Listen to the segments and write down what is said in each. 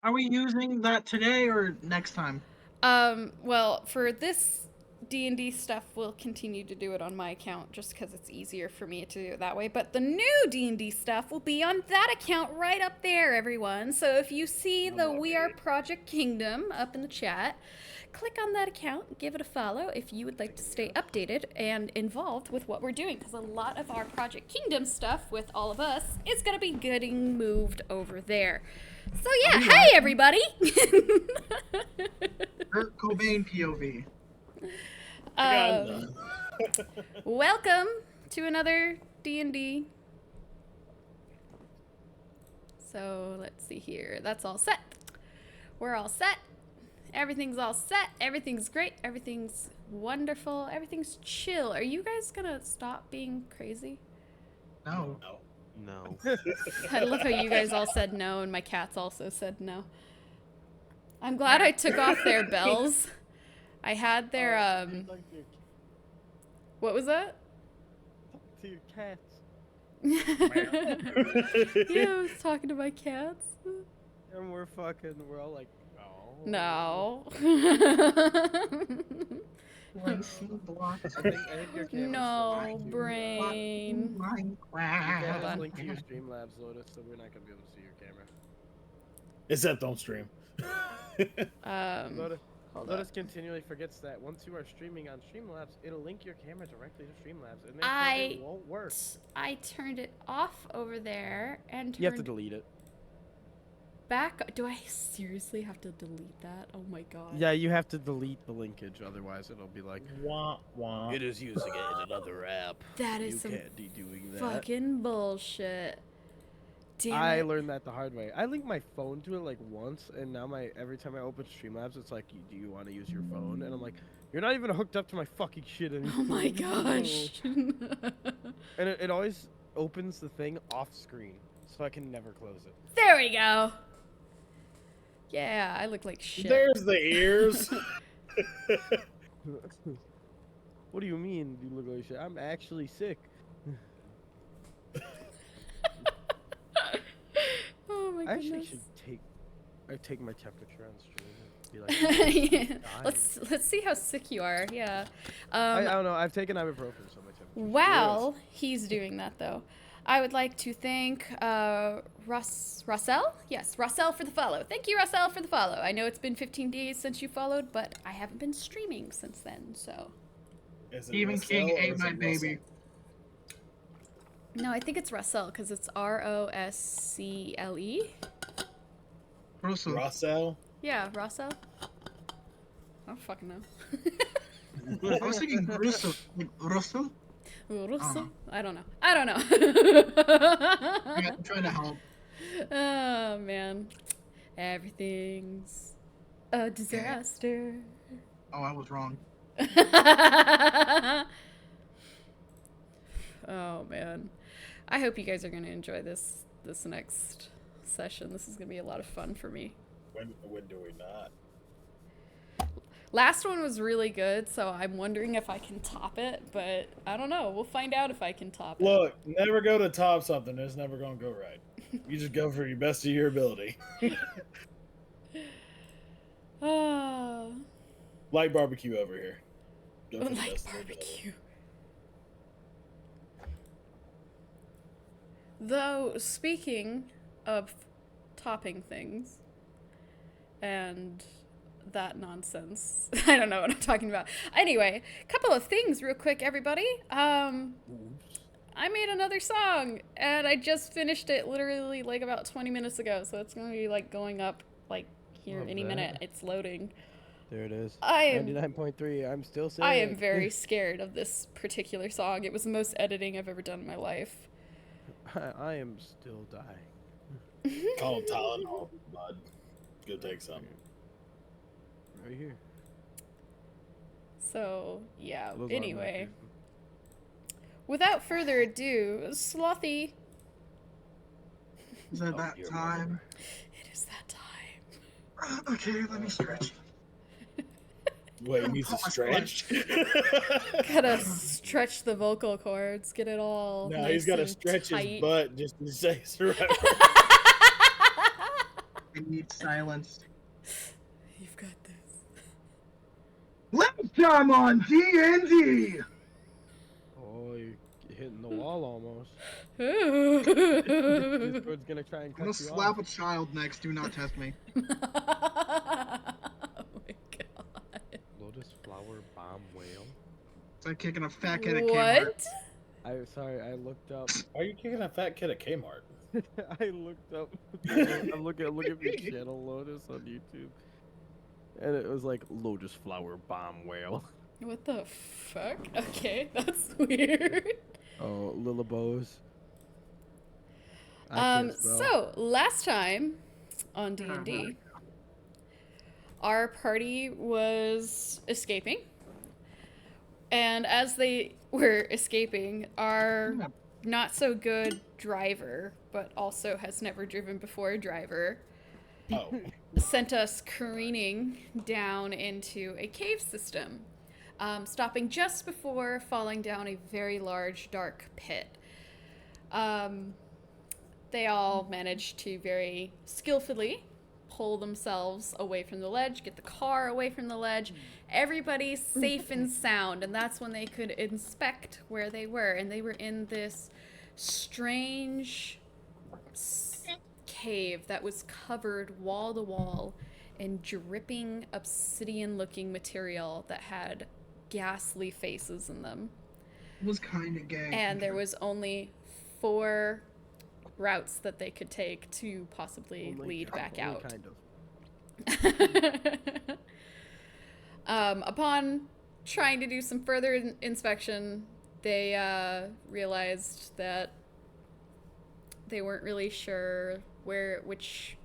Are we using that today or next time? Well, for this D&D stuff, we'll continue to do it on my account just because it's easier for me to do it that way. But the new D&D stuff will be on that account right up there, everyone. So if you see the We Are Project Kingdom up in the chat, click on that account, give it a follow if you would like to stay updated and involved with what we're doing. Because a lot of our Project Kingdom stuff with all of us is going to be getting moved over there. So yeah, hey everybody! Kurt Cobain POV. Welcome to another D&D. So let's see here. That's all set. We're all set. Everything's all set. Everything's great. Everything's wonderful. Everything's chill. Are you guys gonna stop being crazy? No. No. I love how you guys all said no and my cats also said no. I'm glad I took off their bells. I had their, What was that? To your cats. Yeah, I was talking to my cats. And we're all like, oh. No. I think your camera's No, brain. Your Hold camera's on. linked to your Streamlabs, Lotus, so we're not gonna be able to see your camera. Except don't stream. Lotus, Hold Lotus up. continually forgets that once you are streaming on Streamlabs, it'll link your camera directly to Streamlabs, and I- it won't work. I turned it off over there and You have to turned delete it. back. Do I seriously have to delete that? Oh my god. Yeah, you have to delete the linkage, otherwise it'll be like, Wah, wah. it is using it in another app. That is You some can't be doing that. fucking bullshit. Damn I it. learned that the hard way. I linked my phone to it like once, and now every time I open Streamlabs, it's like, do you want to use your phone? And I'm like, you're not even hooked up to my fucking shit anymore. Oh my gosh. And it always opens the thing off screen, so I can never close it. There we go. Yeah, I look like shit. There's the ears. What do you mean you look like shit? I'm actually sick. Oh my I actually goodness. should take my temperature on stream. And be like, Yeah. Let's see how sick you are. Yeah. I don't know. I've taken ibuprofen, so my temperature. While he's doing that, though, I would like to thank Russell? Yes, Russell for the follow. Thank you, Russell, for the follow. I know it's been 15 days since you followed, but I haven't been streaming since then, so. Is it Stephen Russell King or ate is my it baby. Russell? No, I think it's Russell, because it's Roscle. Russell. Russell? Yeah, Russell. I don't fucking know. I was thinking Russell. Like Russell? Russell? I don't know. I don't know. Yeah, I'm trying to help. Oh, man. Everything's a disaster. Oh, I was wrong. Oh, man. I hope you guys are going to enjoy this next session. This is going to be a lot of fun for me. When do we not? Last one was really good, so I'm wondering if I can top it, but I don't know. We'll find out if I can top it. Look, never go to top something. It's never going to go right. You just go for your best of your ability. Ah, Light barbecue over here. Go for the like best of your ability. barbecue. Though, speaking of topping things and that nonsense, I don't know what I'm talking about. Anyway, couple of things real quick, everybody. I made another song and I just finished it literally like about 20 minutes ago, so it's gonna be like going up like here Love any that. minute. It's loading. There it is. I am 99.3. I'm still sick. I am very scared of this particular song. It was the most editing I've ever done in my life. I am still dying. Call him Tylenol, bud. Go take some. Right here. So, yeah. Those are my Anyway, fears. without further ado, Slothy, Is it that dear time? it is that time. Okay, let me stretch. Wait, he needs to stretch? Gotta stretch the vocal cords, get it all. No, nice he's got to and stretch tight. his butt just to say it's right. I need silence. You've got this. Last time on D&D! Oh, you're hitting the wall almost. oh Discord's gonna try and I'm gonna cut you slap off. a child next. Do not test me. my god. Lotus flower bomb whale. It's like kicking a fat kid at Kmart. What? I looked up. Why are you kicking a fat kid at Kmart? I looked up. I'm looking at your channel, Lotus, on YouTube, and it was like Lotus flower bomb whale. What the fuck? Okay, that's weird. Oh, Lillibos. So last time on D&D, our party was escaping, and as they were escaping, our not so good driver, but also has never driven before driver, Oh. sent us careening down into a cave system, stopping just before falling down a very large dark pit. They all managed to very skillfully pull themselves away from the ledge, get the car away from the ledge. Everybody's safe and sound, and that's when they could inspect where they were. And they were in this strange cave that was covered wall to wall in dripping obsidian-looking material that had ghastly faces in them. It was kind of gay. And there was only 4 routes that they could take to possibly lead back out. Kind of. Upon trying to do some further inspection, they realized that they weren't really sure which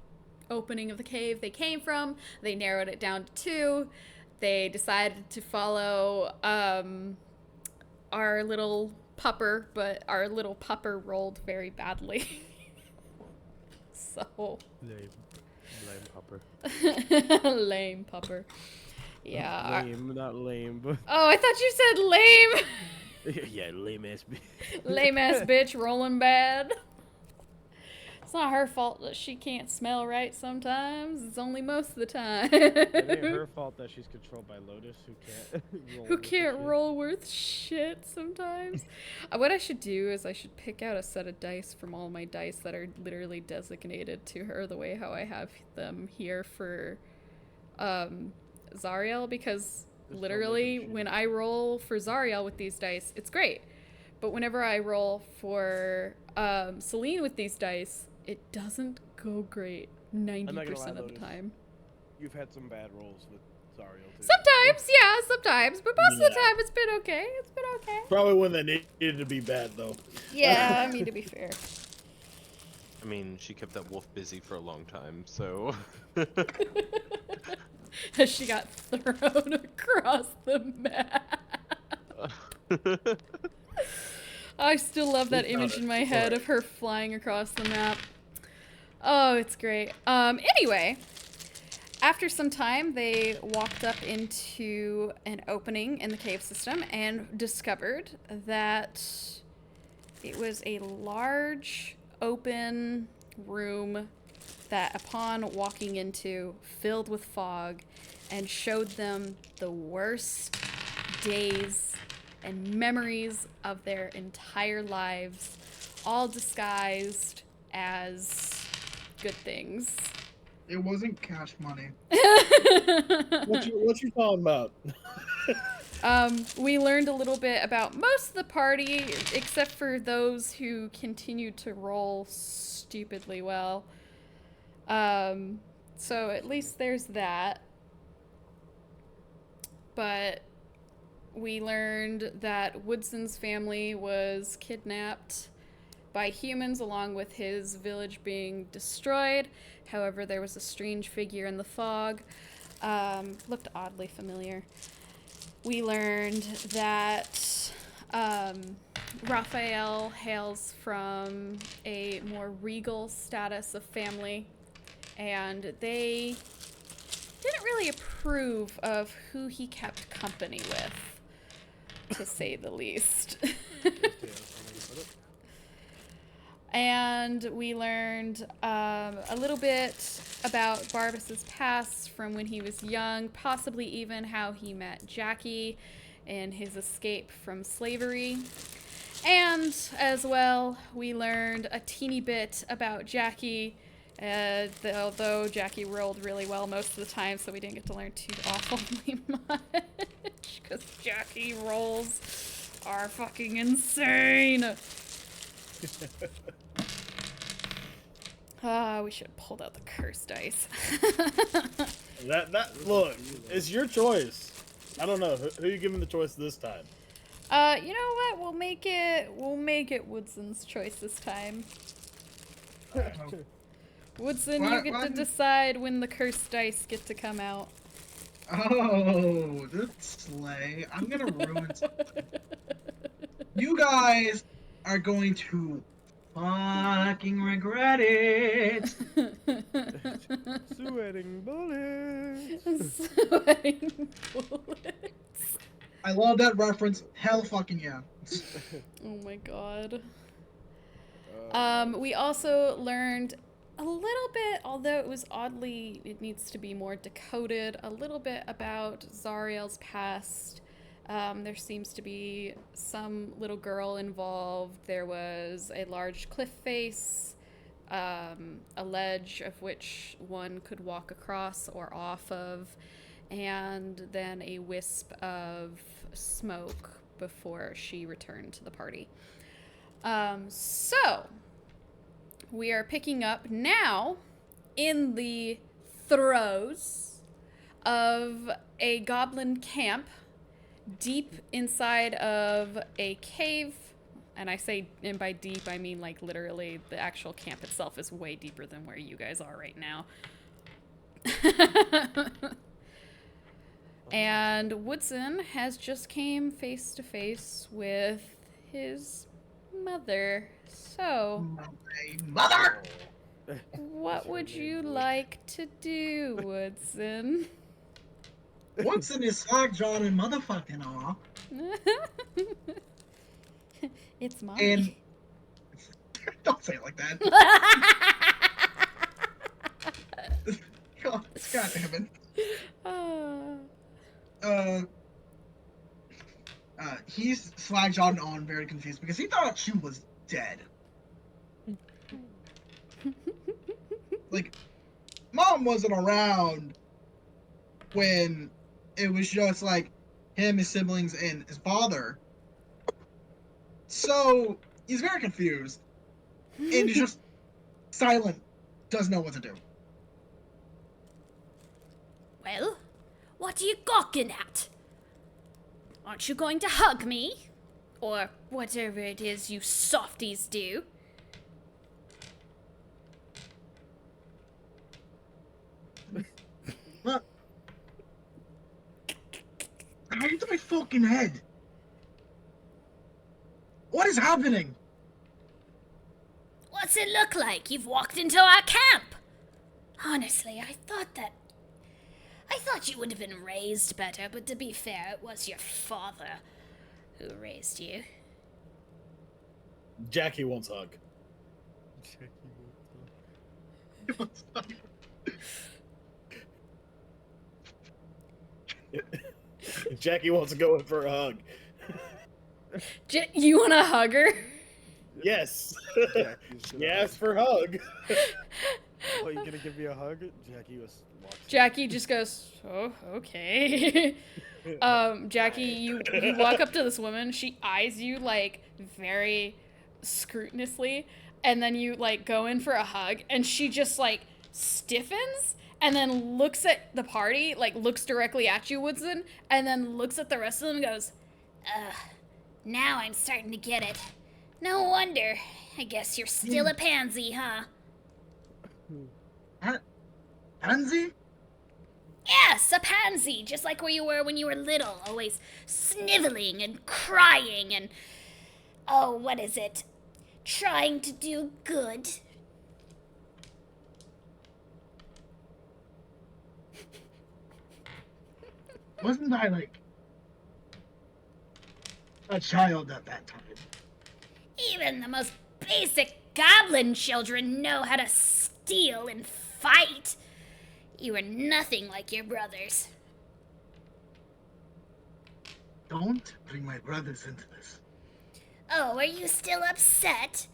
opening of the cave they came from. They narrowed it down to 2. They decided to follow our little pupper, but our little pupper rolled very badly. So Lame pupper. lame pupper. Yeah. Lame, not lame, but Oh, I thought you said lame. yeah, lame ass. Lame ass bitch rolling bad. It's not her fault that she can't smell right sometimes. It's only most of the time. It ain't her fault that she's controlled by Lotus, who can't roll. Who with the can't shit. roll worth shit sometimes. What I should do is I should pick out a set of dice from all my dice that are literally designated to her the way how I have them here for Zariel, because There's no literally rhythm when sheet. I roll for Zariel with these dice, it's great. But whenever I roll for Celine with these dice, it doesn't go great 90% lie, of the Lotus. time. You've had some bad rolls with Zariel too. Sometimes, yeah, sometimes, but most of the Yeah. time it's been okay. It's been okay. Probably when they needed to be bad, though. Yeah, I mean, to be fair. I mean, she kept that wolf busy for a long time, so. She got thrown across the map. I still love that We found image it. in my It's head alright. of her flying across the map. Oh, it's great. Anyway, after some time, they walked up into an opening in the cave system and discovered that it was a large open room that, upon walking into, filled with fog and showed them the worst days and memories of their entire lives, all disguised as good things. It wasn't cash money. What you talking about? We learned a little bit about most of the party, except for those who continued to roll stupidly well. So at least there's that. But we learned that Woodson's family was kidnapped by humans, along with his village being destroyed. However, there was a strange figure in the fog. Looked oddly familiar. We learned that Raphael hails from a more regal status of family, and they didn't really approve of who he kept company with, to say the least. And we learned a little bit about Barbas's past from when he was young, possibly even how he met Jackie and his escape from slavery. And as well, we learned a teeny bit about Jackie, although Jackie rolled really well most of the time, so we didn't get to learn too awfully much, because Jackie rolls are fucking insane. We should have pulled out the curse dice. Look, it's your choice. I don't know who you giving the choice this time. You know what? We'll make it Woodson's choice this time. Woodson, you get to decide when the curse dice get to come out. Oh, this sleigh. I'm gonna ruin something. You guys are going to fucking regret it. Sweating bullets. Sweating bullets. I love that reference. Hell fucking yeah. Oh my god. We also learned a little bit, although it needs to be more decoded, a little bit about Zariel's past. There seems to be some little girl involved. There was a large cliff face, a ledge of which one could walk across or off of, and then a wisp of smoke before she returned to the party. So, we are picking up now in the throes of a goblin camp deep inside of a cave. And I say, and by deep, I mean like literally the actual camp itself is way deeper than where you guys are right now. And Woodson has just came face to face with his mother. So, My mother! what would you like to do, Woodson? Woodson is Slack John and motherfucking aw. It's mommy. And don't say it like that. God damn it. He's Slag John on very confused because he thought she was dead. Like, Mom wasn't around when it was just like him, his siblings, and his father. So he's very confused and he's just silent, doesn't know what to do. Well, what are you gawking at? Aren't you going to hug me? Or whatever it is you softies do? Look. Out of my fucking head. What is happening? What's it look like? You've walked into our camp. Honestly, I thought you would have been raised better, but to be fair, it was your father who raised you. Jackie wants a hug. Jackie wants to go in for a hug. You want to hug her? Yes. Jackie's gonna Yes, for hug. Oh, you gonna give me a hug? Jackie was walks. Jackie just goes, oh, okay. Jackie, you walk up to this woman. She eyes you, like, very scrupulously. And then you, like, go in for a hug. And she just, like, stiffens. And then looks at the party, like, looks directly at you, Woodson. And then looks at the rest of them and goes, Now I'm starting to get it. No wonder. I guess you're still a pansy, huh? Pansy? Yes, a pansy, just like where you were when you were little, always sniveling and crying and... Oh, what is it? Trying to do good. Wasn't I, like, a child at that time? Even the most basic goblin children know how to steal and fight. You are nothing like your brothers. Don't bring my brothers into this. Oh, are you still upset?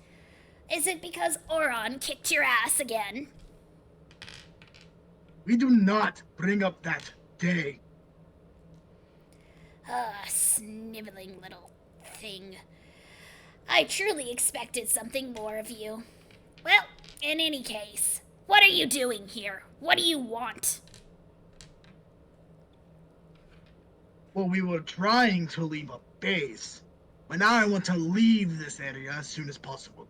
Is it because Oron kicked your ass again? We do not bring up that day. Sniveling little thing. I truly expected something more of you. Well, in any case, what are you doing here? What do you want? Well, we were trying to leave a base, but now I want to leave this area as soon as possible.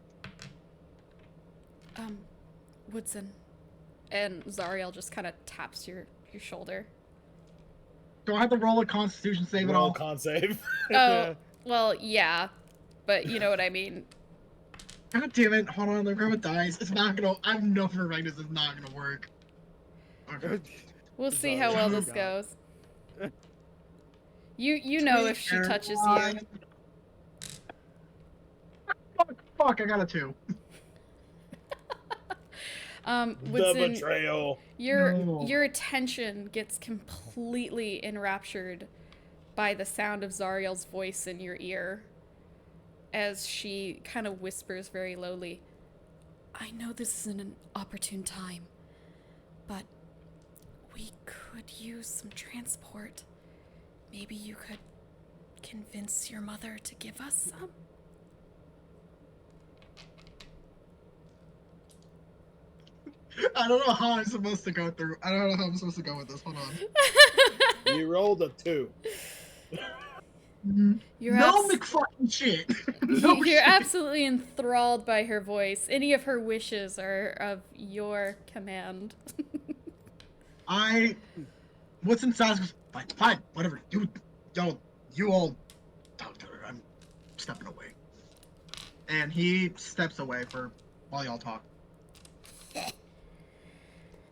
Woodson. And Zariel just kind of taps your shoulder. Do I have to roll a Constitution save at Roll all? con save. Oh, well, yeah. But you know what I mean. God damn it! Hold on, let me grab a dice. It's not gonna. I know for a fact this is not gonna work. Okay. We'll see how well this goes. You know if she touches you. Fuck! I got a 2. The Woodson, betrayal. No. your attention gets completely enraptured by the sound of Zariel's voice in your ear as she kind of whispers very lowly, I know this isn't an opportune time, but we could use some transport. Maybe you could convince your mother to give us some? I don't know how I'm supposed to go through. I don't know how I'm supposed to go with this. Hold on. You rolled a 2. You're No abs- McFucking shit. No You're shit. absolutely enthralled by her voice. Any of her wishes are of your command. What's inside? Fine, fine, whatever. You all talk to her. I'm stepping away. And he steps away while y'all talk.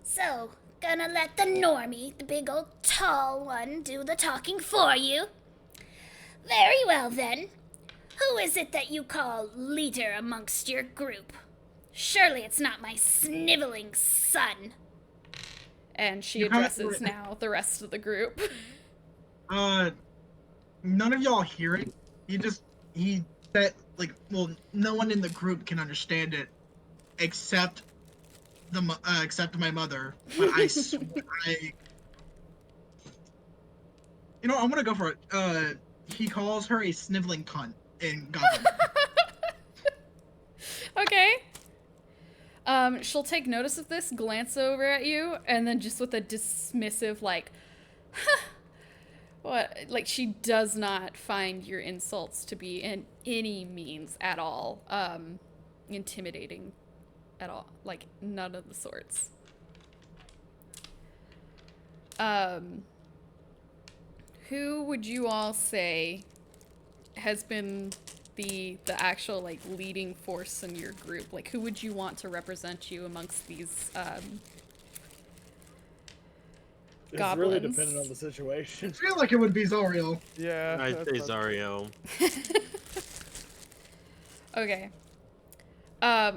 So, gonna let the normie, the big old tall one, do the talking for you? Very well then. Who is it that you call leader amongst your group? Surely it's not my sniveling son. And she You kinda- addresses now the rest of the group. None of y'all hear it. He said, no one in the group can understand it except my mother. But I swear, I'm gonna go for it. He calls her a sniveling cunt in Goblin. Okay. She'll take notice of this, glance over at you, and then just with a dismissive, what? Like, she does not find your insults to be in any means at all, intimidating at all. Like, none of the sorts. Who would you all say has been the actual leading force in your group? Like, who would you want to represent you amongst these It's goblins? really dependent on the situation. I feel like it would be Zariel. Yeah. I'd that's say what- Zario. Okay.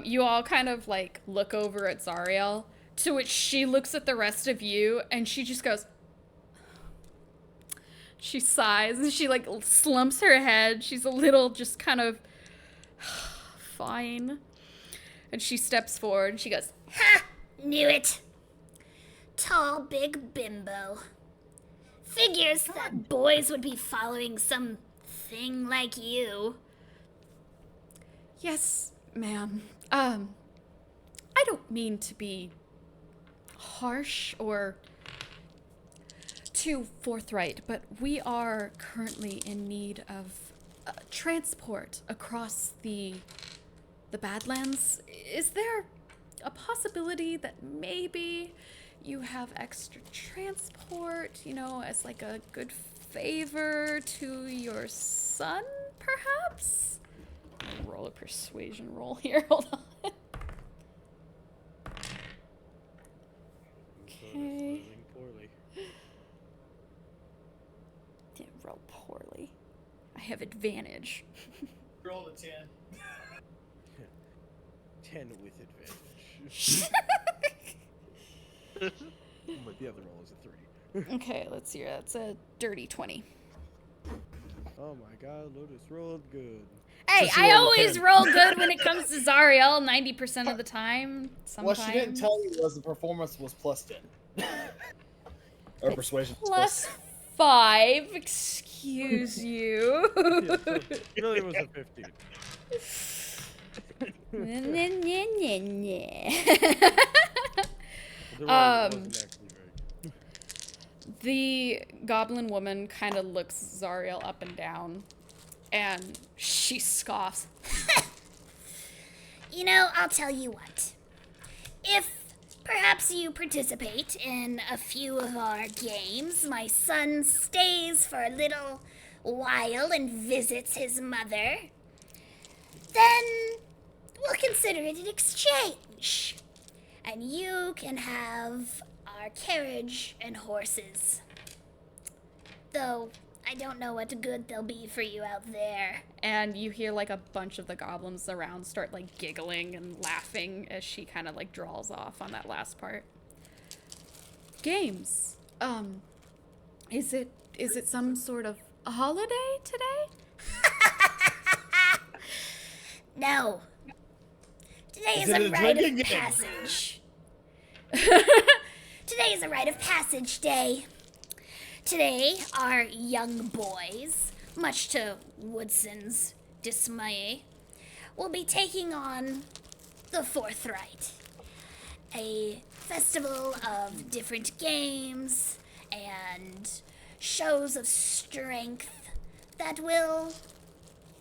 You all kind of look over at Zariel, to which she looks at the rest of you and she just goes. She sighs and she slumps her head. She's a little just kind of fine. And she steps forward and she goes, Ha! Knew it. Tall, big bimbo. Figures that boys would be following some thing like you. yes, ma'am. I don't mean to be harsh or too forthright, but we are currently in need of transport across the Badlands. Is there a possibility that maybe you have extra transport, as a good favor to your son, perhaps? I'll roll a persuasion roll here. Hold on. Okay. Poorly. Didn't roll poorly. I have advantage. Roll a 10. 10 with advantage. But the other roll is a 3. Okay, let's see. That's a dirty 20. Oh my god, Lotus rolled good. Hey, Since you I rolled a always 10. roll good when it comes to Zariel, 90% of the time. What she didn't Sometimes. tell you was the performance was plus 10. Or persuasion was Plus 5, excuse you. Yeah, so really was a 15. The roll wasn't actually very good. The goblin woman kind of looks Zariel up and down, and she scoffs. You know, I'll tell you what. If perhaps you participate in a few of our games, my son stays for a little while and visits his mother, then we'll consider it an exchange. And you can have our carriage and horses. Though, I don't know what good they'll be for you out there. And you hear like a bunch of the goblins around start like giggling and laughing as she kind of like draws off on that last part. Games. Is it some sort of a holiday today? No. Today is Is it a a rite drinking of game? passage. Today is a rite of passage day. Today, our young boys, much to Woodson's dismay, will be taking on the fourth rite. A festival of different games and shows of strength that will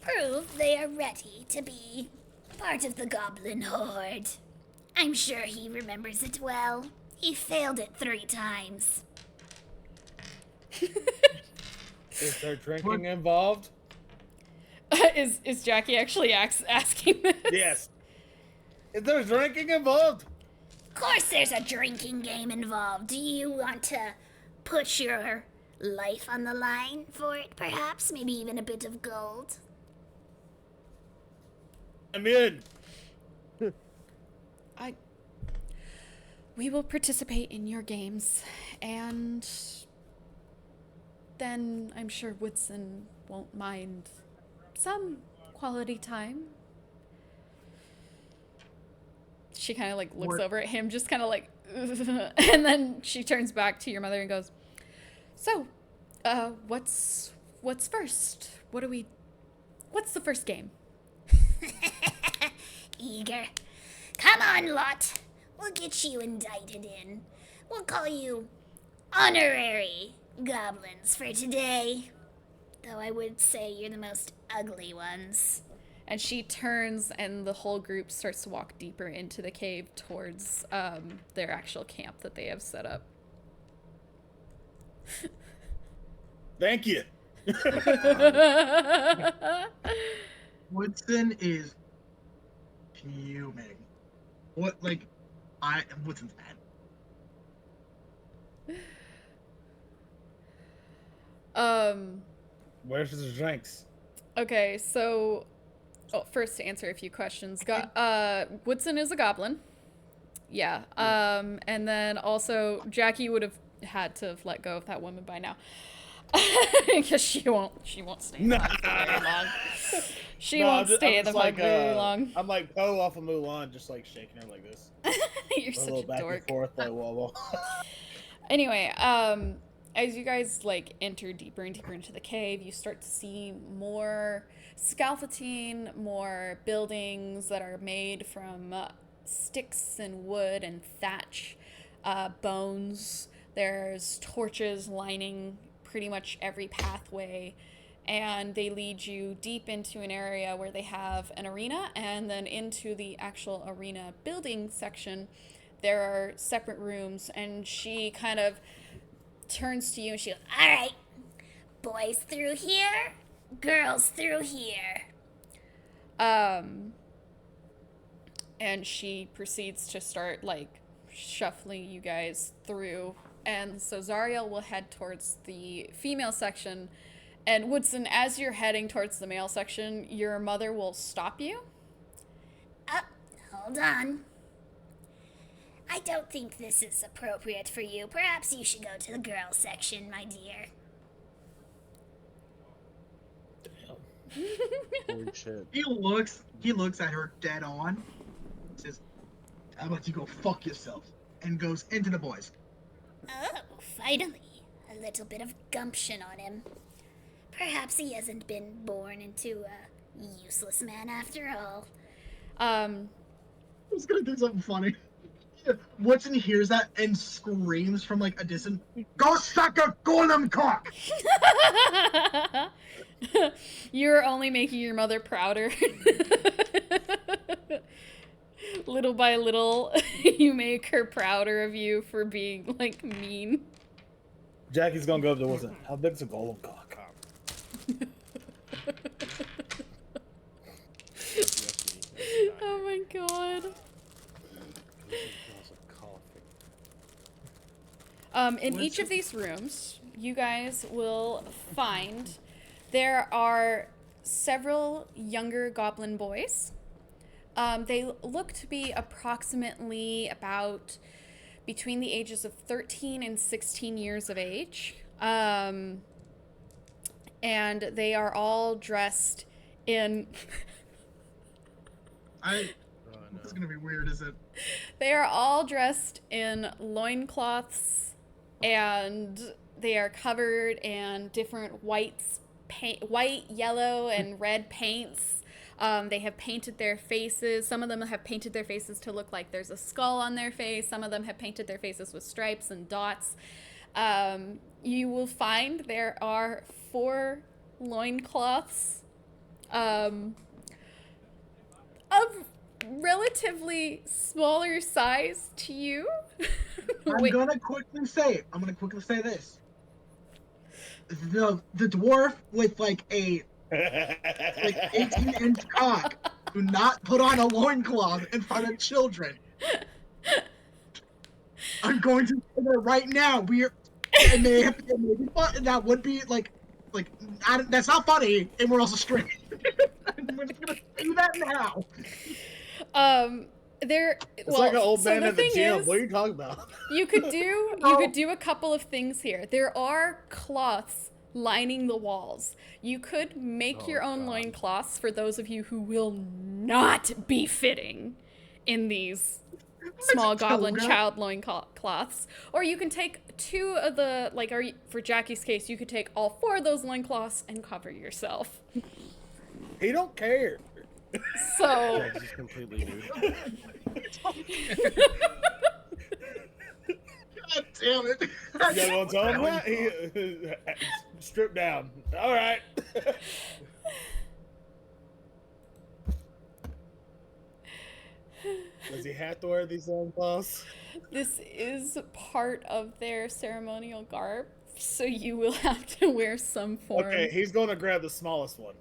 prove they are ready to be part of the Goblin Horde. I'm sure he remembers it well. He failed it 3 times. Is there drinking involved? Is Jackie actually asking this? Yes. Is there drinking involved? Of course there's a drinking game involved. Do you want to put your life on the line for it, perhaps? Maybe even a bit of gold? I'm in. We will participate in your games, and then I'm sure Woodson won't mind some quality time. She kind of like looks over at him, just kind of like, and then she turns back to your mother and goes, "So, what's first? What's the first game?" Eager. Come on, Lot. We'll get you indicted in. We'll call you honorary goblins for today. Though I would say you're the most ugly ones. And she turns, and the whole group starts to walk deeper into the cave towards their actual camp that they have set up. Thank you. Woodson is fuming. Woodson's mad. Where's the drinks? Okay, so first to answer a few questions. Woodson is a goblin. Yeah. And then also Jackie would have had to have let go of that woman by now. Because she won't stay in the hut for very long. She won't stay in the hut very long. I'm like Poe off of Mulan, just like shaking her like this. You're A such little a back dork. and forth, like wobble. Anyway, as you guys like enter deeper and deeper into the cave, you start to see more scaffolding, more buildings that are made from sticks and wood and thatch, bones. There's torches lining pretty much every pathway, and they lead you deep into an area where they have an arena, and then into the actual arena building section there are separate rooms, and she kind of turns to you and she goes, All right, boys through here, girls through here. and she proceeds to start like shuffling you guys through. And so Zariel will head towards the female section, and Woodson, as you're heading towards the male section, your mother will stop you. Hold on. I don't think this is appropriate for you. Perhaps you should go to the girls section, my dear. Holy shit. He looks at her dead on, says, "How about you go fuck yourself?" and goes into the boys. Oh, finally. A little bit of gumption on him. Perhaps he hasn't been born into a useless man after all. I was gonna do something funny. Watson hears that and screams from like a distance, "Go suck a golem cock!" You're only making your mother prouder. Little by little, you make her prouder of you for being like mean. Jackie's gonna go up to Wilson. How big's a golem cock? Oh my god. In each of these rooms, you guys will find there are several younger goblin boys. They look to be approximately about between the ages of 13 and 16 years of age. And they are all dressed in... This is gonna be weird, is it? They are all dressed in loincloths, and they are covered in different white, yellow, and red paints. They have painted their faces. Some of them have painted their faces to look like there's a skull on their face. Some of them have painted their faces with stripes and dots. You will find there are 4 loincloths of relatively smaller size to you. I'm gonna quickly say this. The dwarf with like a 18-inch cock, do not put on a loincloth in front of children. I'm going to say that right now. It may be fun. That would be that's not funny, and we're also straight. I'm just gonna say that now. It's like an old man the at the thing gym. is, What are you talking about? you could do a couple of things here. There are cloths lining the walls. You could make your own loincloths for those of you who will not be fitting in these small goblin child loincloths. Or you can take 2 of the, for Jackie's case, you could take all 4 of those loincloths and cover yourself. He don't care. Yeah, So, just completely nude. God damn it. You gotta tell him that? He, strip down. All right. Does he have to wear these loincloths? this is part of their ceremonial garb, so you will have to wear some form. Okay, he's going to grab the smallest one.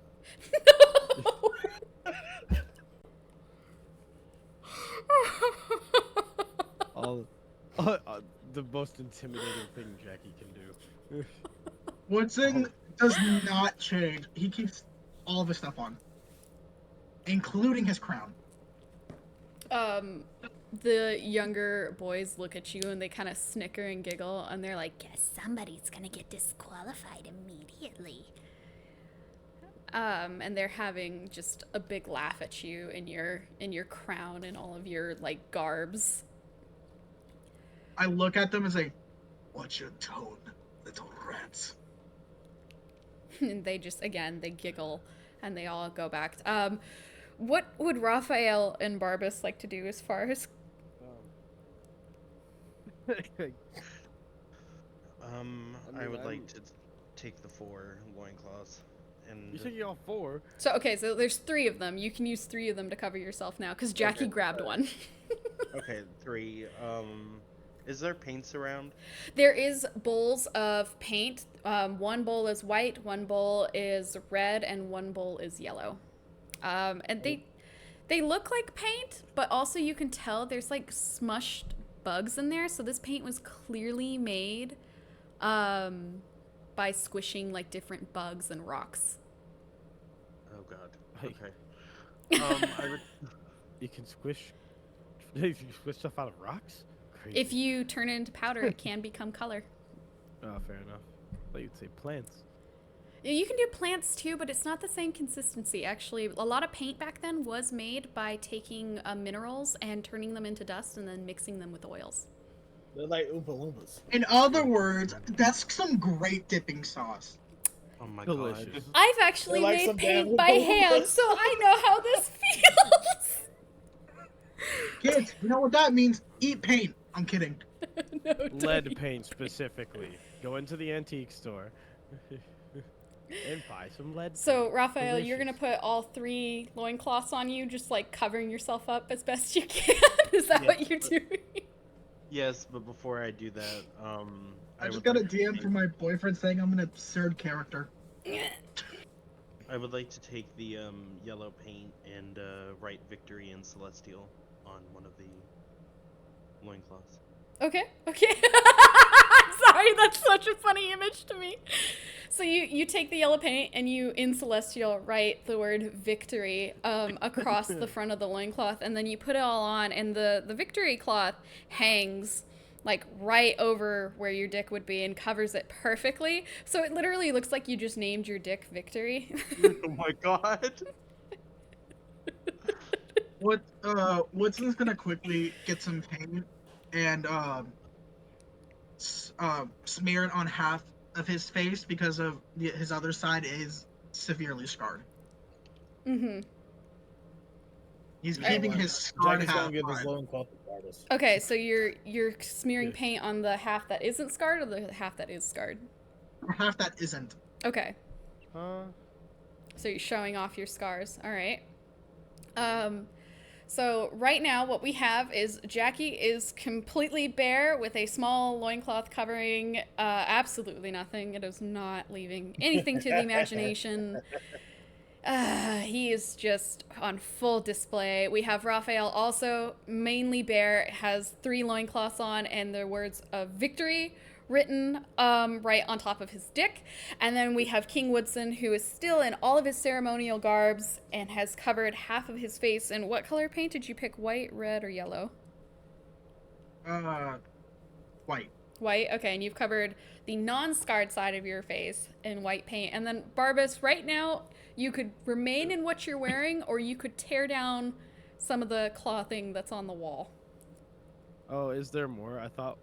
The most intimidating thing Jackie can do. Woodson does not change. He keeps all of his stuff on, including his crown. The younger boys look at you and they kind of snicker and giggle, and they're like, Guess somebody's gonna get disqualified immediately. and they're having just a big laugh at you in your crown and all of your like garbs. I look at them and say, "Watch your tone, little rats." And they just, again, they giggle and they all go back. What would Raphael and Barbas like to do as far as... I would like to take the 4 loincloths and You said you all 4. So, okay, so there's 3 of them. You can use 3 of them to cover yourself now, because Jackie Okay. grabbed one. okay, 3. Is there paints around? There is bowls of paint. 1 bowl is white, 1 bowl is red, and 1 bowl is yellow. And they look like paint, but also you can tell there's like smushed bugs in there. So this paint was clearly made by squishing like different bugs and rocks. Oh god. Hey. Okay. I would You can squish You switch stuff out of rocks? Crazy. If you turn it into powder, it can become color. Oh, fair enough. I thought you'd say plants. You can do plants too, but it's not the same consistency. Actually, a lot of paint back then was made by taking minerals and turning them into dust and then mixing them with oils. They're like Oompa Loompas. In other words, that's some great dipping sauce. Oh my Delicious. god. I've actually They're like made some damn paint by hand, so I know how this feels. Kids, you know what that means? Eat paint. I'm kidding. No, don't. Lead paint specifically. Go into the antique store and buy some lead So, paint. Raphael, you're Delicious. gonna put all 3 loincloths on you, just like covering yourself up as best you can? Is that Yeah. what you're doing? Yes, but before I do that, I just would got a like to DM take- from my boyfriend saying I'm an absurd character. I would like to take the yellow paint and write victory in celestial on one of the loincloths. Okay. Sorry, that's such a funny image to me. So you take the yellow paint and you, in Celestial, write the word victory across the front of the loincloth, and then you put it all on, and the victory cloth hangs like right over where your dick would be and covers it perfectly. So it literally looks like you just named your dick Victory. Oh my god. Woodson's gonna quickly get some paint and smear it on half of his face because of his other side is severely scarred. Mm-hmm. He's Alright. keeping his scarred Jackie's half gonna give his on. loincloth to Barbas. Okay, so you're smearing Yeah. paint on the half that isn't scarred or the half that is scarred? Or half that isn't. Okay. Huh? So you're showing off your scars. All right. So right now what we have is Jackie is completely bare with a small loincloth covering absolutely nothing. It is not leaving anything to the imagination. He is just on full display. We have Raphael also mainly bare, has 3 loincloths on and the words of victory written right on top of his dick. And then we have King Woodson, who is still in all of his ceremonial garbs and has covered half of his face. And what color paint did you pick? White, red, or yellow? White. White. Okay, and you've covered the non-scarred side of your face in white paint. And then Barbas, right now, you could remain in what you're wearing, or you could tear down some of the clothing that's on the wall. Oh, is there more? I thought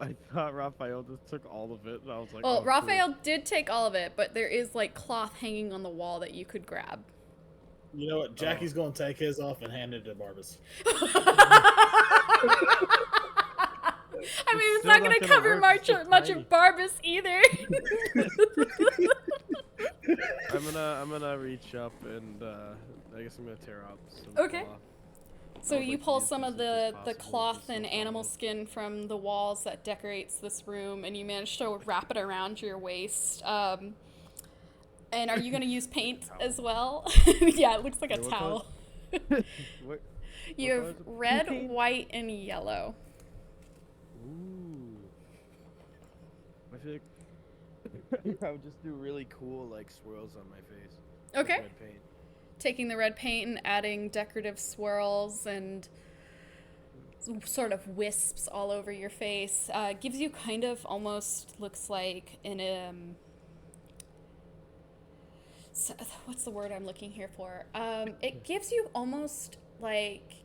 Raphael just took all of it, and I was like, Well, oh, cool. Raphael did take all of it, but there is like cloth hanging on the wall that you could grab. You know what? Jackie's gonna take his off and hand it to Barbas. I mean, it's still not not going to gonna cover work, it's so much tiny. of Barbas either. I'm gonna reach up and I guess I'm gonna tear up some Okay. cloth. So I would you like to pull use some this of if it's the possible, cloth just so and animal far. skin from the walls that decorates this room, and you manage to wrap it around your waist. And are you going to use paint as well? Yeah, it looks like a Yeah, what color- towel. What? You color have is it? red, Paint? white, and yellow. Ooh. I feel like I would just do really cool like swirls on my face. with Okay. red paint. Taking the red paint and adding decorative swirls and sort of wisps all over your face gives you kind of almost looks like what's the word I'm looking here for? It gives you almost like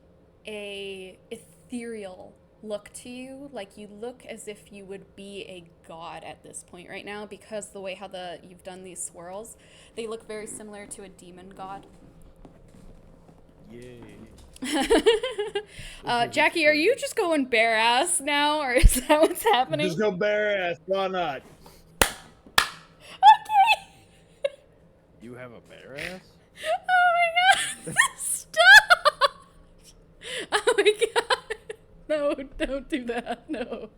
a ethereal look to you, like you look as if you would be a god at this point right now, because the way how you've done these swirls, they look very similar to a demon god. Yay. Jackie, are you just going bare ass now, or is that what's happening? Just go bare ass. Why not? Okay. You have a bare ass? Oh my god! Stop! Oh my god! No, don't do that. No.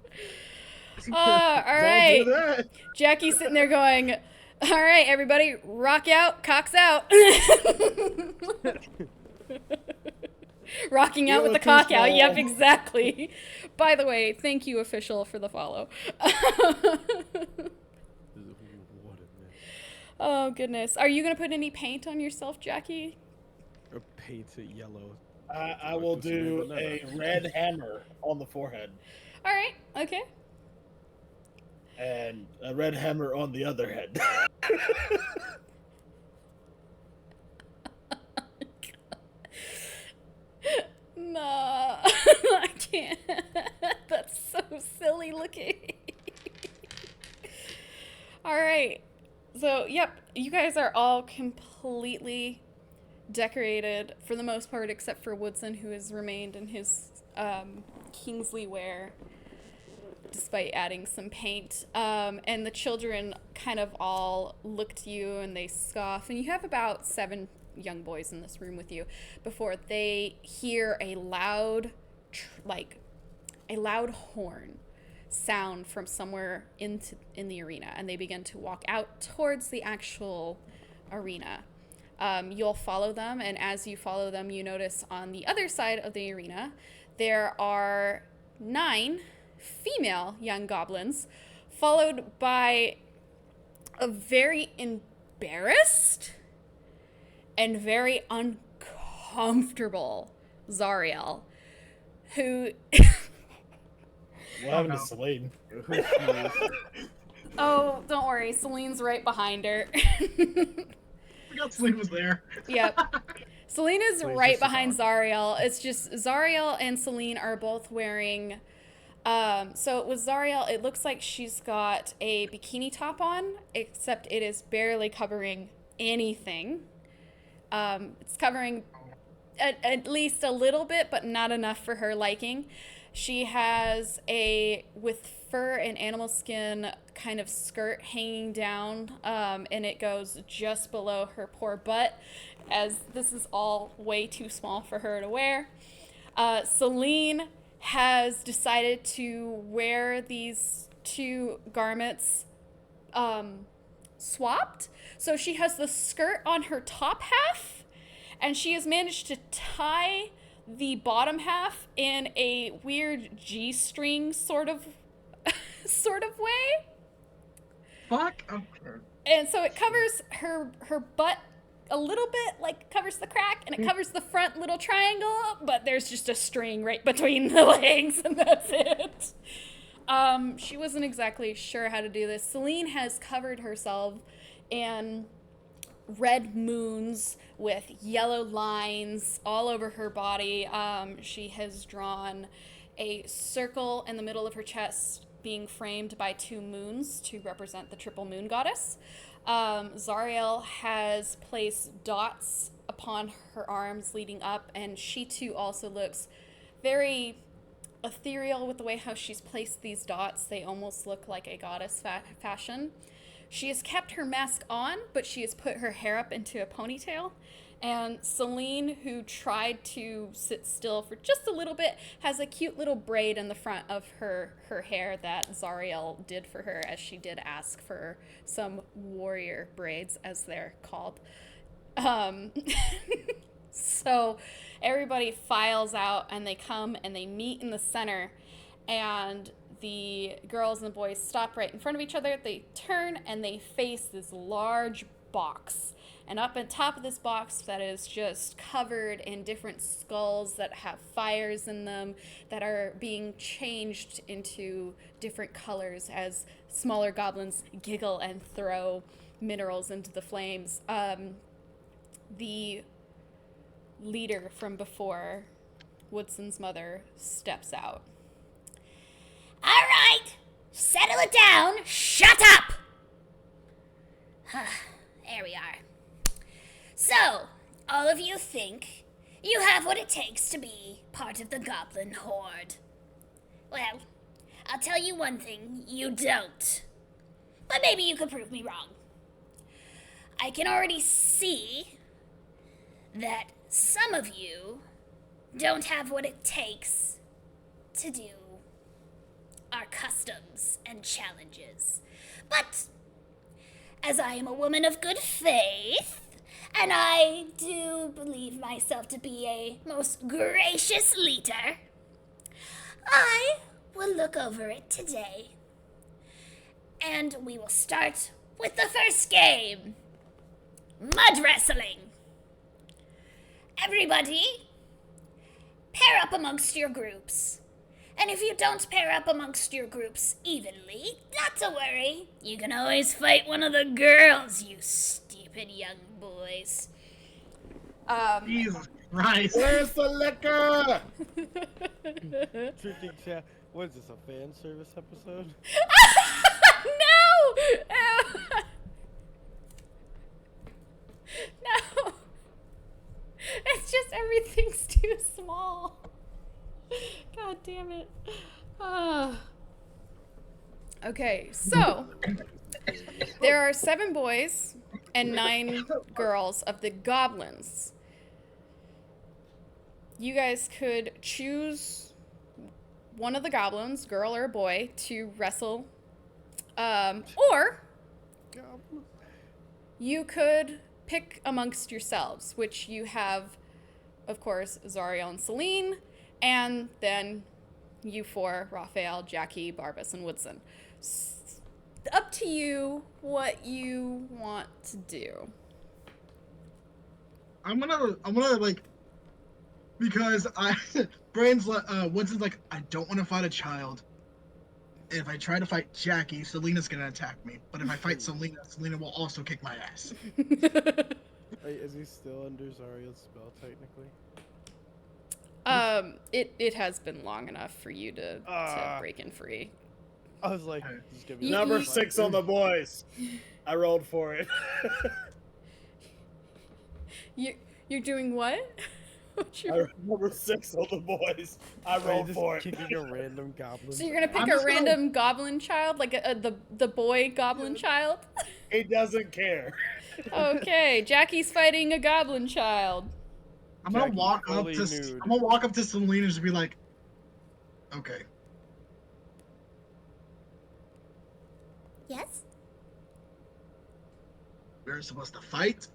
All right. Don't do that. Jackie's sitting there going, "All right, everybody, rock out, cocks out." Rocking out with the cock out. Yep, exactly. By the way, thank you, official, for the follow. What a mess. Oh, goodness. Are you going to put any paint on yourself, Jackie? Or paint it yellow. I will do a red hammer on the forehead All right. Okay. and a red hammer on the other head. Nah, I can't. That's so silly looking. All right. So, yep, you guys are all completely decorated for the most part, except for Woodson, who has remained in his Kingsley wear despite adding some paint. And the children kind of all look to you and they scoff. And you have about 7 young boys in this room with you before they hear a loud, a loud horn sound from somewhere in the arena, and they begin to walk out towards the actual arena. You'll follow them, and as you follow them, you notice on the other side of the arena there are 9 female young goblins, followed by a very embarrassed and very uncomfortable Zariel, who What happened to Celine? oh, don't worry, Celine's right behind her. I forgot Celine was there. Yep. Celine is Celine's right just a behind dog. Zariel. It's just Zariel and Celine are both wearing so with Zariel, it looks like she's got a bikini top on, except it is barely covering anything. It's covering at least a little bit, but not enough for her liking. She has with fur and animal skin kind of skirt hanging down, and it goes just below her poor butt, as this is all way too small for her to wear. Celine has decided to wear these 2 garments swapped. So she has the skirt on her top half, and she has managed to tie the bottom half in a weird G-string sort of way. Fuck. Okay. And so it covers her butt a little bit, like covers the crack, and it covers the front little triangle, but there's just a string right between the legs, and that's it. She wasn't exactly sure how to do this. Celine has covered herself in red moons with yellow lines all over her body. She has drawn a circle in the middle of her chest being framed by 2 moons to represent the triple moon goddess. Zariel has placed dots upon her arms leading up, and she too also looks very ethereal with the way how she's placed these dots. They almost look like a goddess fashion. She has kept her mask on, but she has put her hair up into a ponytail. And Celine, who tried to sit still for just a little bit, has a cute little braid in the front of her hair that Zariel did for her, as she did ask for some warrior braids, as they're called. So everybody files out, and they come and they meet in the center, and the girls and the boys stop right in front of each other. They turn and they face this large box. And up on top of this box that is just covered in different skulls that have fires in them that are being changed into different colors as smaller goblins giggle and throw minerals into the flames. The leader from before, Woodson's mother, steps out. All right, settle it down. Shut up. There we are. So, all of you think you have what it takes to be part of the Goblin Horde. Well, I'll tell you one thing, you don't. But maybe you could prove me wrong. I can already see that some of you don't have what it takes to do our customs and challenges. But as I am a woman of good faith, and I do believe myself to be a most gracious leader, I will look over it today. And we will start with the first game, Mud Wrestling. Everybody, pair up amongst your groups. And if you don't pair up amongst your groups evenly, not to worry. You can always fight one of the girls, you stupid young boys. Jesus Christ. Where's the liquor? Drinking chat. What is this, a fan service episode? No! No! It's just everything's too small. God damn it. Ah. Okay, so there are 7 boys and 9 girls of the goblins. You guys could choose one of the goblins, girl or boy, to wrestle. Or you could pick amongst yourselves, which you have, of course, Zariel and Celine, and then you 4, Raphael, Jackie, Barbas, and Woodson. Up to you what you want to do. I'm gonna like, because Woodson's like, I don't want to fight a child. If I try to fight Jackie, Selena's gonna attack me. But if I fight Selena, Selena will also kick my ass. Wait, is he still under Zariel's spell, technically? It has been long enough for you to break in free. I was like, just give me You- Number you- 6 on the boys. I rolled for it. You're doing what? Number 6 on the boys. I rolled just for it. kicking a random goblin. So you're gonna pick I'm a just gonna- random goblin child, like the boy goblin child? He doesn't care. Okay, Jackie's fighting a goblin child. I'm gonna Jackie, walk up fully to nude. I'm gonna walk up to Selena and just be like, okay. Yes? We're supposed to fight?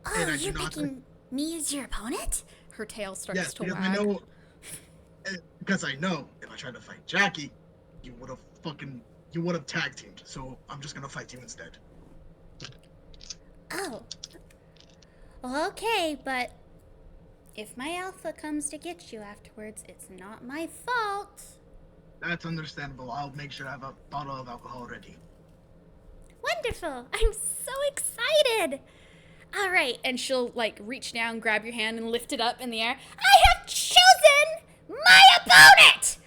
Oh, And I do you're not picking me as your opponent? Her tail starts Yes, to because wag. I know if I tried to fight Jackie, you would have tag teamed. So I'm just gonna fight you instead. Oh. Okay, but if my alpha comes to get you afterwards, it's not my fault. That's understandable. I'll make sure I have a bottle of alcohol ready. Wonderful. I'm so excited. All right, and she'll like reach down, grab your hand, and lift it up in the air. I have chosen my opponent.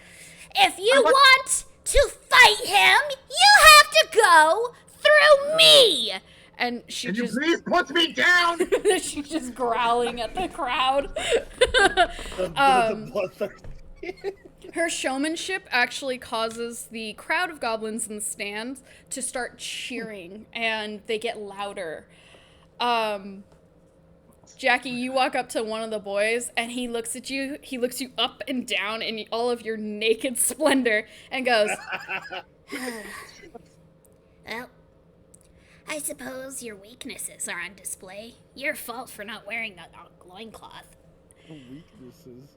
If you want to fight him, you have to go through me. And she Can you just please put me down? she's just growling at the crowd. The bloodthirsty. Her showmanship actually causes the crowd of goblins in the stands to start cheering, and they get louder. Jackie, you walk up to one of the boys, and he looks at you. He looks you up and down in all of your naked splendor, and goes, Well, I suppose your weaknesses are on display. Your fault for not wearing a loincloth. Weaknesses.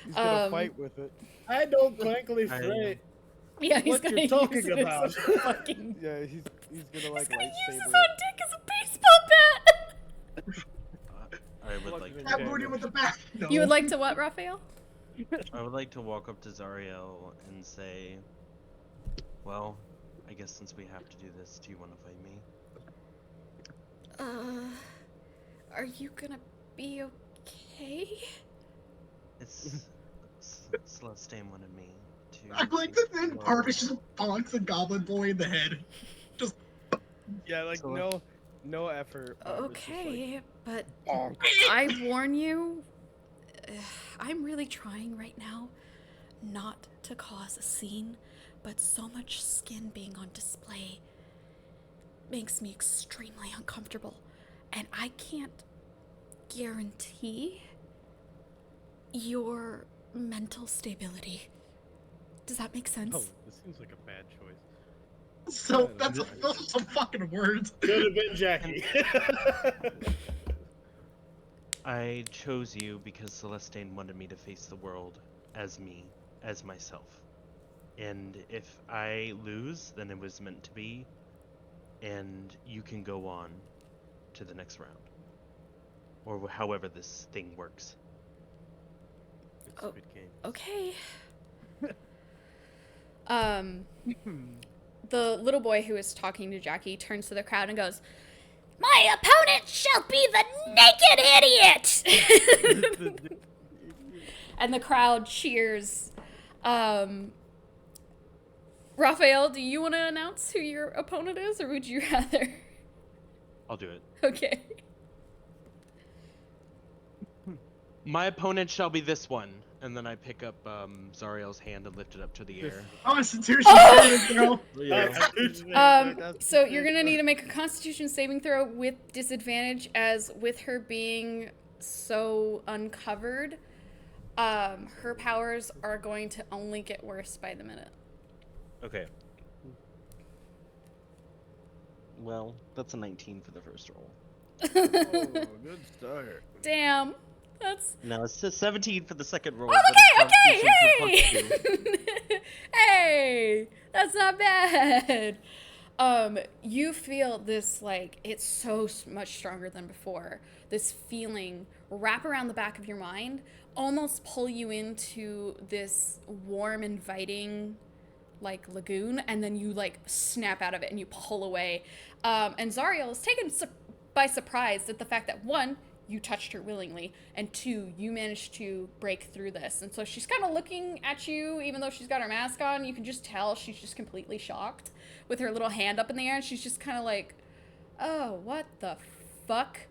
He's gonna fight with it. I don't frankly I- fray. "Yeah, he's What gonna you're talking use it as about? a fucking. Yeah, he's gonna like He's gonna use his lightsaber. own dick as a baseball bat." I would like That booty with the back. No. You would like to what, Raphael? I would like to walk up to Zariel and say, well, I guess since we have to do this, do you want to fight me? Are you gonna be okay? It's Celestine wanted me to. I like that then Parvis just bonks a goblin boy in the head. Just Yeah, like So- no effort. Barbara's just like, Okay, but bonk. I warn you, I'm really trying right now not to cause a scene, but so much skin being on display makes me extremely uncomfortable, and I can't guarantee your mental stability. Does that make sense? Oh, this seems like a bad choice. so those are some fucking words. Could have been Jackie. I chose you because Celestine wanted me to face the world as me, as myself. And if I lose, then it was meant to be, and you can go on to the next round. or however this thing works. It's Oh. Squid Game. Okay. The little boy who is talking to Jackie turns to the crowd and goes, My opponent shall be the naked idiot! and the crowd cheers. Raphael, do you want to announce who your opponent is, or would you rather? I'll do it. Okay. My opponent shall be this one. And then I pick up Zariel's hand and lift it up to the air. Constitution saving throw. So you're gonna need to make a Constitution saving throw with disadvantage, as with her being so uncovered, her powers are going to only get worse by the minute. Okay. Well, that's a 19 for the first roll. Oh, good start. Damn. That's No, it's a 17 for the second roll. okay. but it's Constitution for +2. Hey, that's not bad. You feel this, like, it's so much stronger than before. This feeling wrap around the back of your mind, almost pull you into this warm, inviting, like, lagoon, and then you, like, snap out of it and you pull away. And Zariel is taken by surprise at the fact that, one, you touched her willingly, and two, you managed to break through this. And so she's kind of looking at you, even though she's got her mask on. You can just tell she's just completely shocked with her little hand up in the air, and she's just kind of like, oh, what the fuck?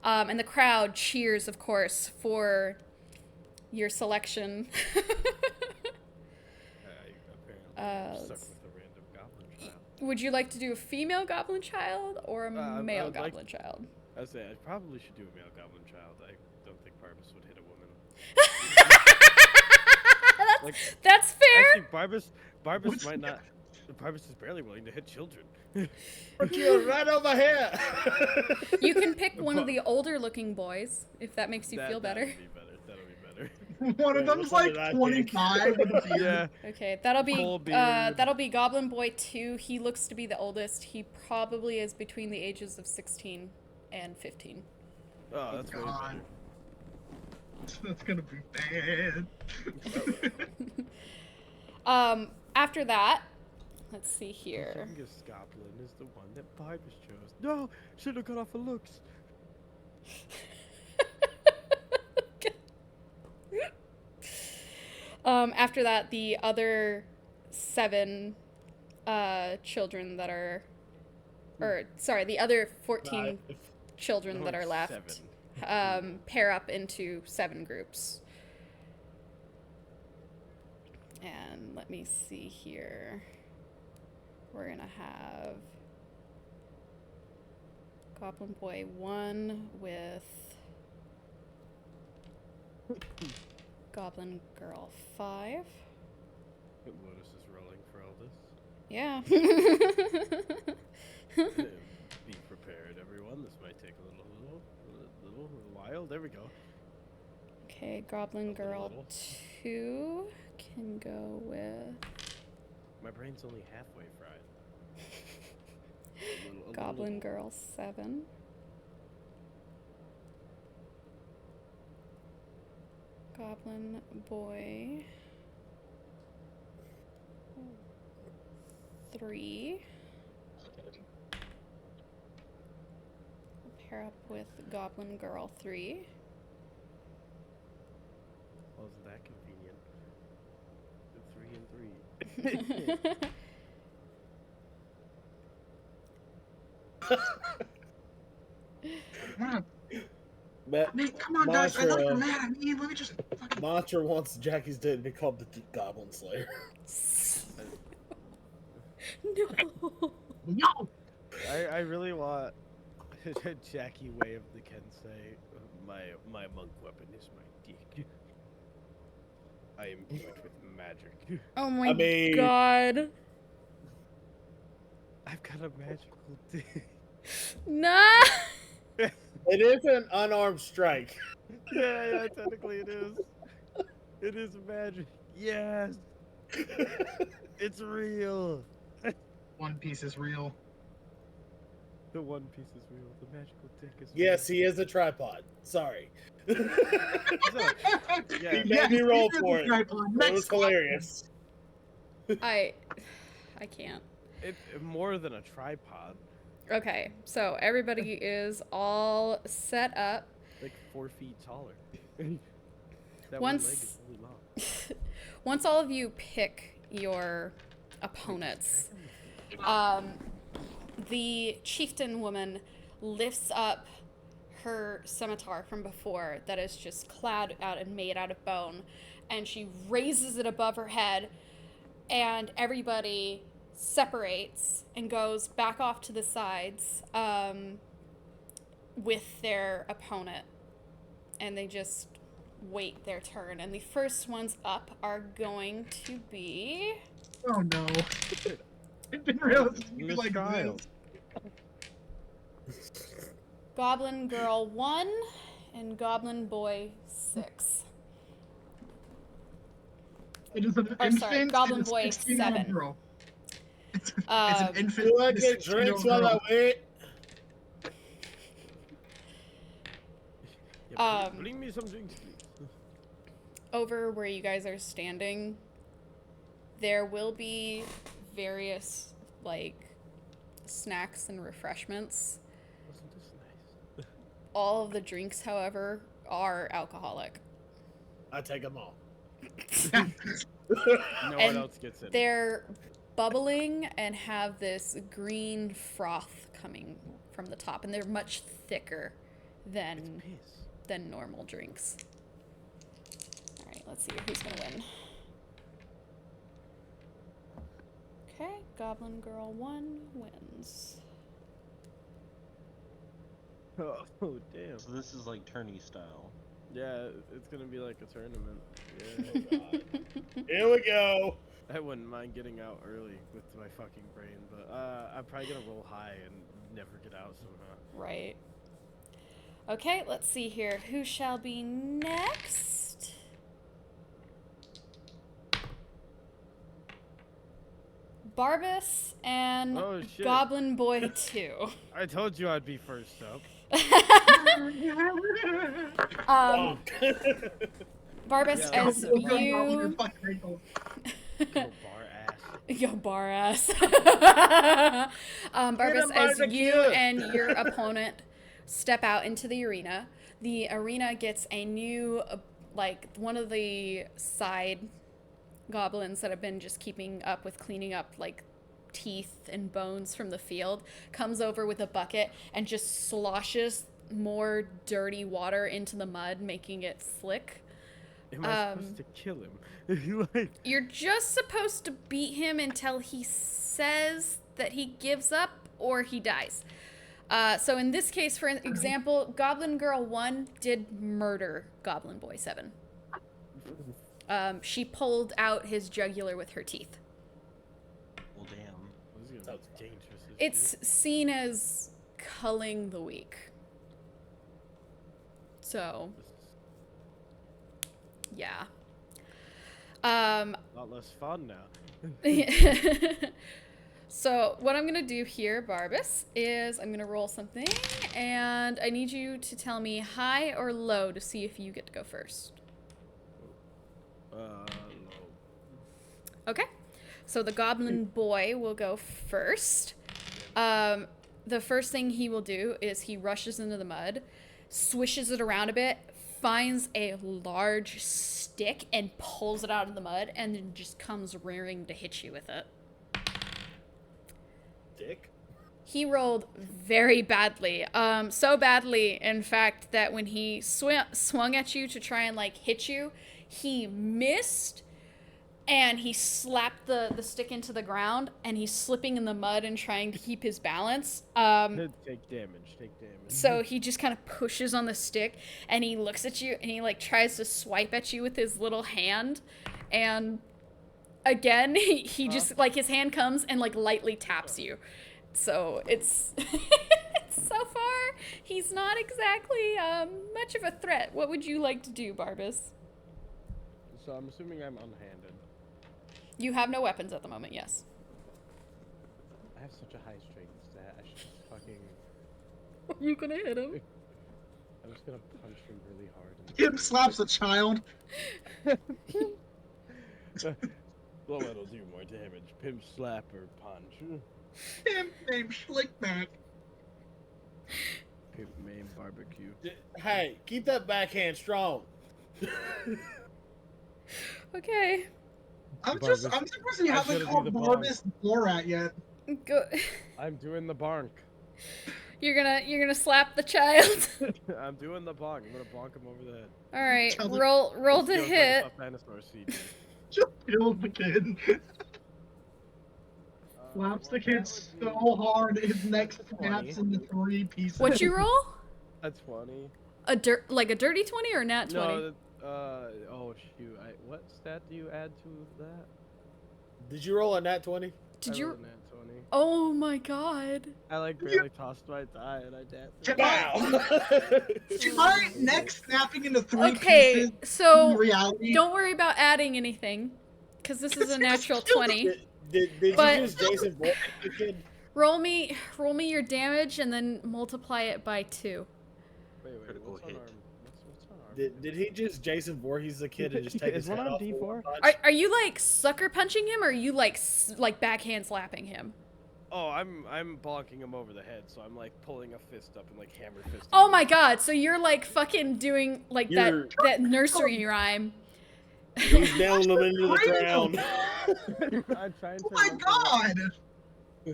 And the crowd cheers, of course, for your selection. Apparently stuck with a random goblin child. Would you like to do a female goblin child or a I male would like- goblin child? I say I probably should do a male goblin child. I don't think Barbas would hit a woman. That's fair. Actually, Barbas What's might that? not. Barbas is barely willing to hit children. You right over here. You can pick one of the older looking boys if that makes you feel better. That'll be better. That'll be better. One of Wait, them's which one like did I pick? 25 with a beard. Yeah. Okay, Full beard. that'll be Goblin Boy 2. He looks to be the oldest. He probably is between the ages of 16 and 15. Oh, that's way God. better. That's gonna be bad. After that, let's see here. The youngest goblin is the one that Barbas chose. No, should have got off of looks. After that, the other 7 children that are, or sorry, the other 14 children that are left, pair up into 7 groups. And let me see here. We're gonna have Goblin Boy 1 with Goblin Girl 5. Lotus is rolling for all this. Yeah. Be prepared, everyone. This might take a little while. There we go. Okay, Goblin Up a Girl little. 2 can go with My brain's only halfway fried. A Goblin little. Girl 7. Goblin Boy 3. Pair up with Goblin Girl 3. Wasn't that convenient? 3 and 3. Come on, But I mean, come on, guys. I thought you were Mantra, mad at me. Let me just fucking. Mantra wants Jackie's dead to be called the Goblin Slayer. No. No. I really want Jackie wave the Kensei. My monk weapon is my dick. I am imbued with magic. Oh my I mean- god. I've got a magical dick. Nah. It is an unarmed strike. Yeah, technically it is. It is magic. Yes, it's real. One Piece is real. The One Piece is real. The magical dick is Yes, he is a tripod. Sorry. real. He Yeah. made me roll here's for the it. tripod. It Next was one. hilarious. I can't. It more than a tripod. Okay, so everybody is all set up. Like 4 feet taller. That Once- one leg is really long. Once all of you pick your opponents, the chieftain woman lifts up her scimitar from before that is just clad out and made out of bone, and she raises it above her head, and everybody separates and goes back off to the sides with their opponent, and they just wait their turn. And the first ones up are going to be Oh no. I didn't realize it In was the like trial. this. Goblin Girl 1 and Goblin Boy 6. It is an Or, infant. sorry, Goblin and a Boy 16-year-old 7. girl. It's Um, an infant. Do I and a get 16-year-old drinks while I girl. wait? Yeah, Um, bring me some drinks, please. over where you guys are standing, there will be various, like, snacks and refreshments. Wasn't this nice? All of the drinks, however, are alcoholic. I take them all. No And one else gets it. They're bubbling and have this green froth coming from the top, and they're much thicker than normal drinks. All right, let's see who's gonna win. Okay, Goblin Girl 1 wins. Oh, damn. So this is like tourney style. Yeah, it's gonna be like a tournament. Yeah. Here we go. I wouldn't mind getting out early with my fucking brain, but I'm probably gonna roll high and never get out somehow. Right. Okay, let's see here. Who shall be next? Barbas and Oh, shit. Goblin Boy 2. I told you I'd be first up. um, Barbas, Yeah, as Go, go, go, you... your fucking ankle. Little bar ass. Yo, bar ass. Get Barbas, him, as barbecue. you and your opponent step out into the arena gets a new, like, one of the side goblins that have been just keeping up with cleaning up, like, teeth and bones from the field, comes over with a bucket and just sloshes more dirty water into the mud, making it slick. Am I supposed to kill him? Like, You're just supposed to beat him until he says that he gives up or he dies. So in this case, for example, Goblin Girl 1 did murder Goblin Boy 7. She pulled out his jugular with her teeth. Well, damn. this is gonna be dangerous. as It's seen as culling the weak. So, shit. yeah. A lot less fun now. So what I'm gonna do here, Barbas, is I'm gonna roll something, and I need you to tell me high or low to see if you get to go first. Low. Okay. So the Goblin Boy will go first. The first thing he will do is he rushes into the mud, swishes it around a bit, finds a large stick and pulls it out of the mud, and then just comes rearing to hit you with it. Dick. He rolled very badly. So badly, in fact, that when he swung at you to try and, like, hit you, he missed, and he slapped the stick into the ground, and he's slipping in the mud and trying to keep his balance. Take damage. Take damage. So he just kind of pushes on the stick, and he looks at you, and he, like, tries to swipe at you with his little hand, and again, he just, like, his hand comes and, like, lightly taps you. So it's so far, he's not exactly much of a threat. What would you like to do, Barbas? So I'm assuming I'm unhanded. You have no weapons at the moment, yes. I have such a high strength stat. I should just fucking You gonna hit him? I'm just gonna punch him really hard. Him slaps a child. Well, it'll do more damage. Pimp slap or punch. Him named Schlickback. Pimp main barbecue. Hey, keep that backhand strong. Okay. I'm Barbus- surprised you I haven't should've called do the Barbus Borat yet. Go. I'm doing the bonk. You're gonna slap the child. I'm doing the bonk. I'm gonna bonk him over the head. All right. Tell the- Roll This to feels hit. Like a dinosaur seed. Just killed the kid. Slaps the Well, kid that would so be his neck 20. snaps into 3 pieces. What'd you roll? a 20. A dirty 20 or nat 20? No, oh shoot. What stat do you add to that? Did you roll a nat 20? Did I you? rolled a nat 20. Oh my god. I like barely tossed my die and I danced. My neck snapping into 3 Okay, pieces. In so reality, don't worry about adding anything, because this is a natural 20. Did But- you use Jason Bourne? The kid? Roll me your damage and then multiply it by 2. Wait, Critical what's on hit. arm? What's on arm? Did he just Jason Voorhees the kid and just take Is his one head on off? with D4? one punch? Are you like sucker punching him, or are you like like backhand slapping him? Oh, I'm bonking him over the head, so I'm like pulling a fist up and like hammer fist. Oh my god, so you're like fucking doing like You're- that nursery rhyme. He's nailing him into the ground. I'm trying to. oh my god!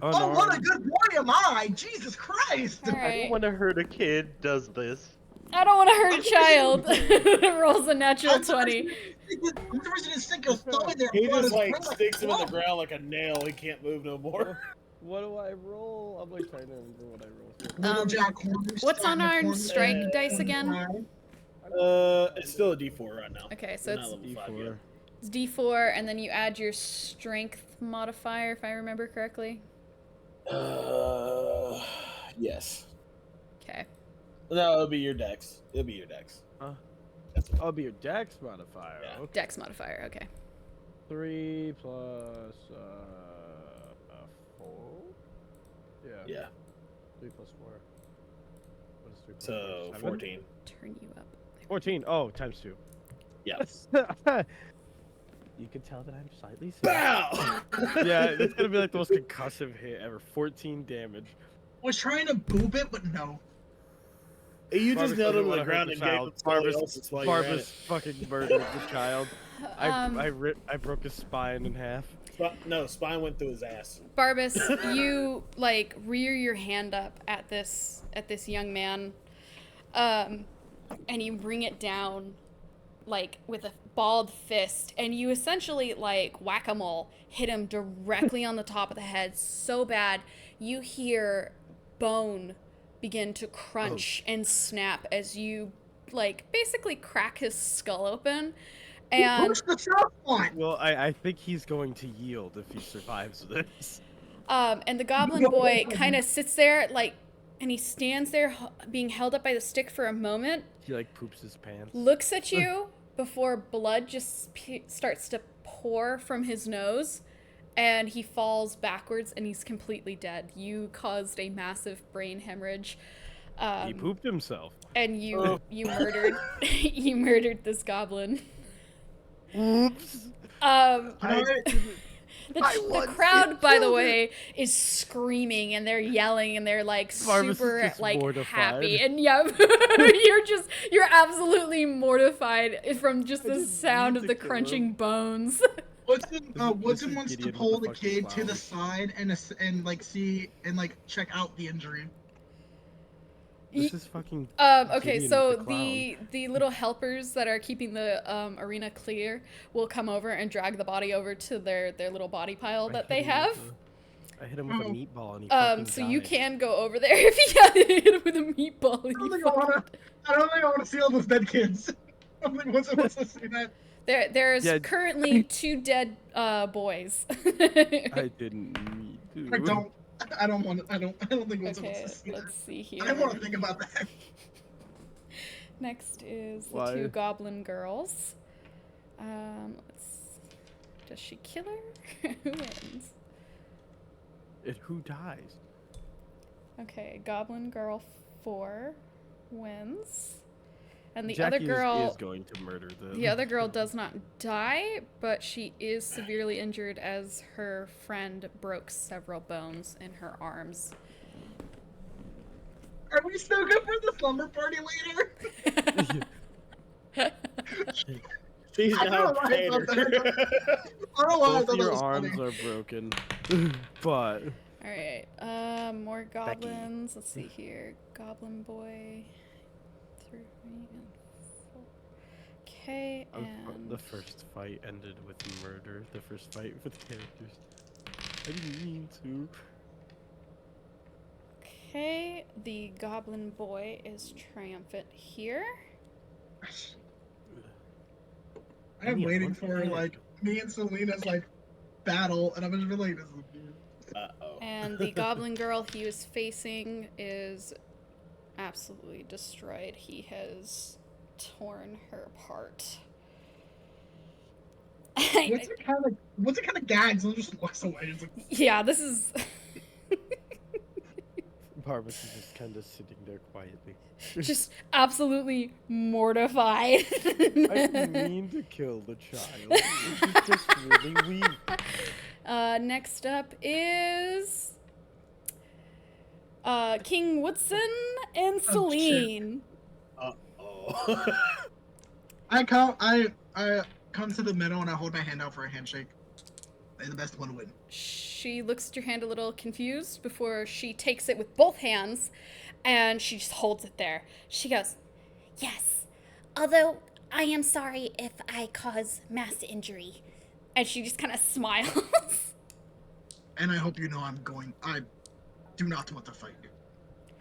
Oh, what a good boy am I! Jesus Christ! All I don't right. want to hurt a kid. Does this? I don't want to hurt a child. Rolls a natural 20. I'm surprised you didn't stick your thumb in there. He and just blow like his brain sticks him in the whoa. ground like a nail. He can't move no more. What do I roll? I'm like trying to remember what I roll. Little Um, Jack Horner's What's starting to unarmed form strike the- dice again? It's still a D4 right now. Okay, so Not it's level 5 yet. It's D4, and then you add your strength modifier, if I remember correctly. Yes. Okay. No, it'll be your dex. It'll be your dex. Huh? That's it. I'll be your dex modifier. Yeah. Okay. Dex modifier, okay. 3 plus 4. Yeah. Yeah. 3 plus 4. What is 3 plus So 4? 14. Turn you up. 14. Oh, times 2. Yes. You can tell that I'm slightly sick. Bow! Yeah, it's gonna be like the most concussive hit ever. 14 damage. Was trying to boob it, but no. You just Barbus nailed him doesn't to the wanna ground hurt and the gave child. him scoliosis while you're at Barbus it. fucking murdered the child. Um, I broke his spine in half. No, spine went through his ass. Barbus, you like rear your hand up at this young man, and you bring it down, like with a balled fist, and you essentially like whack-a-mole hit him directly on the top of the head so bad you hear bone begin to crunch and snap as you like basically crack his skull open, and Who's the top one? Well, I think he's going to yield if he survives this. and the goblin boy kind of sits there like, and he stands there being held up by the stick for a moment, He like poops his pants. looks at you before blood just starts to pour from his nose, and he falls backwards and he's completely dead. You caused a massive brain hemorrhage. He pooped himself. And you murdered you murdered this goblin. Oops. The crowd, by the way, is screaming and they're yelling and they're like Barbus is super just like mortified. happy, and yeah, you're absolutely mortified from just the didn't sound mean of to the kill crunching him. bones. Woodson this is wants to Gideon pull with the the fucking kid to the flowers. side and like see and like check out the injury. This is fucking. Okay, Gideon so with the the little helpers that are keeping the arena clear will come over and drag the body over to their little body pile that they have. I hit him with a meatball and he So fucking you died. can go over there if you hit him with a meatball. I don't you think I fucking- want to see all those dead kids. I don't think Woodson wants to see that. There's Yeah. currently 2 dead boys. I didn't need to. I don't think Woodson Okay, wants to see that. let's see here. I don't want to think about that. Next is the Why? 2 goblin girls. Does she kill her? Who wins? Who dies? Okay, goblin girl 4 wins. And the Jackie other girl is going to murder them. the other girl does not die, but she is severely injured as her friend broke several bones in her arms. Are we still good for the slumber party later? She's I now don't know a why I thought painter. I don't know why I Both thought that your was arms funny. are broken, but Alright, more goblins. Let's see here. Goblin boy. 3 and 4. Okay, and the first fight ended with murder. The first fight with characters. I didn't mean to. okay, the goblin boy is triumphant here. I'm Yeah, waiting once for again. like me and Selena's like battle, and I'm just like, this is Uh-oh. And the goblin girl he was facing is absolutely destroyed. He has torn her apart. what's it kind of gags and just walks away. It's like, Yeah, this is Barbas is just kind of sitting there quietly. just absolutely mortified. I didn't mean to kill the child. She's just really weak. Next up is King Woodson and shit. Celine. Uh-oh. I come to the middle and I hold my hand out for a handshake. May the best one win. She looks at your hand a little confused before she takes it with both hands, and she just holds it there. She goes, Yes. Although I am sorry if I cause mass injury. and she just kind of smiles. And I hope you know I do not want to fight you.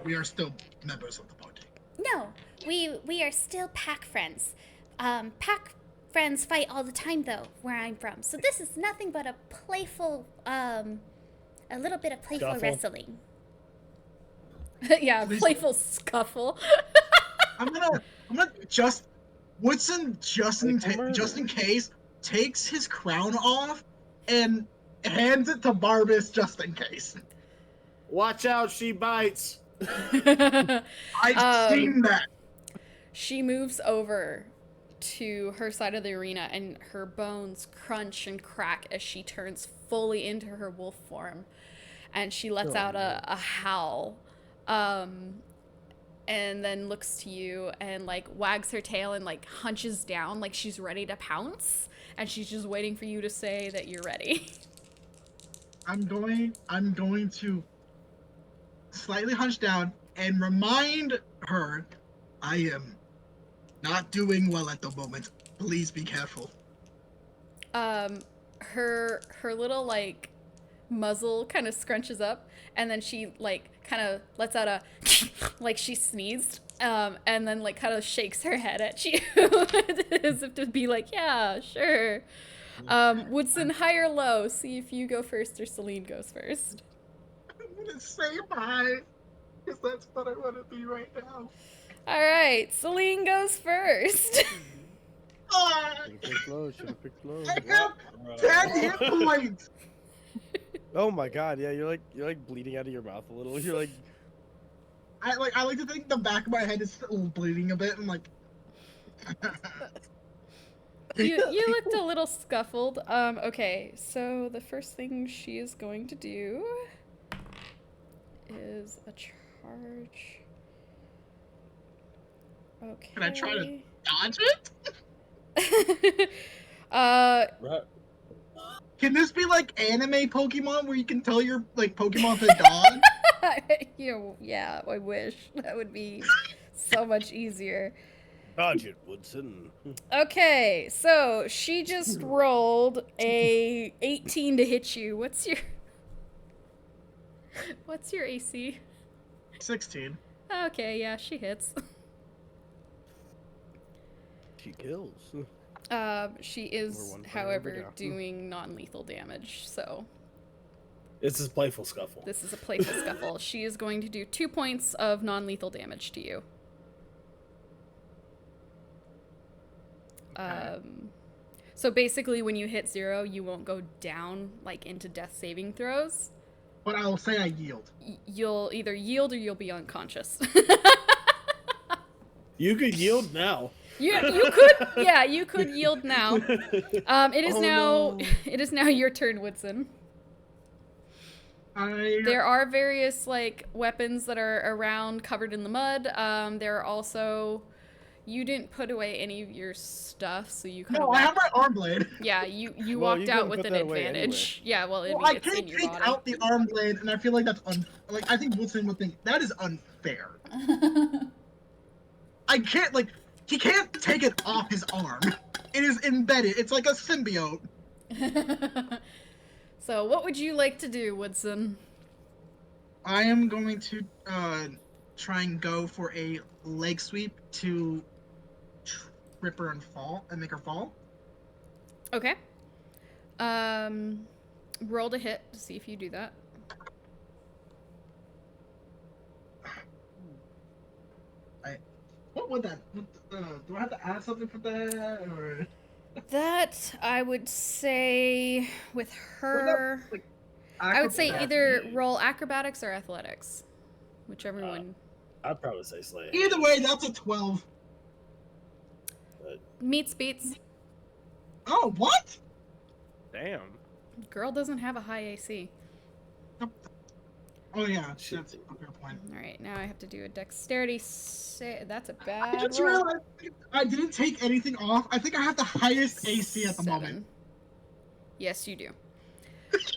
We are still members of the party. No, we are still pack friends. Pack friends fight all the time though, where I'm from. So this is nothing but a playful, a little bit of playful Scuffle. wrestling. Yeah, Please- playful scuffle. I'm gonna just Woodson just in Playful murder. just in case takes his crown off and hands it to Barbas just in case. Watch out, she bites. I've seen that. She moves over to her side of the arena, and her bones crunch and crack as she turns fully into her wolf form, and she lets out a howl, and then looks to you and like wags her tail and like hunches down like she's ready to pounce, and she's just waiting for you to say that you're ready. I'm going to slightly hunch down and remind her I am not doing well at the moment. Please be careful. Her little like muzzle kind of scrunches up, and then she like kind of lets out a like she sneezed, and then like kind of shakes her head at you as if to be like, yeah, sure. Woodson, high or low? See if you go first or Celine goes first. I'm gonna say bye, because that's what I want to do right now. All right, Celine goes first. Ah, Should've picked low, should've picked low. I have 10 hit points. Oh my god, yeah, you're like bleeding out of your mouth a little. You're like, I like to think the back of my head is still bleeding a bit. I'm like, You looked a little scuffled. Okay, so the first thing she is going to do is a charge. Okay. Can I try to dodge it? Right. Can this be like anime Pokemon where you can tell your like Pokemon the dog? Yeah, I wish. That would be so much easier. dodge it, Woodson. Okay, so she just rolled a 18 to hit you. What's your AC? 16. Okay, yeah, she hits. She kills. She We're is, one point however, over now. doing non-lethal damage, so This is playful scuffle. this is a playful scuffle. She is going to do 2 points of non-lethal damage to you. So basically when you hit 0, you won't go down, like, into death saving throws. but I'll say I yield. You'll either yield or you'll be unconscious. You could yield now. You could, yeah, you could yield now. It is Oh, now, no. it is now your turn, Woodson. There are various like weapons that are around, covered in the mud. There are also, you didn't put away any of your stuff, so you kind of. No, I have my arm blade. Yeah, you Well, walked you out couldn't with put an that away advantage. Yeah, well, Well, I it's in can't your take body. out the arm blade, and I feel like that's like I think Woodson would think that is unfair. I can't like he can't take it off his arm. It is embedded. It's like a symbiote. So, what would you like to do, Woodson? I am going to try and go for a leg sweep to trip her and fall and make her fall. Okay. Roll to hit to see if you do that. What would that? Do I have to add something for that, or That I would say with her, like, I would say acrobatics? either roll acrobatics or athletics, whichever one. I'd probably say sleight. Either way, that's a 12. Meets beats. Oh, what? Damn. Girl doesn't have a high AC. Oh yeah, Shit. that's a fair point. All right, now I have to do a dexterity. That's a bad I just roll. realized I didn't take anything off. I think I have the highest AC at the 7. moment. Yes, you do.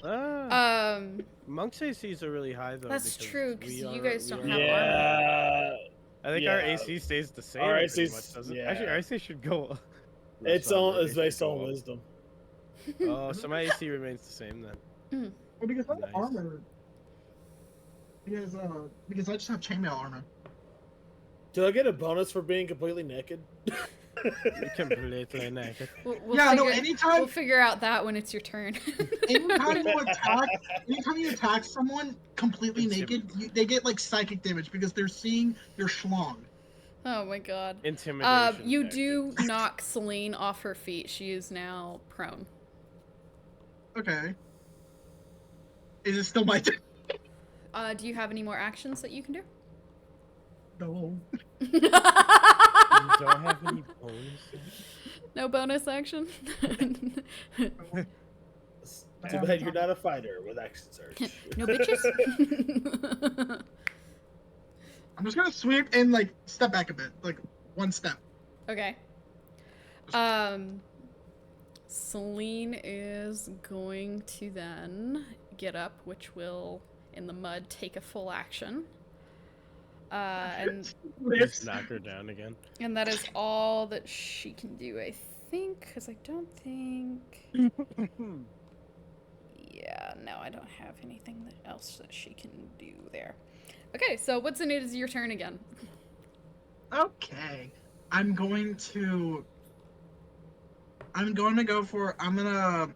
Ah, Um, Monk's ACs are really high though. That's because true, 'cause we you are- guys we don't are- have Yeah. I think our yeah. AC stays the same. Our pretty AC 's- much, doesn't it? yeah. Actually, our AC should go. It's Sorry, all our it's AC based should on go up. wisdom. Oh, so my AC remains the same then. Well, because I have Nice. armor. Because I just have chainmail armor. Do I get a bonus for being completely naked? Completely naked. we'll Yeah, no. figure, Anytime, we'll figure out that when it's your turn. anytime you attack someone completely naked, they get like psychic damage because they're seeing your schlong. Oh my god. Intimidation. You tactics. do knock Celine off her feet. She is now prone. Okay. Is it still my turn? Do you have any more actions that you can do? No. You don't have any bonuses? No bonus action? Too bad you're not a fighter with action search. No bitches? I'm just gonna sweep and like step back a bit, like one step. Okay. Celine is going to then get up, which will, in the mud, take a full action. And Just knock her down again. that is all that she can do, I think, because I don't think... Yeah, no, I don't have anything else that she can do there. Okay, so Woodson, it is your turn again. Okay. I'm going to go for I'm gonna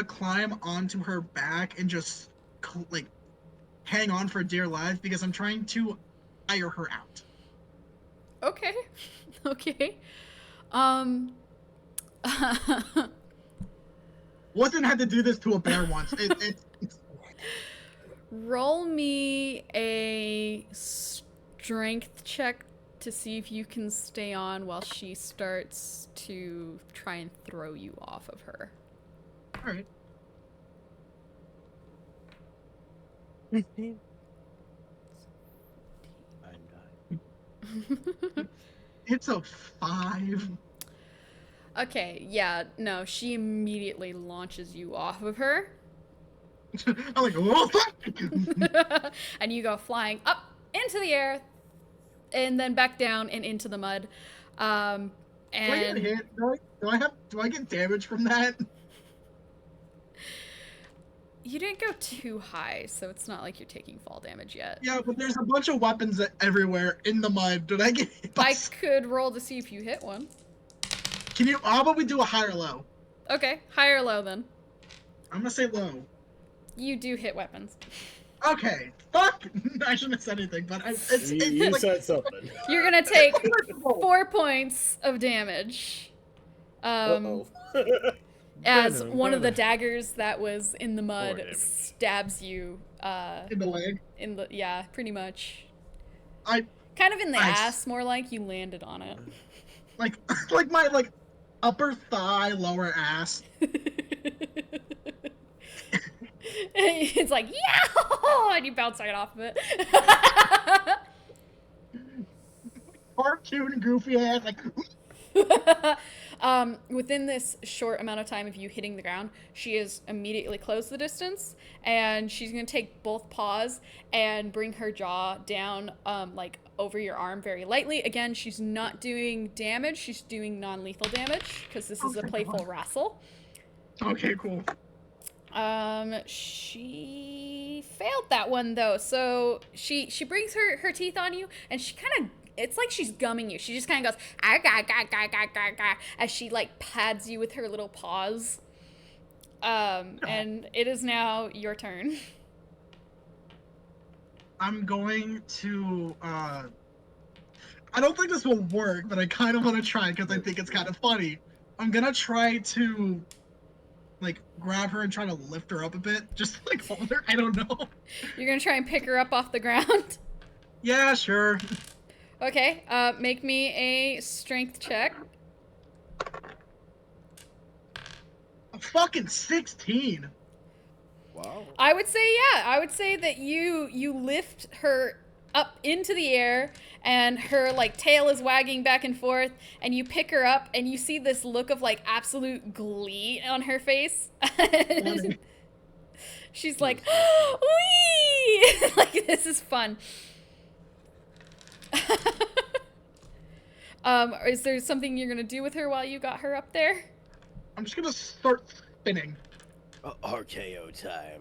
climb onto her back and just like hang on for dear life because I'm trying to tire her out. Okay. Okay. Wasn't had to do this to a bear once. It's Roll me a strength check to see if you can stay on while she starts to try and throw you off of her. all right. It's a 5. Okay, yeah, no, she immediately launches you off of her. I'm like, oh fuck! And you go flying up into the air and then back down and into the mud. Do I get And hit? Do I get damage from that? you didn't go too high, so it's not like you're taking fall damage yet. Yeah, but there's a bunch of weapons everywhere in the mud. Did I get hit by I could roll to see if you hit one. Can you? How about we do a high or low? Okay, high or low then. I'm gonna say low. You do hit weapons. Okay. Fuck. I shouldn't have said anything, but it's You like, said something. You're gonna take first of all, 4 points of damage. Uh-oh. as Venom, one of the venom. daggers that was in the mud damage. stabs you. In the leg. In the yeah, pretty much. I Kind of in the Nice. ass, more like you landed on it. like like my like upper thigh, lower ass. It's like yeah, and you bounce right off of it. Cartoon goofy ass like Within this short amount of time of you hitting the ground, she has immediately closed the distance, and she's gonna take both paws and bring her jaw down, like over your arm very lightly. Again, she's not doing damage; she's doing non-lethal damage because this is a thank playful God. wrestle. Okay, cool. She failed that one though, so she brings her teeth on you, and she kind of. It's like she's gumming you. She just kind of goes, ah, gah, gah, gah, gah, gah, gah, as she, like, pads you with her little paws. And it is now your turn. I'm going to, I don't think this will work, but I kind of want to try because I think it's kind of funny. I'm gonna try to, like, grab her and try to lift her up a bit. Just, like, hold her. I don't know. You're gonna try and pick her up off the ground. Yeah, sure. Okay, make me a strength check. A fucking 16. Wow. I would say, yeah, I would say that you lift her up into the air, and her, like, tail is wagging back and forth, and you pick her up, and you see this look of, like, absolute glee on her face. She's like, wee! Like, this is fun. Is there something you're gonna do with her while you got her up there? I'm just gonna start spinning. RKO time.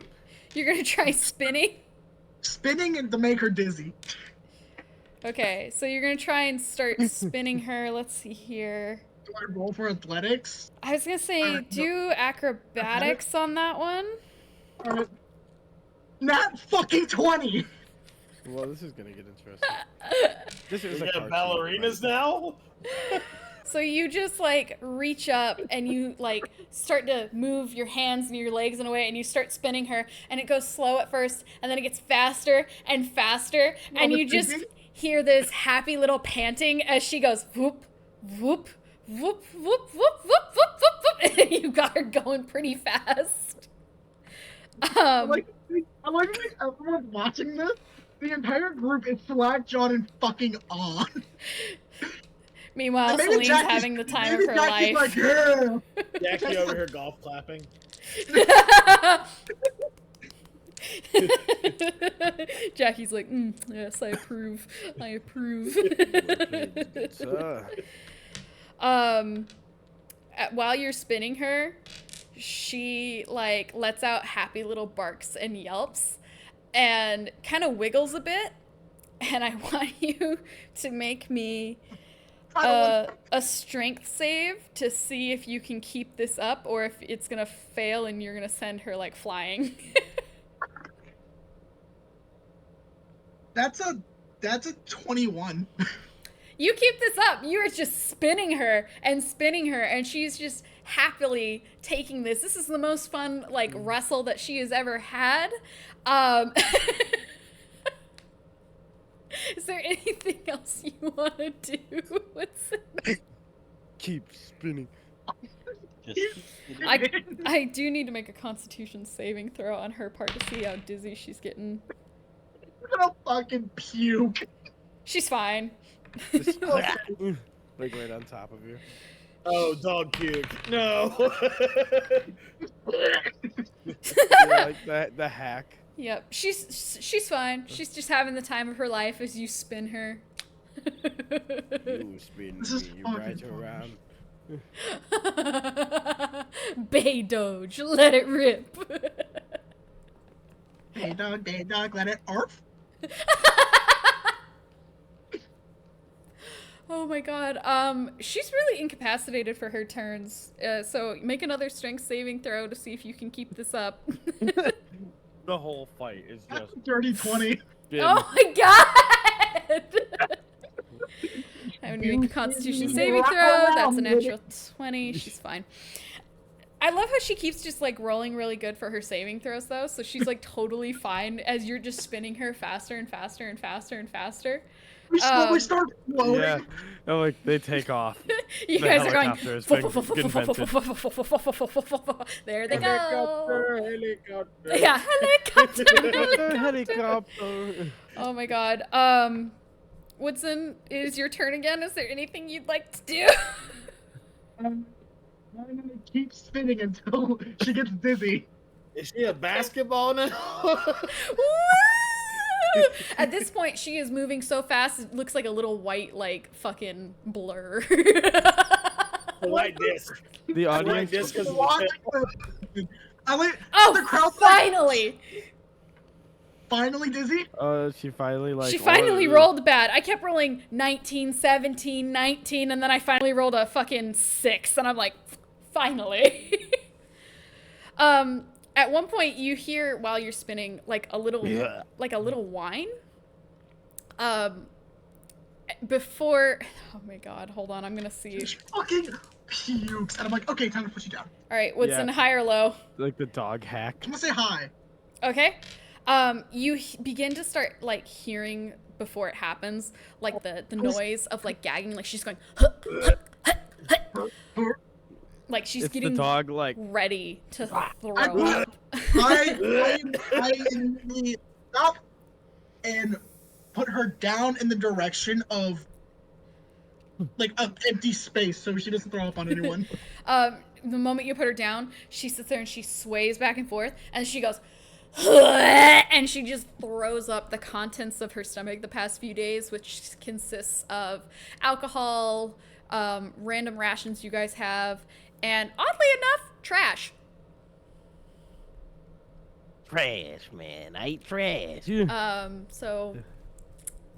You're gonna try spinning? Spinning and to make her dizzy. Okay, so you're gonna try and start spinning her. Let's see here. Do I roll for athletics? I was gonna say, do acrobatics on that one. Not fucking 20! Well, this is gonna get interesting. This is We a got cartoon, ballerinas right? now? So you just, like, reach up and you, like, start to move your hands and your legs in a way, and you start spinning her, and it goes slow at first, and then it gets faster and faster, and you just hear this happy little panting as she goes whoop, whoop, whoop, whoop, whoop, whoop, whoop, whoop, whoop, and you got her going pretty fast. I like everyone watching this. The entire group is slack-jawed and fucking on. Meanwhile, And maybe Celine's Jackie's- having the time of maybe her Jackie's life. like, yeah. Jackie over here golf clapping. Jackie's like, yes, I approve. I approve. While you're spinning her, she, like, lets out happy little barks and yelps and kind of wiggles a bit. And I want you to make me a strength save to see if you can keep this up or if it's gonna fail and you're gonna send her, like, flying. That's a 21. You keep this up. You're just spinning her, and she's just happily taking this. This is the most fun, like, wrestle that she has ever had. Is there anything else you want to do? Keep spinning. Just I do need to make a Constitution saving throw on her part to see how dizzy she's getting. I'm gonna fucking puke. She's fine. Just like right on top of you. Oh, dog puke. No. You're like the hack. Yep, she's fine. She's just having the time of her life as you spin her. You spin This is me fucking right fun. around. Bay Doge, let it rip. Hey dog, let it arf. Oh my god. She's really incapacitated for her turns. So make another strength saving throw to see if you can keep this up. The whole fight is That's just a dirty 20. spin. Oh my god! I'm gonna make a Constitution saving throw. That's a natural 20. She's fine. I love how she keeps just like rolling really good for her saving throws though, so she's like totally fine as you're just spinning her faster and faster and faster and faster. We slowly Um, start floating. Yeah. Oh, like they take off. You The guys are going. helicopter has been invented. There they go. Helicopter. Yeah, helicopter. Helicopter. Oh my god. Woodson, it is your turn again. Is there anything you'd like to do? I'm gonna keep spinning until she gets dizzy. Is she a basketball now? Woo! At this point, she is moving so fast, it looks like a little white, like, fucking blur. The white disc. The White audience. disc is I like Oh, the crowd. finally! Finally dizzy. She finally like. She finally rolled bad. I kept rolling 19, 17, 19, and then I finally rolled a fucking 6, and I'm like, finally. At one point, you hear while you're spinning like a little whine. Before, oh my god, hold on, I'm gonna see. She fucking pukes, and I'm like, okay, time to put you down. All right, Woodson, Yeah. high or low? Like the dog hack. I'm gonna say hi. Okay. You begin to start like hearing before it happens, like the noise of like gagging, like she's going, like she's It's getting the dog like. ready to throw I up. I immediately stop and put her down in the direction of like an empty space so she doesn't throw up on anyone. The moment you put her down, she sits there and she sways back and forth, and she goes, and she just throws up the contents of her stomach the past few days, which consists of alcohol, random rations you guys have, and oddly enough, trash. Trash, man. I eat trash. So,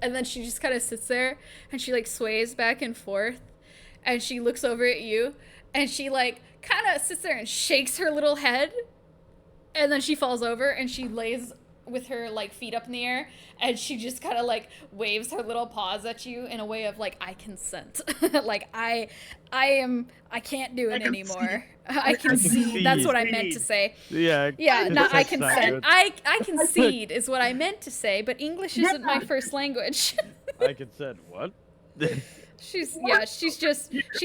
and then she just kind of sits there and she like sways back and forth, and she looks over at you, and she like kind of sits there and shakes her little head, and then she falls over and she lays with her like feet up in the air, and she just kind of like waves her little paws at you in a way of like, I consent. Like I can't do it anymore. I concede. That's what I meant to say. Yeah. Yeah, not I that's not consent. good. I concede is what I meant to say, but English isn't my first language. I can said what? She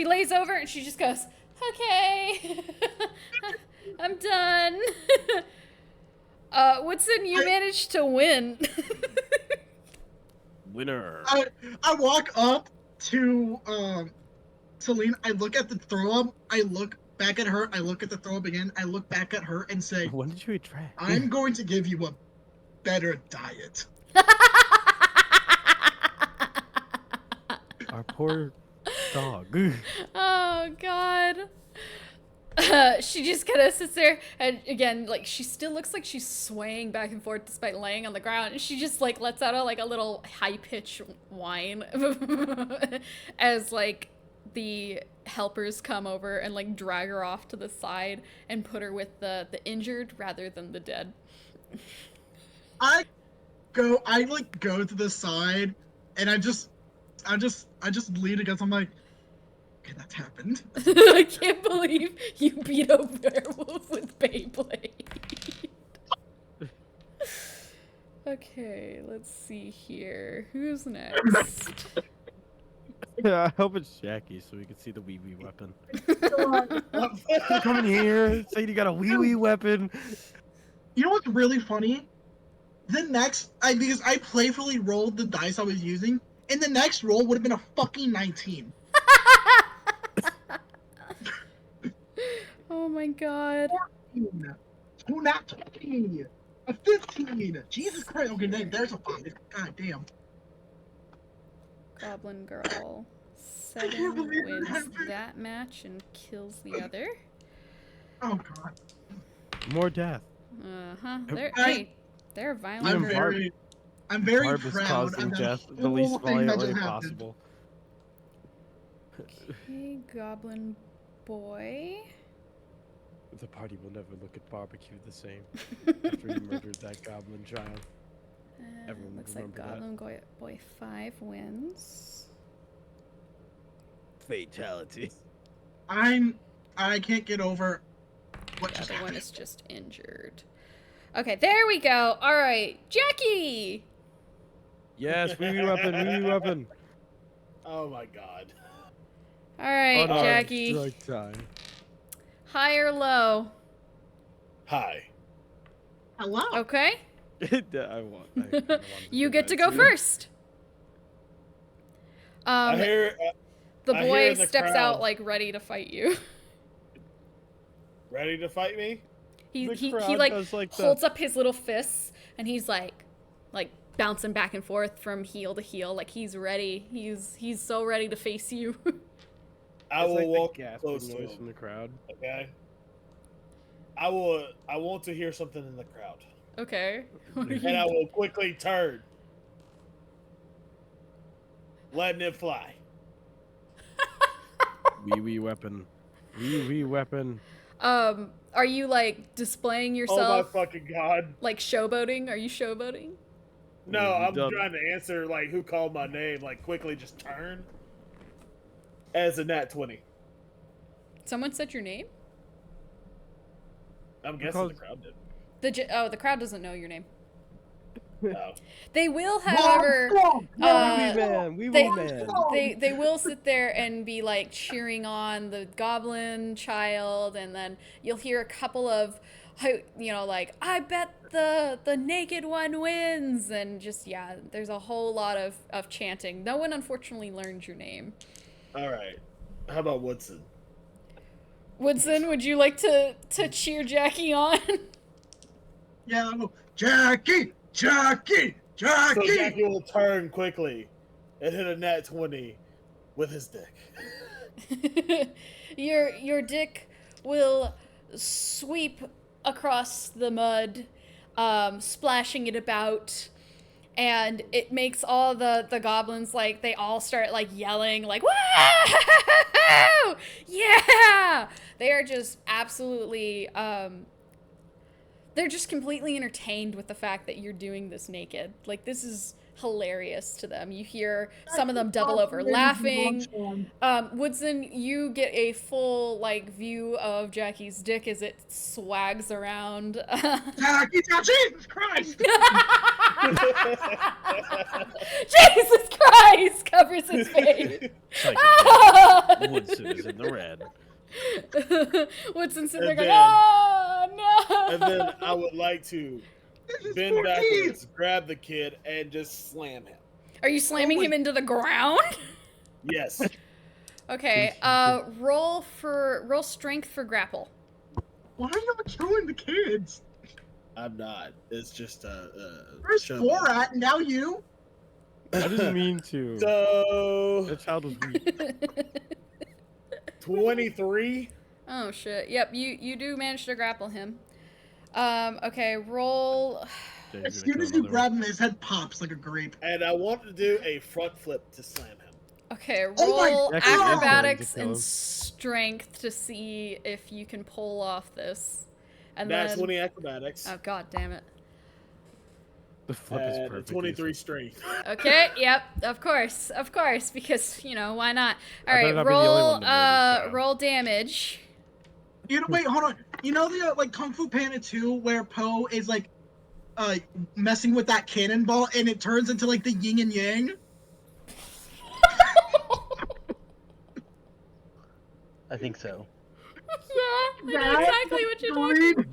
lays over and she just goes, okay, I'm done. Woodson, you managed to win. Winner. I walk up to Celine, I look at the throw up, I look back at her, I look at the throw up again, I look back at her and say, When did you eat trash? I'm going to give you a better diet. Our poor dog. Oh god. She just kind of sits there, and again, like, she still looks like she's swaying back and forth despite laying on the ground, and she just like lets out a little high-pitched whine as like the helpers come over and like drag her off to the side and put her with the injured rather than the dead. I go to the side, and I just lean against. I'm like, okay, that's happened. I can't believe you beat a werewolf with Beyblade. Okay, let's see here. Who's next? Yeah, I hope it's Jackie so we can see the wee wee weapon. Come in here, say you got a wee wee weapon. You know what's really funny? The next, because I playfully rolled the dice I was using, and the next roll would have been a fucking 19. Oh my god. 14. Oh, not 20. A 15. Jesus Christ. Okay, there's a 5. God damn. Goblin Girl. can't 7 believe it wins happened. that match and kills the other. Oh god. More death. Uh-huh. They're I'm violent. very, I'm very Barb is proud causing of that death the whole least thing that violent way just happened. possible. Okay, Goblin Boy. The party will never look at barbecue the same after he murdered that goblin child. Everyone will Looks like remember that. Goblin Boy 5 wins. Fatality. I can't get over What The just other one happened? is just injured. Okay, there we go. All right, Jackie. Yes, wee weapon. Oh my god. All right, Unarmed Jackie. strike time. High or low? Hi. Hello. Okay. I kinda wanted You do get to that go too. first. I hear The I hear boy in the steps crowd. out like ready to fight you. ready to fight me. He The he crowd like does, like, the- holds up his little fists and he's like bouncing back and forth from heel to heel, like he's ready. He's so ready to face you. I It's will like the walk gasping close to noise him. from the crowd. Okay. I want to hear something in the crowd, Okay. and I will quickly turn, letting it fly. Wee weapon. Wee weapon. Are you like displaying Oh my yourself fucking god! like showboating? Are you showboating? No, Mhm, I'm done. trying to answer like who called my name. Like quickly, just turn. As a nat 20. Someone said your name? I'm guessing called- the crowd did. The crowd doesn't know your name. No. They will, however, Wee uh, man. Wee they- man. they will sit there and be like cheering on the goblin child, and then you'll hear a couple of, like, I bet the naked one wins, and just, yeah, there's a whole lot of chanting. No one unfortunately learned your name. All right. How about Woodson? Woodson, would you like to cheer Jackie on? Yeah, I'll go, Jackie, Jackie, So Jackie. Jackie will turn quickly and hit a nat 20 with his dick. Your dick will sweep across the mud, splashing it about, and it makes all the goblins, like, they all start like yelling like, "Woo! Yeah!" They are just absolutely they're just completely entertained with the fact that you're doing this naked. Like, this is hilarious to them. You hear some of them double over laughing. Woodson, you get a full like view of Jackie's dick as it swags around. Jackie, Jesus Christ! Jesus Christ! Covers his face. Woodson is in the red. Woodson's sitting there And going, then- "Oh no!" And then I would like to This is bend 14. backwards, grab the kid, and just slam him. Are you slamming Oh my- him into the ground? Yes. Okay. Roll strength for grapple. Why are you not killing the kids? I'm not. It's just First shove. Borat, now you. I didn't mean to. So That child was weak. 23. Oh shit. Yep, you do manage to grapple him. Okay, roll. Dave's As gonna soon as kill you another grab him, his head pops like a grape. And I want to do a front flip to slam him. Okay, Oh my roll God. acrobatics To kill and him. strength to see if you can pull off this. And Nat then 20 acrobatics. oh god damn it. The flip is And perfect. 23 strength. Okay, yep, of course, because, why not? I better Alright, not be the only roll one to know this crowd. roll damage. You know, wait, hold on. You know the like Kung Fu Panda 2 where Po is like messing with that cannonball and it turns into like the yin and yang? I think so. Yeah, I know exactly what you're talking about.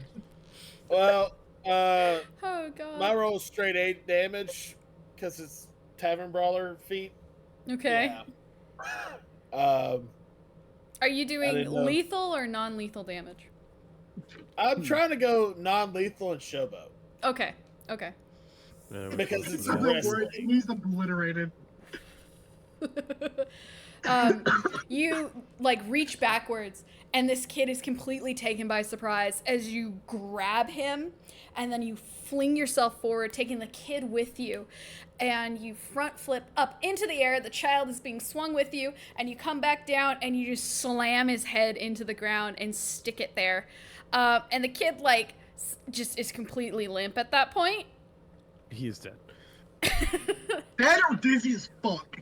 Well, Oh god. my roll is straight 8 damage because it's Tavern Brawler feat. Okay. Yeah. Are you doing didn't know. lethal or non-lethal damage? I'm trying to go non-lethal and showboat Okay. Okay. Yeah, we're because close it's to that. wrestling. He's obliterated. You like reach backwards and this kid is completely taken by surprise as you grab him and then you fling yourself forward, taking the kid with you, and you front flip up into the air. The child is being swung with you, and you come back down and you just slam his head into the ground and stick it there. And the kid like just is completely limp at that point. He is dead. Dead or dizzy as fuck.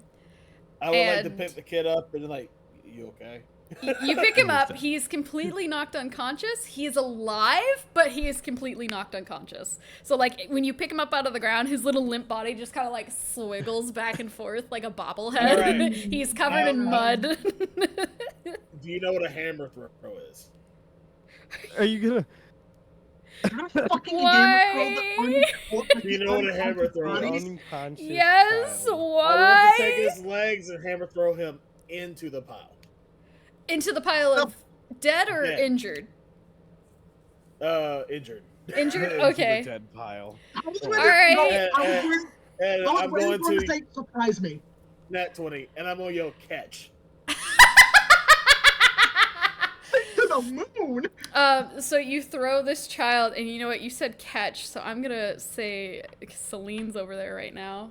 I would like to And- pick the kid up and like, you okay? You pick him up. He's completely knocked unconscious. He is alive, but he is completely knocked unconscious. So, like, when you pick him up out of the ground, his little limp body just kind of, like, swiggles back and forth like a bobblehead. Alright. He's covered in mud. Do you know what a hammer throw is? Are you gonna? Fucking Why? Do you know what a hammer throw is? Unconscious Yes, child. I want why? to take his legs and hammer throw him into the pile. Into the pile of dead or Dead. injured? Injured. Injured? Into Okay. the dead pile. Alright. And I'm going to say surprise me. nat 20, and I'm gonna yell catch. To the moon. So you throw this child, and you know what? You said catch, so I'm gonna say Celine's over there right now.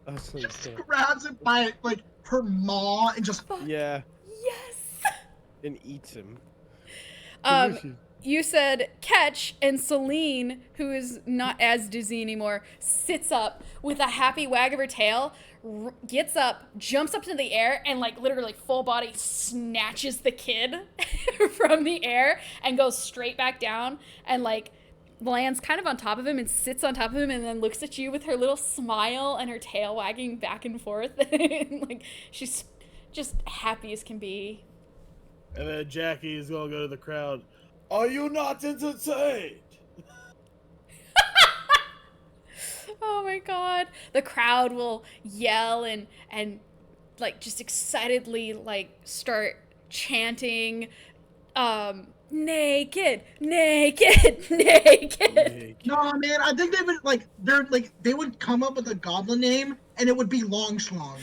Oh, so Just grabs it by like her maw and just. yeah, Yes. and eats him. Delicious. You said catch, and Celine, who is not as dizzy anymore, sits up with a happy wag of her tail, gets up, jumps up into the air, and like literally full body snatches the kid from the air and goes straight back down and like lands kind of on top of him and sits on top of him and then looks at you with her little smile and her tail wagging back and forth. And, like, she's just happy as can be. And then Jackie is gonna go to the crowd. Are you not entertained? Oh my god. The crowd will yell and like just excitedly like start chanting naked, naked, naked. No, man, I think they would like they would come up with a goblin name and it would be Long Schlong.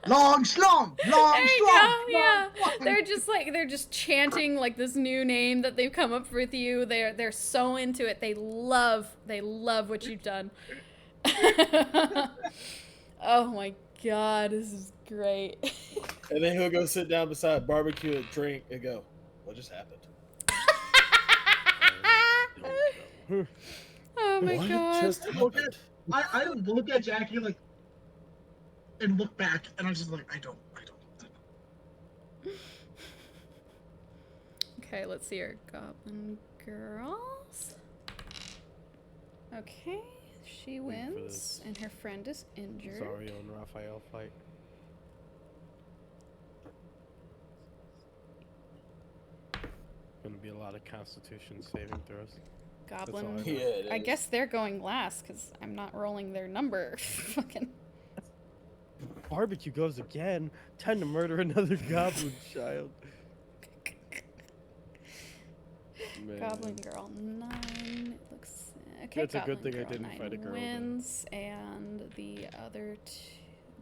Long Schlong, Long There you Schlong. go, yeah. Long Schlong. They're just chanting like this new name that they've come up with you. They're so into it. They love what you've done. Oh my god, this is great. And then he'll go sit down beside barbecue and drink and go, what just happened? Oh my What god. just happened? I look at Jackie like and look back and I'm just like I don't. Okay, let's see our goblin girls. Okay, she Wait for wins, this. and her friend is injured. Zario and Raphael fight. Gonna be a lot of Constitution saving throws. Goblin. all I know. Yeah, it I is. guess they're going last because I'm not rolling their number. Fucking Barbecue goes again. Time to murder another goblin child. Man. Goblin Girl 9. It looks okay. It's a good Goblin thing I Girl didn't 9 fight a girl then. wins, and the other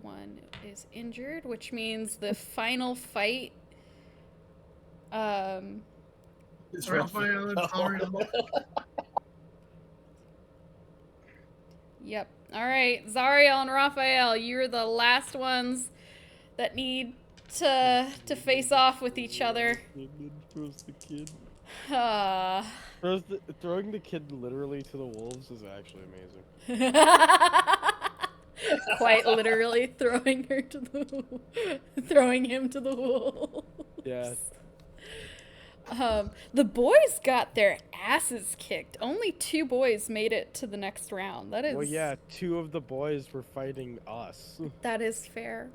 one is injured, which means the final fight. It's Raphael and Zario. Yep. All right, Zariel and Raphael, you're the last ones that need to face off with each other. Throws the kid. Ah. Throwing the kid literally to the wolves is actually amazing. Quite literally throwing him to the wolves. Yeah. The boys got their asses kicked. Only 2 boys made it to the next round. That is Well, yeah, 2 of the boys were fighting us. That is fair.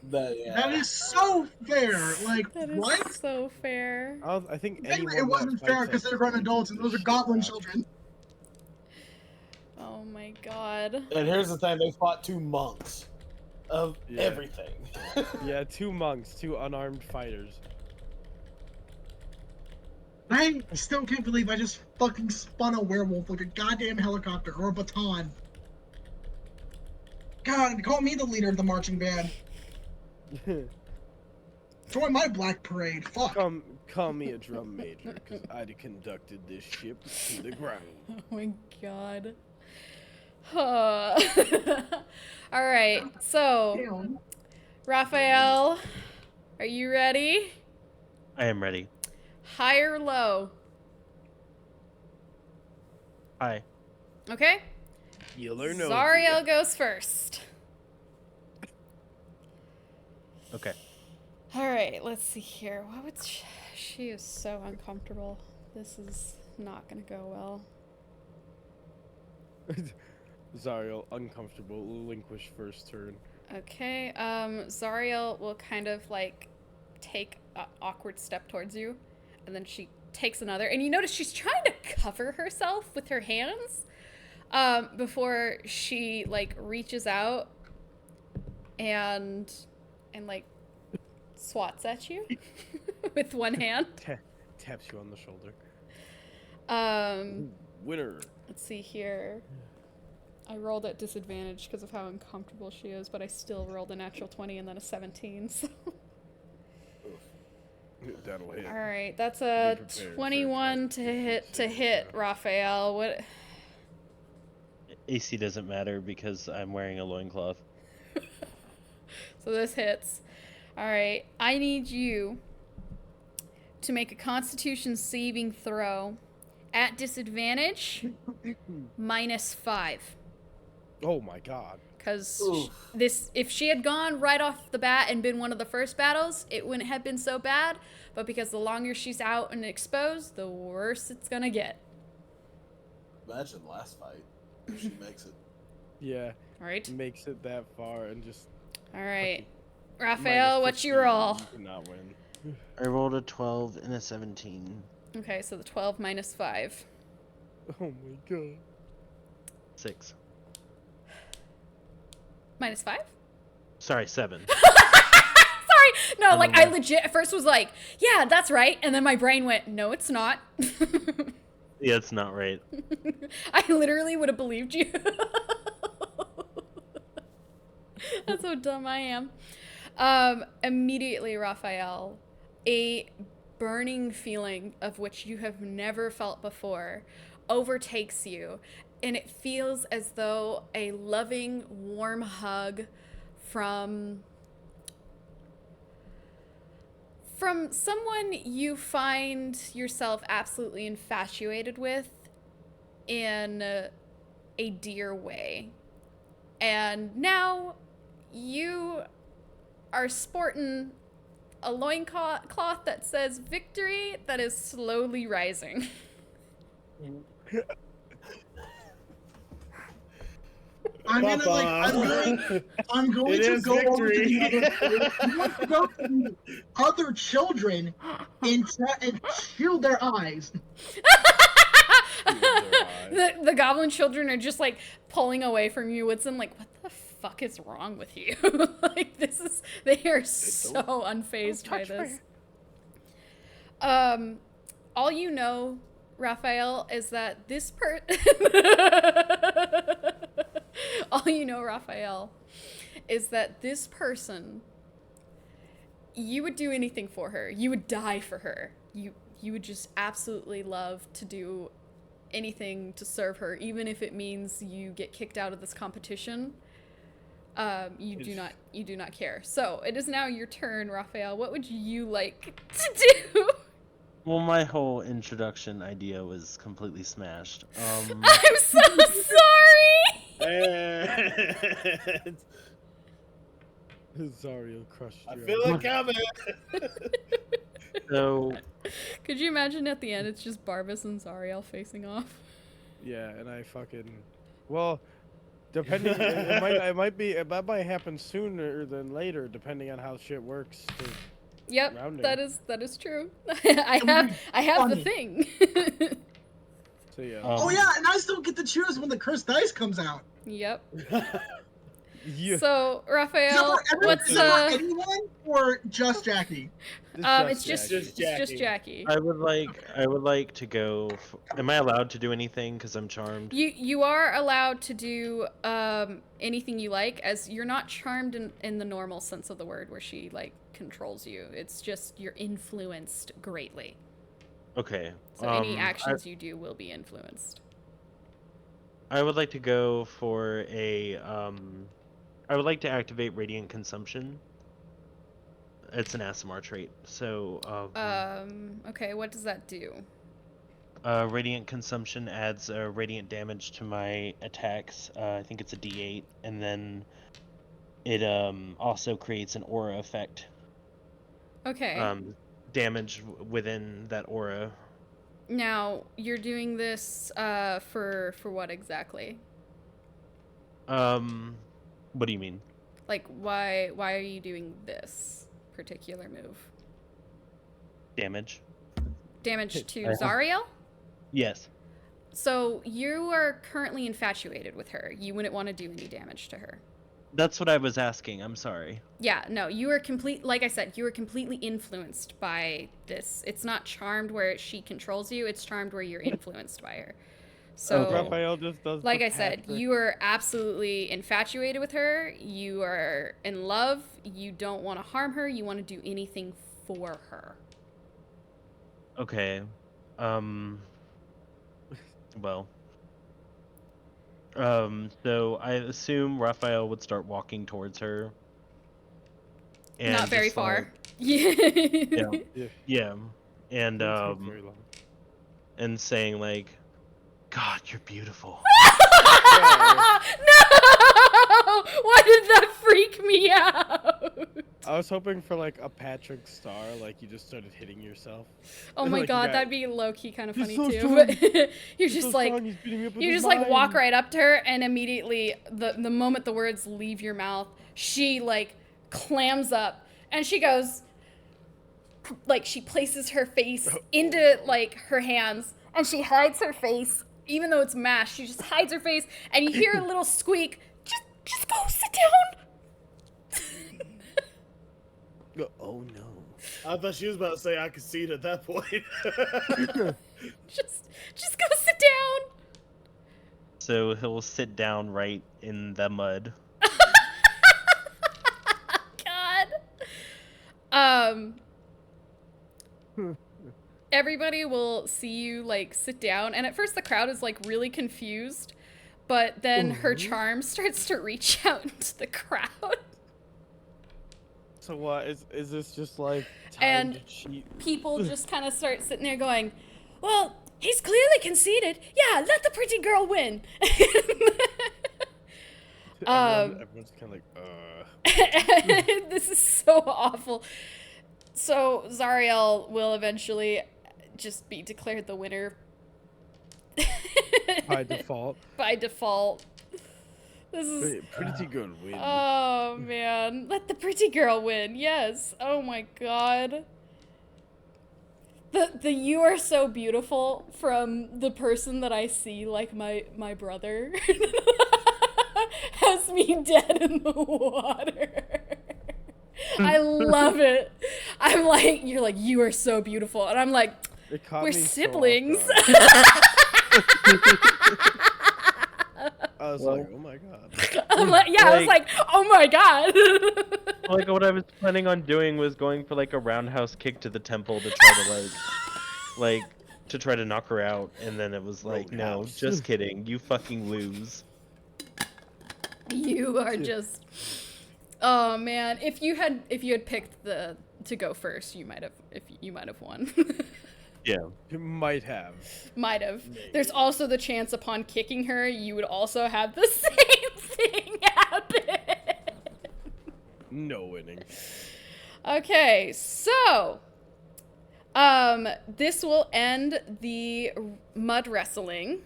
That is so fair. Like That is what? so fair. I think anyone It wasn't that fair fights because us they're grown is adults and those are shit goblin out. children. Oh my god. And here's the thing, they fought 2 monks of Yeah. everything. Yeah, 2 monks, 2 unarmed fighters. I still can't believe I just fucking spun a werewolf like a goddamn helicopter or a baton. God, call me the leader of the marching band. Join my black parade. Fuck. Call me a drum major, because I'd conducted this ship to the ground. Oh my god. Alright, so, Damn. Raphael, are you ready? I am ready. High or low? Hi. Okay. You'll or no. Zariel goes first. Okay. All right, let's see here. What would she is so uncomfortable. This is not gonna go well. Zariel, uncomfortable, relinquish first turn. Okay, Zariel will kind of like take an awkward step towards you, and then she takes another, and you notice she's trying to cover herself with her hands, before she like reaches out and like swats at you with one hand. Taps you on the shoulder. Um, Winner. let's see here. I rolled at disadvantage because of how uncomfortable she is, but I still rolled a natural 20 and then a 17. So. That'll hit. All right, that's a Be prepared for 21 to hit, Raphael. What? AC doesn't matter because I'm wearing a loincloth. So this hits. All right, I need you to make a Constitution saving throw at disadvantage -5. Oh my god. Because if she had gone right off the bat and been one of the first battles, it wouldn't have been so bad. But because the longer she's out and exposed, the worse it's gonna get. Imagine last fight if she makes it. Yeah. All right. Makes it that far and just. All right. Raphael, what's your roll? You cannot win. I rolled a 12 and a 17. Okay, so the 12 -5. Oh my god. 6. -5? Sorry, 7. Sorry. No, like I know. legit at first was like, yeah, that's right. And then my brain went, no, it's not. Yeah, it's not right. I literally would have believed you. That's how dumb I am. Immediately, Raphael, a burning feeling of which you have never felt before overtakes you, and it feels as though a loving, warm hug from someone you find yourself absolutely infatuated with in a dear way. And now you are sporting a loincloth that says victory that is slowly rising. I'm going It to is go over to the victory. other children and shield their eyes. The goblin children are just like pulling away from you, Woodson, like, what the fuck is wrong with you? Like, they are so unfazed by this. All you know, Raphael, is that this all you know, Raphael, is that this person, you would do anything for her. You would die for her. You would just absolutely love to do anything to serve her, even if it means you get kicked out of this competition. You do not care. So it is now your turn, Raphael. What would you like to do? Well, my whole introduction idea was completely smashed. I'm so sorry. Zariel crushed I you. feel it coming. So, Could you imagine at the end it's just Barbas and Zariel facing off? Yeah, and I fucking. Well, depending, it might happen sooner than later, depending on how shit works. Yep, Rounding. that is true. I have the funny. thing. So yeah. Oh yeah, and I still get to choose when the cursed dice comes out. Yep. Yeah. So Is that Raphael, for everyone? what's Is that for anyone or just Jackie? it's just Jackie. Jackie. I would like to go. Am I allowed to do anything? Because I'm charmed. You are allowed to do anything you like, as you're not charmed in the normal sense of the word, where she like controls you. It's just you're influenced greatly. Okay. So any actions you do will be influenced. I would like to go for a. I would like to activate Radiant Consumption. It's an ASMR trait. So. Okay, what does that do? Radiant Consumption adds radiant damage to my attacks. I think it's a D8, and then it also creates an aura effect. Okay. damage within that aura. Now, you're doing this for what exactly? What do you mean? Like, why are you doing this particular move? Damage? Damage to Uh-huh. Zariel? Yes. So you are currently infatuated with her. You wouldn't want to do any damage to her. That's what I was asking. I'm sorry. Yeah, no, you are like I said, you are completely influenced by this. It's not charmed where she controls you, it's charmed where you're influenced by her. So, Okay. Raphael just does like the I said, Patrick. you are absolutely infatuated with her. You are in love. You don't want to harm her. You want to do anything for her. Okay. Well. So I assume Raphael would start walking towards her. And Not very just, far. like, Yeah. yeah. And Doesn't take very long. and saying like, God, you're beautiful. No! Why did that freak me out? I was hoping for like a Patrick star, like you just started hitting yourself. Oh my Like, you god, got- that'd be low key kind of He's funny so too. strong. But you're He's just so like strong, he's beating me up with you his just like walk mind. right up to her, and immediately the moment the words leave your mouth, she like clams up and she goes like she places her face into like her hands and she hides her face even though it's mashed. She just hides her face and you hear a little squeak. Just go sit down. Oh no. I thought she was about to say I concede at that point. Just go sit down. So he'll sit down right in the mud. God. Everybody will see you like sit down, and at first the crowd is like really confused, but then her charm starts to reach out into the crowd. So what is this just like time And to cheat? People just kind of start sitting there going, "Well, he's clearly conceded. Yeah, let the pretty girl win." Everyone's kind of like, This is so awful. So Zariel will eventually just be declared the winner by default. by default. This is Pretty good win. oh man, let the pretty girl win. Yes. Oh my god. The you are so beautiful from the person that I see like my brother has me dead in the water. I love it. I'm like, you're like, you are so beautiful. And I'm like, It caught we're me so off siblings. guard. I was like, oh my god. I'm like, yeah, I was like, oh my god. Like what I was planning on doing was going for like a roundhouse kick to the temple to try to like to try to knock her out, and then it was like, no, Roadhouse. just kidding. You fucking lose. You are just oh man. If you had picked to go first, you might have won. Yeah. You might have. Might have. There's also the chance upon kicking her, you would also have the same thing happen. No winning. Okay, so this will end the mud wrestling.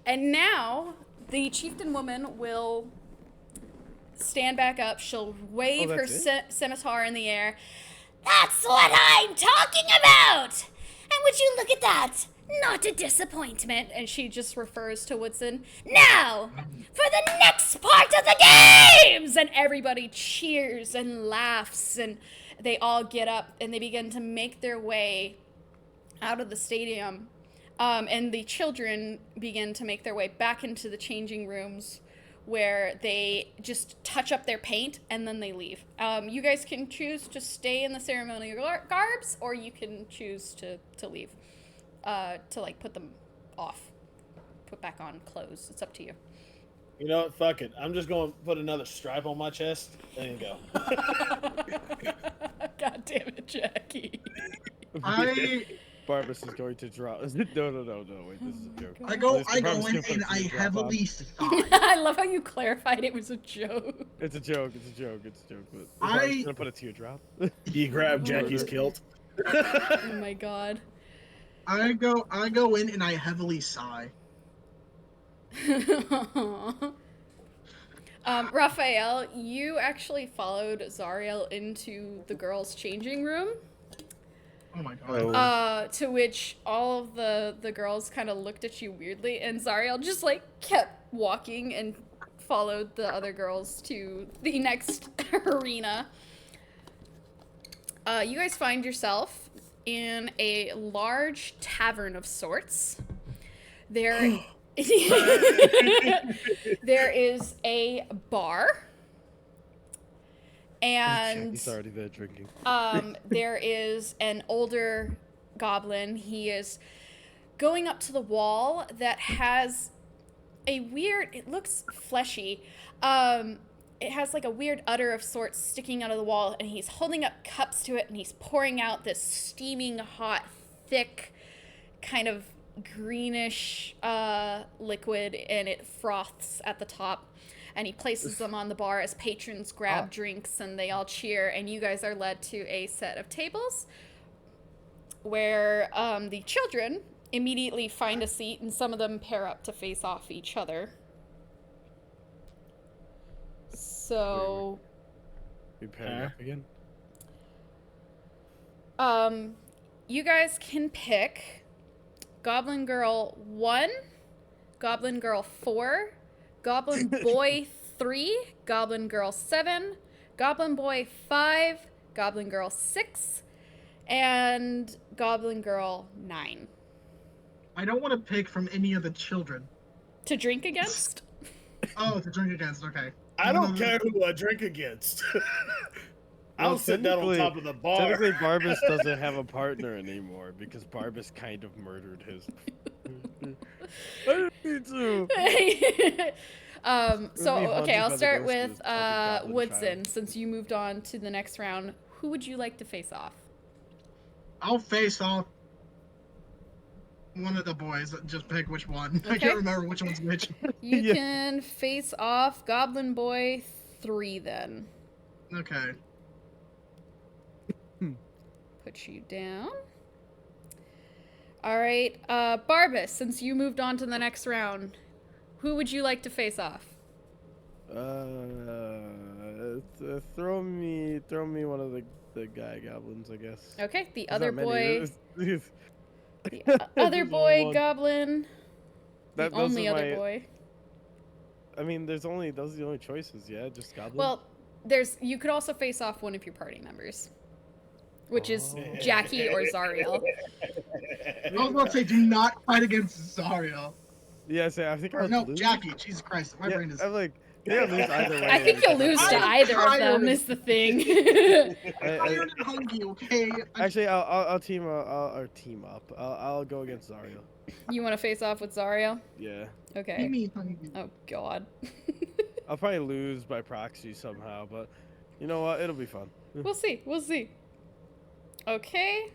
And now the chieftain woman will stand back up. She'll wave her that's it? scimitar in the air. That's what I'm talking about! And would you look at that? Not a disappointment. And she just refers to Woodson. Now, for the next part of the games! And everybody cheers and laughs, and they all get up and they begin to make their way out of the stadium. And the children begin to make their way back into the changing rooms where they just touch up their paint and then they leave. You guys can choose to stay in the ceremonial garbs, or you can choose to leave, to like put them off, put back on clothes. It's up to you. You know what? Fuck it. I'm just going to put another stripe on my chest. There you go. God damn it, Jackie. Barbas is going to drop. No, wait, this is a joke. I go Mr. Barbas in gonna put and a I teardrop on. heavily sigh. I love how you clarified it was a joke. It's a joke. But I- I'm gonna put a teardrop. You grab Jackie's Murder. kilt. Oh my god. I go in and I heavily sigh. Raphael, you actually followed Zariel into the girls' changing room. Oh my god. Oh. To which all of the girls kind of looked at you weirdly, and Zariel just like kept walking and followed the other girls to the next arena. You guys find yourself in a large tavern of sorts. There, there is a bar. And He's already there drinking. there is an older goblin. He is going up to the wall that has a weird, it looks fleshy. It has like a weird udder of sorts sticking out of the wall, and he's holding up cups to it, and he's pouring out this steaming hot, thick, kind of greenish liquid, and it froths at the top. And he places them on the bar as patrons grab drinks, and they all cheer, and you guys are led to a set of tables where the children immediately find a seat, and some of them pair up to face off each other. So, We pairing up again. you guys can pick Goblin Girl 1, Goblin Girl 4, Goblin Boy 3, Goblin Girl 7, Goblin Boy 5, Goblin Girl 6, and Goblin Girl 9. I don't want to pick from any of the children. To drink against? Oh, to drink against. Okay. I don't care who I drink against. I'll Well, sit down on technically- top of the bar. Technically, Barbas doesn't have a partner anymore because Barbas kind of murdered his. I didn't mean to. So, be okay, haunted I'll by the start ghost of with his fucking goblin Woodson, child. since you moved on to the next round. Who would you like to face off? I'll face off one of the boys. Just pick which one. I Okay. can't remember which one's which. You Yeah. can face off Goblin Boy 3 then. Okay. Put you down. Alright, Barbas, since you moved on to the next round, who would you like to face off? Throw me one of the guy goblins, I guess. Okay, the There's other not many. boy, There's- the other There's boy one. goblin, the those only are other my- boy. I mean, those are the only choices, yeah, just goblins. Well, you could also face off one of your party members, which is Oh. Jackie or Zariel. I was about to say, do not fight against Zariel. yeah, so I think Or I'll no, lose. Jackie. Jesus Christ, my Yeah, brain is. I'm like, yeah, I'll lose either way. I think you'll lose to I'm either of them. tired. Is the thing. Tired and hungry. Okay. Actually, I'll team up. I'll go against Zariel. You want to face off with Zariel? Yeah, Okay. Me hungry. Oh God. I'll probably lose by proxy somehow, but you know what? It'll be fun. We'll see. We'll see. Okay.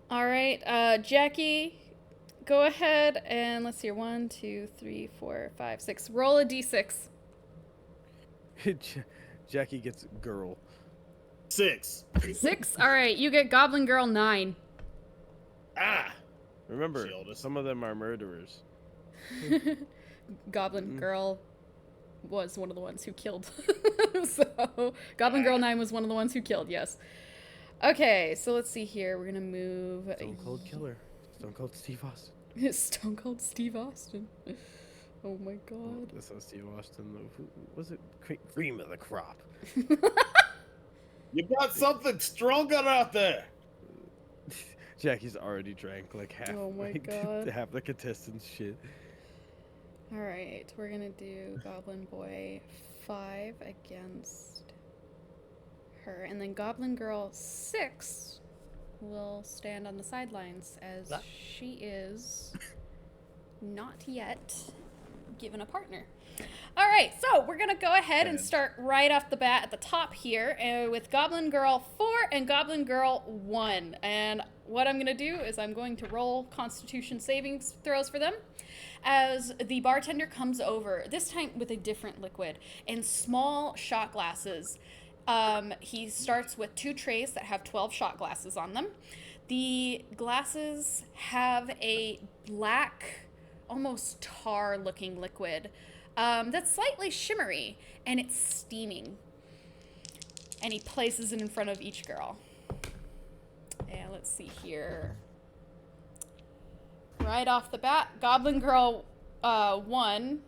All right, Jackie, go ahead and let's see. 1, 2, 3, 4, 5, 6. Roll a d6. Jackie gets girl. 6. 6. All right, you get Goblin Girl 9. Ah. Remember, Shieldus. some of them are murderers. Goblin Girl was one of the ones who killed. So, Goblin Girl 9 was one of the ones who killed, yes. Okay, so let's see here. We're going to move. Stone Cold Killer. Stone Cold Steve Austin. Stone Cold Steve Austin. Oh my god. That's not Steve Austin. Who was it? Cream of the crop. You got something stronger out there. Jackie's already drank like half. Oh my like, God. half the contestants shit. Alright, we're gonna do Goblin Boy 5 against her. And then Goblin Girl 6 will stand on the sidelines as she is not yet given a partner. All right, so we're gonna go ahead and And- start right off the bat at the top here with Goblin Girl 4 and Goblin Girl 1. And what I'm gonna do is I'm going to roll Constitution saving throws for them as the bartender comes over, this time with a different liquid in small shot glasses. He starts with 2 trays that have 12 shot glasses on them. The glasses have a black, almost tar-looking liquid that's slightly shimmery, and it's steaming. And he places it in front of each girl. And let's see here. Right off the bat, Goblin Girl 1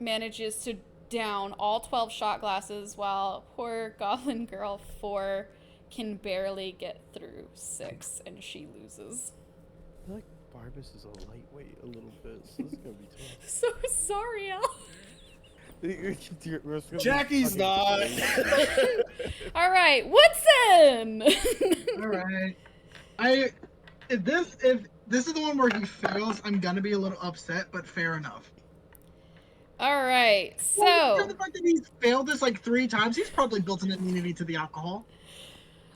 manages to down all 12 shot glasses, while poor Goblin Girl 4 can barely get through 6, and she loses. I feel like Barbas is a lightweight a little bit, so this is gonna be tough. So sorry, Al. Jackie's not. All right, Woodson. All right. If this is the one where he fails, I'm gonna be a little upset, but fair enough. All right, Well, so the fact that he's failed this like 3 times, he's probably built an immunity to the alcohol.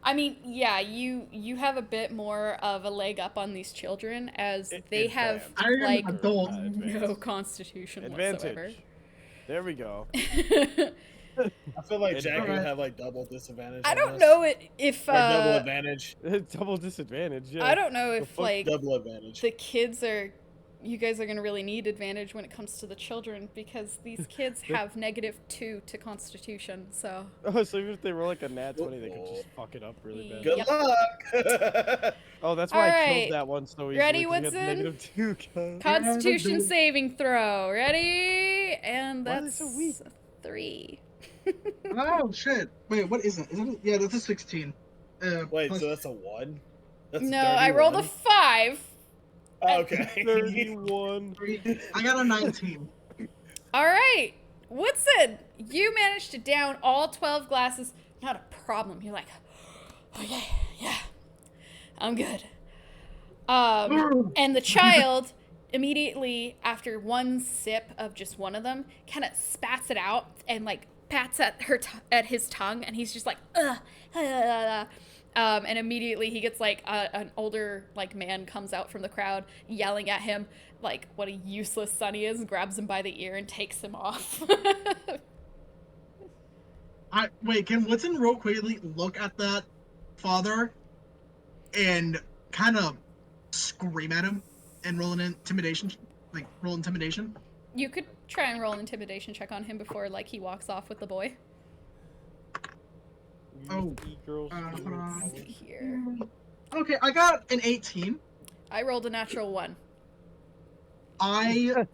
I mean, yeah, you have a bit more of a leg up on these children as they have I am like an adult. no Advantage. constitution Advantage. whatsoever. There we go. I feel like It's Jackie would alright. have like double disadvantage. I on don't this. know if Or double advantage. Double disadvantage. Yeah. I don't know The if fuck like Double advantage. the kids are you guys are gonna really need advantage when it comes to the children because these kids have -2 to constitution, so Oh, so even if they roll like a nat 20, they could just fuck it up really bad. Good Yep. luck. Oh, that's why I Alright. killed that one so easily. Ready, 'cause he had Woodson? -2 con. Constitution saving throw. Ready? And Why are they that's so weak? 3. Oh shit! Wait, what is it? Is it? Yeah, that's a 16. Wait, plus- so that's a 1? That's No, I rolled a 5. Oh, okay. 31. I got a 19. All right, Woodson, you managed to down all 12 glasses. Not a problem. You're like, okay, yeah, I'm good. And the child immediately, after one sip of just one of them, kind of spats it out and like pats at at his tongue, and he's just like, ugh. And immediately he gets like an older like man comes out from the crowd yelling at him like what a useless son he is, and grabs him by the ear and takes him off. Wait, can Woodson real quickly look at that father and kind of scream at him and roll an intimidation? Like, roll intimidation? You could try and roll an intimidation check on him before like he walks off with the boy. Oh, Girls. hold on. Let's see here. Okay, I got an 18. I rolled a natural 1. I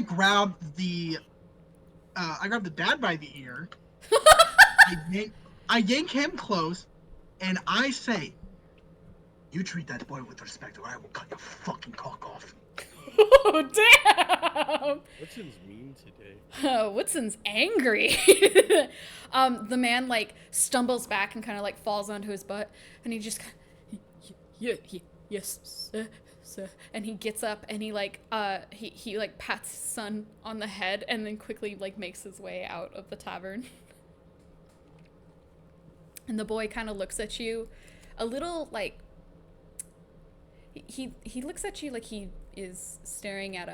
grabbed the dad by the ear. I yank him close, and I say, "You treat that boy with respect, or I will cut your fucking cock off." Oh, damn! Woodson's mean today. Woodson's angry. The man like stumbles back and kind of like falls onto his butt, and he just, yes, sir. And he gets up and he like he like pats his son on the head and then quickly like makes his way out of the tavern. And the boy kind of looks at you, a little like he looks at you like he is staring at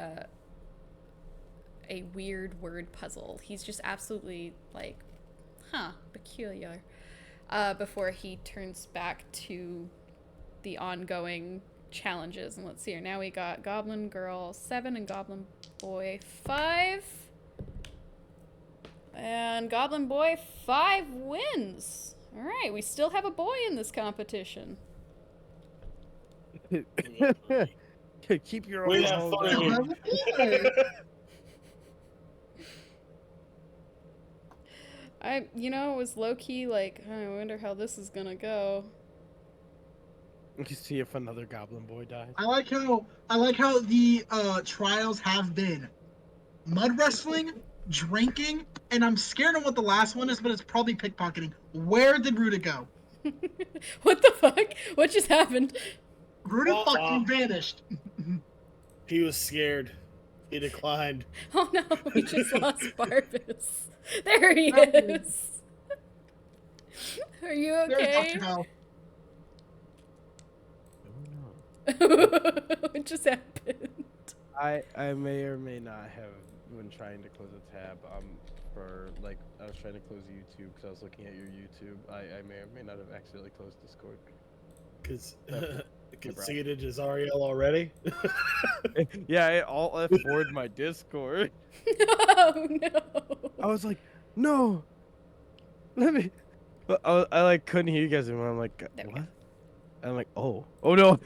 a weird word puzzle. He's just absolutely like, peculiar. Before he turns back to the ongoing challenges. And let's see here. Now we got Goblin Girl 7 and Goblin Boy 5. And Goblin Boy 5 wins. All right, we still have a boy in this competition. Keep your We own have hole fun. down. It was low key like, I wonder how this is gonna go. You see if another goblin boy dies. I like how the trials have been mud wrestling, drinking, and I'm scared of what the last one is, but it's probably pickpocketing. Where did Ruta go? What the fuck? What just happened? Ruta Uh-uh. fucking vanished. He was scared. He declined. Oh no, we just lost Barbus. There he is. Are you There's okay? Dr. Hell. What just happened? I may or may not have when trying to close a tab. For like I was trying to close YouTube because I was looking at your YouTube. I may or may not have accidentally closed Discord. Conceded to Zariel already? Yeah, it all F4'd my Discord. Oh no. I was like, no, let me. But I like couldn't hear you guys anymore. I'm like, There we what? And I'm like, oh no.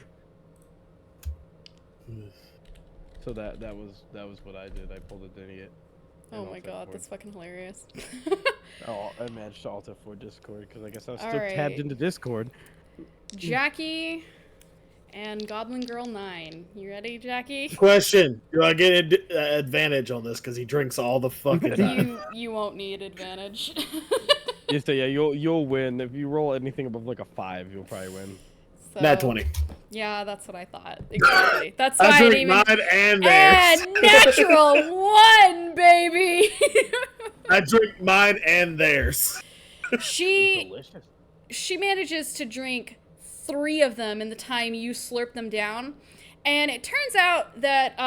So that was what I did. I pulled an idiot. Oh my god, that's fucking hilarious. Oh, I managed to Alt F4 Discord because I guess I was still Alright. tabbed into Discord. Jackie and Goblin Girl 9. You ready, Jackie? Question: do I get advantage on this because he drinks all the fucking time? You won't need advantage. Yes, yeah, you'll win if you roll anything above like a 5. You'll probably win. So, Nat 20. Yeah, that's what I thought. Exactly. That's why I I drink didn't even. mine and theirs. And natural 1, baby. I drink mine and theirs. she Delicious. she manages to drink 3 of them in the time you slurp them down, and it turns out that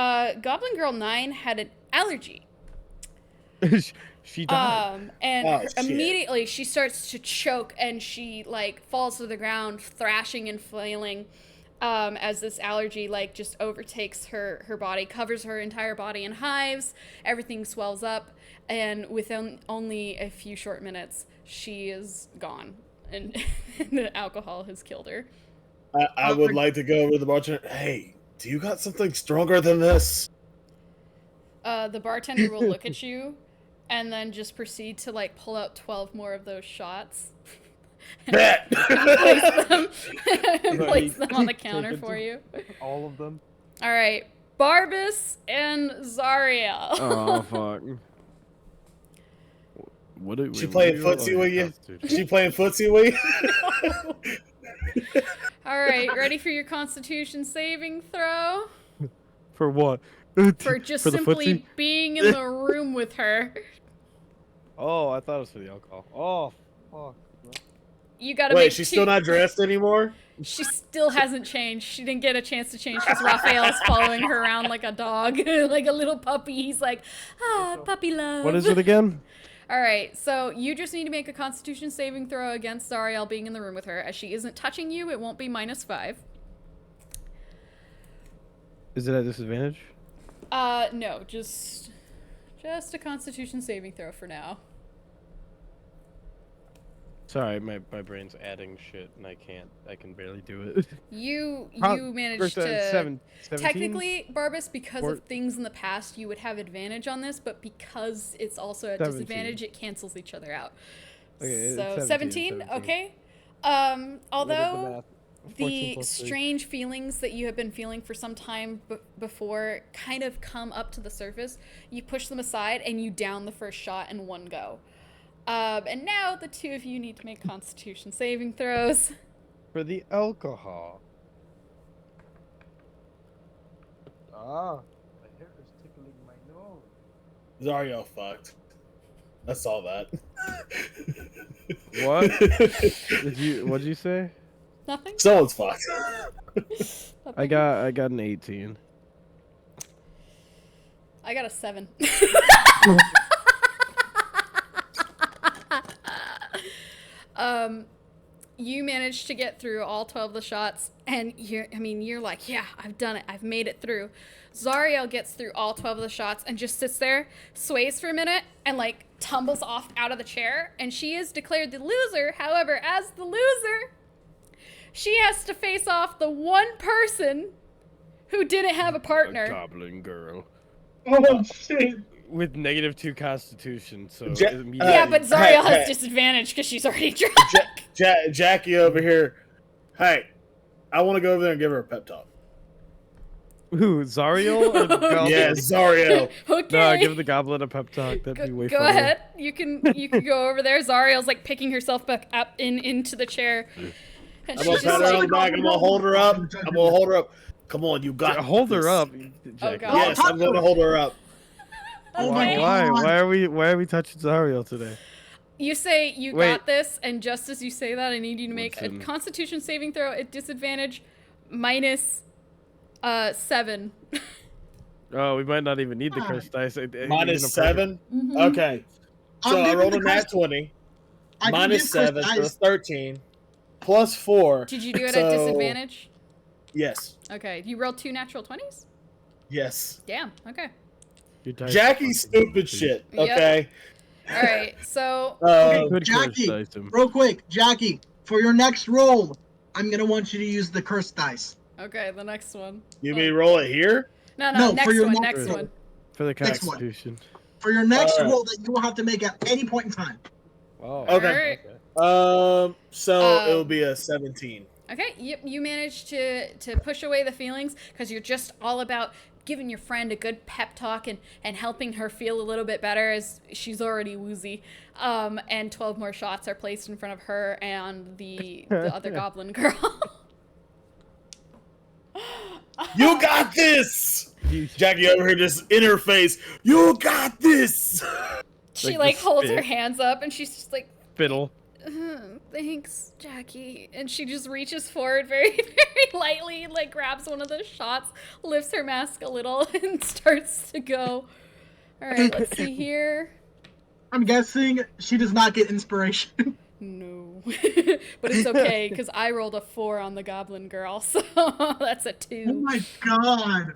Goblin Girl 9 had an allergy. She died. And Oh, shit. immediately she starts to choke and she like falls to the ground, thrashing and flailing, as this allergy like just overtakes her body, covers her entire body in hives. Everything swells up, and within only a few short minutes, she is gone, and the alcohol has killed her. I would like to go over to the bartender. Hey, do you got something stronger than this? The bartender will look at you and then just proceed to like pull out 12 more of those shots Bet. and place them on the counter for you. All of them. All right, Barbus and Zariel. Oh fuck. What are She playing footsie with you? She playing footsie with you? All right, ready for your Constitution saving throw? For what? For just For the simply footsie? being in the room with her. Oh, I thought it was for the alcohol. Oh, fuck. You gotta Wait, make she's two- still not dressed anymore? She still hasn't changed. She didn't get a chance to change because Raphael's following her around like a dog, like a little puppy. He's like, puppy love. What is it again? All right, so you just need to make a Constitution saving throw against Zariel being in the room with her. As she isn't touching you, it won't be -5. Is it at disadvantage? No, just a Constitution saving throw for now. Sorry, my brain's adding shit and I can barely do it. You managed First, to 17? technically, Barbus, because Or- of things in the past, you would have advantage on this, but because it's also at 17. disadvantage, it cancels each other out. Okay, So it's 17, 17. okay. What is Although math? 14 the plus 3. strange feelings that you have been feeling for some time before kind of come up to the surface, you push them aside and you down the first shot in one go. And now the two of you need to make Constitution saving throws. For the alcohol. Ah, my hair is tickling my nose. Zario fucked. I saw that. What? What'd you say? Nothing? Someone's fucked. I got an 18. I got a 7. You managed to get through all 12 of the shots, and you're like, yeah, I've done it. I've made it through. Zariel gets through all 12 of the shots and just sits there, sways for a minute, and like tumbles off out of the chair, and she is declared the loser. However, as the loser, she has to face off the one person who didn't have a partner. A goblin girl. Oh shit. With -2 constitution, so Ja- immediately- Yeah, but Zariel hey. has disadvantage because she's already drunk. Jackie over here. Hey, I want to go over there and give her a pep talk. Who, Zariel or the goblin? Yeah, Zario. Okay. No, give the goblin a pep talk. That'd be way Go funnier. ahead. You can go over there. Zariel's like picking herself back up into the chair. And I'm she's gonna pat just her on like, the back. I'm gonna hold her up. I'm gonna hold her up. Come on, you got Hold her this. up. Oh, Jackie. God. Yes, I'm gonna hold her up. Oh my Why? God. Why are we touching Zariel today? You say you Wait. got this, and just as you say that, I need you to make a Listen. Constitution saving throw at disadvantage minus 7. Oh, we might not even need the Ah. curse dice. Minus 7. Mhm. Okay, so I'm I giving rolled the a nat curse- 20. I can Minus give Chris 7, so dice. that's 13. Plus 4. Did you do it so, at disadvantage? Yes. Okay. You rolled 2 natural 20s? Yes. Damn. Okay. Your dice Jackie's fucking stupid please. shit. Yep. Okay. All right. So Good Jackie, curse dice him. real quick, Jackie, for your next roll, I'm gonna want you to use the curse dice. okay, the next one. You mean roll it here? No, No, for next your one. next Next roll. one. For the Next one. Constitution. For your next Alright. roll that you will have to make at any point in time. Oh. Okay. Alright. So it'll be a 17. Okay, you managed to push away the feelings because you're just all about giving your friend a good pep talk and helping her feel a little bit better as she's already woozy. And 12 more shots are placed in front of her and the other goblin girl. You got this! You- Jackie over here just interface. You got this! She Like like the holds her spit. hands up and she's just like, Fiddle. thanks, Jackie. And she just reaches forward very, very lightly, like grabs one of those shots, lifts her mask a little, and starts to go. All right, let's see here. I'm guessing she does not get inspiration. No. But it's okay, because I rolled a 4 on the goblin girl, so that's a Oh 2. my God.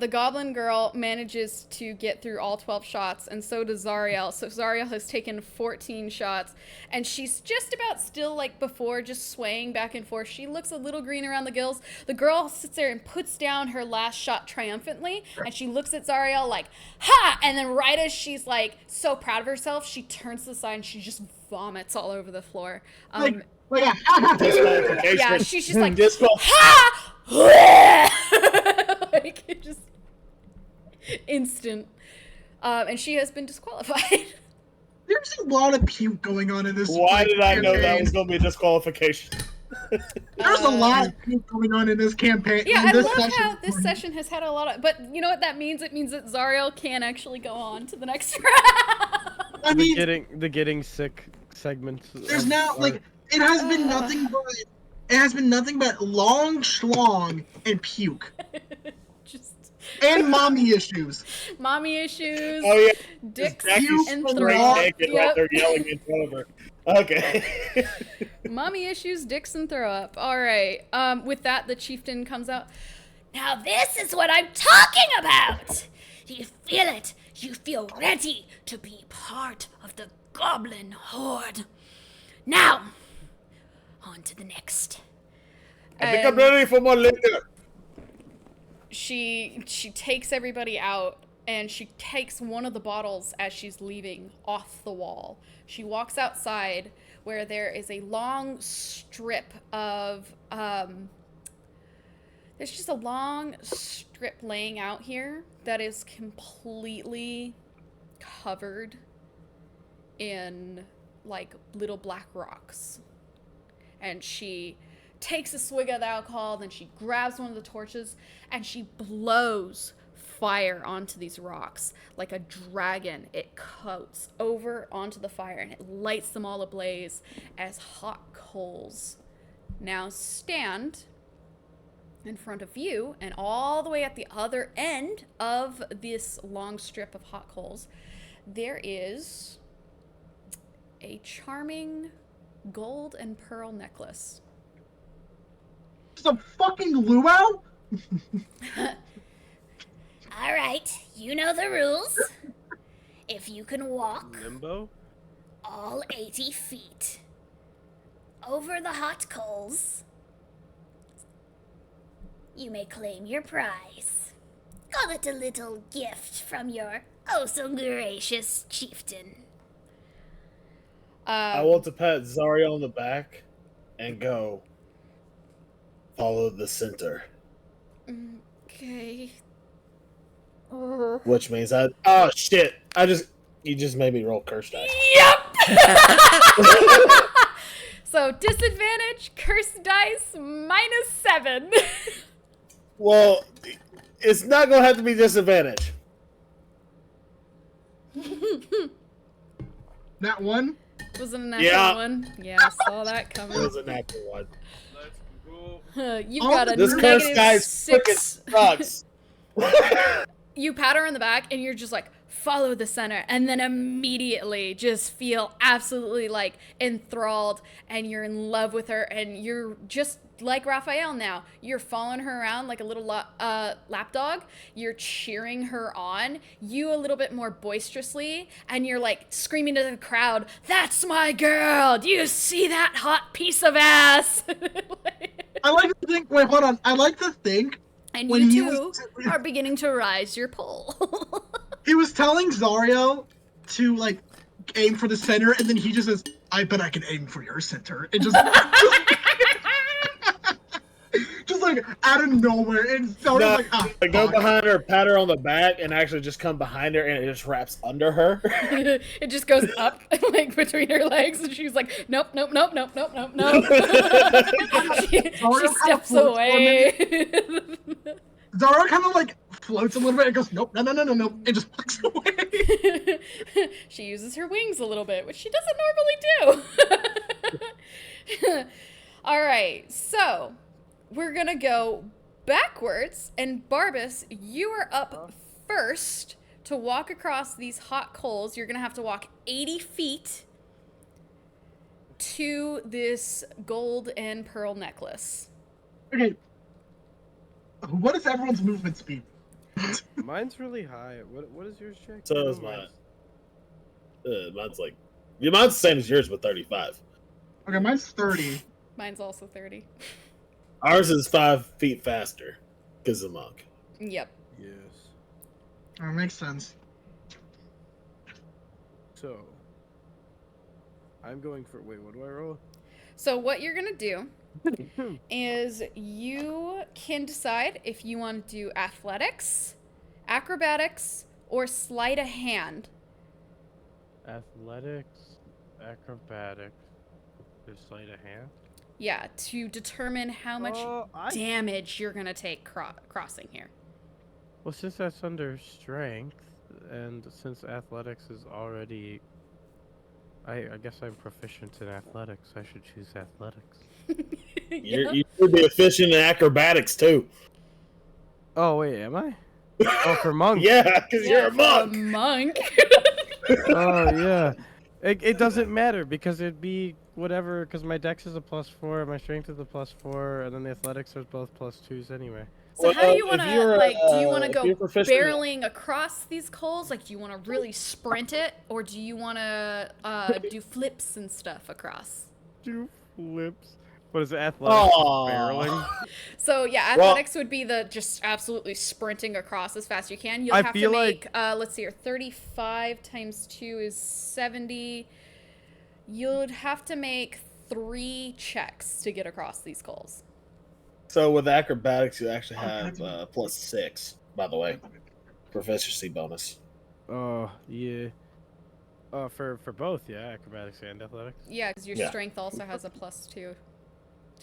The goblin girl manages to get through all 12 shots, and so does Zariel. So Zariel has taken 14 shots, and she's just about still like before, just swaying back and forth. She looks a little green around the gills. The girl sits there and puts down her last shot triumphantly, and she looks at Zariel like, ha! And then right as she's like so proud of herself, she turns to the side and she just vomits all over the floor. Like a Disqualification. Yeah, she's just like, Disqual- like it just instant. And she has been disqualified. There's a lot of puke going on in this. Why did I know that campaign. was going to be a disqualification? There's a lot of puke going on in this campaign. Yeah, in I this love session. how this session has had a lot of. But you know what that means? It means that Zariel can actually go on to the next round. I mean, The getting sick segments. there's of now our- like it has been nothing but long schlong and puke Just and mommy issues. mommy issues, Oh, yeah. dicks Jackie's and straight straight throw up. naked right there yelling in front of her. Okay. Mommy issues, dicks and throw up. All right. With that, the chieftain comes out. Now this is what I'm talking about! Do you feel it? You feel ready to be part of the goblin horde. Now, on to the next. I think I'm And ready for more liquor. she takes everybody out and she takes one of the bottles as she's leaving off the wall. She walks outside where there is a long strip of there's just a long strip laying out here that is completely covered in like little black rocks. And she takes a swig of the alcohol, then she grabs one of the torches and she blows fire onto these rocks like a dragon. It coats over onto the fire and it lights them all ablaze as hot coals now stand in front of you, and all the way at the other end of this long strip of hot coals there is a charming gold and pearl necklace. It's a fucking luau. All right, you know the rules. If you can walk Limbo? all 80 feet over the hot coals, you may claim your prize. Call it a little gift from your oh so gracious chieftain. I want to pat Zariel on the back and go, follow the center. Okay. Which means shit. You just made me roll curse dice. Yep. So disadvantage, curse dice, -7. Well, it's not gonna have to be disadvantage. That one. Was it a natural Yeah. one? Yeah, I saw that It coming. was a natural one. You've Oh, got a This cursed negative guy's freaking 6. sucks. You pat her on the back and you're just like, follow the center, and then immediately just feel absolutely like enthralled, and you're in love with her, and you're just like Raphael now. You're following her around like a little lapdog. You're cheering her on, you a little bit more boisterously, and you're like screaming to the crowd, "That's my girl! Do you see that hot piece of ass?" I like to think. Wait, hold on. I like to think And when you he two was, are beginning to rise your pole. he was telling Zario to like aim for the center, and then he just says, "I bet I can aim for your center." It just, just like out of nowhere, and Zario's No, like, "Ah, Like, go fuck." behind her, pat her on the back, and actually just come behind her, and it just wraps under her. It just goes up like between her legs, and she's like, "Nope, nope, nope, nope, nope, nope, nope." she kinda steps floats for a away. Zario kind of like floats a little bit and goes, "Nope, no, no, no, no, no," and just walks away. She uses her wings a little bit, which she doesn't normally do. All right, so we're gonna go backwards, and Barbas, you are up first to walk across these hot coals. You're gonna have to walk 80 feet to this gold and pearl necklace. Okay. What is everyone's movement speed? Mine's really high. What is yours, Jack? So I know is mine. Mine's like, yeah, mine's the same as yours, but 35. Okay, mine's 30. Mine's also 30. Ours is 5 feet faster, because of the monk. Yep. Yes. That makes sense. So, I'm going for. Wait, what do I roll? So what you're gonna do is you can decide if you want to do athletics, acrobatics, or sleight of hand. Athletics, acrobatics, there's sleight of hand. Yeah, to determine how much damage you're gonna take crossing here. Well, since that's under strength, and since athletics is already, I guess I'm proficient in athletics. I should choose athletics. You should be efficient in acrobatics, too. Oh wait, am I? Oh, for monk. Yeah, because you're a for monk. monk. Oh yeah. It doesn't matter because it'd be whatever. Because my dex is a +4, my strength is a +4, and then the athletics are both +2s anyway. So how do you Well, want if to you're, like? Do you want to if go you're proficient in- barreling across these coals? Like, do you want to really sprint it, or do you want to do flips and stuff across? Do flips. What is it? Athletics? Aw. Barreling. So yeah, Well- athletics would be the just absolutely sprinting across as fast as you can. You'll I have to feel make let's see here, 35 times 2 is 70. You'd have to make 3 checks to get across these coals. So with acrobatics, you actually have +6, by the way. Proficiency bonus. Oh yeah. For both, yeah, acrobatics and athletics. Yeah, because your Yeah. strength also has a +2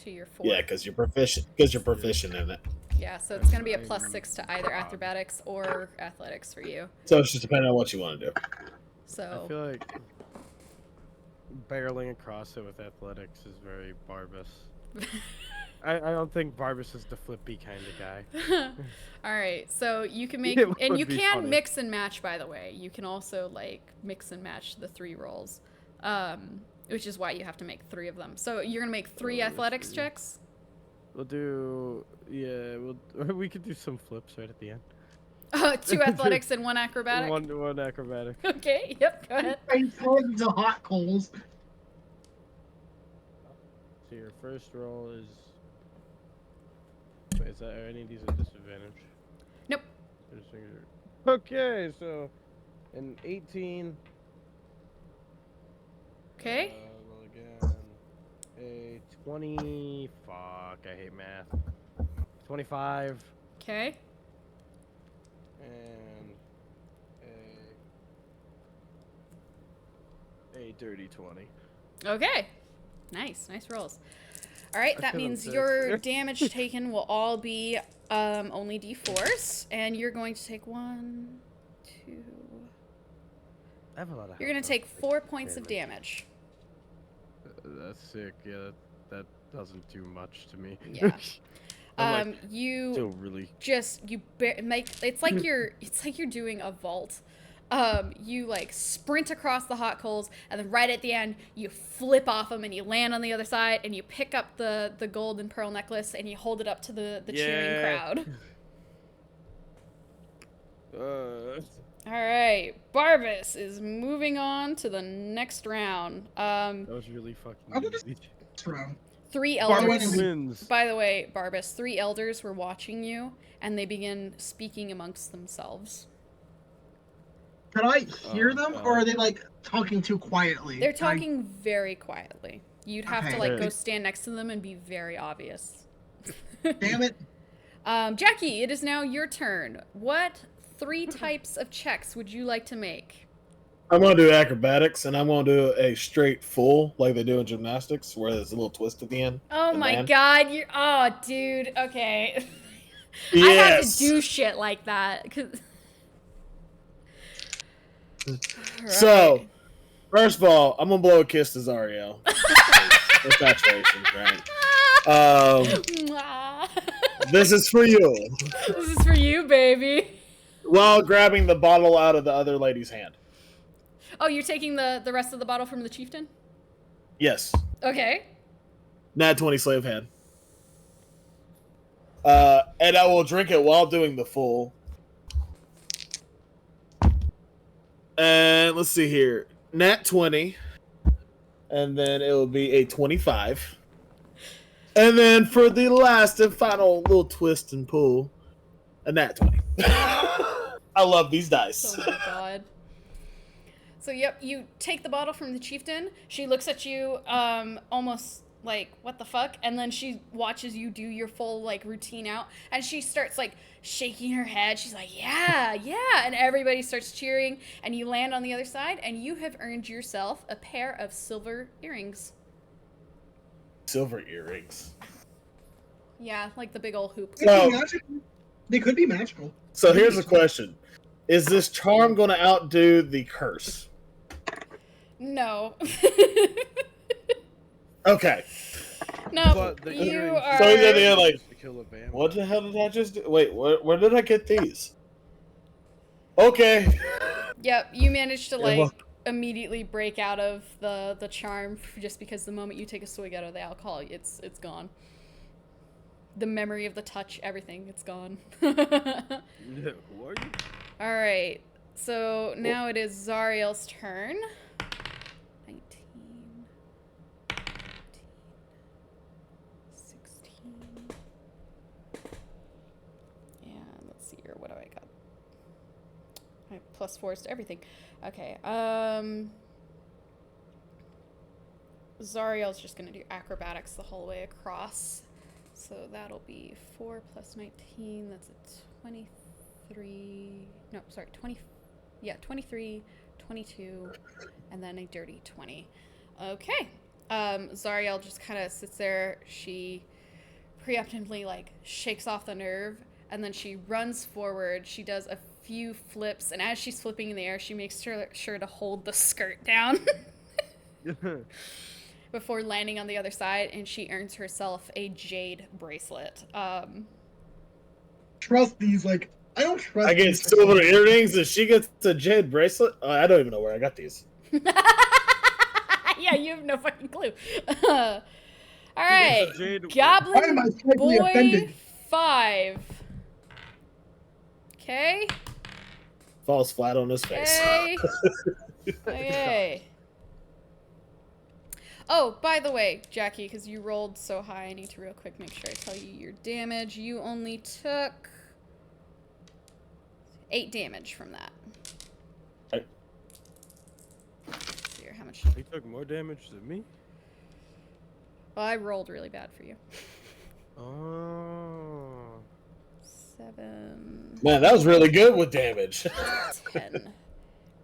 to your 4. Yeah, because you're proficient in it. Yeah, so it's gonna be a +6 to either acrobatics or athletics for you. So it's just depending on what you want to do. So I feel like barreling across it with athletics is very Barbas. I don't think Barbas is the flippy kind of guy. all right, so you can make It and would you be can funny. mix and match, by the way. You can also like mix and match the 3 rolls, which is why you have to make 3 of them. So you're gonna make 3 let's athletics see. checks. We'll do, yeah, we could do some flips right at the end. 2 athletics and 1 acrobatic. One acrobatic. Okay, yep, go ahead. I told the hot coals. So your first roll is. Wait, is that are any of these at disadvantage? Nope. Okay, so an 18. Okay. Roll again. A 20. Fuck, I hate math. 25 Okay. and a dirty 20. Okay. Nice rolls. All right, I that feel means I'm your sick. damage taken will all be Only D4s, and you're going to take 1, 2. I have a lot of. You're going to take 4 points of damage. That's sick. Yeah, that doesn't do much to me. Yeah. I'm like, You still really. just make it's like you're doing a vault. You like sprint across the hot coals, and then right at the end you flip off them and you land on the other side, and you pick up the gold and pearl necklace and you hold it up to the cheering crowd. All right, Barbas is moving on to the next round. That was really fucking I'll do easy. This round. 3 Barbas elders. Wins. By the way, Barbas, 3 elders were watching you, and they begin speaking amongst themselves. Can I hear Oh, them, God. or are they like talking too quietly? They're Can I- talking very quietly. You'd have to Okay. like go stand next to them and be very obvious. Damn it! Jackie, it is now your turn. What 3 types of checks would you like to make? I'm gonna do acrobatics, and I'm gonna do a straight full like they do in gymnastics, where there's a little twist at the end. Oh and my land. god, you're dude, okay. I have to do shit like that. 'Cause... So, first of all, I'm gonna blow a kiss to Zariel. Infatuations, right? Mwah. This is for you. This is for you, baby. While grabbing the bottle out of the other lady's hand. Oh, you're taking the rest of the bottle from the chieftain? Yes. Okay. Nat 20 slave hand. And I will drink it while doing the full. And let's see here. Nat 20. And then it will be a 25. And then for the last and final little twist and pull, a nat 20. I love these dice. Oh my god. So yep, you take the bottle from the chieftain. She looks at you, almost like, what the fuck? And then she watches you do your full like routine out, and she starts like shaking her head. She's like, yeah, yeah, and everybody starts cheering, and you land on the other side, and you have earned yourself a pair of silver earrings. Silver earrings. Yeah, like the big old hoop. They could So- be magical. They could be magical. So here's the question. Is this charm going to outdo the curse? No. Okay. No, But the you earrings are. So yeah, they're like, to kill a vampire. what the hell did I just do? Wait, where did I get these? Okay. Yep, you managed to Yeah, like well- immediately break out of the charm just because the moment you take a swig out of the alcohol, it's gone. The memory of the touch, everything, it's gone. Who are you? All right, so now it is Zariel's turn. 19, 15, 16. And let's see here, what do I got? I have +4s to everything. Okay, Zariel's just gonna do acrobatics the whole way across. So that'll be 4 plus 19, that's a 23, no, sorry, 20, yeah, 23, 22, and then a dirty 20. Okay, Zariel just kind of sits there, she preemptively, like, shakes off the nerve, and then she runs forward, she does a few flips, and as she's flipping in the air, she makes sure to hold the skirt down. Before landing on the other side, and she earns herself a jade bracelet. Trust these, like, I don't trust I get these. silver earrings and she gets a jade bracelet? I don't even know where I got these. Yeah, you have no fucking clue. All right, jade- Why am Goblin I slightly Boy offended? 5. Okay. Falls flat on his face. Okay. Okay. Oh, by the way, Jackie, because you rolled so high, I need to real quick make sure I tell you your damage. You only took 8 damage from that. Okay. Let's see here, how much? He took more damage than me? Well, I rolled really bad for you. Oh. 7, Man, that was really good with damage. 10.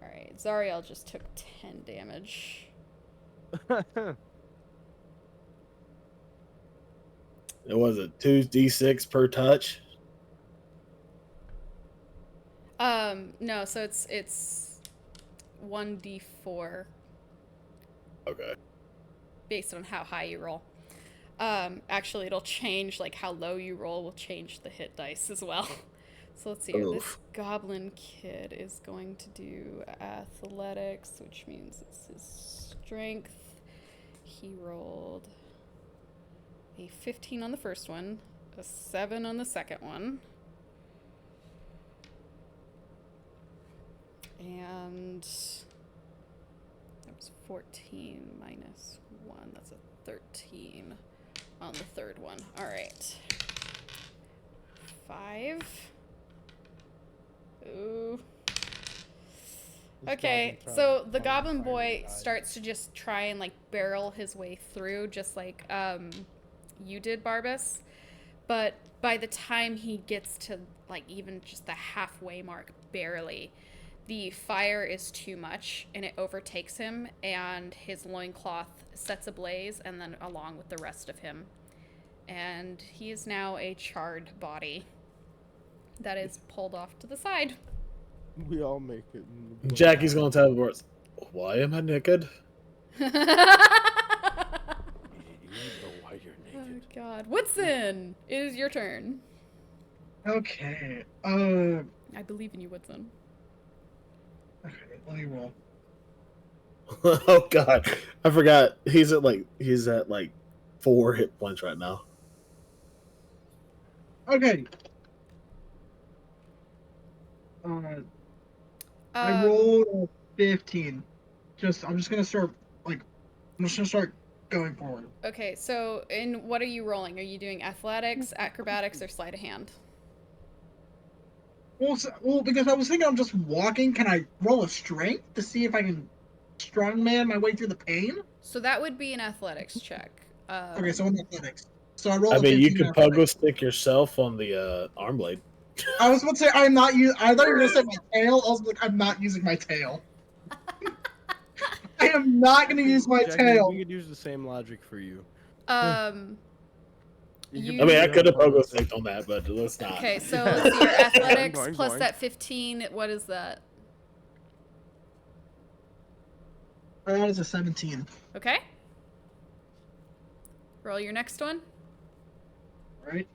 Alright, Zariel just took 10 damage. It was a 2d6 per touch. No, so it's 1d4 Okay. based on how high you roll. Actually, it'll change, like, how low you roll will change the hit dice as well. So let's see here. This Oof. goblin kid is going to do athletics, which means it's his strength. He rolled a 15 on the first one, a 7 on the second one. And that was 14 minus 1. That's a 13 on the third one. All right. 5. Ooh. This Okay, goblin so trying the to goblin find boy my eyes. starts to just try and like barrel his way through, just like you did, Barbas. But by the time he gets to like even just the halfway mark, barely, the fire is too much and it overtakes him, and his loincloth sets ablaze, and then along with the rest of him. And he is now a charred body that is pulled off to the side. We all make it. in the Jackie's gonna tell the boys, why am I naked? You know why you're Oh naked. god. Woodson! It is your turn. Okay. I believe in you, Woodson. Okay, let me roll. Oh god. I forgot. He's at like 4 hit points right now. Okay. I rolled a 15. I'm just gonna start going forward. Okay, so what are you rolling? Are you doing athletics, acrobatics, or sleight of hand? Well, because I was thinking I'm just walking. Can I roll a strength to see if I can strongman my way through the pain? So that would be an athletics check. Okay, so in athletics. So I roll. I a mean, you 15 could in athletics. pogo stick yourself on the arm blade. I was about to say I'm not using. I thought you were gonna say my tail. I was like, I'm not using my tail. I am not gonna use my Jackie, tail. we could use the same logic for you. You- I mean, I could have pogo sticked on that, but let's not. Okay, so let's see, your athletics Going, plus going. that 15, what is that? That is a 17. Okay. Roll your next one. Right.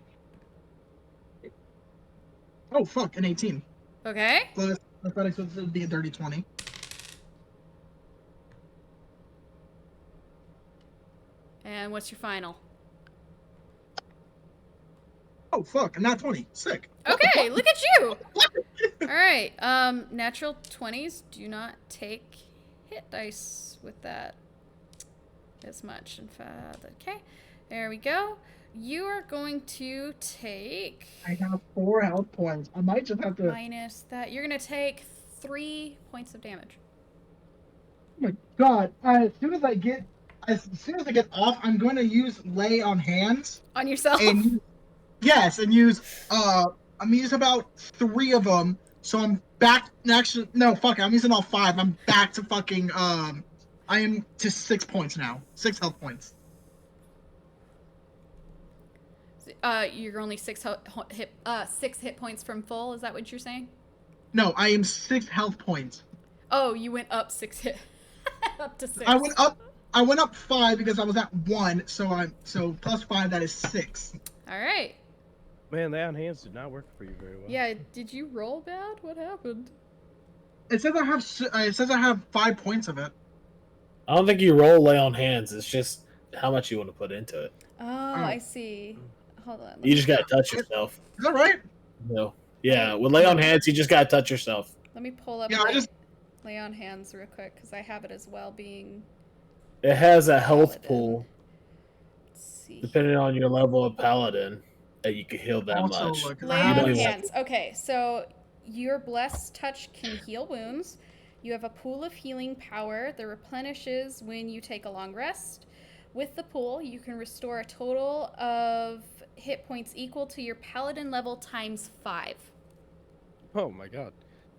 Oh fuck, an 18. Okay. Plus athletics would be a dirty 20. And what's your final? Oh fuck, not 20. Sick. Okay, look at you. All right. Natural 20s do not take hit dice with that as much. In fact, okay. There we go. You are going to take I have 4 health points. I might just have to. minus that. You're going to take 3 points of damage. Oh my god! As soon as I get off, I'm going to use lay on hands On yourself? and yes, and use I'm gonna use about 3 of them. So I'm back. Actually, no, fuck it. I'm using all 5. I'm back to fucking I am to 6 points now. 6 health points. You're only 6 hit points from full. Is that what you're saying? No, I am 6 health points. Oh, you went up 6 hit. Up to 6. I went up 5 because I was at 1. So plus 5. That is 6. All right. Man, lay on hands did not work for you very well. Yeah, did you roll bad? What happened? It says I have 5 points of it. I don't think you roll lay on hands. It's just how much you want to put into it. Oh, I see. Hold on. You just gotta touch yourself. Is that right? No. Yeah, with lay on hands, you just gotta touch yourself. Let me pull up Yeah, I just lay on hands real quick because I have it as well being. It has a health Paladin. pool, Let's see. depending on your level of paladin, that you can heal that also much. look. Lay You on don't even- hands. Okay, so your blessed touch can heal wounds. You have a pool of healing power that replenishes when you take a long rest. With the pool, you can restore a total of hit points equal to your paladin level times 5. Oh my god.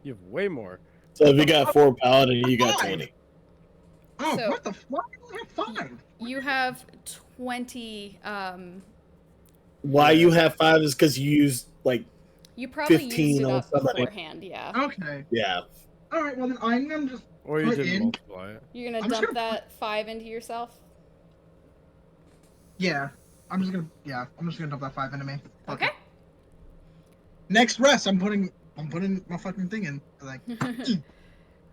You have way more. So if you got 4 paladin, you got 20. Oh, So- what the fuck? I have 5. You have 20. Why you have 5 is because you use like You probably 15 used it on up somebody. beforehand, yeah. Okay. Yeah. All right. Well, then I'm gonna just. Or you Put didn't in- multiply it. You're gonna I'm just dump gonna that 5 into yourself? Yeah. I'm just gonna dump that 5 into me. Fuck Okay. it. Next rest, I'm putting my fucking thing in. Like,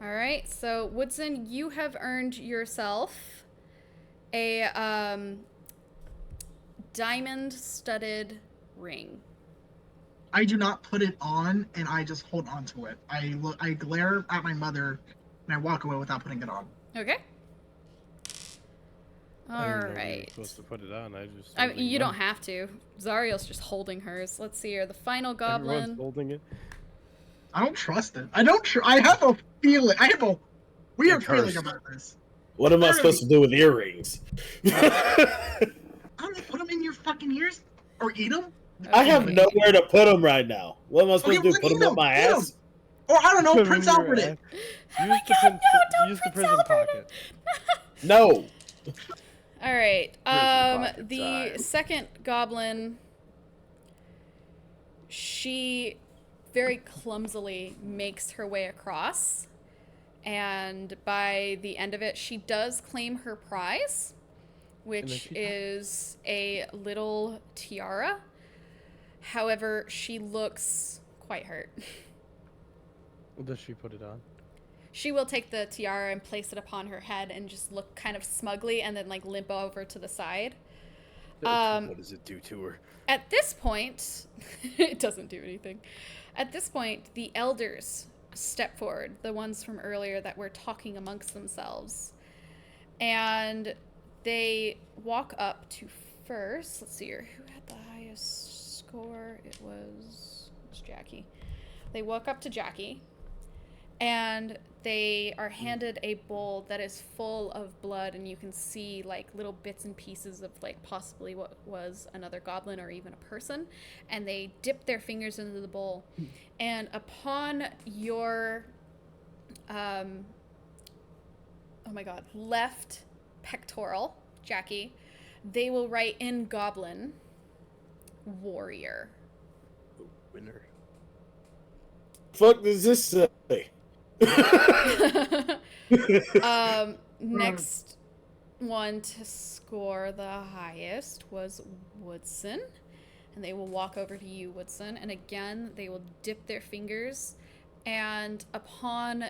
Alright, so Woodson, you have earned yourself a diamond studded ring. I do not put it on, and I just hold on to it. I glare at my mother, and I walk away without putting it on. Okay. I didn't know we were Alright. supposed to put it on. I just. I mean, you don't have to. Zariel's just holding hers. Let's see here. The final goblin. Everyone's holding it. I don't trust it. I have a feeling. I have a weird It feeling cursed. about this. What am I supposed to do with earrings? I don't know. Put them in your fucking ears or eat them. I have Okay. nowhere to put them right now. What am I supposed Okay, to do? Put well, them up my eat 'em. ass? Or I don't know. Put 'em Prince in your Albert ass. it. Oh my God, no, don't Use the Prince prison Albert pocket. No. All right. pocket The time. second goblin, she very clumsily makes her way across, and by the end of it, she does claim her prize, which she dies. is a little tiara. However, she looks quite hurt. Does she put it on? She will take the tiara and place it upon her head and just look kind of smugly and then like limp over to the side. What does it do to her? At this point, it doesn't do anything. At this point, the elders step forward, the ones from earlier that were talking amongst themselves. And they walk up to first. Let's see here. Who had the highest score? It was Jackie. They walk up to Jackie. And they are handed a bowl that is full of blood, and you can see like little bits and pieces of like possibly what was another goblin or even a person. And they dip their fingers into the bowl, and upon your oh my god, left pectoral, Jackie, they will write in goblin warrior. Winner. Fuck does this say? Next one to score the highest was Woodson, and they will walk over to you, Woodson, and again they will dip their fingers, and upon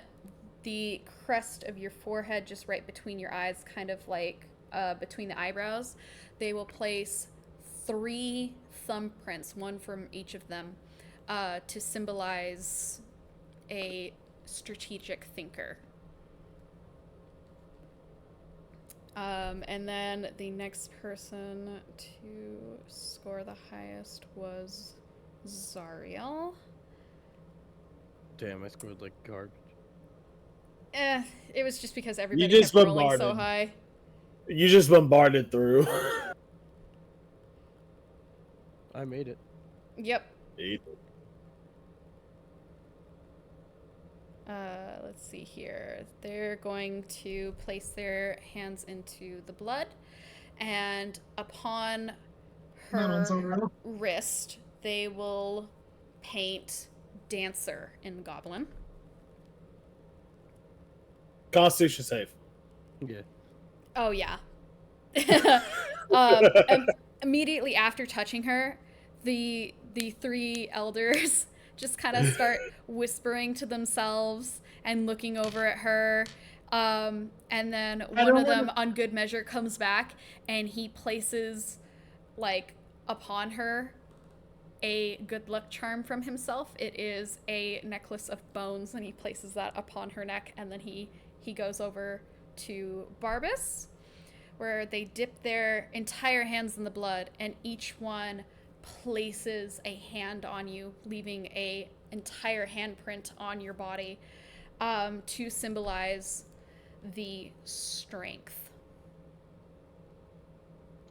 the crest of your forehead, just right between your eyes, kind of like between the eyebrows, they will place 3 thumbprints, one from each of them, to symbolize a strategic thinker. And then the next person to score the highest was Zariel. Damn, I scored like garbage. It was just because everybody just kept rolling so bombarded. high. You just bombarded through. I made it. Yep. Eight. Let's see here. They're going to place their hands into the blood, and upon Not on her Zariel. wrist, they will paint Dancer in Goblin. Constitution save. Yeah. Oh, yeah. Immediately after touching her, the 3 elders just kind of start whispering to themselves and looking over at her. And then one of them, on good measure, comes back and he places, like, upon her a good luck charm from himself. It is a necklace of bones, and he places that upon her neck, and then he goes over to Barbas, where they dip their entire hands in the blood, and each one places a hand on you, leaving a entire handprint on your body, to symbolize the strength.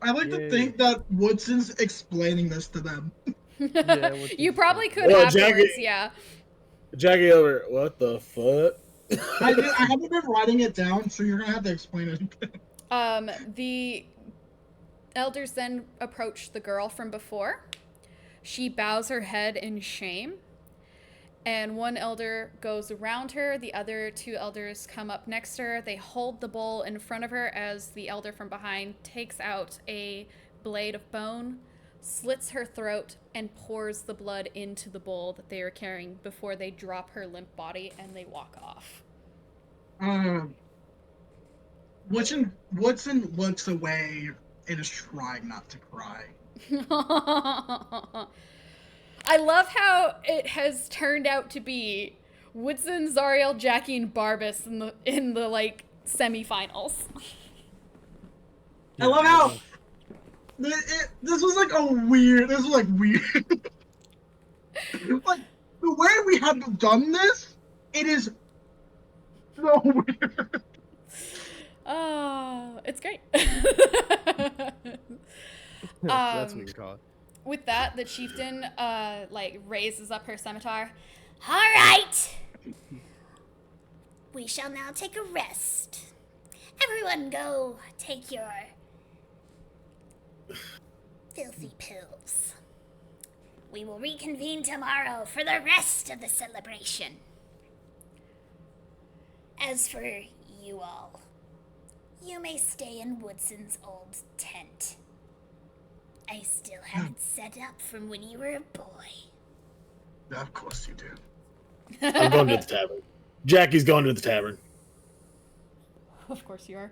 I like Yay. to think that Woodson's explaining this to them. Yeah, what You the probably fuck? could Well, afterwards, Jackie- yeah. Jackie over. What the fuck? I haven't been writing it down, so you're gonna have to explain it. The elders then approach the girl from before, She bows her head in shame. And one elder goes around her. The other two elders come up next to her. They hold the bowl in front of her as the elder from behind takes out a blade of bone, slits her throat, and pours the blood into the bowl that they are carrying before they drop her limp body and they walk off. Woodson looks away and is trying not to cry. I love how it has turned out to be Woodson, Zariel, Jackie, and Barbas in the like semifinals. I love how this was weird. Like the way we have done this, it is so weird. Oh, it's great. That's what you call it. With that, the chieftain raises up her scimitar. All right. We shall now take a rest. Everyone go take your filthy pills. We will reconvene tomorrow for the rest of the celebration. As for you all, you may stay in Woodson's old tent. I still have it set up from when you were a boy. Of course you do. I'm going to the tavern. Jackie's going to the tavern. Of course you are.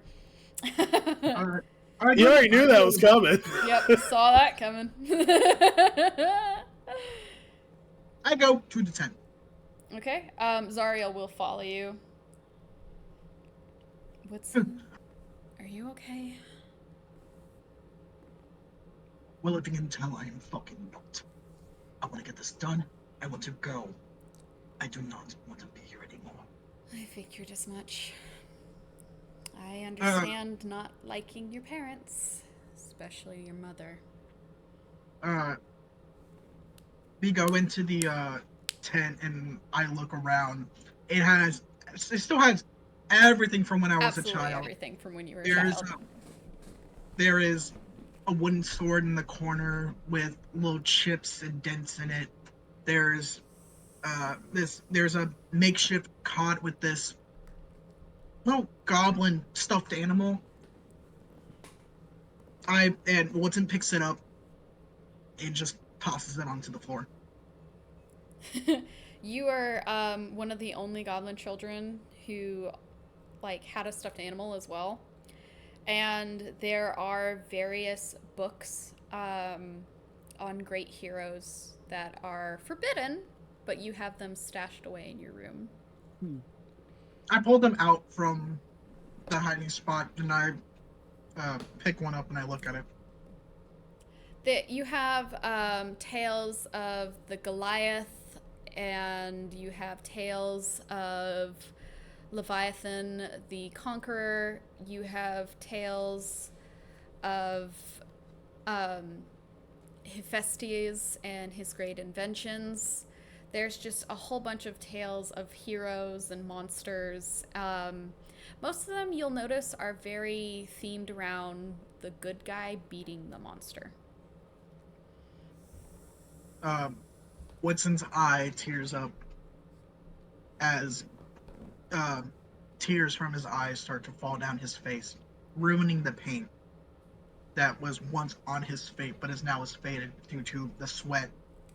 Alright, You already knew that was coming. Yep, saw that coming. I go to the tent. Okay, Zariel will follow you. Are you okay? Well, if you can tell, I am fucking not. I want to get this done. I want to go. I do not want to be here anymore. I figured as much. I understand not liking your parents, especially your mother. We go into the tent and I look around. It still has everything from when I was Absolutely a child. everything from when you were a child. There is a wooden sword in the corner with little chips and dents in it. There's a makeshift cot with this little goblin stuffed animal. And Woodson picks it up and just tosses it onto the floor. You are one of the only goblin children who had a stuffed animal as well. And there are various books on great heroes that are forbidden, but you have them stashed away in your room. I pulled them out from the hiding spot and I pick one up and I look at it. You have tales of the Goliath, and you have tales of Leviathan the Conqueror. You have tales of Hephaestus and his great inventions. There's just a whole bunch of tales of heroes and monsters. Most of them, you'll notice, are very themed around the good guy beating the monster. Woodson's eye tears up as tears from his eyes start to fall down his face, ruining the paint that was once on his face but is now faded due to the sweat,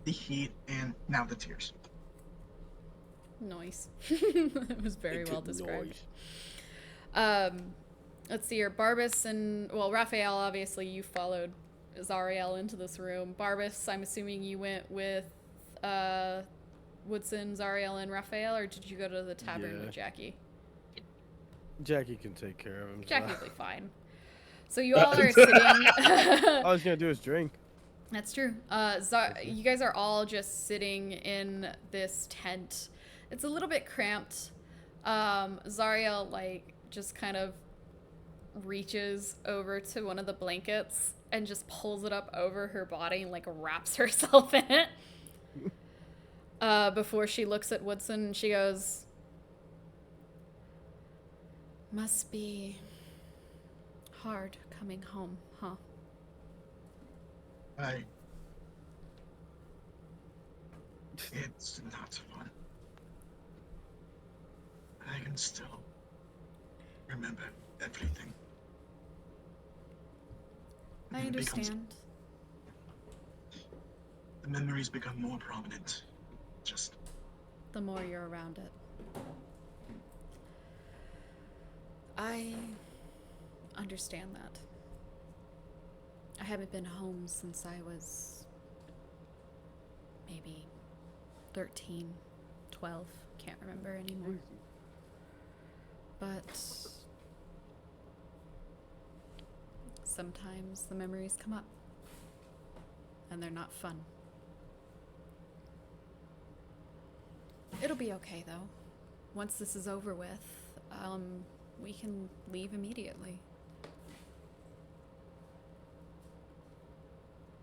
the heat, and now the tears. Nice. It was very well described. Let's see here. Barbas and, Raphael, obviously you followed Zariel into this room. Barbas, I'm assuming you went with Woodson, Zariel, and Raphael, or did you go to the tavern with Jackie? Jackie can take care of him. Jackie will be fine. So you all are sitting. All he's gonna do is drink. That's true. You guys are all just sitting in this tent. It's a little bit cramped. Zariel, just kind of reaches over to one of the blankets and just pulls it up over her body and, wraps herself in it. Before she looks at Woodson and she goes, "Must be hard coming home, huh?" It's not fun. I can still remember everything. I It becomes- understand. The memories become more prominent. Just The more you're around it. I understand that. I haven't been home since I was maybe 13, 12, can't remember anymore. But sometimes the memories come up and they're not fun. It'll be okay though. Once this is over with, we can leave immediately.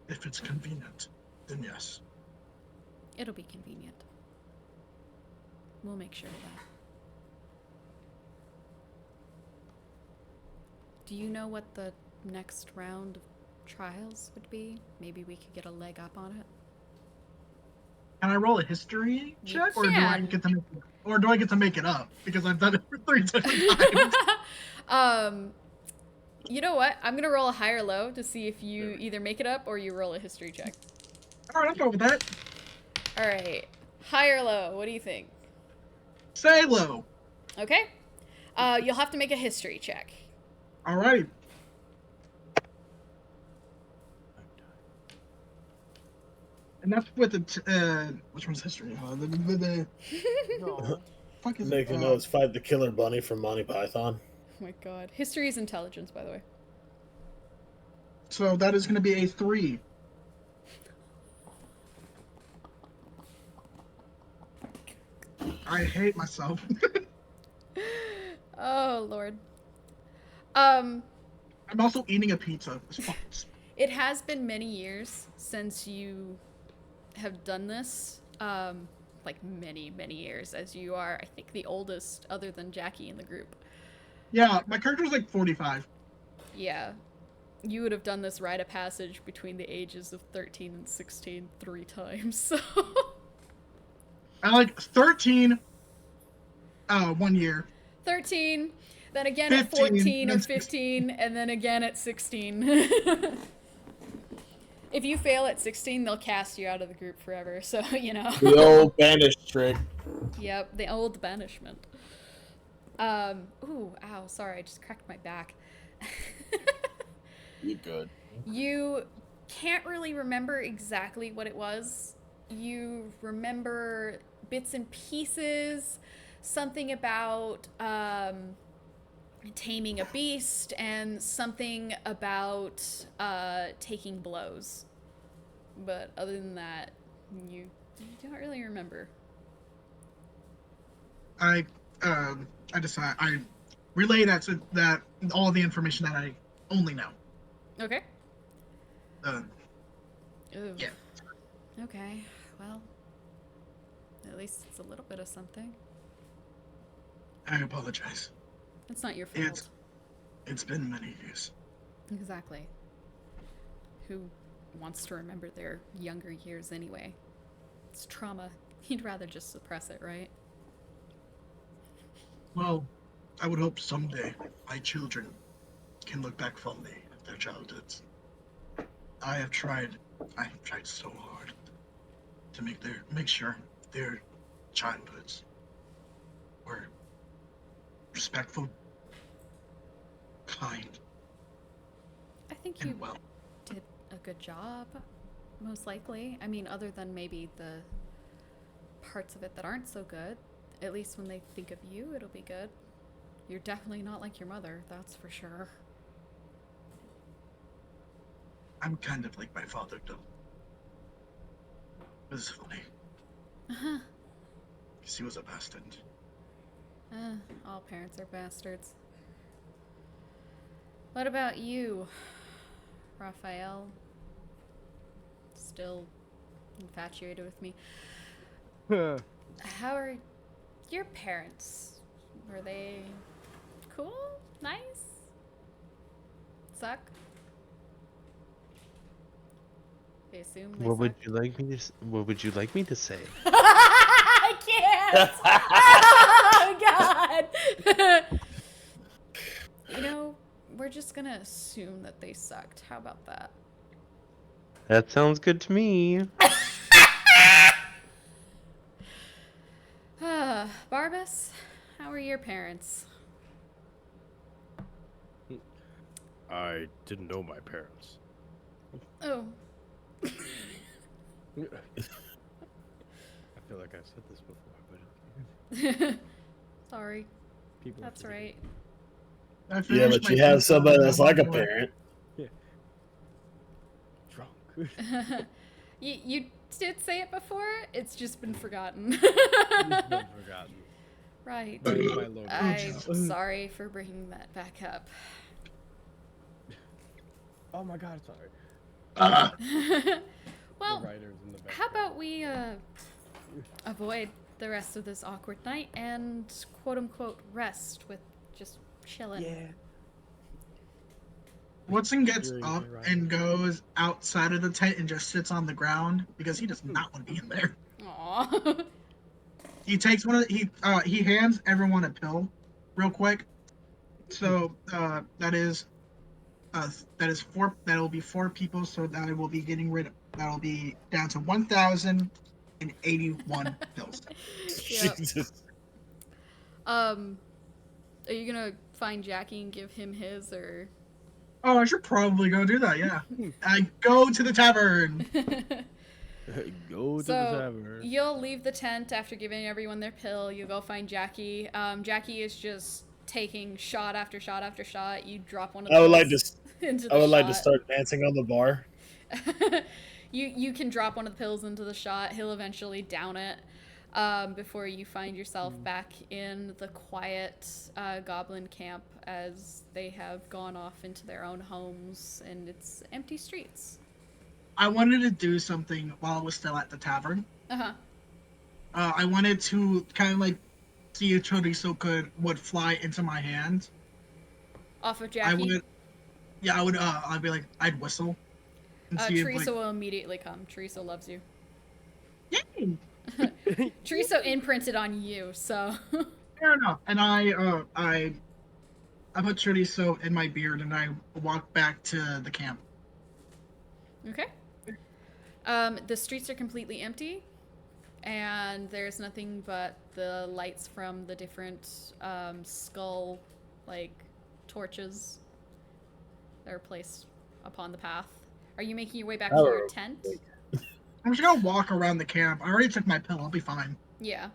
if it's convenient, then yes. It'll be convenient. We'll make sure of that. Do you know what the next round of trials would be? Maybe we could get a leg up on it. Can I roll a history You check, or do I can. get to make it, or do I get to make it up because I've done it for 3 different times? You know what? I'm gonna roll a high or low to see if you either make it up or you roll a history check. All right, I'll go with that. All right, high or low? What do you think? Say low. Okay. You'll have to make a history check. All right. And that's with the which one's history? The No. fuck is Making it? notes, fight the killer bunny from Monty Python. Oh my god. History is intelligence, by the way. So that is going to be a 3. I hate myself. Oh lord. I'm also eating a pizza. It has been many years since you have done this. Like many, many years, as you are, I think, the oldest other than Jackie in the group. Yeah, my character's like 45. Yeah. You would have done this rite of passage between the ages of 13 and 16 3 times, so... I like 13, 1 year. 13, then again at 15, 14 or then 15, and then again at 16. If you fail at 16, they'll cast you out of the group forever, so, you know. The old banish trick. Yep, the old banishment. Ooh, ow, sorry, I just cracked my back. You good? You can't really remember exactly what it was. You remember bits and pieces, something about taming a beast, and something about taking blows. But other than that, you don't really remember. I decide I relay that to that all the information that I only know. Okay. Ooh. Yeah. Okay, well, at least it's a little bit of something. I apologize. It's not your fault. It's been many years. Exactly. Who wants to remember their younger years anyway? It's trauma. You'd rather just suppress it, right? Well, I would hope someday my children can look back fondly at their childhoods. I have tried so hard to make sure their childhoods were respectful, kind, I think you and well. did a good job, most likely. I mean, other than maybe the parts of it that aren't so good. At least when they think of you, it'll be good. You're definitely not like your mother, that's for sure. I'm kind of like my father, though. It was funny, Uh-huh. because he was a bastard. All parents are bastards. What about you, Raphael? Still infatuated with me. How are your parents? Were they cool? Nice? Suck? I assume they What would suck. you like me to? What would you like me to say? I can't. Oh God. You know, we're just gonna assume that they sucked. How about that? That sounds good to me. Barbas, how are your parents? I didn't know my parents. Oh. I feel like I've said this before, but Sorry. people. That's forget. right. I Yeah, finished but my you have pizza somebody and that's I'm like a on my way. parent. Drunk. You did say it before. It's just been forgotten. It's been forgotten. Right. By Logan. I'm sorry for bringing that back up. Oh my god, sorry. Well, The writers in the background. how about we avoid the rest of this awkward night and quote unquote rest with just chilling. Yeah. Woodson gets You're up right. and goes outside of the tent and just sits on the ground because he does not want to be in there. Aw. He takes he hands everyone a pill, real quick. So that'll be 4 people. So that will be that'll be down to 1,081 pills. Yep. Jesus. Are you gonna find Jackie and give him his, or? Oh, I should probably go do that. Yeah, I go to the tavern. Go to the So tavern. you'll leave the tent after giving everyone their pill. You go find Jackie. Jackie is just taking shot after shot after shot. You drop one of the I would like pills to. into the I would like to shot. start dancing on the bar. You can drop one of the pills into the shot. He'll eventually down it before you find yourself back in the quiet goblin camp as they have gone off into their own homes and it's empty streets. I wanted to do something while I was still at the tavern. Uh-huh. I wanted to kind of like see if chorizo would fly into my hand. Off of Jackie. I would. Yeah, I would. I'd be like, I'd whistle. And see if, Teresa like, will immediately come. Teresa loves you. Yay! Teresa imprinted on you, so. Fair enough. And I put chorizo in my beard and I walk back to the camp. Okay. The streets are completely empty, and there's nothing but the lights from the different skull, torches that are placed upon the path. Are you making your way back to your tent? I'm just gonna walk around the camp. I already took my pill. I'll be fine. Yeah.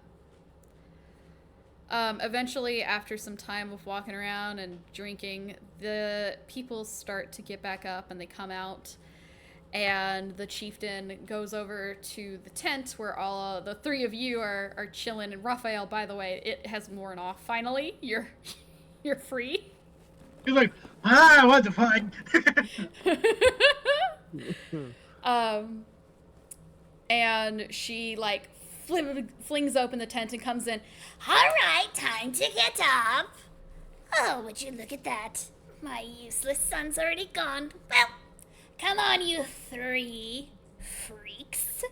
Eventually, after some time of walking around and drinking, the people start to get back up and they come out. And the chieftain goes over to the tent where all the 3 of you are chilling. And Raphael, by the way, it has worn off. Finally, you're free. He's like, what the fuck? And she flings open the tent and comes in. All right, time to get up. Oh, would you look at that? My useless son's already gone. Well, come on, you 3 freaks.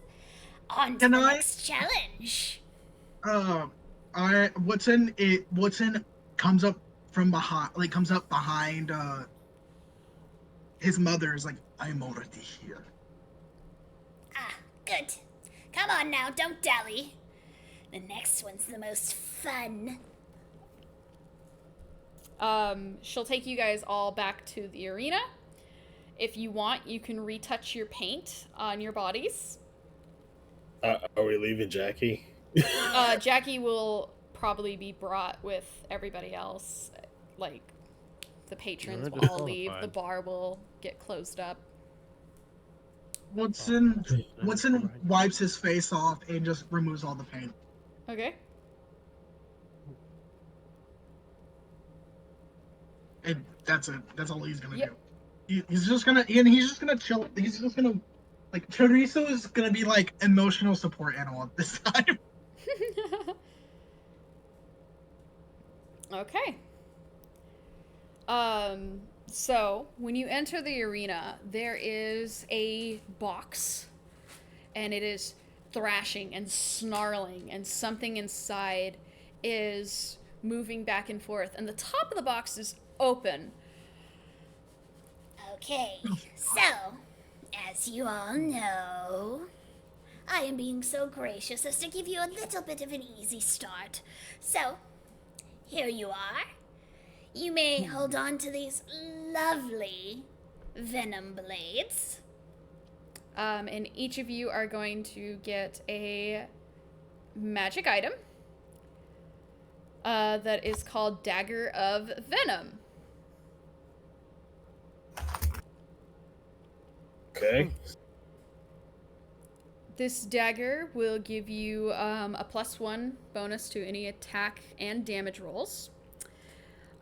On to the next challenge. Woodson comes up from behind, comes up behind his mother. Is like, I'm already here. Ah, good. Come on now, don't dally. The next one's the most fun. She'll take you guys all back to the arena. If you want, you can retouch your paint on your bodies. Are we leaving Jackie? Jackie will probably be brought with everybody else. The patrons Yeah, will just all leave. qualified. The bar will get closed up. Woodson wipes his face off and just removes all the paint. Okay. And that's it. That's all he's gonna Yep. do. He's just gonna chill. He's just gonna Chorizo is gonna be emotional support animal at this time. Okay. So, when you enter the arena, there is a box, and it is thrashing and snarling, and something inside is moving back and forth, and the top of the box is open. Okay, so, as you all know, I am being so gracious as to give you a little bit of an easy start. So, here you are. You may hold on to these lovely venom blades. And each of you are going to get a magic item that is called Dagger of Venom. Okay. This dagger will give you a +1 bonus to any attack and damage rolls.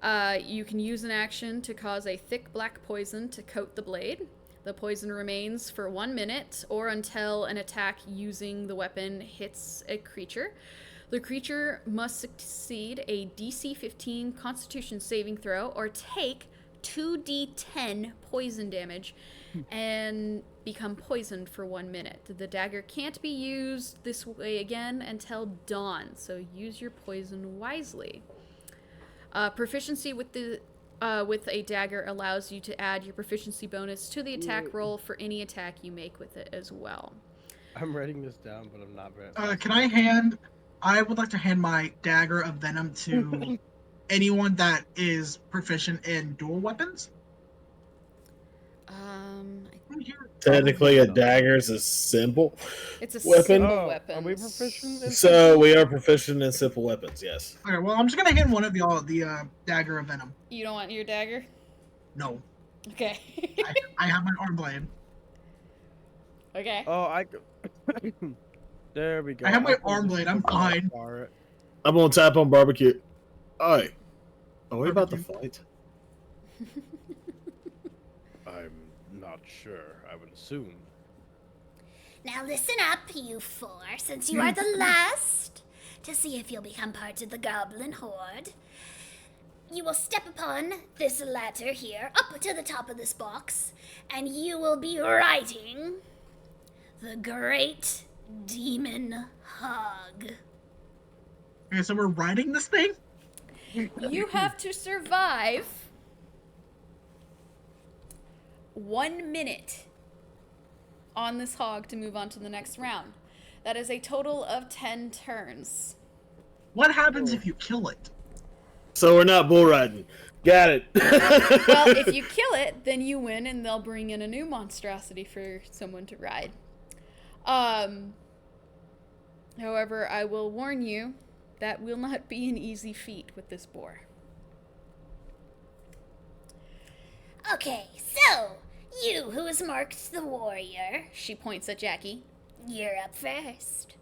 You can use an action to cause a thick black poison to coat the blade. The poison remains for 1 minute or until an attack using the weapon hits a creature. The creature must succeed a DC 15 Constitution saving throw or take 2d10 poison damage and become poisoned for 1 minute. The dagger can't be used this way again until dawn, so use your poison wisely. Proficiency with a dagger allows you to add your proficiency bonus to the attack roll for any attack you make with it as well. I'm writing this down, but I'm not very. I would like to hand my Dagger of Venom to anyone that is proficient in dual weapons. Technically, a dagger is a simple It's a weapon. simple weapon. Are we proficient in So we are proficient in simple weapons, yes. Okay, well, I'm just gonna hand one of y'all the Dagger of Venom. You don't want your dagger? No, Okay. I have my arm blade. Okay. Oh, there we go. I have my I'll arm blade, I'm fine. borrow it. I'm gonna tap on barbecue. Oi. Are we about to fight? I'm not sure. I would assume. Now listen up, you four, since you are the last to see if you'll become part of the Goblin Horde. You will step upon this ladder here, up to the top of this box, and you will be riding the Great Demon Hog. Okay, so we're riding this thing? You have to survive 1 minute on this hog to move on to the next round. That is a total of 10 turns. What happens if you kill it? So we're not bull riding. Got it. Well, if you kill it, then you win and they'll bring in a new monstrosity for someone to ride. However, I will warn you, that will not be an easy feat with this boar. Okay, so, you who is marked the warrior, She points at Jackie. you're up first.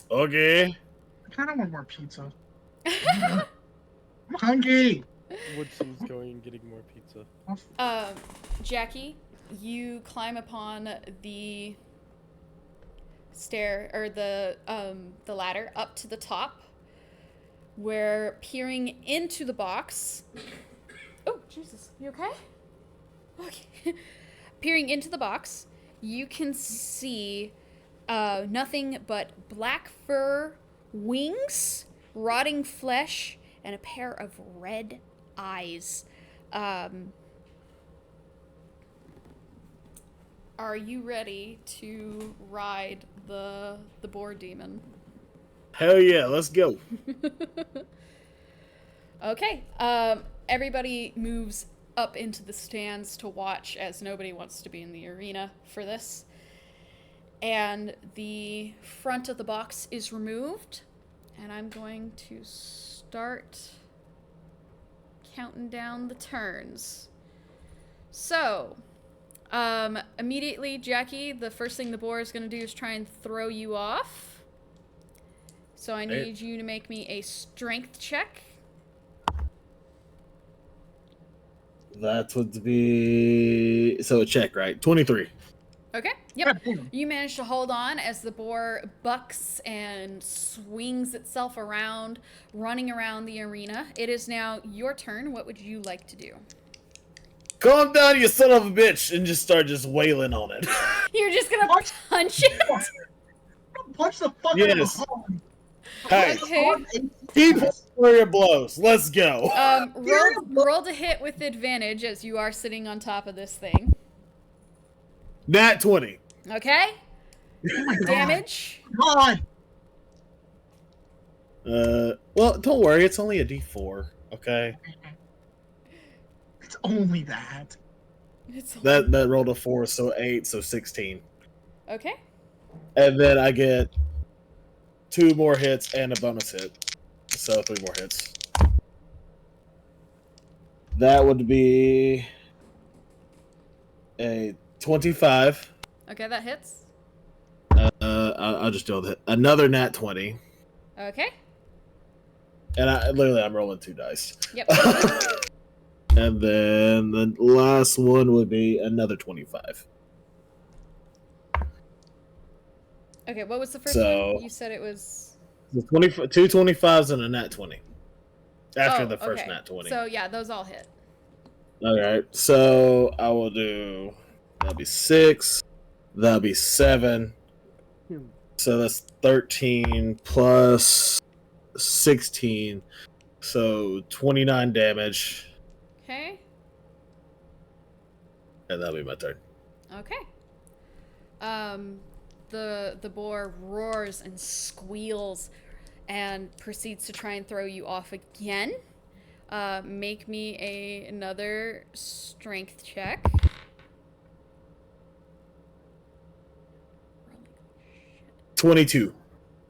Okay. I kind of want more pizza. I'm hungry. Woodson's going and getting more pizza. Jackie, you climb upon the stair or the ladder up to the top, where peering into the box. Oh, Jesus, you okay? Okay. Peering into the box, you can see nothing but black fur, wings, rotting flesh, and a pair of red eyes. Are you ready to ride the boar demon? Hell yeah, let's go. Okay. Everybody moves up into the stands to watch, as nobody wants to be in the arena for this. And the front of the box is removed, and I'm going to start counting down the turns. So, immediately, Jackie, the first thing the boar is going to do is try and throw you off. So I need you to make me a strength check. That would be so a check, right? 23. Okay. Yep. You manage to hold on as the boar bucks and swings itself around, running around the arena. It is now your turn. What would you like to do? Calm down, you son of a bitch, and just start just wailing on it. You're just gonna What? punch it? Punch the fuck out of Yes. the home. Hey, Okay. keep for your blows. Let's go. Roll to hit with advantage as you are sitting on top of this thing. Nat 20. Okay. Oh my God. Damage. God. Well, don't worry, it's only a D4. Okay, It's only that. It's that rolled a 4, so 8, so 16, okay. and then I get 2 more hits and a bonus hit, so 3 more hits. That would be a 25. Okay, that hits. I'll just deal with it. Another nat 20, Okay. and I'm rolling 2 dice. Yep. And then the last one would be another 25. Okay, what was the first So- one? You said it was. The 2 25s and a nat 20. After Oh, the first okay. nat 20. So yeah, those all hit. Alright, so I will do. That'll be 6. That'll be 7. So that's 13 plus 16. So 29 damage. Okay. And that'll be my turn. Okay. The boar roars and squeals and proceeds to try and throw you off again. Make me another strength check. 22.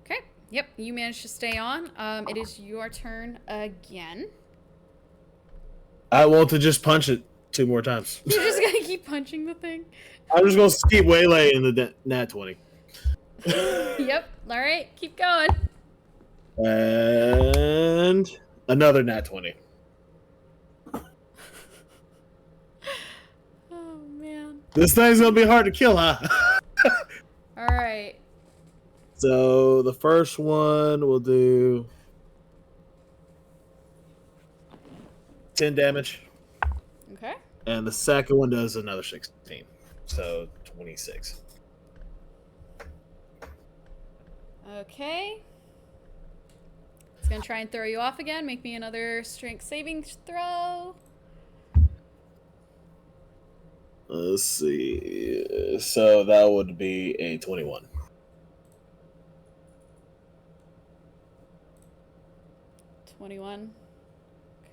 Okay. Yep, you managed to stay on. It is your turn again. I want to just punch it 2 more times. You're just gonna keep punching the thing. I'm just going to keep waylaying the nat 20. Yep. All right. Keep going. And another nat 20. Oh man. This thing's gonna be hard to kill, huh? All right. So the first one will do 10 damage, Okay. and the second one does another 16, so 26. Okay. It's gonna try and throw you off again. Make me another strength saving throw. Let's see. So that would be a 21. 21.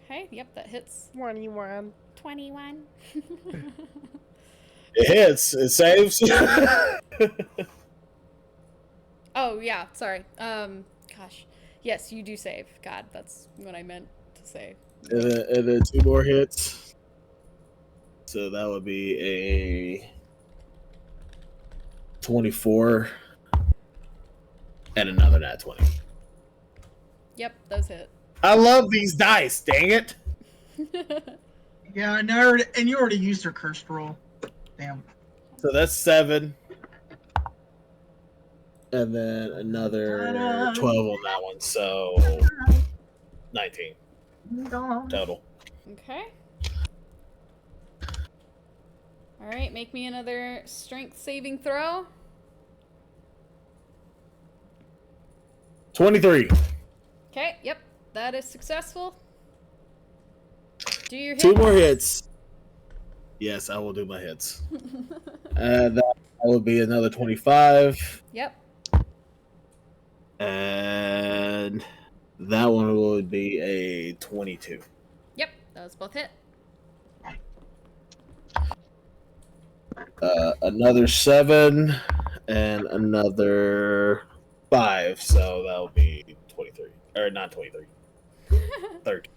Okay. Yep, that hits. 21. 21. It hits. It saves. Oh yeah. Sorry. Gosh. Yes, you do save. God, that's what I meant to say. and then 2 more hits. So that would be a 24 and another nat 20. Yep, those hit. I love these dice, dang it. Yeah, and you already used your cursed roll. Damn. So that's 7. And then another 12 on that one, so 19 total. Okay. All right, make me another strength saving throw. 23. Okay, yep, that is successful. Do your hits. 2 more hits. Yes, I will do my hits. And that will be another 25. Yep. And that one would be a 22. Yep, those both hit. Another 7 and another 5. So that will be 23. Or not 23. 30.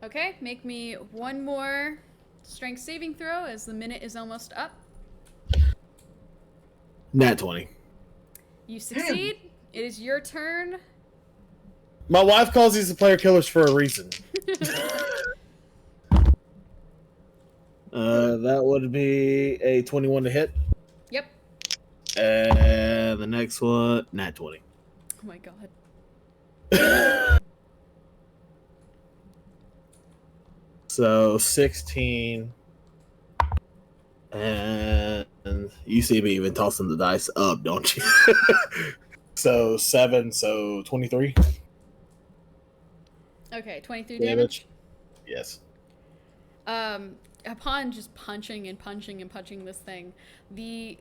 Okay, make me one more strength saving throw as the minute is almost up. Nat 20. You succeed. It is your turn. My wife calls these the player killers for a reason. That would be a 21 to hit. Yep. And the next one, nat 20. Oh my god. So 16. And you see me even tossing the dice up, don't you? So 7, so 23 Okay, 23 damage. damage. Yes. Upon just punching and punching and punching this thing, the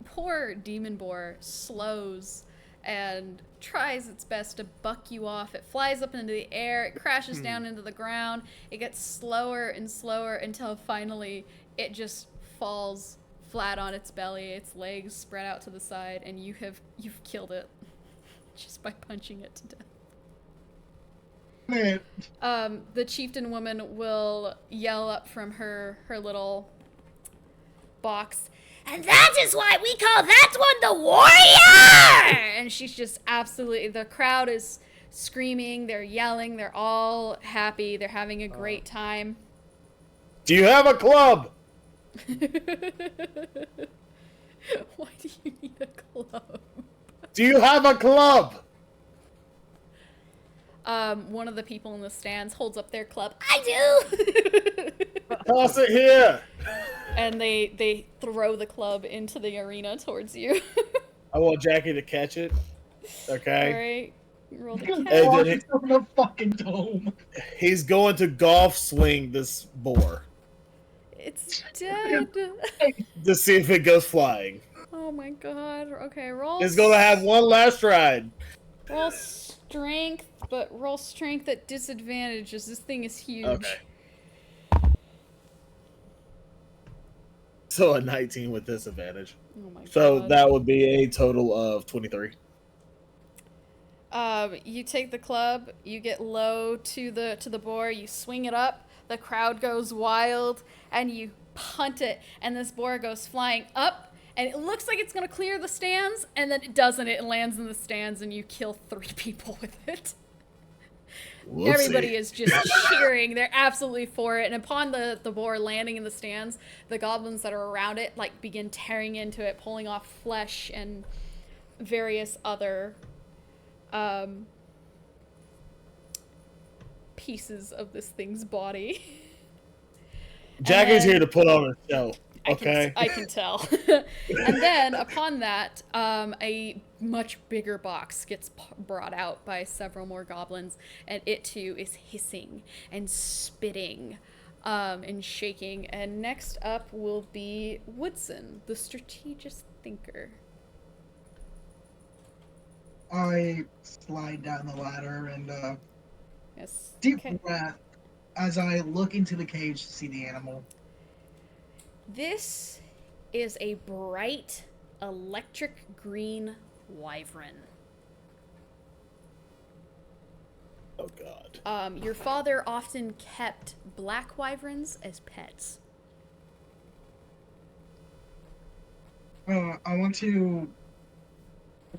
poor demon boar slows and tries its best to buck you off. It flies up into the air, it crashes down into the ground, it gets slower and slower until finally it just falls flat on its belly, its legs spread out to the side, and you've killed it just by punching it to death. Man, The chieftain woman will yell up from her little box, And that is why we call that one the warrior! and she's just absolutely, the crowd is screaming, they're yelling, they're all happy, they're having a great time. Do you have a club? Why do you need a club? Do you have a club? One of the people in the stands holds up their club. I do! Toss it here. And they throw the club into the arena towards you. I want Jackie to catch it. Okay. Alright. Roll the you can catch. Hey, walk did it- yourself in a fucking dome. He's going to golf swing this boar It's dead. to see if it goes flying. Oh my god. Okay, roll. It's going to have one last ride. Roll strength, but roll strength at disadvantage as this thing is huge. Okay. So a 19 with disadvantage. Oh my So god. that would be a total of 23. You take the club, you get low to the boar, you swing it up, the crowd goes wild, and you punt it, and this boar goes flying up, and it looks like it's gonna clear the stands, and then it doesn't, it lands in the stands, and you kill 3 people with it. Whoopsie. Everybody is just cheering. They're absolutely for it. And upon the boar landing in the stands, the goblins that are around it like begin tearing into it, pulling off flesh and various other pieces of this thing's body. Jackie's then- here to put on a show. Okay. I can tell. And then upon that, a much bigger box gets brought out by several more goblins, and it too is hissing and spitting and shaking. And next up will be Woodson, the strategic thinker. I slide down the ladder and Yes. deep Okay. breath as I look into the cage to see the animal. This is a bright electric green wyvern. Oh god. Your father often kept black wyverns as pets. I want to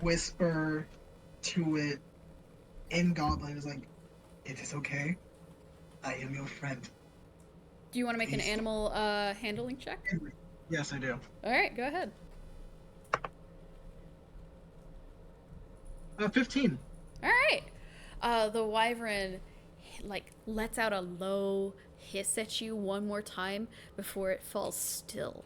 whisper to it in Goblin, is like, "It is okay. I am your friend." Do you want to make an Please. animal handling check? Yes, I do. All right, go ahead. 15. All right. The wyvern like lets out a low hiss at you one more time before it falls still.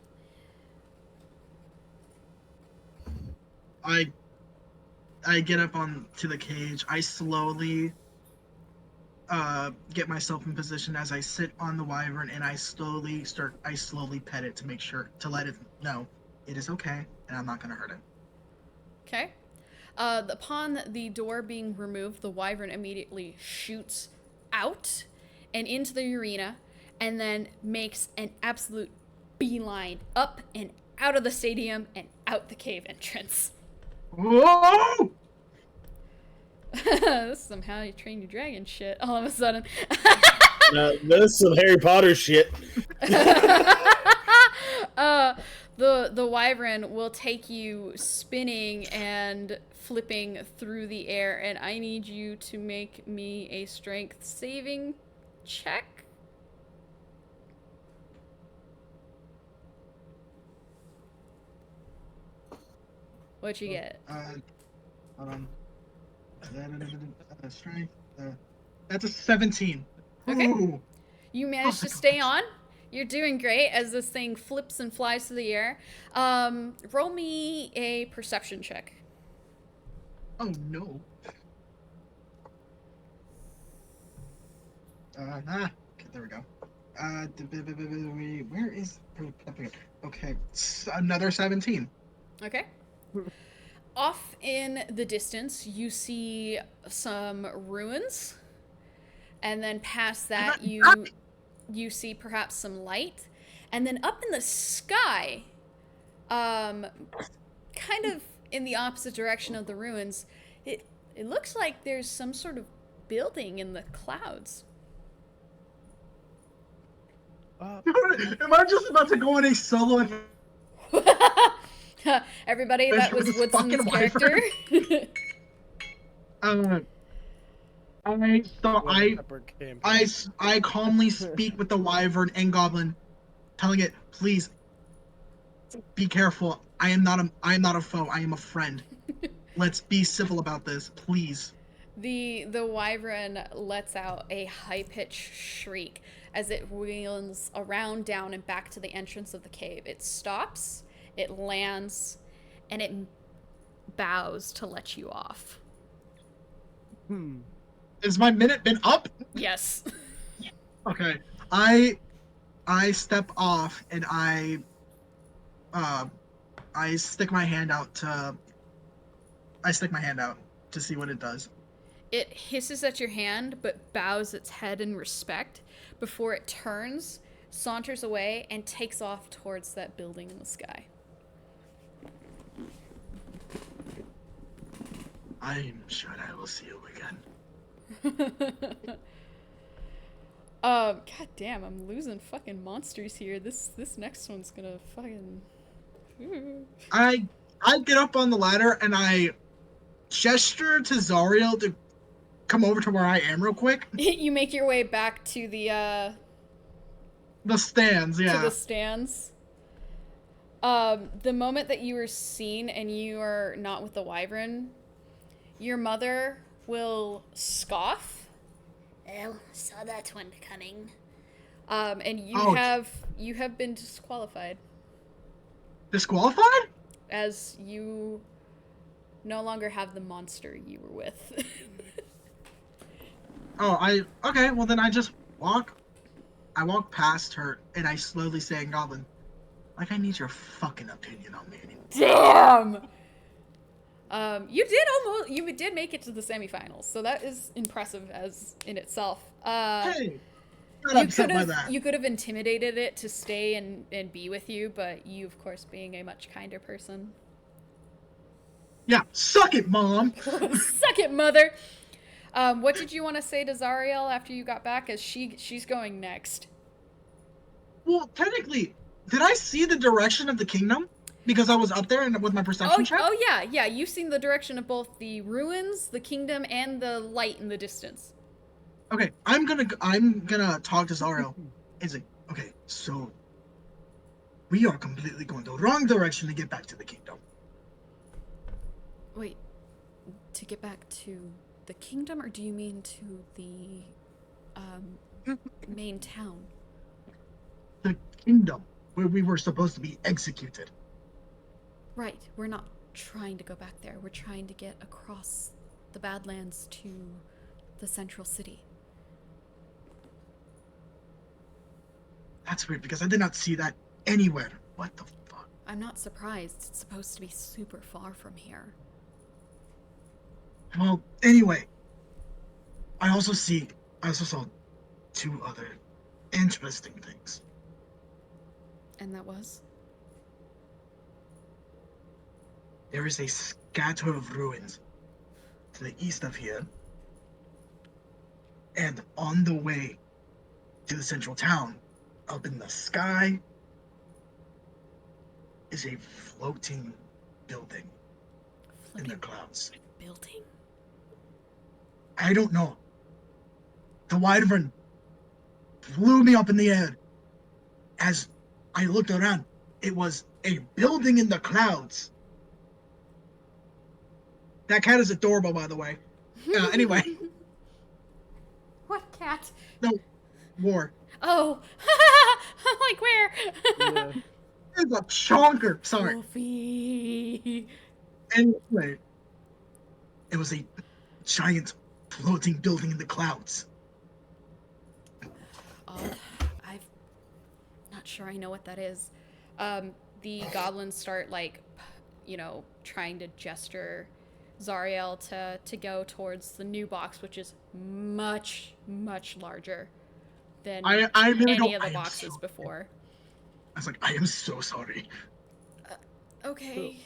I get up on to the cage. I slowly get myself in position as I sit on the wyvern, and I slowly pet it to make sure to let it know it is okay and I'm not gonna hurt it. Okay. Upon the door being removed, the wyvern immediately shoots out and into the arena, and then makes an absolute beeline up and out of the stadium and out the cave entrance. Whoa! This is some How You Train Your Dragon shit all of a sudden. Now, this is some Harry Potter shit. The wyvern will take you spinning and flipping through the air, and I need you to make me a strength saving check. What you get? Hold on. Strength. That's a 17. Okay. Ooh. You managed to stay on. You're doing great as this thing flips and flies through the air. Roll me a perception check. Oh no. Okay, there we go. Where is? Okay, another 17. Okay. Off in the distance, you see some ruins, and then past that, you see perhaps some light, and then up in the sky, kind of in the opposite direction of the ruins, it looks like there's some sort of building in the clouds. Am I just about to go on a solo? Everybody, that was This Woodson's fucking character. I calmly speak with the wyvern and goblin, telling it, please, be careful. I am not a foe. I am a friend. Let's be civil about this, please. The wyvern lets out a high-pitched shriek as it wheels around, down, and back to the entrance of the cave. It stops, it lands, and it bows to let you off. Has my minute been up? Yes. Okay. I step off and I stick my hand out to see what it does. It hisses at your hand, but bows its head in respect before it turns, saunters away, and takes off towards that building in the sky. I'm sure I will see you again. God damn, I'm losing fucking monsters here. This next one's gonna fucking... I get up on the ladder and I gesture to Zariel to come over to where I am real quick. You make your way back to the stands, yeah. To the stands. The moment that you are seen and you are not with the wyvern, your mother will scoff. Well, saw that one coming. And you have been disqualified. Disqualified? As you no longer have the monster you were with. Okay, well then I walk past her and I slowly say in Goblin, like, I need your fucking opinion on me anymore. Damn! You did make it to the semifinals, so that is impressive as in itself. Hey, not upset by that. You could have intimidated it to stay and be with you, but you, of course, being a much kinder person. Yeah, suck it, Mom! Suck it, Mother! What did you want to say to Zariel after you got back, as she's going next? Well, technically, did I see the direction of the kingdom? Because I was up there and with my perception check? Oh yeah, you've seen the direction of both the ruins, the kingdom, and the light in the distance. Okay, I'm gonna talk to Zariel. It's like, okay, so we are completely going the wrong direction to get back to the kingdom. Wait, to get back to the kingdom, or do you mean to the main town? The kingdom, where we were supposed to be executed. Right, we're not trying to go back there. We're trying to get across the Badlands to the central city. That's weird, because I did not see that anywhere. What the fuck? I'm not surprised. It's supposed to be super far from here. Well, anyway, I also saw two other interesting things. And that was? There is a scatter of ruins to the east of here. And on the way to the central town, up in the sky, is a floating building in the clouds. Building? I don't know. The wyvern flew me up in the air. As I looked around, it was a building in the clouds. That cat is adorable, by the way. Anyway, What cat? no, war. Oh, I'm like where? Yeah. It's a chonker. Sorry. Wolfie. Anyway, it was a giant floating building in the clouds. Oh, I'm not sure I know what that is. The goblins start like, trying to gesture Zariel to go towards the new box, which is much, much larger than I really any don't. of the I am boxes so- before. I was like, I am so sorry. Okay.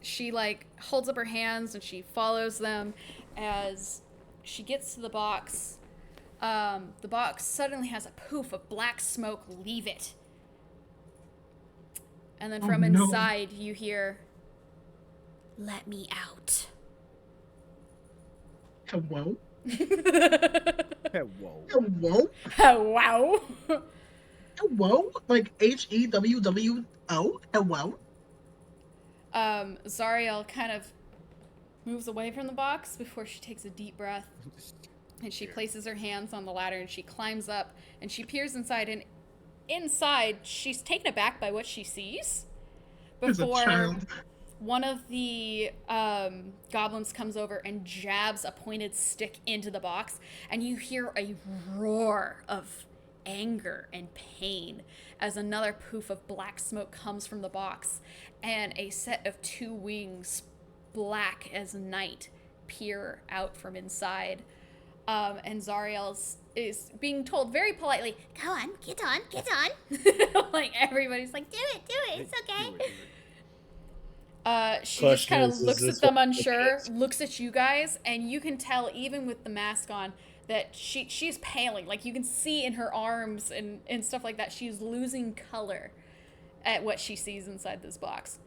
She like holds up her hands and she follows them as she gets to the box. The box suddenly has a poof of black smoke leave it. And then Oh, from no. inside you hear, "Let me out." Hello? Whoa. Hello? Wow. Hello? Like HEWWO? Hello? Zariel kind of moves away from the box before she takes a deep breath. And she places her hands on the ladder and she climbs up and she peers inside, and inside she's taken aback by what she sees As a before child. one of the goblins comes over and jabs a pointed stick into the box, and you hear a roar of anger and pain as another poof of black smoke comes from the box, and a set of two wings, black as night, peer out from inside. And Zariel is being told very politely, Go on, get on. like everybody's like, Do it, it's okay. Do it. she just Question kind of is looks this at them what unsure, it is? looks at you guys, and you can tell even with the mask on that she's paling. Like you can see in her arms and stuff like that, she's losing color at what she sees inside this box.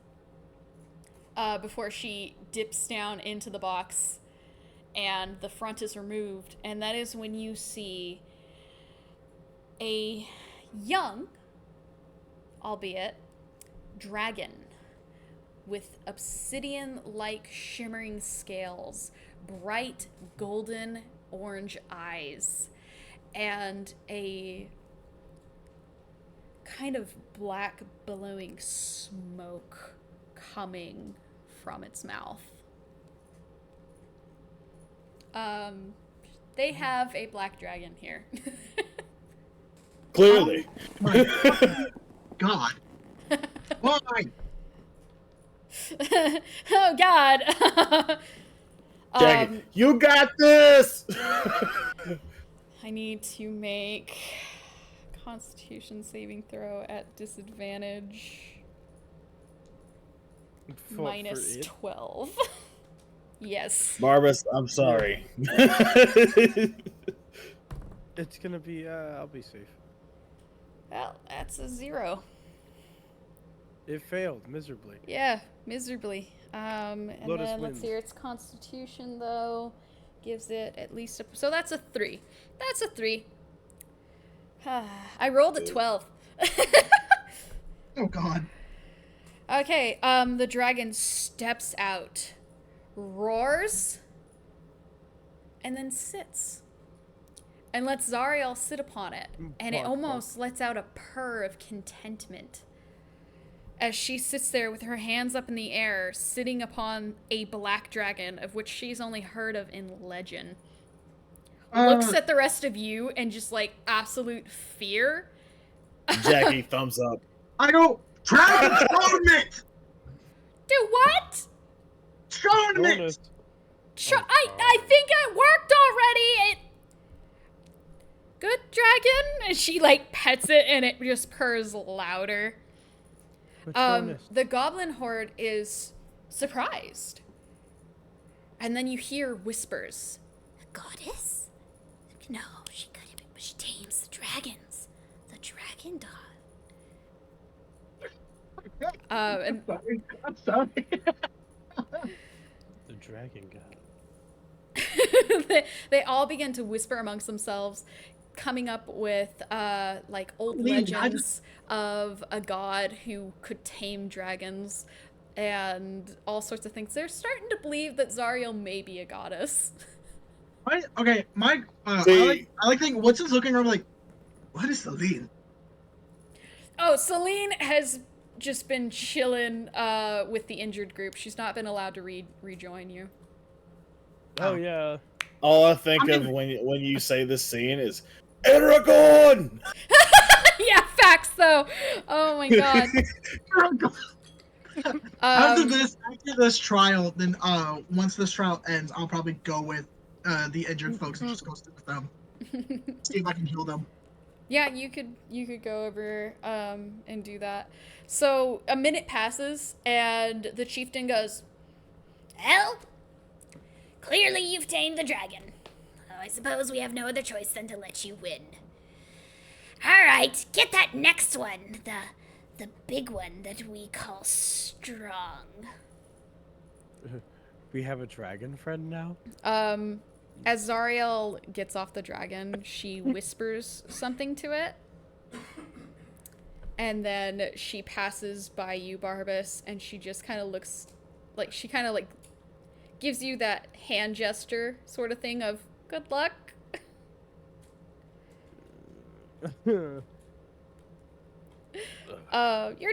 Before she dips down into the box and the front is removed, and that is when you see a young, albeit, dragon with obsidian-like shimmering scales, bright golden orange eyes, and a kind of black billowing smoke coming from its mouth. They have a black dragon here. Clearly. My fucking God. Why? Oh God. Jackie, you got this! I need to make Constitution saving throw at disadvantage. Minus 12. Yes. Barbas, I'm sorry. It's gonna be, I'll be safe. Well, that's a 0. It failed miserably. Yeah, miserably. And Lotus then let's wins. see, its Constitution though gives it at least a. So that's a 3. That's a 3. I rolled a 12. Oh God. Okay, the dragon steps out, roars, and then sits. And lets Zariel sit upon it. And it Bark, almost lets out a purr of contentment as she sits there with her hands up in the air, sitting upon a black dragon of which she's only heard of in legend. Looks at the rest of you and just like absolute fear. Jackie, thumbs up. I go, Dragon Tournament! Do what? Tournament! Bonus. I think it worked already. Good dragon, and she like pets it, and it just purrs louder. Which bonus? The goblin horde is surprised, and then you hear whispers. The goddess? No, she couldn't be, but she tames the dragons. The dragon god. And I'm sorry. The dragon god. they all begin to whisper amongst themselves, coming up with like old Lee, I legends of a god who could tame dragons. and all sorts of things. They're starting to believe that Zariel may be a goddess. Okay, See- I like thinking, Winston's looking around like, what is Celine? Oh, Celine has just been chilling with the injured group. She's not been allowed to rejoin you. Oh yeah. All I think of when you say this scene is Aragorn. Yeah, facts though. Oh my god. After this trial, then once this trial ends, I'll probably go with the injured folks and just go sit with them. See if I can heal them. Yeah, you could go over and do that. So a minute passes and the chieftain goes, Well, clearly you've tamed the dragon. I suppose we have no other choice than to let you win. Alright, get that next one. The big one that we call Strong. We have a dragon friend now. as Zariel gets off the dragon, she whispers something to it. And then she passes by you, Barbas, and she just kind of looks like she kind of like gives you that hand gesture sort of thing of good luck. Your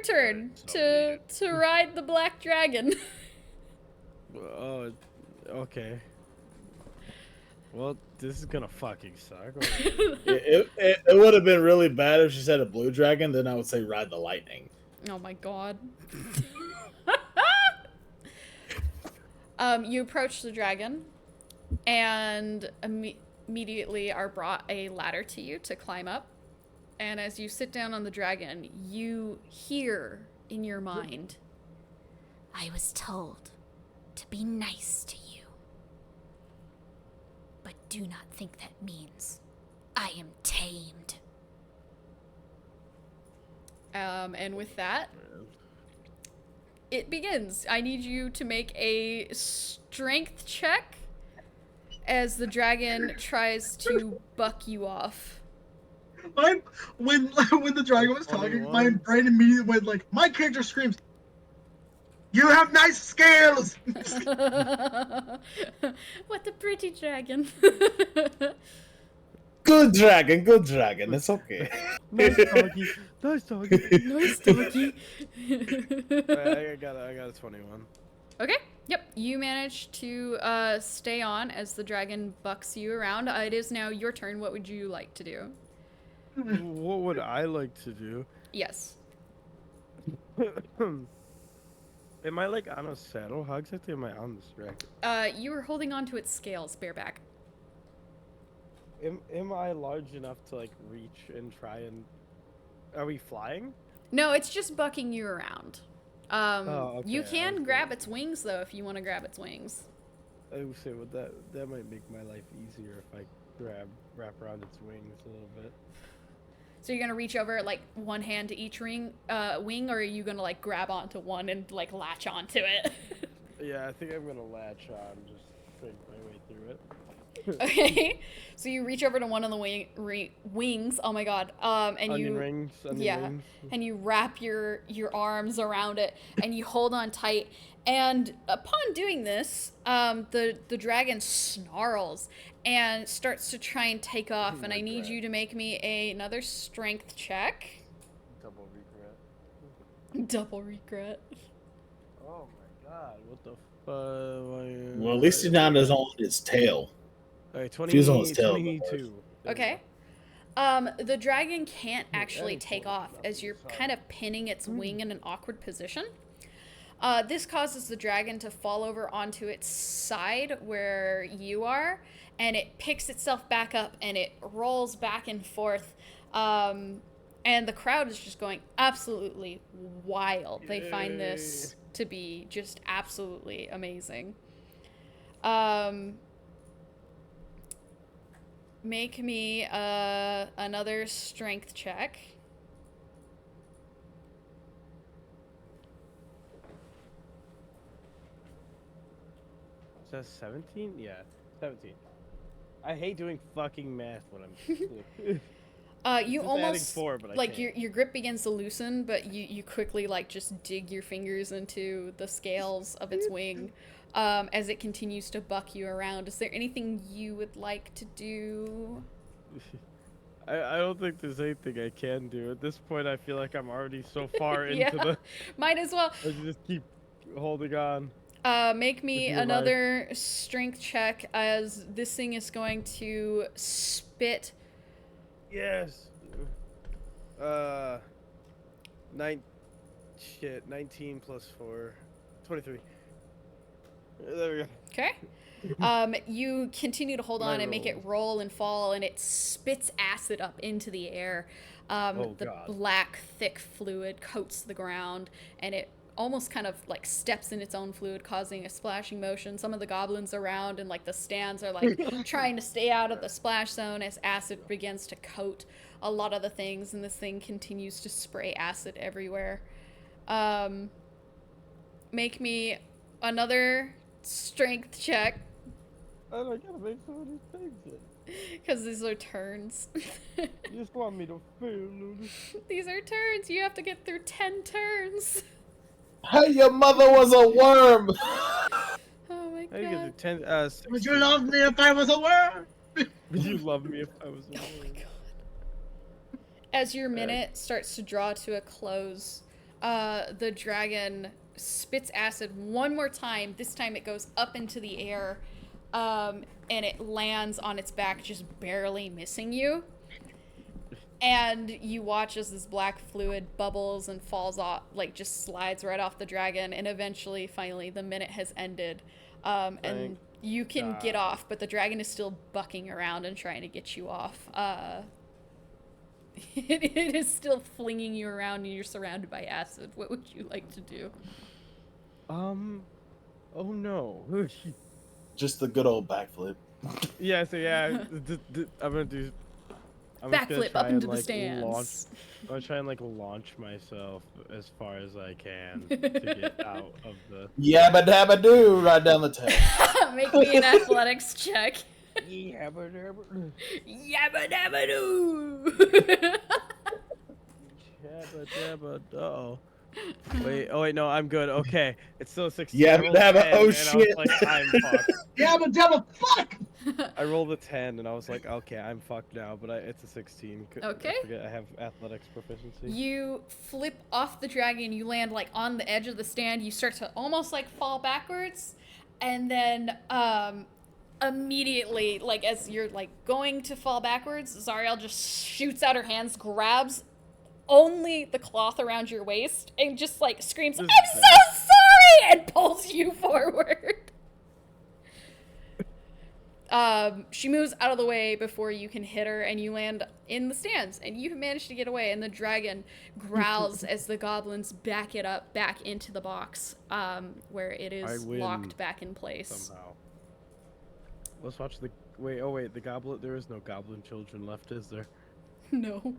turn to ride the black dragon. Oh, okay. Well, this is gonna fucking suck. It would have been really bad if she said a blue dragon. Then I would say ride the lightning. Oh my god. You approach the dragon, and immediately are brought a ladder to you to climb up. And as you sit down on the dragon, you hear in your mind, I was told to be nice to you. But do not think that means I am tamed. and with that, it begins. I need you to make a strength check as the dragon tries to buck you off. When the dragon was talking, my 21. brain immediately went like, my character screams, "You have nice scales!" What a pretty dragon. Good dragon, good dragon. It's okay. Nice doggy. Nice doggy. Nice doggy. I got a 21. Okay. Yep. You managed to stay on as the dragon bucks you around. It is now your turn. What would you like to do? What would I like to do? Yes. Am I like on a saddle? How exactly am I on this dragon? You were holding on to its scales, bareback. Am I large enough to like reach and try and? Are we flying? No, it's just bucking you around. Oh, You okay, can okay. grab its wings though if you want to grab its wings. I would say, well, that might make my life easier if I wrap around its wings a little bit. So you're gonna reach over like one hand to each wing, or are you gonna like grab onto one and like latch onto it? Yeah, I think I'm gonna latch on, just shrink my way through it. Okay. So you reach over to one of the wings. Oh my god. And Onion you rings. Onion yeah, rings. and you wrap your arms around it and you hold on tight. And upon doing this, the dragon snarls and starts to try and take off. And I need you to make me another strength check. Double regret. Double regret. Oh my god, what the fuck? Well, at least it's not on its tail. Alright, If he was on his tail, 22. There we Okay. The dragon can't actually take off as you're kind of pinning its wing in an awkward position. This causes the dragon to fall over onto its side where you are, and it picks itself back up and it rolls back and forth. And the crowd is just going absolutely wild. They find this to be just absolutely amazing. Make me another strength check. Is that 17? Yeah, 17. I hate doing fucking math when I'm You Just adding almost 4, but I like can't. your grip begins to loosen, but you quickly like just dig your fingers into the scales of its wing, as it continues to buck you around. Is there anything you would like to do? I don't think there's anything I can do. At this point, I feel like I'm already so far Yeah. into the. Might as well. I should just keep holding on. Make me With your life. another strength check as this thing is going to spit. Yes. 19 plus 4, 23. There we go. Okay. You continue to hold My on and make it rolls. roll and fall, and it spits acid up into the air. Oh, the God. black, thick fluid coats the ground, and it almost kind of like steps in its own fluid, causing a splashing motion. Some of the goblins around and like the stands are like trying to stay out of the splash zone as acid begins to coat a lot of the things, and this thing continues to spray acid everywhere. Make me another strength check, I gotta make some of these things. because these are turns. You just want me to fail, Luna. These are turns. You have to get through 10 turns. Hey, your mother was a worm. Oh my I get god. the 10. Would you love me if I was a worm? Would you love me if I was a Oh my worm? god. As your minute starts to draw to a close, the dragon spits acid one more time. This time it goes up into the air, and it lands on its back, just barely missing you. And you watch as this black fluid bubbles and falls off, like just slides right off the dragon, and eventually, finally, the minute has ended. And Thank you can get God. off, but the dragon is still bucking around and trying to get you off. It is still flinging you around, and you're surrounded by acid. What would you like to do? Oh no. Just the good old backflip. Yeah, so yeah, I'm gonna do. I'm just gonna Backflip try up into and, the like, stands. I'm gonna try and like launch myself as far as I can to get out of the. Yabba dabba doo, right down the tail. Make me an athletics check. Yeah, but Yabba dabba doo. uh-oh. Wait, oh wait, no, I'm good. Okay, it's still 16. Yeah, I rolled but have a- 10, oh, and I was shit. like, I'm fucked. Yeah, but devil, fuck! I rolled a 10, and I was like, okay, I'm fucked now. But it's a 16. Okay. I forget I have athletics proficiency. You flip off the dragon, you land like on the edge of the stand, you start to almost like fall backwards, and then immediately, like as you're like going to fall backwards, Zariel just shoots out her hands, grabs only the cloth around your waist, and just like screams, This "I'm is so bad. sorry!" and pulls you forward. She moves out of the way before you can hit her, and you land in the stands, and you manage to get away, and the dragon growls as the goblins back it up back into the box, where it is win locked back in place. Somehow. Let's watch the. Wait, oh wait, the goblin. There is no goblin children left, is there? No.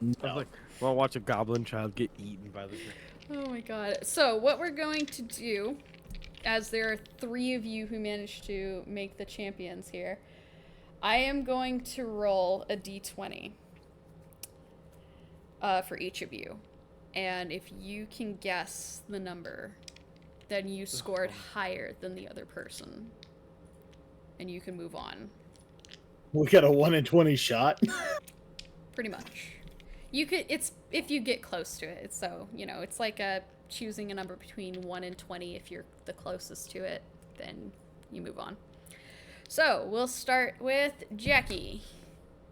I was like, I want to watch a goblin child get eaten by the. Oh my god. So, what we're going to do, as there are 3 of you who managed to make the champions here, I am going to roll a d20 for each of you. And if you can guess the number, then you scored higher than the other person. And you can move on. We got a 1 in 20 shot. Pretty much. You could, it's if you get close to it. So, you know, it's like choosing a number between 1 and 20. If you're the closest to it, then you move on. So, we'll start with Jackie.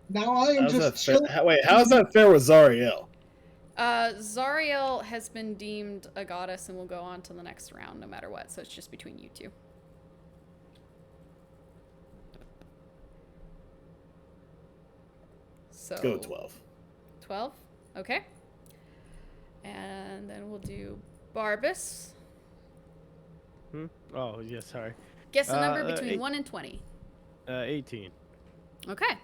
Now I am How's that just fair? chilling. Wait, how's that fair with Zariel? Zariel has been deemed a goddess and will go on to the next round no matter what. So, it's just between you two. So, Let's go with 12. 12? Okay. And then we'll do Barbas. Oh yeah, sorry. Guess a number between 8. 1 and 20. 18. Okay.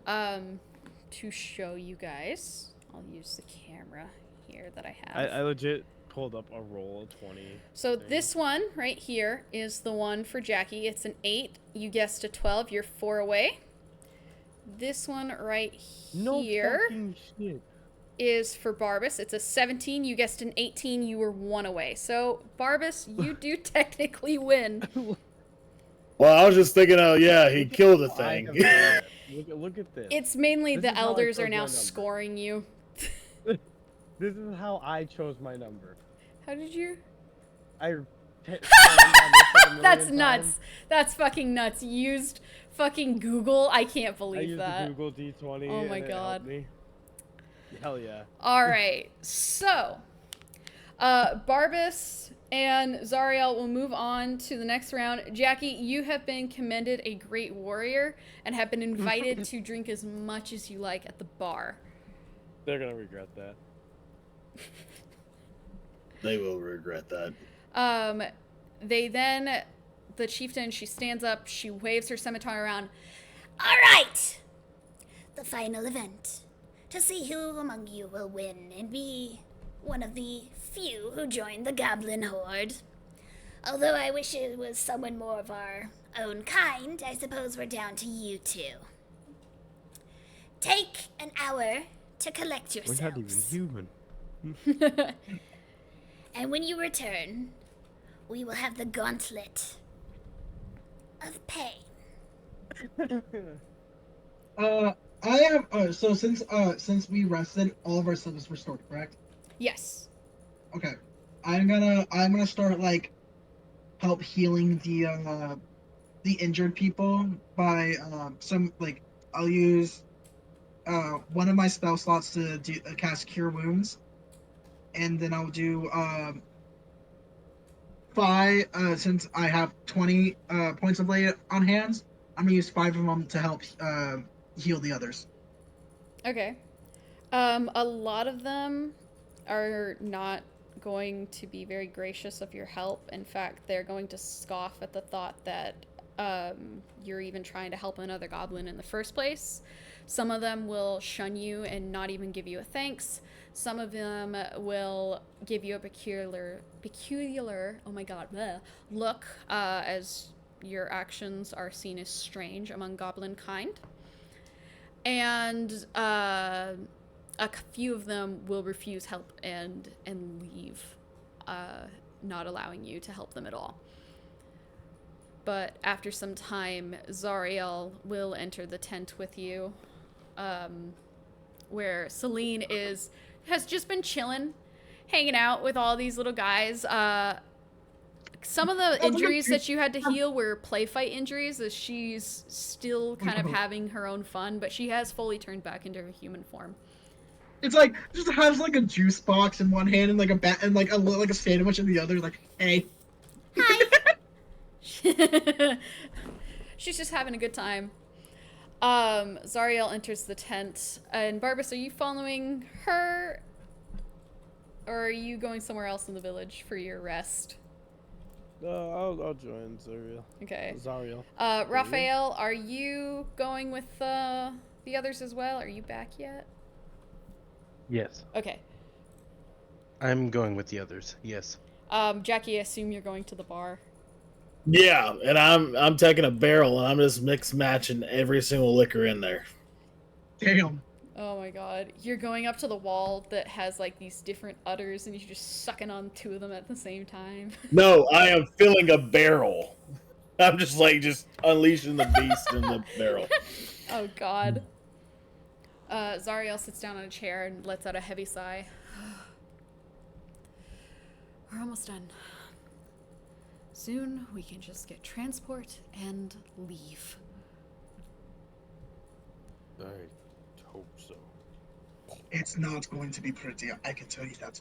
To show you guys, I'll use the camera here that I have. I legit pulled up a roll of 20. So thing. this one right here is the one for Jackie. It's an 8. You guessed a 12. You're 4 away. this one right No here fucking shit. is for Barbas. It's a 17. You guessed an 18. You were 1 away. So, Barbas, you do technically win. Well, I was just thinking, oh yeah, he killed the I thing. have done. Look at this. It's mainly This the is how I elders chose are now my number. scoring you. This is how I chose my number. How did you? That's nuts. That's fucking nuts. You used fucking Google. I can't I believe used that. the Google D20. Oh my and it God. helped me. Hell yeah. All right. So, Barbas and Zariel will move on to the next round. Jackie, you have been commended a great warrior and have been invited to drink as much as you like at the bar. They're gonna regret that. They will regret that. The chieftain, she stands up, she waves her scimitar around. All right! The final event. To see who among you will win and be one of the few who join the Goblin Horde. Although I wish it was someone more of our own kind, I suppose we're down to you two. Take an hour to collect yourselves. We're not even human. And when you return, we will have the Gauntlet of Pain. I have so since we rested, all of our stuff is restored, correct? Yes. Okay. I'm gonna start like help healing the injured people by some like I'll use one of my spell slots to cast Cure Wounds, and then I'll do 5 since I have 20 points of lay on hands. I'm gonna use 5 of them to help heal the others. Okay. A lot of them are not going to be very gracious of your help. In fact, they're going to scoff at the thought that you're even trying to help another goblin in the first place. Some of them will shun you and not even give you a thanks. Some of them will give you a peculiar, oh my god, bleh, look, as your actions are seen as strange among goblin kind. And a few of them will refuse help and leave, not allowing you to help them at all. But after some time, Zariel will enter the tent with you, where Celine has just been chilling, hanging out with all these little guys. Some of the injuries that you had to heal were play fight injuries, as she's still kind of having her own fun, but she has fully turned back into her human form. It's like just has like a juice box in one hand and like a bat and like a sandwich in the other. Like, hey. Hi. She's just having a good time. Zariel enters the tent, and Barbas, are you following her, or are you going somewhere else in the village for your rest? I'll join Zariel. Okay. Zariel. Raphael, are you going with the others as well? Are you back yet? Yes. Okay. I'm going with the others. Yes. Jackie, I assume you're going to the bar. Yeah, and I'm taking a barrel and I'm just mix matching every single liquor in there. Damn. Oh my god. You're going up to the wall that has like these different udders and you're just sucking on 2 of them at the same time. No, I am filling a barrel. I'm just unleashing the beast in the barrel. Oh god. Zariel sits down on a chair and lets out a heavy sigh. We're almost done. Soon we can just get transport and leave. I hope so. It's not going to be pretty. I can tell you that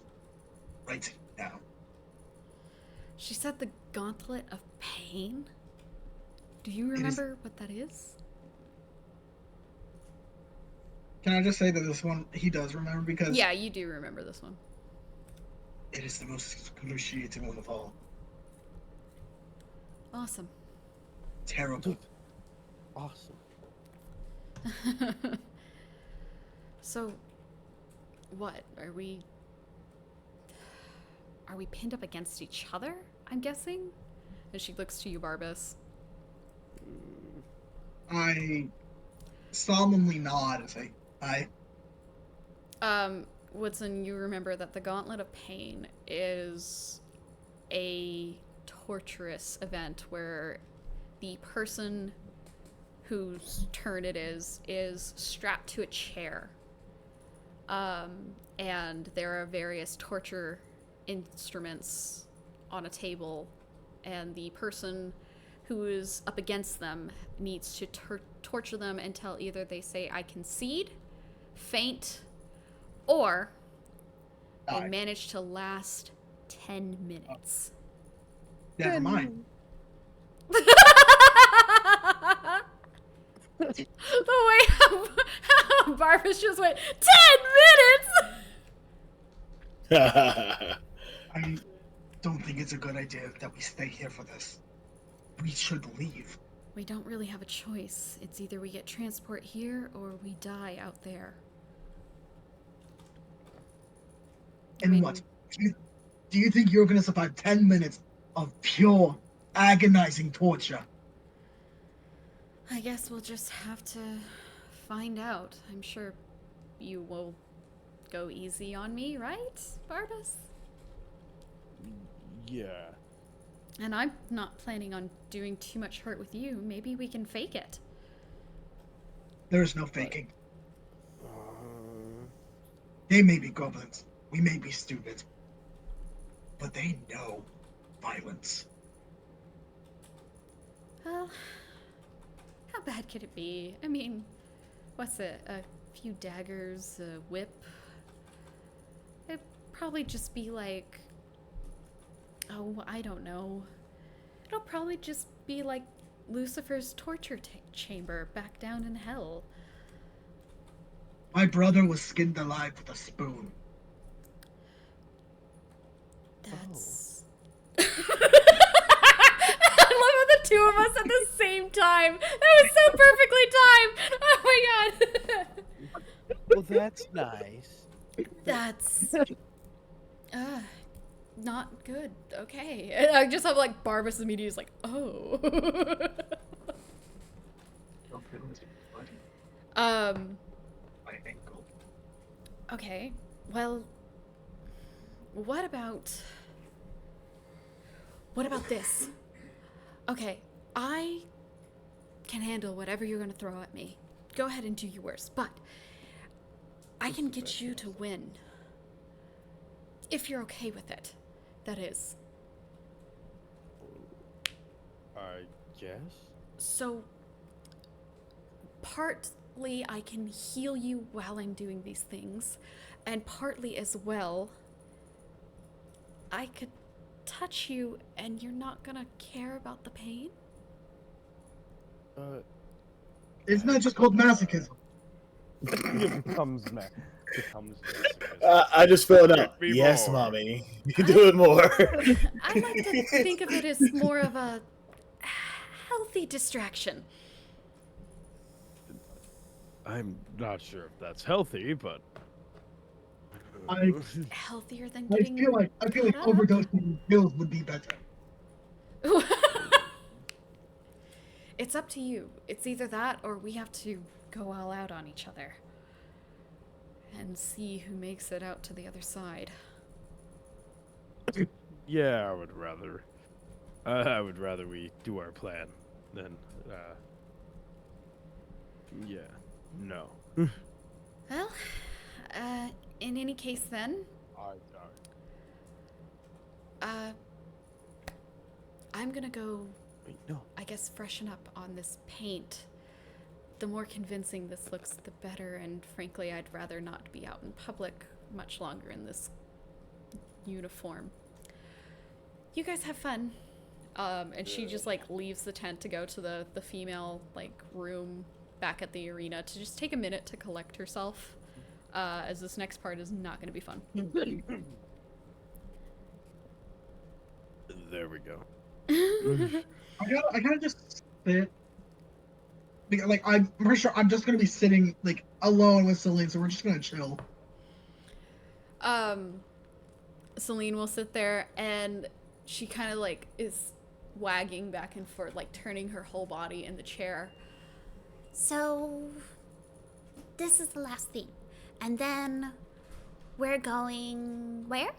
right now. She said the Gauntlet of Pain? Do you remember what that is? Can I just say that this one he does remember because Yeah, you do remember this one. it is the most excruciating one of all. Awesome. Terrible. Awesome. So, what? Are we pinned up against each other, I'm guessing? And she looks to you, Barbas. I solemnly nod and say, "Aye." Woodson, you remember that the Gauntlet of Pain is a torturous event where the person whose turn it is strapped to a chair. And there are various torture instruments on a table, and the person who is up against them needs to torture them until either they say, "I concede," faint, or they Die. manage to last 10 minutes. Never mind. The way how Barbara just went, 10 minutes! I don't think it's a good idea that we stay here for this. We should leave. We don't really have a choice. It's either we get transport here or we die out there. And mean- what? Do you think you're gonna survive 10 minutes of pure, agonizing torture? I guess we'll just have to find out. I'm sure you will go easy on me, right, Barbas? Yeah. And I'm not planning on doing too much hurt with you. Maybe we can fake it. There is no faking. Uh, They may be goblins. We may be stupid. But they know violence. Well, how bad could it be? I mean, what's it? A few daggers, a whip? It'd probably just be like... Oh, I don't know. It'll probably just be like Lucifer's torture chamber back down in hell. My brother was skinned alive with a spoon. That's... I love how the two of us at the same time. That was so perfectly timed. Oh my god. well, that's nice. That's not good. Okay. And I just have like Barbas immediately is like, oh. My ankle. Okay. Well, what about this? Okay, I can handle whatever you're gonna throw at me. Go ahead and do your worst, but I can get you to win. If you're okay with it, that is. I guess. So, partly I can heal you while I'm doing these things, and partly as well, I could touch you and you're not gonna care about the pain? Isn't that just called masochism? It becomes I just filled out. Give me Yes, more." mommy. You can do it more. I like to think of it as more of a healthy distraction. I'm not sure if that's healthy, but Healthier than I getting feel like cut up? overdosing pills would be better. It's up to you. It's either that or we have to go all out on each other. And see who makes it out to the other side. yeah, I would rather we do our plan than yeah, no. Well, in any case then, I'm gonna go, Wait, no. I guess, freshen up on this paint. The more convincing this looks, the better, and frankly, I'd rather not be out in public much longer in this uniform. You guys have fun. And she just, like, leaves the tent to go to the female, like, room back at the arena to just take a minute to collect herself, as this next part is not going to be fun. There we go. I gotta just sit. Because, like, I'm pretty sure I'm just gonna be sitting, like, alone with Celine, so we're just gonna chill. Celine will sit there and she kind of like is wagging back and forth, like turning her whole body in the chair. So, this is the last thing. And then we're going where?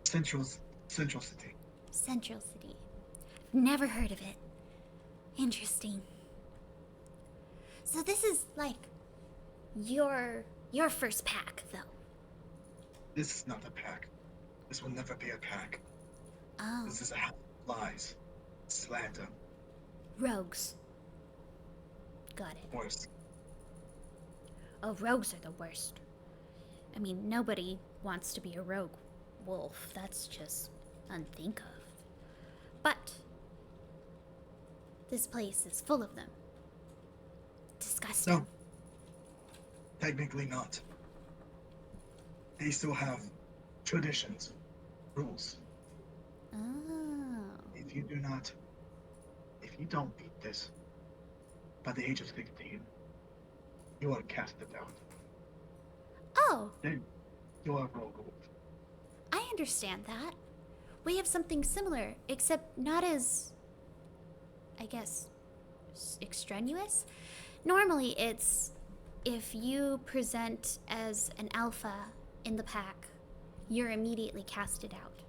Central City. Central City. Never heard of it. Interesting. So this is like your first pack, though. This is not a pack. This will never be a pack. Oh, This is a house of lies, slander, rogues. Got it. worse. Oh, rogues are the worst. I mean, nobody wants to be a rogue wolf. That's just unthinkable. But this place is full of them. Disgusting. No. Technically not. They still have traditions, rules. Oh. If you don't beat this by the age of 16, you are casted out. Oh, Then you are rogue wolf. I understand that. We have something similar, except not as, I guess, extraneous. Normally, it's if you present as an alpha in the pack, you're immediately casted out.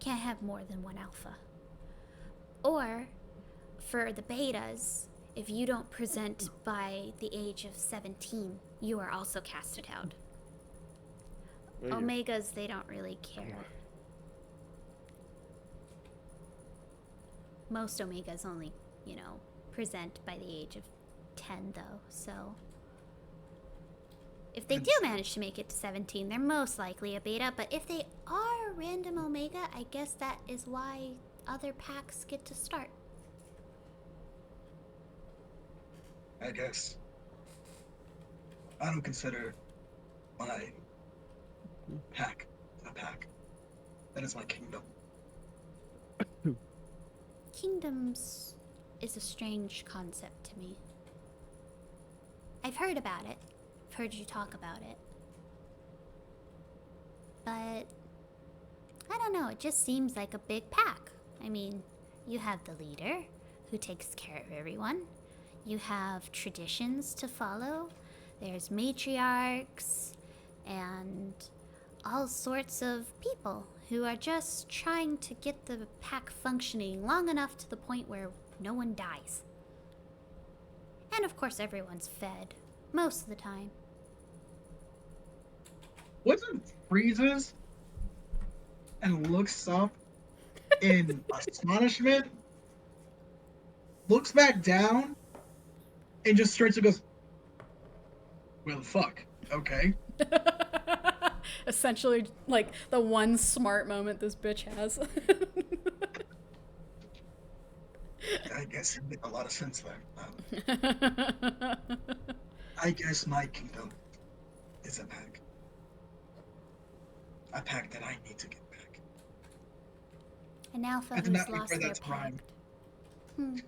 Can't have more than one alpha. Or, for the betas, if you don't present by the age of 17, you are also casted out. Wait, Omegas, they don't really care. Most Omegas only, present by the age of 10, though, so. If they do manage to make it to 17, they're most likely a beta, but if they are a random Omega, I guess that is why other packs get to start. I guess. I don't consider my pack a pack. That is my kingdom. Kingdoms is a strange concept to me. I've heard about it. I've heard you talk about it. But I don't know, it just seems like a big pack. I mean, you have the leader who takes care of everyone. You have traditions to follow. There's matriarchs and all sorts of people who are just trying to get the pack functioning long enough to the point where no one dies. And of course, everyone's fed most of the time. Wasn't freezes and looks up in astonishment, looks back down, and just straight to goes, well, fuck, okay. Essentially, like, the one smart moment this bitch has. I guess it made a lot of sense there. I guess my kingdom is a pack. A pack that I need to get back. An alpha I did who's not mean lost for their that to rhyme. pact.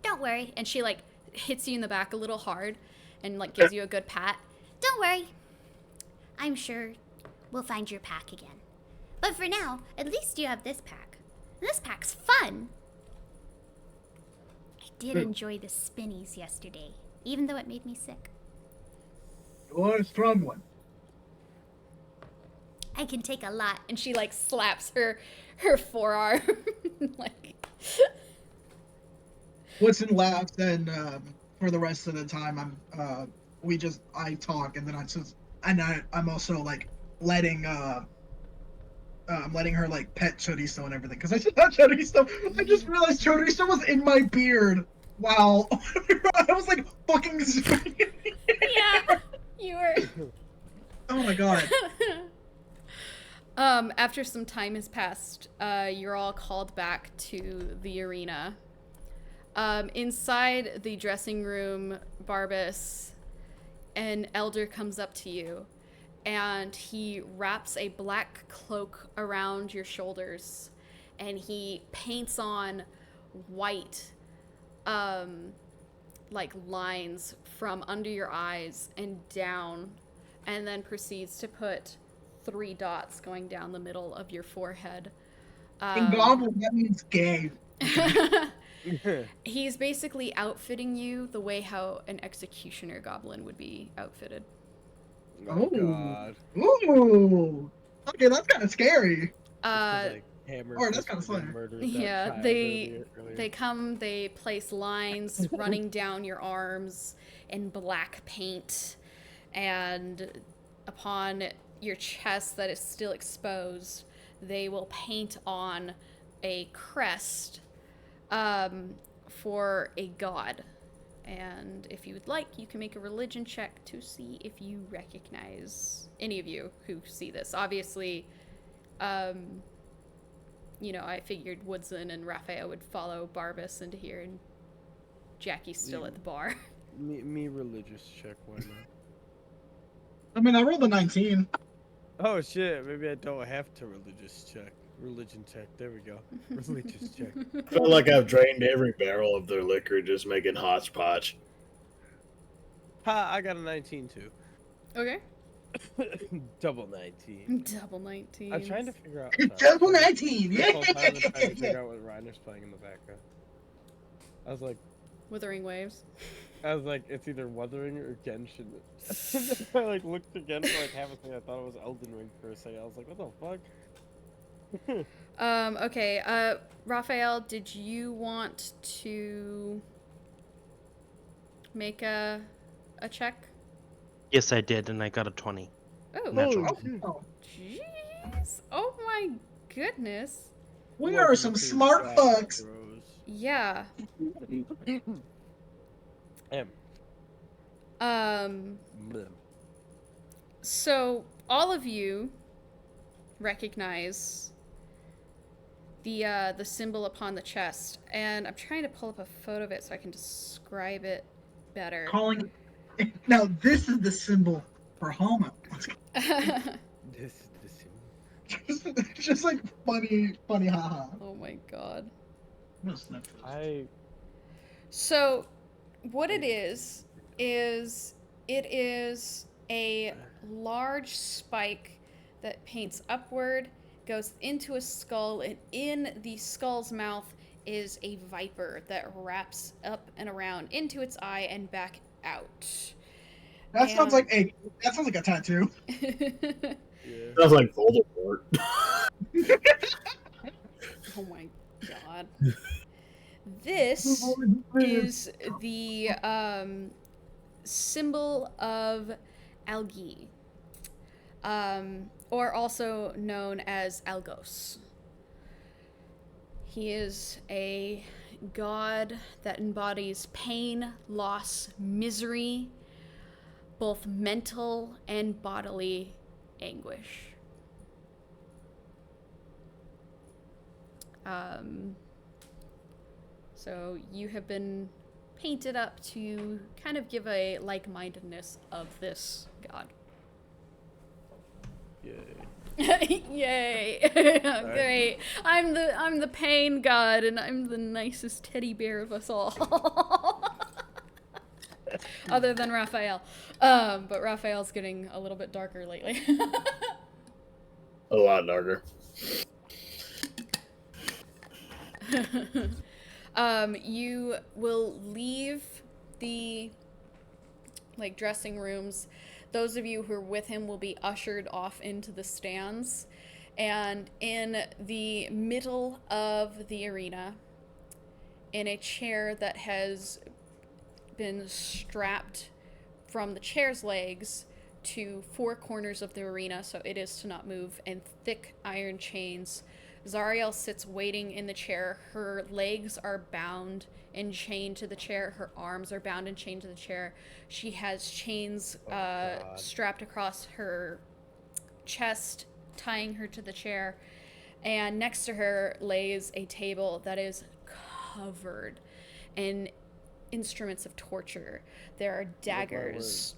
Don't worry. And she, like, hits you in the back a little hard and, like, gives you a good pat. Don't worry. I'm sure we'll find your pack again. But for now, at least you have this pack. And this pack's fun. I did enjoy the spinnies yesterday, even though it made me sick. You are a strong one. I can take a lot. And she, like, slaps her forearm. Like... Woodson laughs, and for the rest of the time, I talk, and then I'm also like letting I'm letting her like pet Chorizo and everything, because I just had Chorizo. I just realized Chorizo was in my beard. Wow, I was like fucking. Yeah, you were. Oh my god. After some time has passed, you're all called back to the arena. Inside the dressing room, Barbas, an elder comes up to you, and he wraps a black cloak around your shoulders, and he paints on white, like lines from under your eyes and down, and then proceeds to put 3 dots going down the middle of your forehead. In Goblin, that means gay. He's basically outfitting you the way how an executioner goblin would be outfitted. Oh Oh. god. Ooh. Okay, that's kind of scary. Hammer Or that's fist kinda fucking funny. murdered that Yeah, child they earlier. come, they place lines running down your arms in black paint, and upon your chest that is still exposed, they will paint on a crest for a god. And if you would like, you can make a religion check to see if you recognize any of you who see this. Obviously, you know, I figured Woodson and Raphael would follow Barbas into here, and Jackie's still at the bar. Me religious check, why not? I mean, I rolled a 19. Oh shit, maybe I don't have to religion check, there we go. Religious check. I feel like I've drained every barrel of their liquor just making hodgepodge. Ha, I got a 19 too. Okay. Double 19. Double 19. I'm trying to figure out. Double 19! This Yeah! whole time I'm trying to figure out what Reiner's playing in the background. I was like, Withering Waves. it's either Wuthering or Genshin. I like looked again for like half a second. I thought it was Elden Ring for a second. I was like, what the fuck? Okay, Raphael, did you want to make a check? Yes, I did, and I got a 20. Oh, Natural. Oh, jeez. Oh my goodness. we are some smart fucks. Yeah. Bleh. So all of you recognize the symbol upon the chest, and I'm trying to pull up a photo of it so I can describe it better. Calling. Now, this is the symbol for Homa. This is the sim. It's just like funny, haha. Oh my god. So, what it is it is a large spike that paints upward, goes into a skull, and in the skull's mouth is a viper that wraps up and around into its eye and back out. That sounds like a tattoo. Yeah. Sounds like Voldemort. Oh my god. This is the symbol of Algi, or also known as Algos. He is a god that embodies pain, loss, misery, both mental and bodily anguish. So you have been painted up to kind of give a like-mindedness of this god. Yay. Yay! Great. I'm the pain god, and I'm the nicest teddy bear of us all. Other than Raphael. But Raphael's getting a little bit darker lately. A lot darker. You will leave the dressing rooms. Those of you who are with him will be ushered off into the stands, and in the middle of the arena, in a chair that has been strapped from the chair's legs to four corners of the arena, so it is to not move, and thick iron chains, Zariel sits waiting in the chair. Her legs are bound and chained to the chair. Her arms are bound and chained to the chair. She has chains strapped across her chest, tying her to the chair. And next to her lays a table that is covered in instruments of torture. There are daggers.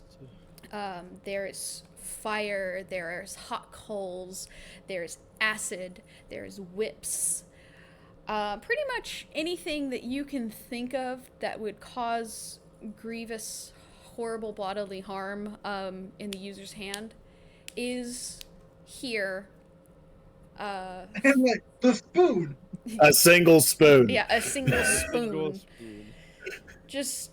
There's fire, there's hot coals, there's acid, there's whips. Pretty much anything that you can think of that would cause grievous, horrible bodily harm in the user's hand is here And like the spoon. A single spoon. Yeah, a single Single spoon. spoon. Just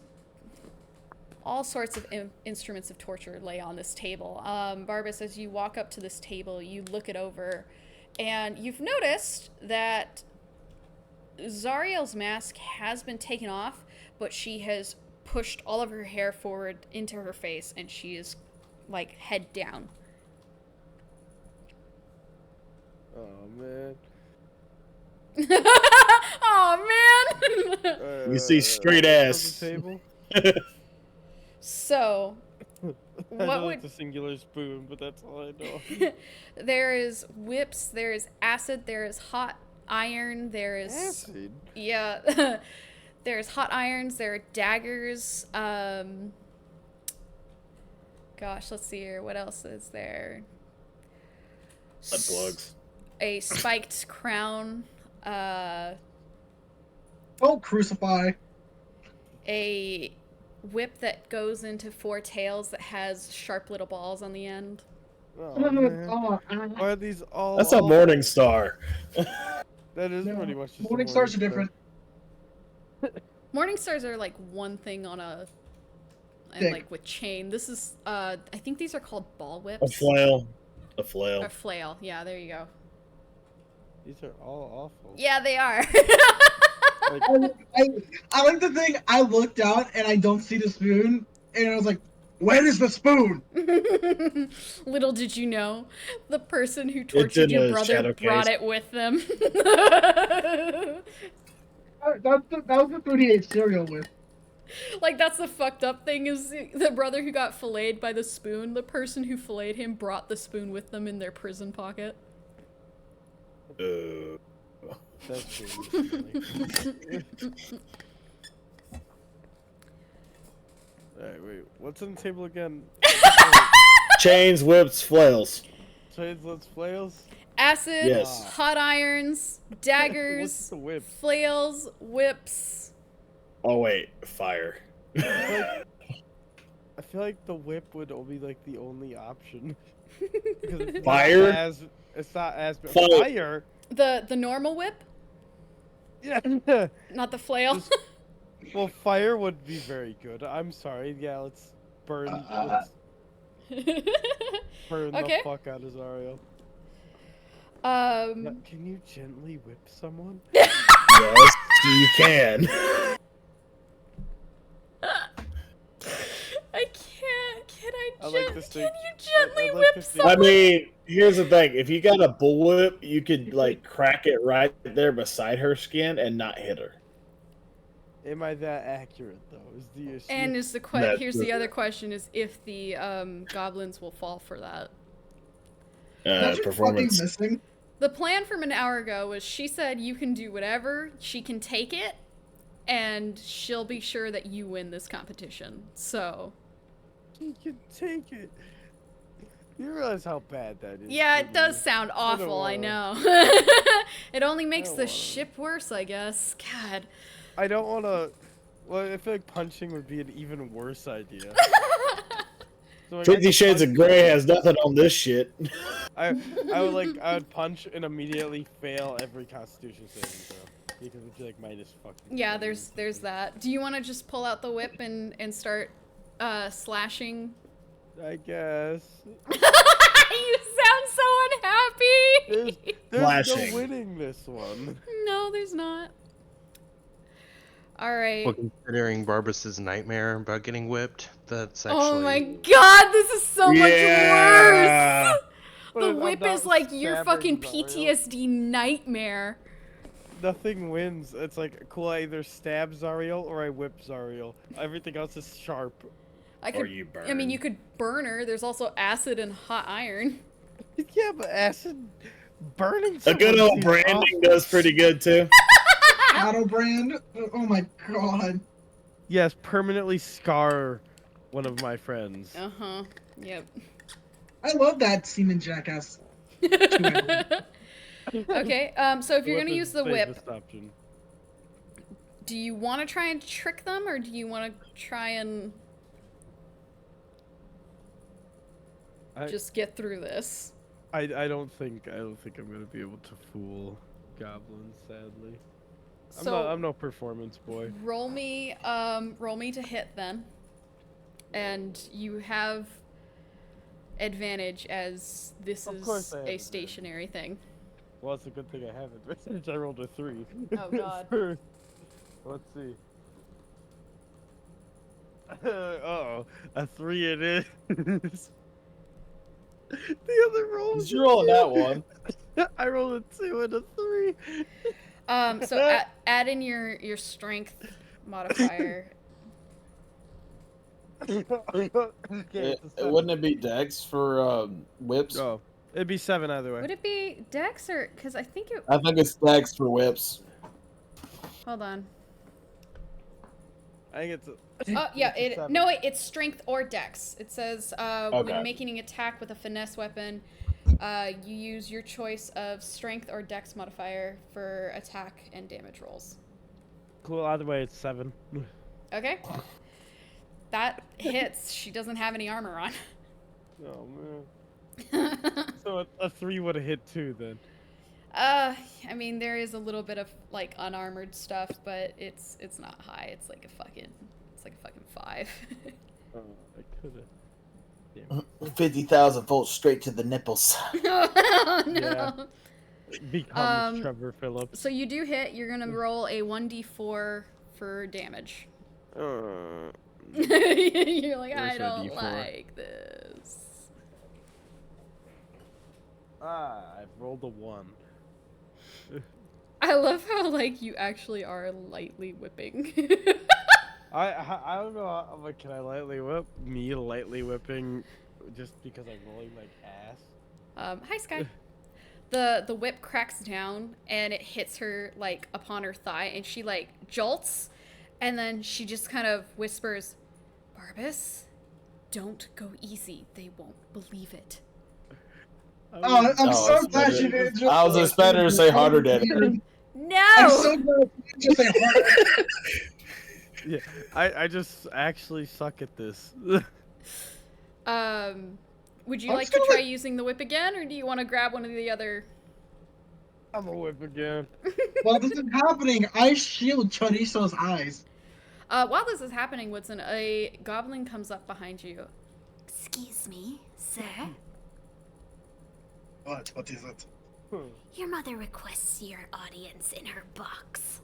all sorts of instruments of torture lay on this table. Barbas, as you walk up to this table, you look it over, and you've noticed that Zariel's mask has been taken off, but she has pushed all of her hair forward into her face, and she is, like, head down. Oh man. Oh, man! You see straight on ass. the table. So, I what know would... it's a singular spoon, but that's all I know. There is whips, there is acid, there is hot iron, there is... Acid. Yeah. There's hot irons, there are daggers, gosh, let's see here, what else is there? Blood plugs. A spiked crown, Don't crucify. a whip that goes into 4 tails that has sharp little balls on the end. Oh, man. Oh, Why are these all? That's a Morning Star. That is no. pretty much just. Morning stars are different. Morning stars are like one thing on a... And Thick. like with chain. This is, I think these are called ball whips. A flail. A flail. Or flail, yeah, there you go. These are all awful. Yeah, they are. Like, I like the thing. I looked out and I don't see the spoon, and I was like, "Where is the spoon?" Little did you know, the person who tortured in your a brother shadow brought case. it with them. That was the food he ate cereal with. Like, that's the fucked up thing is the brother who got filleted by the spoon, the person who filleted him brought the spoon with them in their prison pocket. that's really funny. Alright, wait. What's on the table again? Chains, whips, flails. Trades, let's flails. Acid, Yes. hot irons, What's daggers, the whip? flails, whips. Oh wait, fire. I feel like the whip would be like the only option. Because it's Fire? It's not as Fire. fire. The normal whip, Yeah. not the flail. Just- Well, fire would be very good. I'm sorry. Yeah, let's burn. Let's burn Okay. the fuck out of Zario. Can you gently whip someone? Yes, you can. I can't. Can I like this Can thing. you gently I'd like whip to see- I someone? mean, here's the thing. If you got a bullwhip, you could like crack it right there beside her skin and not hit her. Am I that accurate though? Is the issue? And is the That's here's the the- other question: is if the goblins will fall for that. That's your Performance. fucking missing. The plan from an hour ago was she said you can do whatever, she can take it, and she'll be sure that you win this competition. So You can take it. You realize how bad that is? yeah, for it does me. sound awful. I wanna- know. It only makes don't the wanna- ship worse, I guess. God. I don't want to. Well, I feel like punching would be an even worse idea. So I 50 guess Shades of punch- Grey has nothing on this shit. I would punch and immediately fail every Constitution saving throw because it'd be like minus fucking. Yeah, 20 there's that. Do you want to just pull out the whip and start slashing? I guess. You sound so unhappy. There's Flashing. no winning this one. No, there's not. All right. Well, considering Barbara's nightmare about getting whipped, that's actually. Oh my god, this is so much Yeah. worse. But The I'm whip not is like your stabbing fucking Zario. PTSD nightmare. Nothing wins. It's like, cool, I either stab Zariel or I whip Zariel. Everything else is sharp. I Or could. you burn. I mean, you could burn her. There's also acid and hot iron. Yeah, but acid burning. A good someone old seems branding awful. does pretty good too. Auto brand. Oh my god. Yes, permanently scar one of my friends. Uh huh. Yep. I love that semen jackass. Okay. So if you're Whip gonna is use the the whip, safest option. do you want to try and trick them, or do you want to try and I- just get through this? I don't think I'm gonna be able to fool goblins, sadly. I'm no performance boy. Roll me to hit then. And you have advantage as this Of is course I have a advantage. stationary thing. Well, it's a good thing I have advantage. I rolled a 3. Oh, God. Let's see. Uh-oh, a 3 it is. The other roll. Did you roll on that one? I rolled a 2 and a 3. So add in your strength modifier. Wouldn't it be Dex for whips? Oh, it'd be 7 either way. Would it be Dex or because I think it? I think it's Dex for whips. Hold on. I think it's. Oh yeah, it's a 7. no wait, it's strength or Dex. It says Okay. when making an attack with a finesse weapon, you use your choice of strength or Dex modifier for attack and damage rolls. Cool. Either way, it's 7. Okay. That hits. She doesn't have any armor on. Oh man. So a 3 would have hit too then. I mean there is a little bit of like unarmored stuff, but it's not high. It's like a fucking 5. Oh, I could have. 50,000 volts straight to the nipples. Oh, no. Yeah. Becomes Um, Trevor Phillips. So you do hit. You're gonna roll a 1d4 for damage. You're like, I Where's my don't D4? like this. I've rolled a 1. I love how like you actually are lightly whipping. I don't know. I'm like, can I lightly whip? Me lightly whipping, just because I'm rolling like ass. Hi Sky. The whip cracks down and it hits her like upon her thigh and she like jolts and then she just kind of whispers, Barbas, don't go easy. They won't believe it. Oh, I'm so it's glad better. you didn't. I was expecting her to say harder, Daddy. No. I'm so glad you just say harder. Yeah, I just actually suck at this. Would you I'm like to still try like- using the whip again or do you want to grab one of the other? I'm a whip again. While this is happening, I shield Chorizo's eyes. While this is happening, Woodson, a goblin comes up behind you. Excuse me, sir. What is it? Your mother requests your audience in her box.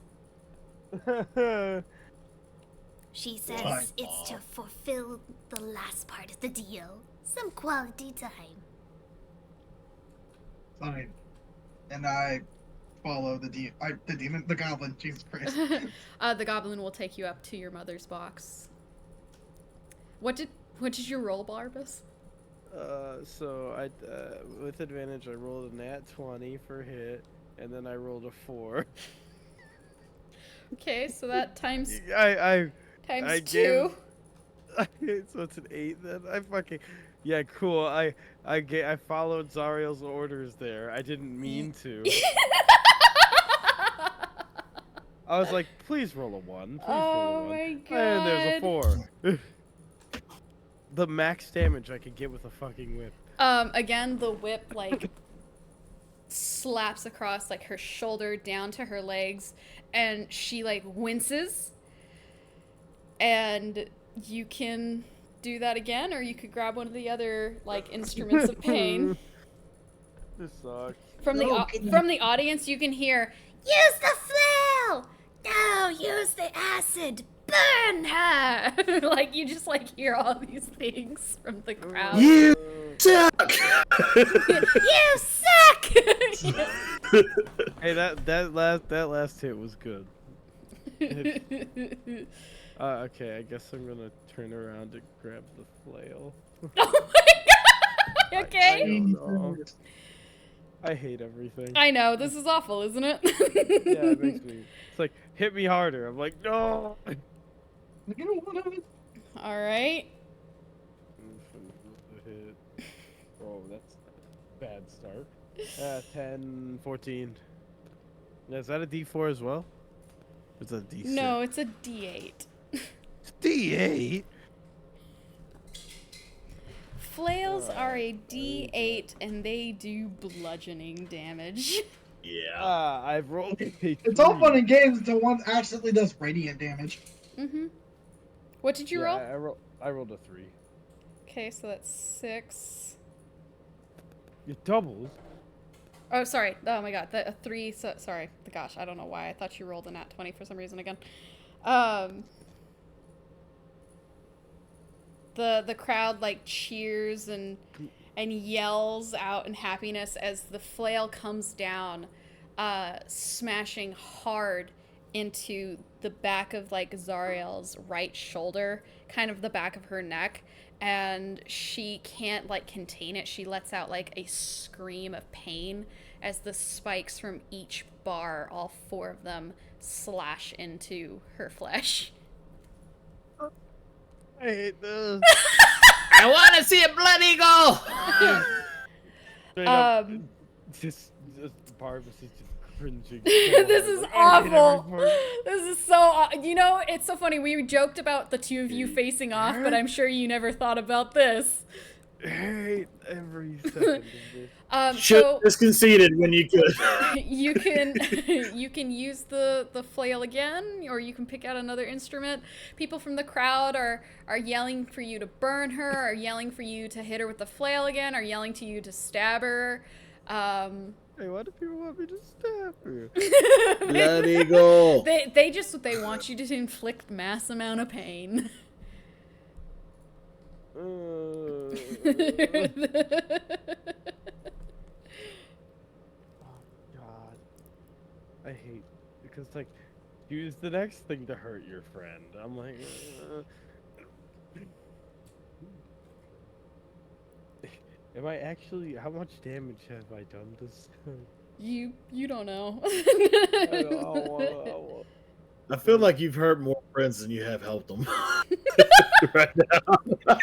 She says Fine, it's to fulfill the last part of the deal. Some quality time. Fine. And I follow the demon, the goblin. Jesus Christ. The goblin will take you up to your mother's box. What did you roll, Barbas? So I with advantage I rolled a nat 20 for hit, and then I rolled a 4. Okay, so that times I times gave- 2. So it's an 8 then. I fucking yeah, cool. I followed Zariel's orders there. I didn't mean to. I was like, please roll a 1. Please roll a Oh 1. my And there's a god. 4. The max damage I could get with a fucking whip. Again, the whip like slaps across like her shoulder down to her legs, and she like winces. And you can do that again, or you could grab one of the other like instruments of pain. This sucks. From the No, from the audience, you can hear, Use the flail! No, use the acid! "Burn her!" Like you just like hear all these things from the crowd. You suck! You suck! Hey, that last hit was good. Okay, I guess I'm gonna turn around and grab the flail. Oh my god! Okay. No. I hate everything. I know, this is awful, isn't it? Yeah, it makes me. It's like hit me harder. I'm like no. You don't want to. Alright. Hit. Oh, that's a bad start. 10, 14. Is that a D4 as well? It's a D6. No, it's a D8. D8. flails are a D8 and they do bludgeoning damage. Yeah. I've rolled a It's all 3. fun and games until one accidentally does radiant damage. Mm-hmm. What did you Yeah, roll? I rolled a 3. Okay, so that's 6. You doubled? Oh, sorry. Oh my god, a 3. So, sorry. Gosh, I don't know why. I thought you rolled a nat 20 for some reason again. The crowd like cheers and yells out in happiness as the flail comes down, smashing hard into the back of like Zariel's right shoulder, kind of the back of her neck, and she can't like contain it. She lets out like a scream of pain as the spikes from each bar, all 4 of them, slash into her flesh. I hate this. I want to see a blood eagle. Straight up, Um, just Barb is just cringing. This is Like, I hate every awful. part. This is so. You know, it's so funny. We joked about the 2 of you facing off, but I'm sure you never thought about this. I hate every second of this. Should So just conceded when you could. you can use the flail again, or you can pick out another instrument. People from the crowd are yelling for you to burn her, are yelling for you to hit her with the flail again, are yelling to you to stab her. Hey, why do people want me to stab her? Blood eagle. They want you to inflict mass amount of pain. Oh, God. I hate because like use the next thing to hurt your friend. I'm like am I actually how much damage have I done this time? You don't know. I want I feel like you've hurt more friends than you have helped them. Right now.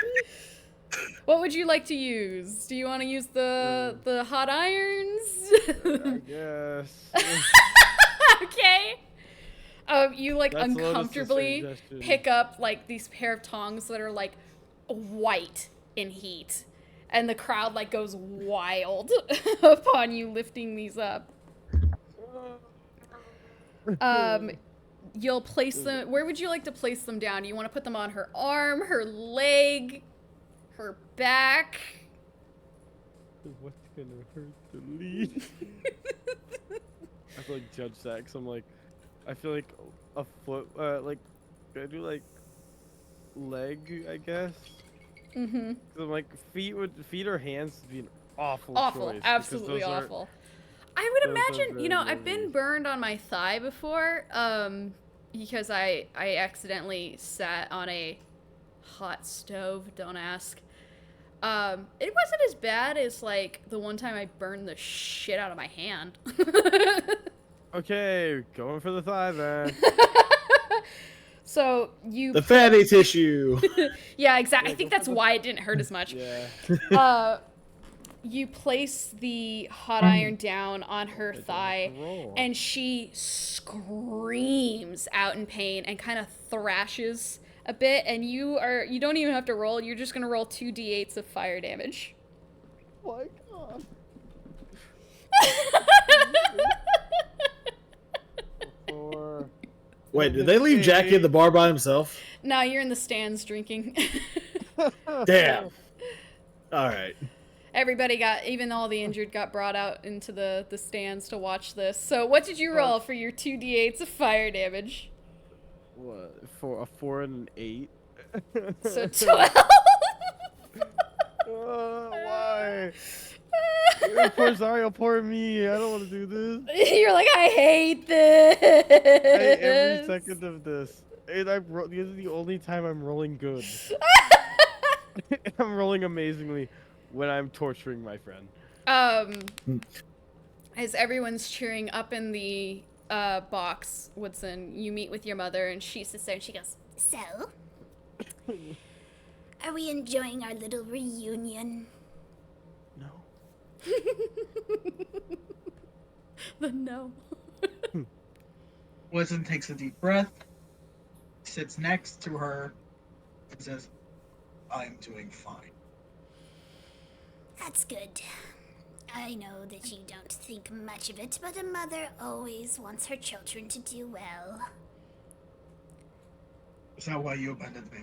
What would you like to use? Do you want to use the hot irons? I guess. Okay. You like That's Lotus's uncomfortably suggestion. pick up like these pair of tongs that are like white in heat, and the crowd like goes wild upon you lifting these up. You'll place them. Where would you like to place them down? Do you want to put them on her arm, her leg, her back? What's gonna hurt the lead? I feel like Judge Sax. I'm like, I feel like a foot. Like, can I do like leg? I guess. Mm-hmm. 'Cause I'm like feet or hands would be an awful Awful, choice. because absolutely those are- awful. I would those are imagine, you very know, I've been lovely. burned on my thigh before, because I accidentally sat on a hot stove. Don't ask. It wasn't as bad as like the one time I burned the shit out of my hand. Okay, going for the thigh then. So you, The fatty tissue. yeah, exactly. I Yeah, think go for that's the- why it didn't hurt as much. Yeah. You place the hot iron down on her I don't have thigh, to roll. and she screams out in pain and kind of thrashes a bit, and you don't even have to roll. You're just gonna roll 2d8s of fire damage. Oh my God. Four. Wait, did they leave Jackie at the bar by himself? No, you're in the stands drinking. Damn. All right. Everybody even all the injured got brought out into the stands to watch this. So what did you roll for your 2d8s of fire damage? What? A 4 and an 8. So 12. Why? Poor Zariel, poor me. I don't want to do this. You're like, I hate this. I hate every second of this. And this is the only time I'm rolling good. I'm rolling amazingly when I'm torturing my friend. As everyone's cheering up in the box, Woodson, you meet with your mother, and she sits there and she goes, So, are we enjoying our little reunion? No. the no. Wilson takes a deep breath, sits next to her, and says, I'm doing fine. That's good. I know that you don't think much of it, but a mother always wants her children to do well. Is that why you abandoned me?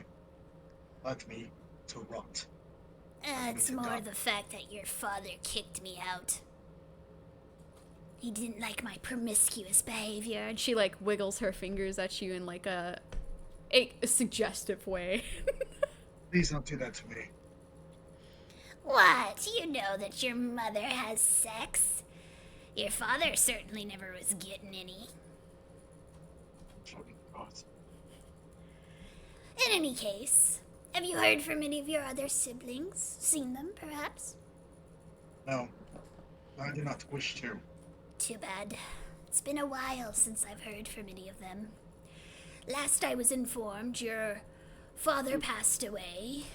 Left me to rot. It's more the fact that your father kicked me out. He didn't like my promiscuous behavior. And she like wiggles her fingers at you in like a suggestive way. Please don't do that to me. What? You know that your mother has sex? Your father certainly never was getting any. Fucking God. In any case, have you heard from any of your other siblings? Seen them, perhaps? No, I do not wish to. Too bad. It's been a while since I've heard from any of them. Last I was informed, your father passed away.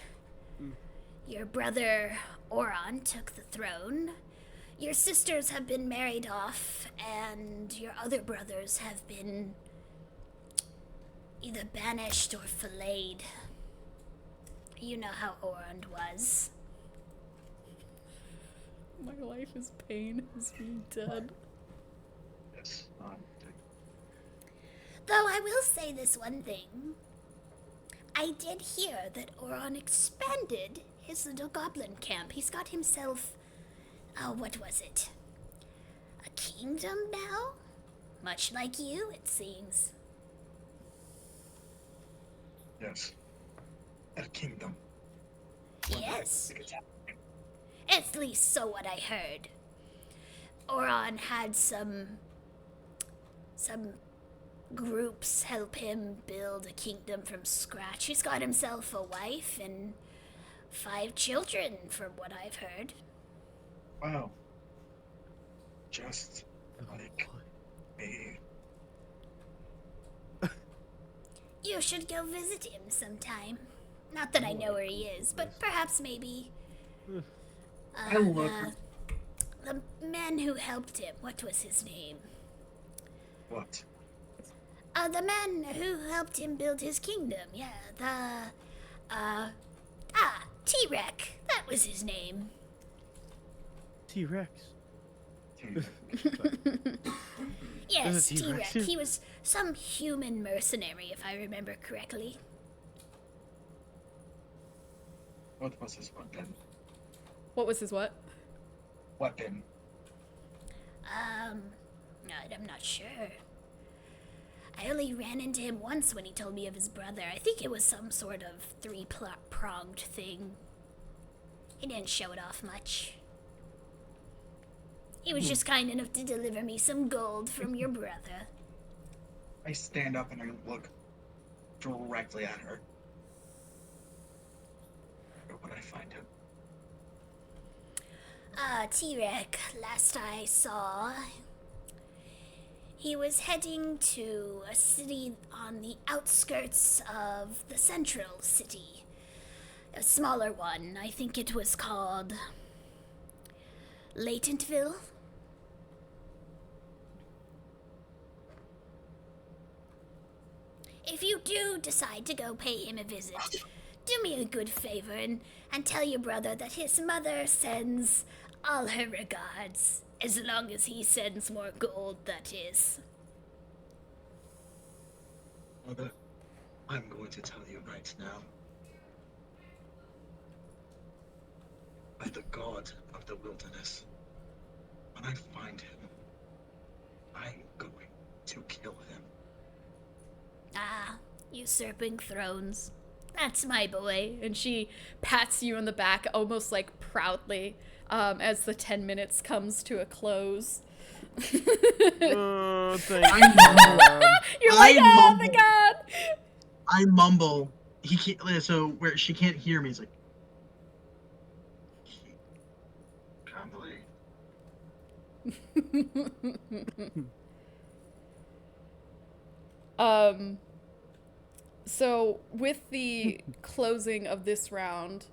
Your brother, Oron, took the throne. Your sisters have been married off, and your other brothers have been either banished or filleted. You know how Oron was. My life is pain as being dead. Yes. Though I will say this one thing. I did hear that Oron expanded his little goblin camp. He's got himself, what was it? A kingdom now? Much like you, it seems. Yes. A kingdom. Yes. At least so what I heard. Oron had some groups help him build a kingdom from scratch. He's got himself a wife and 5 children, from what I've heard. Wow. Just like me. You should go visit him sometime. Not that I know where he is, but perhaps maybe. I look. The man who helped him, what was his name? What? The man who helped him build his kingdom. Yeah, T-Rex. That was his name. T-Rex. Yes, T-Rex T-Rex. here? He was some human mercenary, if I remember correctly. What was his weapon? What was his what? Weapon. I'm not sure. I only ran into him once when he told me of his brother. I think it was some sort of 3-pronged thing. He didn't show it off much. He was just kind enough to deliver me some gold from your brother. I stand up and I look directly at her. Where would I find him? T-Rex, last I saw, he was heading to a city on the outskirts of the central city. A smaller one. I think it was called Latentville. If you do decide to go pay him a visit, do me a good favor and tell your brother that his mother sends all her regards. As long as he sends more gold, that is. Mother, I'm going to tell you right now. By the god of the wilderness, when I find him, I'm going to kill him. Usurping thrones. That's my boy. And she pats you on the back almost like proudly as the 10 minutes comes to a close. Oh, thank I you. You're like, I oh my mumble. god! I mumble. He can't. So where she can't hear me, he's like, can't believe. So with the closing of this round,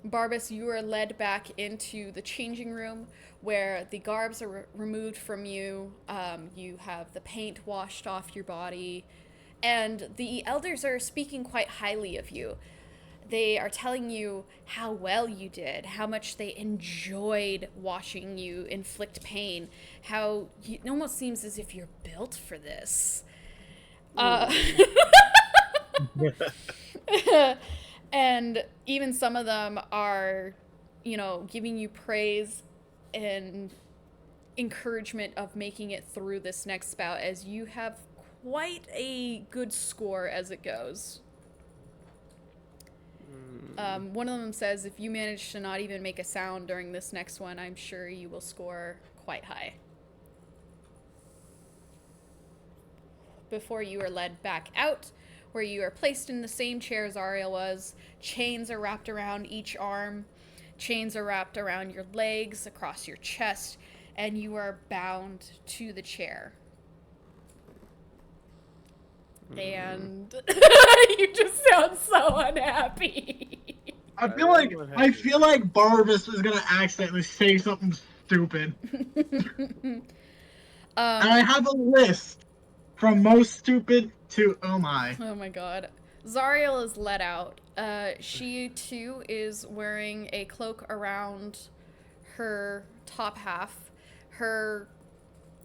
Barbas, you are led back into the changing room where the garbs are removed from you. You have the paint washed off your body, and the elders are speaking quite highly of you. they are telling you how well you did, how much they enjoyed watching you inflict pain, how it almost seems as if you're built for this. And even some of them are, giving you praise and encouragement of making it through this next bout, as you have quite a good score as it goes. One of them says, if you manage to not even make a sound during this next one, I'm sure you will score quite high. Before you are led back out, where you are placed in the same chair Zariel was. Chains are wrapped around each arm. Chains are wrapped around your legs, across your chest, and you are bound to the chair. And you just sound so unhappy. I feel like Barbas is gonna accidentally say something stupid. And I have a list from most stupid to oh my. Oh my god. Zariel is let out. She too is wearing a cloak around her top half. Her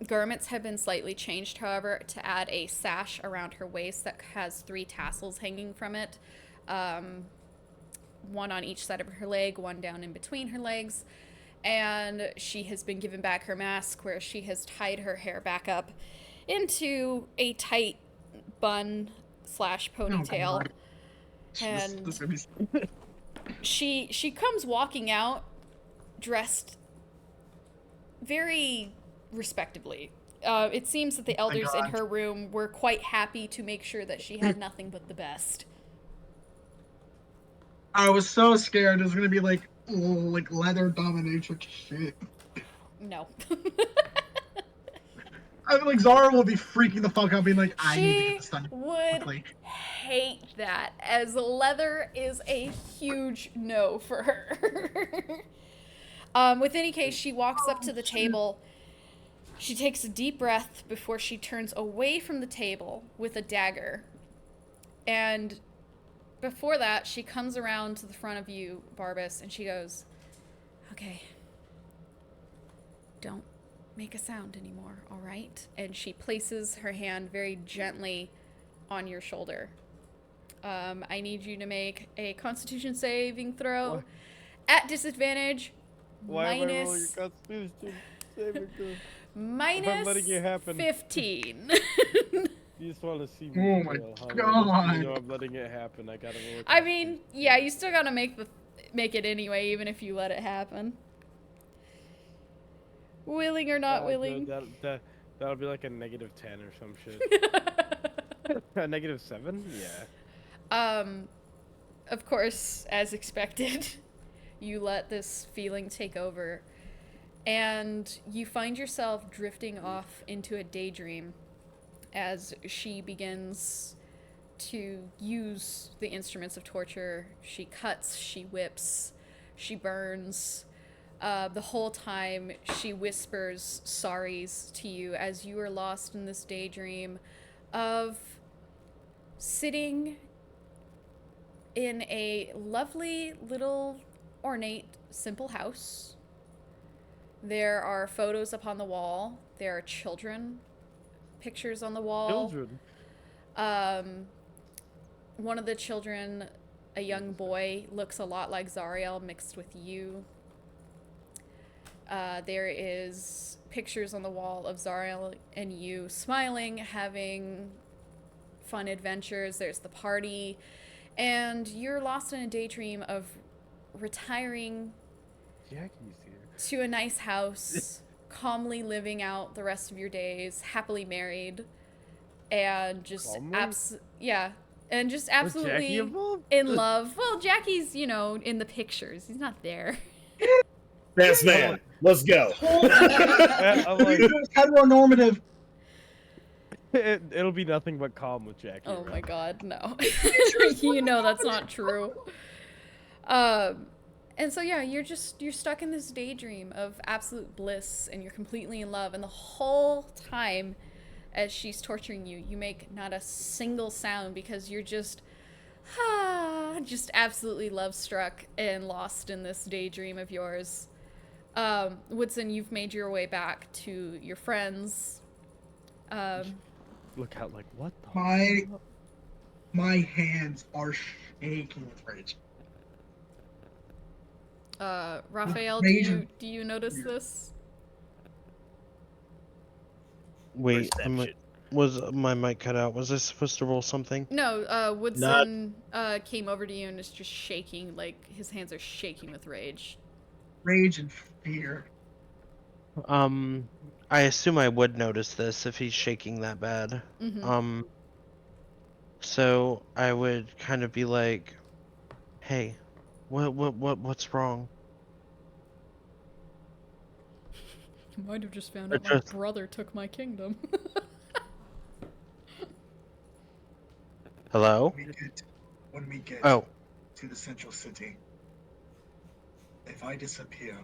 garments have been slightly changed, however, to add a sash around her waist that has 3 tassels hanging from it. One on each side of her leg, one down in between her legs. And she has been given back her mask, where she has tied her hair back up into a tight bun / ponytail. And she comes walking out dressed very respectably. It seems that the elders in her room were quite happy to make sure that she had nothing but the best. I was so scared it was gonna be like leather dominatrix shit. No. I mean, like Zara will be freaking the fuck out, being like, I need to get this done She would quickly. hate that, as leather is a huge no for her. With any case, she walks up to the table. She takes a deep breath before she turns away from the table with a dagger. And before that, she comes around to the front of you, Barbas, and she goes, okay, don't make a sound anymore, all right? And she places her hand very gently on your shoulder. I need you to make a Constitution saving throw What? at disadvantage. Why am I rolling your minus Constitution saving throw? minus I'm letting it happen. 15. You just want to see Oh me my fail, huh? God. You know I'm letting it happen. I gotta roll. I mean, yeah, you still gotta make it anyway, even if you let it happen. Willing or not willing. That'll be like a -10 or some shit. A -7? Yeah. Of course, as expected, you let this feeling take over, and you find yourself drifting off into a daydream as she begins to use the instruments of torture. She cuts, she whips, she burns. The whole time she whispers sorries to you as you are lost in this daydream of sitting in a lovely little ornate simple house. There are photos upon the wall. There are children pictures on the wall. Children. One of the children, a young boy, looks a lot like Zariel mixed with you. There is pictures on the wall of Zariel and you smiling, having fun adventures. There's the party, and you're lost in a daydream of retiring Jackie's here. to a nice house, calmly living out the rest of your days, happily married, and just Calmly? and just Was Jackie absolutely involved? in love. Well, Jackie's, in the pictures. He's not there. Best man, let's go. I'm like, Heteronormative. it'll be nothing but calm with Jackie. Oh around. my god, no. That's not true. And so yeah, you're stuck in this daydream of absolute bliss, and you're completely in love, and the whole time as she's torturing you, you make not a single sound because you're just Just absolutely love struck and lost in this daydream of yours. Woodson, you've made your way back to your friends. Look out, like, what the My fuck? my hands are shaking with rage. Raphael, Rage do you notice this? Wait, Perception. was my mic cut out? Was I supposed to roll something? No, Woodson came over to you and is just shaking, like his hands are shaking with rage. Rage and fear. I assume I would notice this if he's shaking that bad. Mm-hmm. So I would kind of be like, "Hey, what's wrong?" You might have just found I out my just- brother took my kingdom. Hello? When we get Oh, to the central city, if I disappear,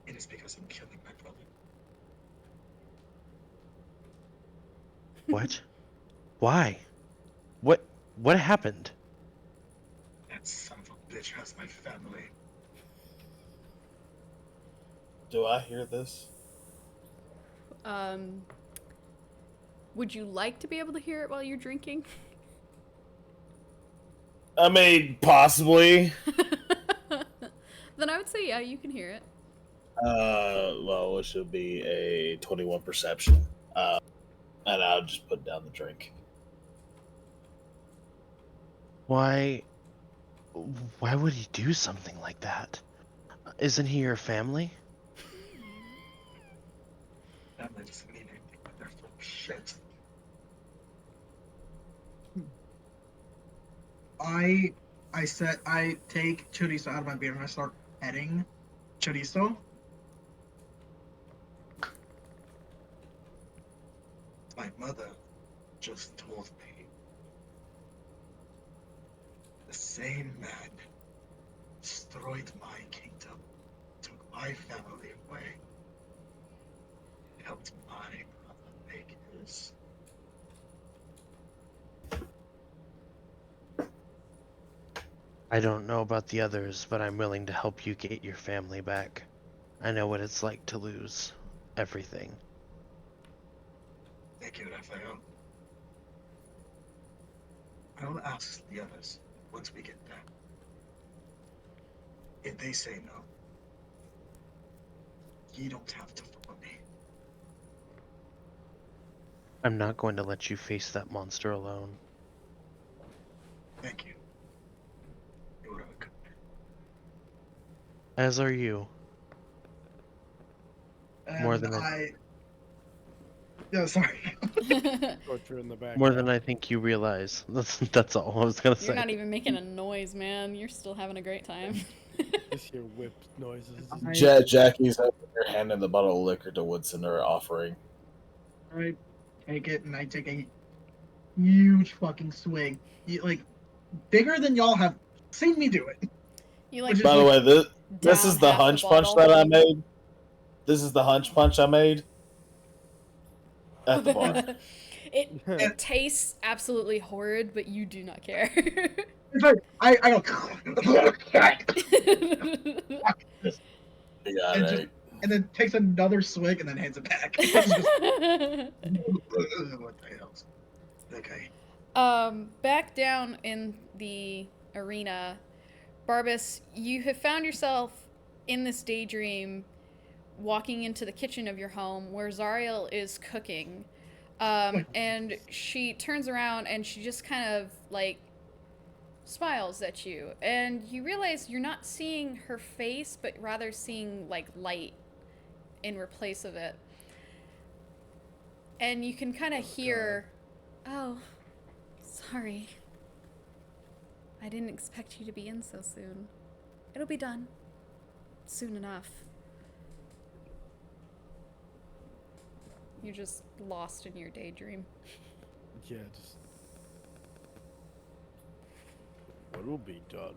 it is because I'm killing my brother. what? Why? What happened? That son of a bitch has my family. Do I hear this? Would you like to be able to hear it while you're drinking? I mean, possibly. Then I would say, yeah, you can hear it. Well, it should be a 21 perception. And I'll just put down the drink. Why would he do something like that? Isn't he your family? Family doesn't mean anything, but they're full of shit. I take chorizo out of my beard and I start petting chorizo. My mother just told me the same man destroyed my kingdom, took my family away, helped my brother make his. I don't know about the others, but I'm willing to help you get your family back. I know what it's like to lose everything. Thank you, Raphael. I will ask the others once we get there. If they say no, you don't have to follow me. I'm not going to let you face that monster alone. Thank you. You are a good As are you. man. More And than Yeah, sorry. Torture in the back. More than I think you realize. That's all I was gonna say. You're not even making a noise, man. You're still having a great time. Just hear whip noises. Jackie's opening her hand in the bottle of liquor to Woodson or offering. I take it and I take a huge fucking swig. Like, bigger than y'all have seen me do it. You like By the way, this down is the half the hunch punch bottle. that I made. This is the hunch punch I made at the bar. it tastes absolutely horrid, but you do not care. It's like, I go, Yeah, And just- right. and then takes another swig and then hands it back. It's just, what the hell? Okay. Back down in the arena, Barbas, you have found yourself in this daydream walking into the kitchen of your home where Zariel is cooking. And she turns around and she just kind of like smiles at you. And you realize you're not seeing her face, but rather seeing like light in replace of it. And you can kind of hear, oh, sorry. I didn't expect you to be in so soon. It'll be done soon enough. You're just lost in your daydream. Yeah, just. What will be done?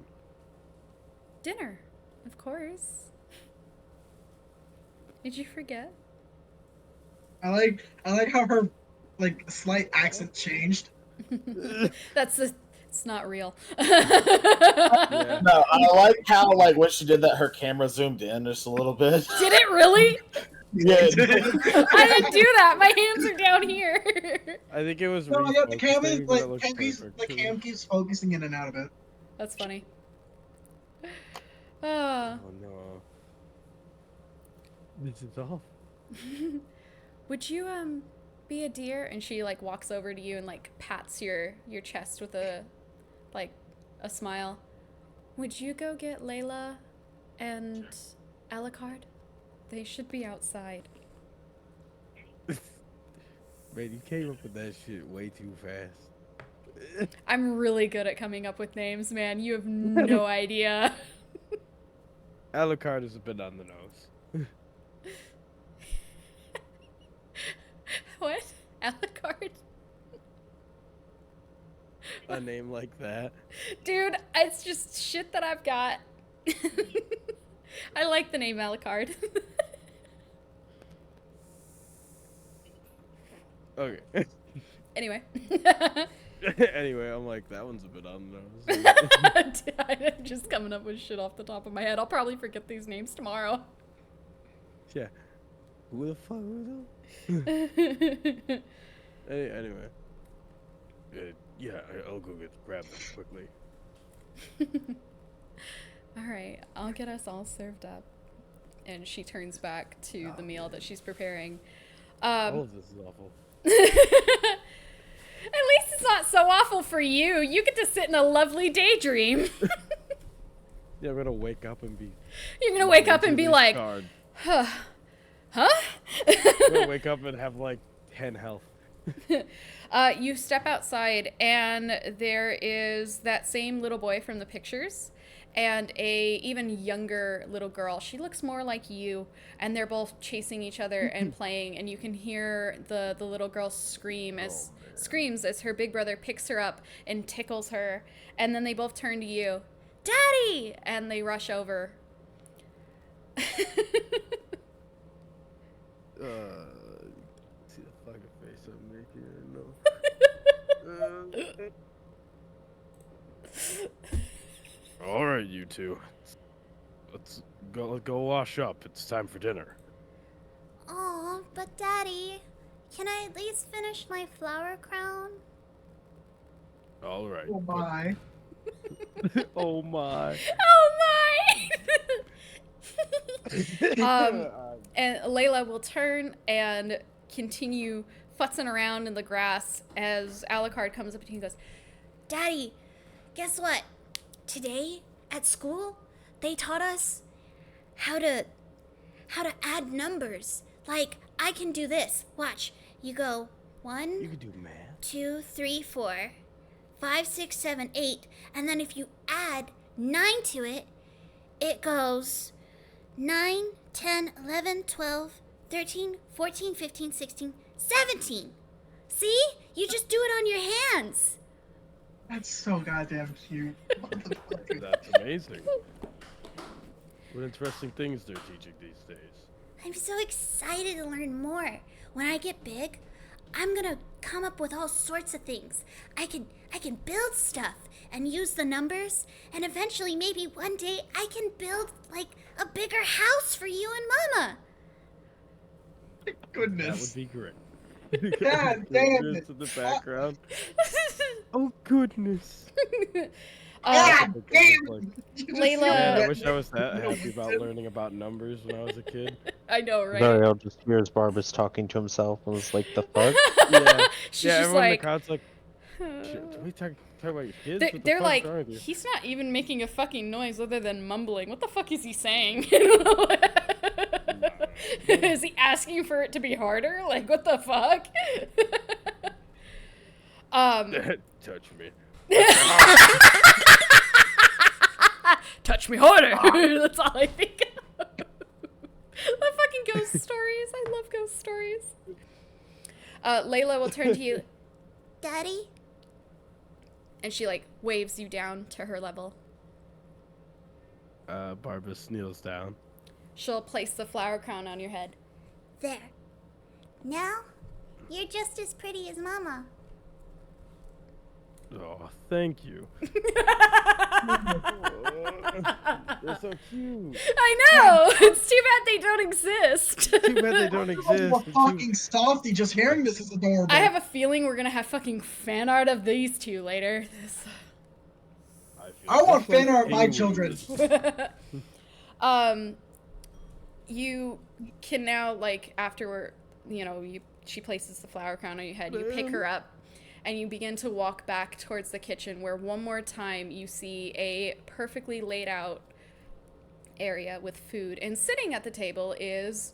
Dinner, of course. Did you forget? I like how her like slight accent changed. It's not real. Yeah. No, I like how like when she did that, her camera zoomed in just a little bit. Did it really? Yeah. I didn't do that. My hands are down here. I think it was. No, yeah, the cam refocusing, is but it like looks perfect, the too. cam keeps focusing in and out of it. That's funny. Oh no. This is off. Would you be a deer? And she like walks over to you and like pats your chest with a smile. Would you go get Layla and Alucard? They should be outside. Man, you came up with that shit way too fast. I'm really good at coming up with names, man. You have no idea. Alucard is a bit on the nose. What? Alucard? A name like that. Dude, it's just shit that I've got. I like the name Alucard. Okay. Anyway. Anyway, I'm like, that one's a bit on the nose. I'm just coming up with shit off the top of my head. I'll probably forget these names tomorrow. Yeah. Who the fuck was that? Anyway. Yeah, I'll go grab them quickly. Alright, I'll get us all served up. And she turns back to the meal that she's preparing. All of this is awful. At least it's not so awful for you. You get to sit in a lovely daydream. Yeah, I'm gonna wake up and be. You're gonna wake up and be like, scarred. huh? I'm gonna wake up and have like 10 health. You step outside and there is that same little boy from the pictures and a even younger little girl. She looks more like you, and they're both chasing each other and playing, and you can hear the little girl screams as her big brother picks her up and tickles her, and then they both turn to you. Daddy! And they rush over. See the fucking face I'm making right now. All right, you two. Let's go wash up. It's time for dinner. Aw, but Daddy, can I at least finish my flower crown? All right. Oh my. Oh my. Oh my! And Layla will turn and continue futzing around in the grass as Alucard comes up to you and goes, Daddy, guess what? Today at school, they taught us how to add numbers. Like, I can do this. Watch. You go You 1, can do math. 2, 3, 4, 5, 6, 7, 8, and then if you add 9 to it, it goes 9, 10, 11, 12, 13, 14, 15, 16, 17. See? You just do it on your hands. That's so goddamn cute. That's amazing. What interesting things they're teaching these days. I'm so excited to learn more. When I get big, I'm gonna come up with all sorts of things. I can build stuff and use the numbers, and eventually maybe one day I can build like a bigger house for you and Mama. That Goodness. would be great. God damn Goodness it. in the background. Oh goodness. God Like, damn like, Layla- man, I wish I was that happy about learning about numbers when I was a kid. I know, right? Zariel just hears Barbas talking to himself and was like, the fuck? Yeah. She's Yeah, just everyone in like, the crowd's like, "Shit, do we talk about your kids? they're, What the they're fuck's like, wrong with you?" he's not even making a fucking noise other than mumbling. What the fuck is he saying? Is he asking for it to be harder? Like, what the fuck? Touch me. Touch me harder. That's all I think. The fucking ghost stories. I love ghost stories. Layla will turn to you, Daddy? and she like waves you down to her level. Barbas kneels down. She'll place the flower crown on your head. There. Now, you're just as pretty as Mama. Oh, thank you. They're so cute. I know. It's too bad they don't exist. Too bad they don't Oh, exist. a They're too- fucking softy. Just hearing this is adorable. I have a feeling we're gonna have fucking fan art of these two later. I want Just like fan art of my aliens. children. You can now, like, after she places the flower crown on your head, you pick her up and you begin to walk back towards the kitchen, where one more time you see a perfectly laid out area with food, and sitting at the table is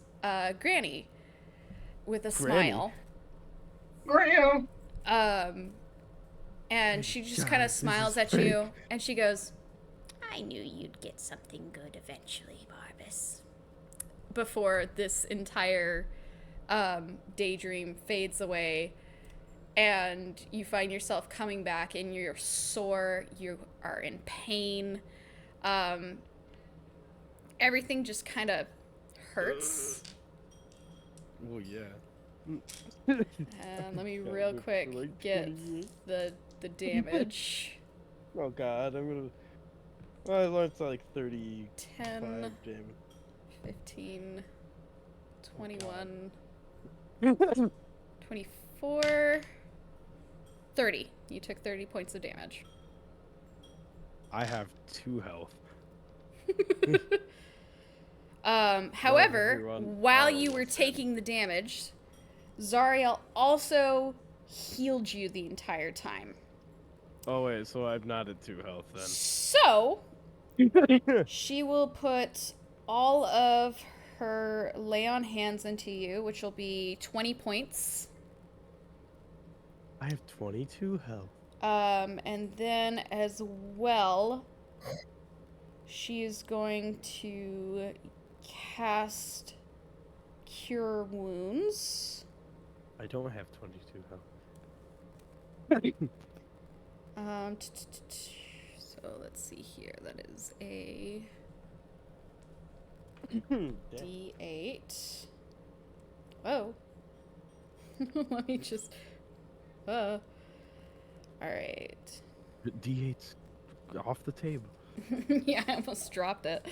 Granny with a Granny? smile. Graham. And she just kind God, of this smiles is at fake. you, and she goes, I knew you'd get something good eventually, Barbas. before this entire daydream fades away, and you find yourself coming back, and you're sore, you are in pain, everything just kind of hurts. Oh yeah. And let me real Damage quick for, like, get 28. the damage. Oh god, I'm gonna. Well, I learned to like 35 10, damage. 15, 21, 24, 30. You took 30 points of damage. I have 2 health. However, everyone. while Oh, you were what's that? taking the damage, Zariel also healed you the entire time. Oh wait, so I'm not at 2 health So, then. she will put all of her lay on hands into you, which will be 20 points. I have 22 health. And then as well, she is going to cast Cure Wounds. I don't have 22 health. So let's see here. That is a Damn. D8. Oh. Let me just. All right. D8's off the table. Yeah, I almost dropped it.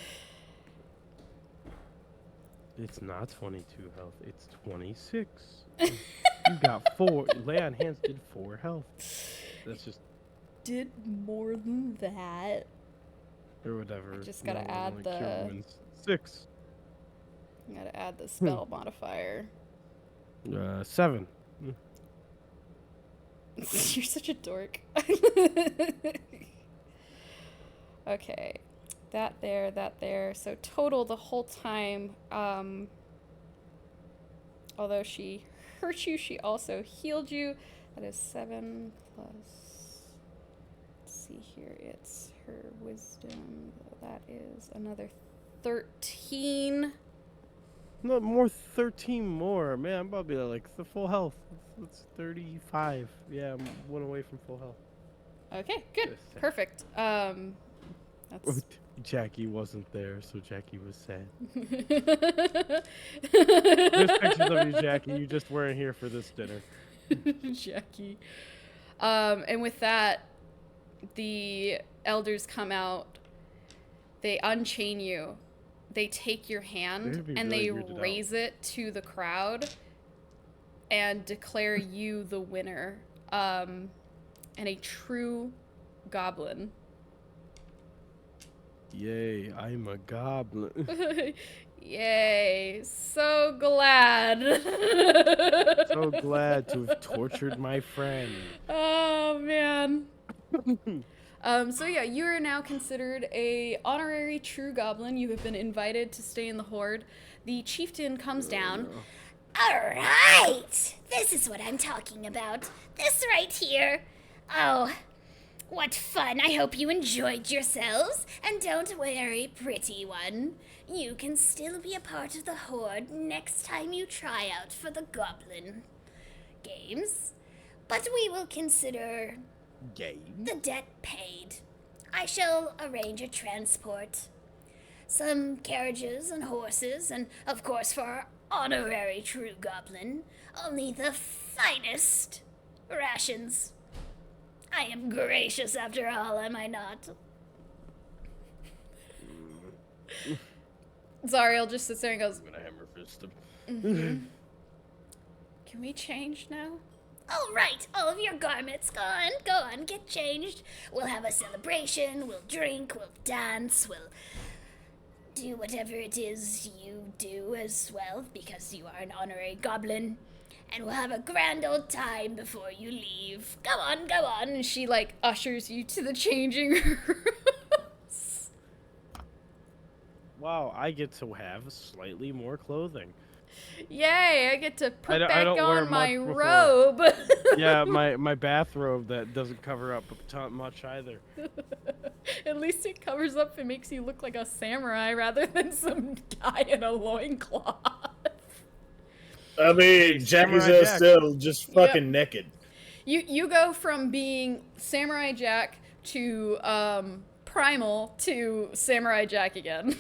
It's not 22 health. It's 26. You got 4. Lay on hands did 4 health. That's just Did more than that. or whatever. I just gotta No, add like, the- cure wounds. 6. I gotta add the spell modifier. 7. You're such a dork. Okay. That there. So total the whole time, although she hurt you, she also healed you. That is 7 plus, let's see here, it's her wisdom. That is another 13. No, more 13 more. Man, I'm about to be like the full health. That's 35. Yeah, I'm 1 away from full health. Okay, good. Yes, sir. Perfect. That's Jackie wasn't there, so Jackie was sad. There's There's pictures of you, Jackie. You just weren't here for this dinner. Jackie. And with that, the elders come out. They unchain you. They take your hand They'd be and really they weirded out. raise it to the crowd and declare you the winner. And a true goblin. Yay, I'm a goblin. Yay. So glad. So glad to have tortured my friend. Oh man. So yeah, you are now considered a honorary true goblin. You have been invited to stay in the horde. The chieftain comes down. Alright! This is what I'm talking about. This right here. Oh, what fun. I hope you enjoyed yourselves. And don't worry, pretty one. You can still be a part of the horde next time you try out for the goblin games. But we will consider Game? the debt paid. I shall arrange a transport. Some carriages and horses, and of course for our honorary true goblin, only the finest rations. I am gracious after all, am I not? Zariel just sits there and goes, I'm gonna hammer fist him. "Mhm. Can we change now? All right, all of your garments, go on, get changed. We'll have a celebration, we'll drink, we'll dance, we'll do whatever it is you do as well, because you are an honorary goblin. And we'll have a grand old time before you leave. Go on, go on. And she like ushers you to the changing rooms. Wow, I get to have slightly more clothing. Yay, I get to put I back don't wear on my much before. robe. Yeah, my bathrobe that doesn't cover up much either. At least it covers up and makes you look like a samurai rather than some guy in a loincloth. I mean, Jackie's Samurai Jack. still just fucking naked. You go from being Samurai Jack to Primal to Samurai Jack again.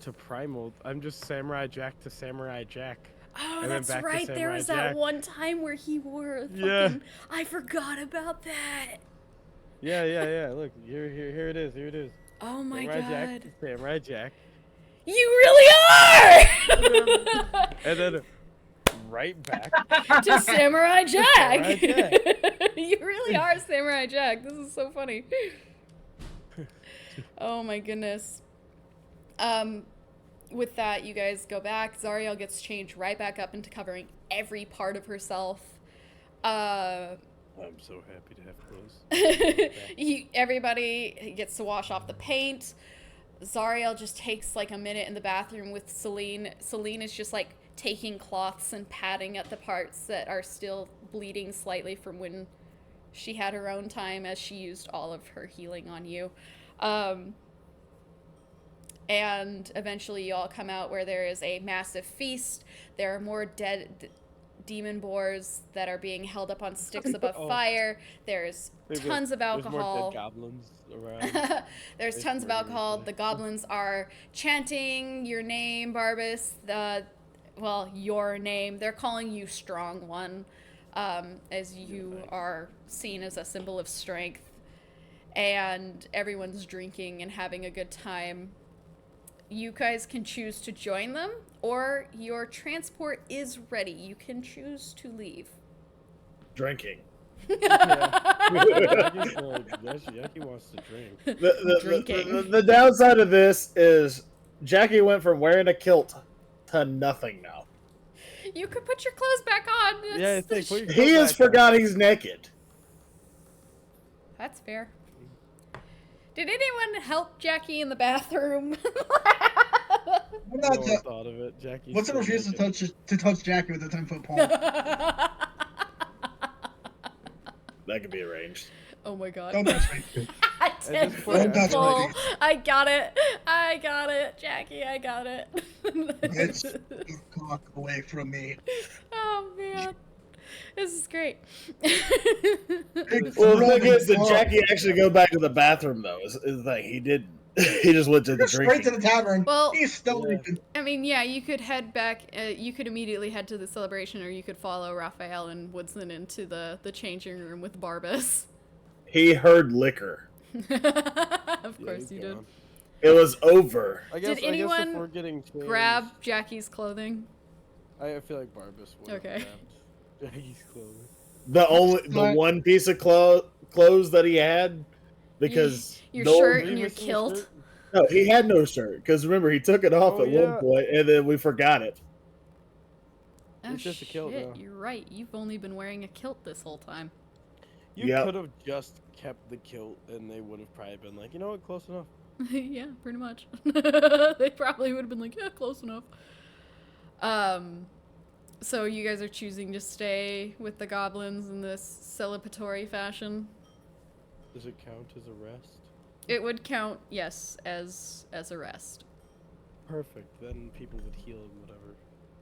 To Primal, I'm just Samurai Jack to Samurai Jack. Oh, And then that's back to right. There Samurai was that Jack. one time where he wore a fucking... Yeah. I forgot about that. Yeah. Look, here it is. Here it is. Oh my Samurai god. Jack to Samurai Jack. You really are! And then right back. To Samurai Jack. Samurai Jack. You really are Samurai Jack. This is so funny. Oh my goodness. With that, you guys go back. Zariel gets changed right back up into covering every part of herself. I'm so happy to have clothes. Everybody gets to wash off the paint. Zariel just takes like a minute in the bathroom with Celine. Celine is just like taking cloths and patting at the parts that are still bleeding slightly from when she had her own time, as she used all of her healing on you. And eventually you all come out where there is a massive feast. There are more dead demon boars that are being held up on sticks above fire. There's tons of alcohol. There's more dead goblins around. There's tons of alcohol. The goblins are chanting your name, Barbas. Your name. They're calling you Strong One, as you are seen as a symbol of strength. And everyone's drinking and having a good time. You guys can choose to join them, or your transport is ready. You can choose to leave. Drinking. Jackie wants to drink. Drinking. The downside of this is Jackie went from wearing a kilt to nothing now. You could put your clothes back on. Yeah, I It's- think He has forgot he's naked. That's fair. Did anyone help Jackie in the bathroom? I'm No not one the- thought of it. Jackie. What's the refuse to touch Jackie with a 10-foot pole? That could be arranged. Oh my god. Don't touch me. 10 this point, foot I'm not pole. ready. I got it, Jackie. I got it. Get your cock away from me. Oh man, this is great. Big Well, the thing rolling is, did cock. Jackie actually go back to the bathroom though? Is the thing he did? He just went to the Go straight to drinking. the tavern. Well- He's still Yeah. leaving. I mean, yeah, you could head back. You could immediately head to the celebration, or you could follow Raphael and Woodson into the changing room with Barbas. He heard liquor. Of course you did. It was over. I guess, Did I guess anyone if we're getting changed, Grab Jackie's clothing. I feel like Barbas would have Okay. grabbed Jackie's clothing. The one piece of clothes that he had, because Your no- shirt Were and you your missing a kilt. shirt? No, he had no shirt. Because remember, he took it off Oh, at yeah. one point, and then we forgot it. Oh It's just a kilt shit, now. you're right. You've only been wearing a kilt this whole time. You Yep. could have just kept the kilt, and they would have probably been like, you know what, close enough. Yeah, pretty much. They probably would have been like, yeah, close enough. So you guys are choosing to stay with the goblins in this celebratory fashion? Does it count as a rest? It would count, yes, as a rest. Perfect. Then people would heal and whatever.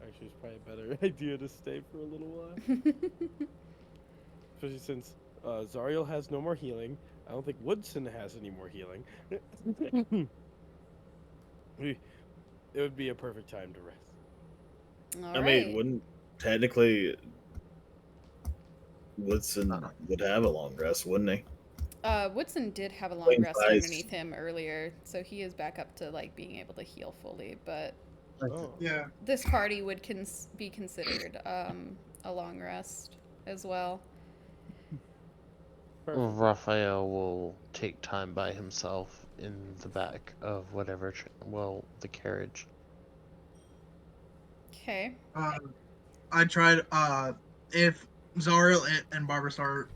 Actually, it's probably a better idea to stay for a little while. Especially since Zariel has no more healing. I don't think Woodson has any more healing. It would be a perfect time to rest. All I right. mean, wouldn't technically Woodson would have a long rest, wouldn't he? Woodson did have a long Plain rest size. underneath him earlier, so he is back up to like being able to heal fully. But Oh. Yeah. this party would be considered a long rest as well. Perfect. Raphael will take time by himself in the back of whatever, the carriage. Okay. I tried. If Zariel and Barbara start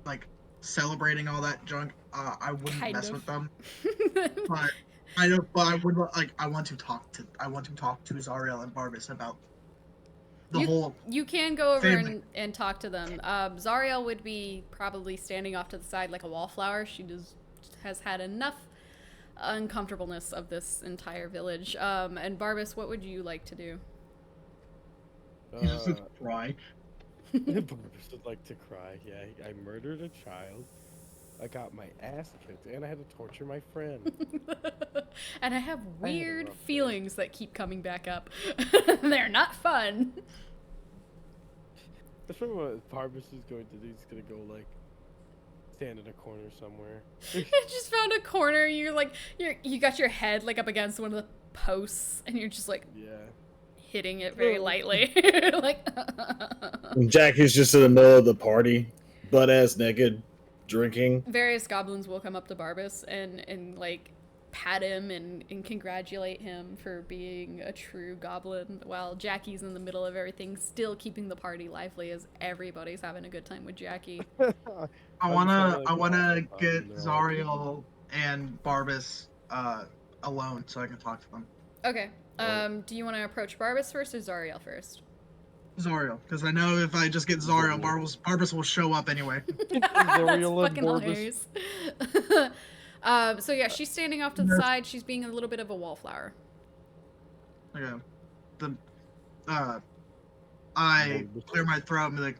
like celebrating all that junk, I wouldn't Kind mess of. with them. But I don't. But I would like. I want to talk to Zariel and Barbas about the whole. You can go over family. and talk to them. Zariel would be probably standing off to the side like a wallflower. She has had enough uncomfortableness of this entire village. And Barbas, what would you like to do? Just cry. Barbas would like to cry. Yeah, I murdered a child. I got my ass kicked, and I had to torture my friend. And I have I had a weird rough day. feelings that keep coming back up. They're not fun. That's probably what Barbas is going to do. He's gonna go like stand in a corner somewhere. I just found a corner. You got your head like up against one of the posts, and you're just like Yeah. hitting it very lightly, like. Jackie's just in the middle of the party, butt ass naked, drinking. Various goblins will come up to Barbas and like pat him and congratulate him for being a true goblin, while Jackie's in the middle of everything, still keeping the party lively as everybody's having a good time with Jackie. I I'm wanna just kinda, like, get walking by and they're all- Zariel and Barbas alone so I can talk to them. Okay. Do you want to approach Barbas first or Zariel first? Zariel, because I know if I just get Zariel, Barbas will show up anyway. That's Zariel and fucking Barbas. hilarious. So yeah, she's standing off to the side. She's being a little bit of a wallflower. Okay. I Barbas. clear my throat and be like,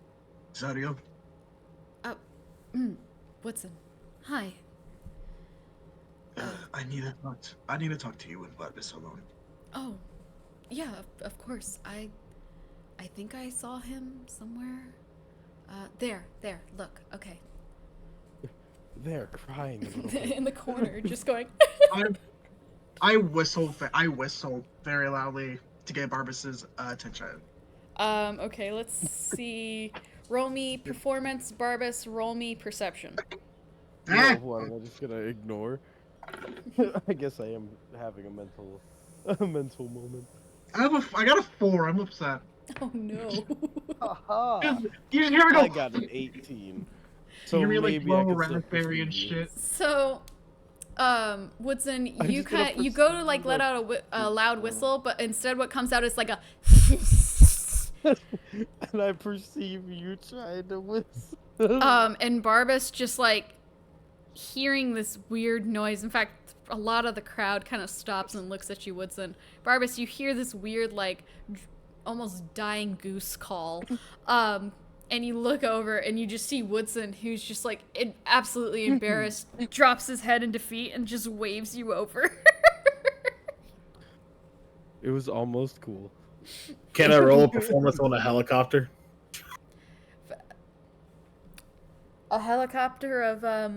Zariel, Woodson. Hi. I need to talk to you and Barbas alone. Oh, yeah, of course. I think I saw him somewhere. There, look, okay. They're crying a little bit. In the corner, just going. I whistle very loudly to get Barbas's attention. Okay, let's see. Roll me performance, Barbas. Roll me perception. Ah! What am I just gonna ignore? I guess I am having a mental moment. I got a 4. I'm upset. Oh no. Haha! You just hear me go. I got an 18. So you hear me like maybe I blow can still raspberry and perceive you. shit. So, Woodson, I'm you just gonna kind you go to perceive, like let like, out a loud whistle, but instead what comes out is like a. And I perceive you trying to whistle. And Barbas just like hearing this weird noise. In fact, a lot of the crowd kind of stops and looks at you, Woodson. Barbas, you hear this weird like almost dying goose call. And you look over and you just see Woodson, who's just like absolutely embarrassed, drops his head in defeat and just waves you over. It was almost cool. Can I roll a performance on a helicopter? A helicopter of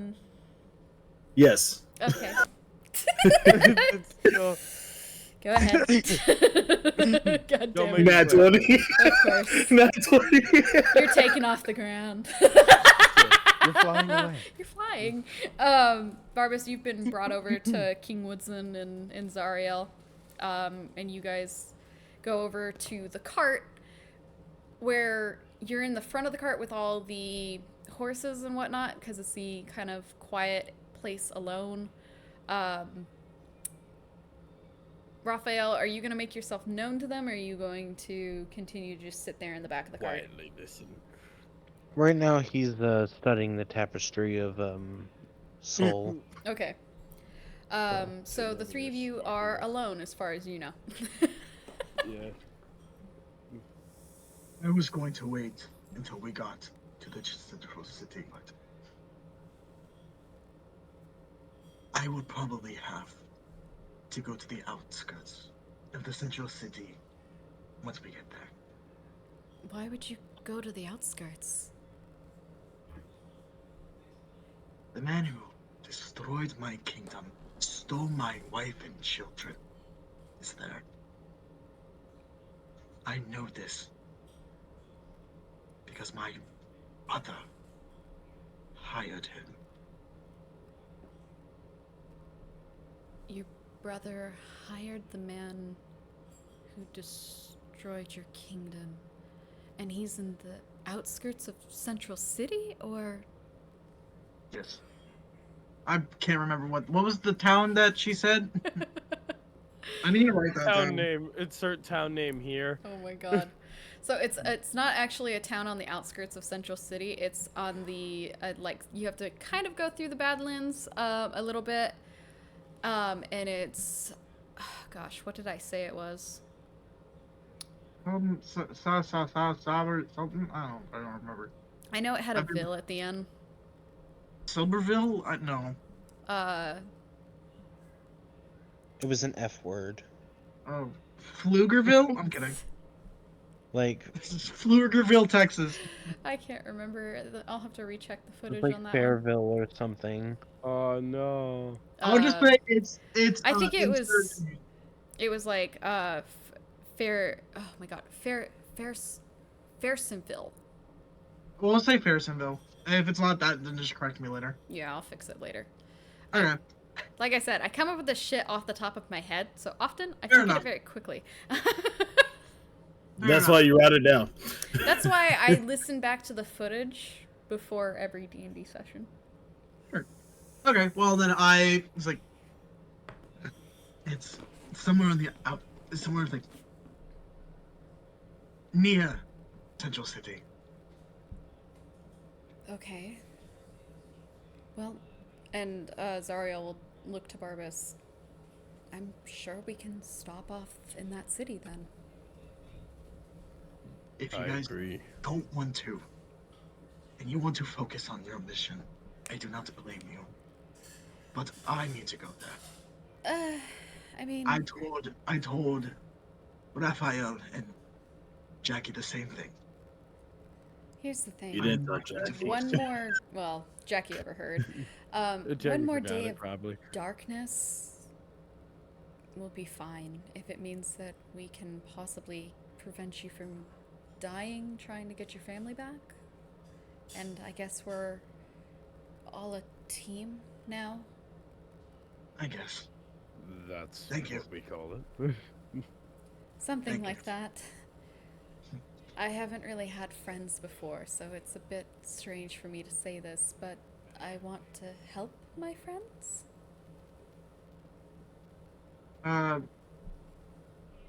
Yes. Okay. So, Go ahead. God Don't damn make it. Nat 20. Of course. Nat 20. You're taken off the ground. you're flying away. You're flying. Barbas, you've been brought over to King Woodson and Zariel. And you guys go over to the cart where you're in the front of the cart with all the horses and whatnot, because it's the kind of quiet place alone. Raphael, are you going to make yourself known to them, or are you going to continue to just sit there in the back of the cart? Quietly listen. Right now, he's studying the tapestry of soul. Okay. So the three of you are alone as far as you know. Yeah. I was going to wait until we got to the central city, but I would probably have to go to the outskirts of the central city once we get there. Why would you go to the outskirts? The man who destroyed my kingdom, stole my wife and children, is there. I know this because my brother hired him. Your brother hired the man who destroyed your kingdom, and he's in the outskirts of Central City, or? Yes. I can't remember what was the town that she said. I need to write that Town down. name. Insert town name here. Oh my god. So it's not actually a town on the outskirts of Central City. It's on the like you have to kind of go through the Badlands a little bit, and it's gosh, what did I say it was? Something. I don't remember. I know it had a I've been- ville at the end. Silverville? No. It was an F word. Oh, Pflugerville? I'm kidding. Like, This is Pflugerville, Texas. I can't remember. I'll have to recheck the it's footage like on that one. Fairville or something. Oh no. I would just say it's. I think it insert- was. It was like Fair. Oh my god, Fairsonville. Well, we'll say Ferrisonville. And if it's not that, then just correct me later. Yeah, I'll fix it later. Okay. Like I said, I come up with this shit off the top of my head, so often I Fair forget enough. it very quickly. That's why you write it down. That's why I listen back to the footage before every D&D session. Okay. Well, then I was like, it's somewhere on the out. Somewhere like near Central City. Okay. Well, and Zariel will look to Barbas. I'm sure we can stop off in that city then. If you I guys agree. don't want to, and you want to focus on your mission, I do not blame you. But I need to go there. I mean, I told Raphael and Jackie the same thing. here's the thing. You didn't tell Jackie. One more, well, Jackie overheard. Jackie One more forgot day it, of probably. darkness will be fine if it means that we can possibly prevent you from dying trying to get your family back. And I guess we're all a team now. I guess. That's Thank you. what we call it. Something Thank you. like that. I haven't really had friends before, so it's a bit strange for me to say this, but I want to help my friends.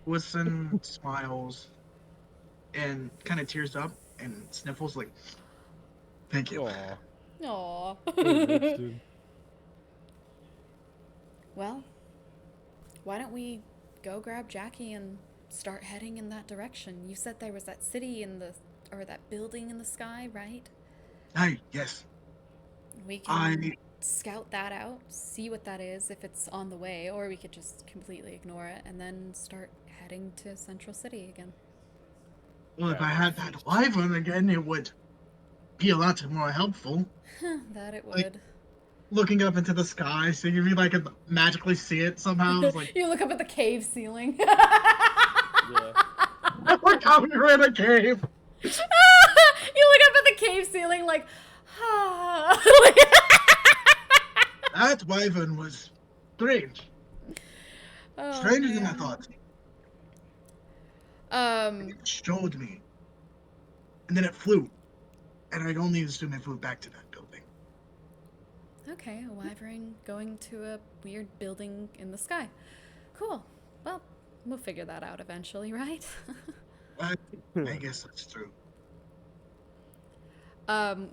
Wilson smiles and kind of tears up and sniffles like, thank you. Aw. Aww. What a rich dude. Well, why don't we go grab Jackie and start heading in that direction? You said there was that city in the, or that building in the sky, right? Hi, yes. We can scout that out, see what that is, if it's on the way, or we could just completely ignore it and then start heading to Central City again. Well, if I had that wyvern again, it would be a lot more helpful. That it Like- would. Looking up into the sky, so you like could magically see it somehow. It's like, You look up at the cave ceiling. Yeah. we're coming in a cave. You look up at the cave ceiling like, That wyvern was strange. Oh, Stranger than I man. thought. Um, It showed me. And then it flew. And I only assume it flew back to that building. okay, a wyvern going to a weird building in the sky. Cool. Well, we'll figure that out eventually, right? I guess that's true.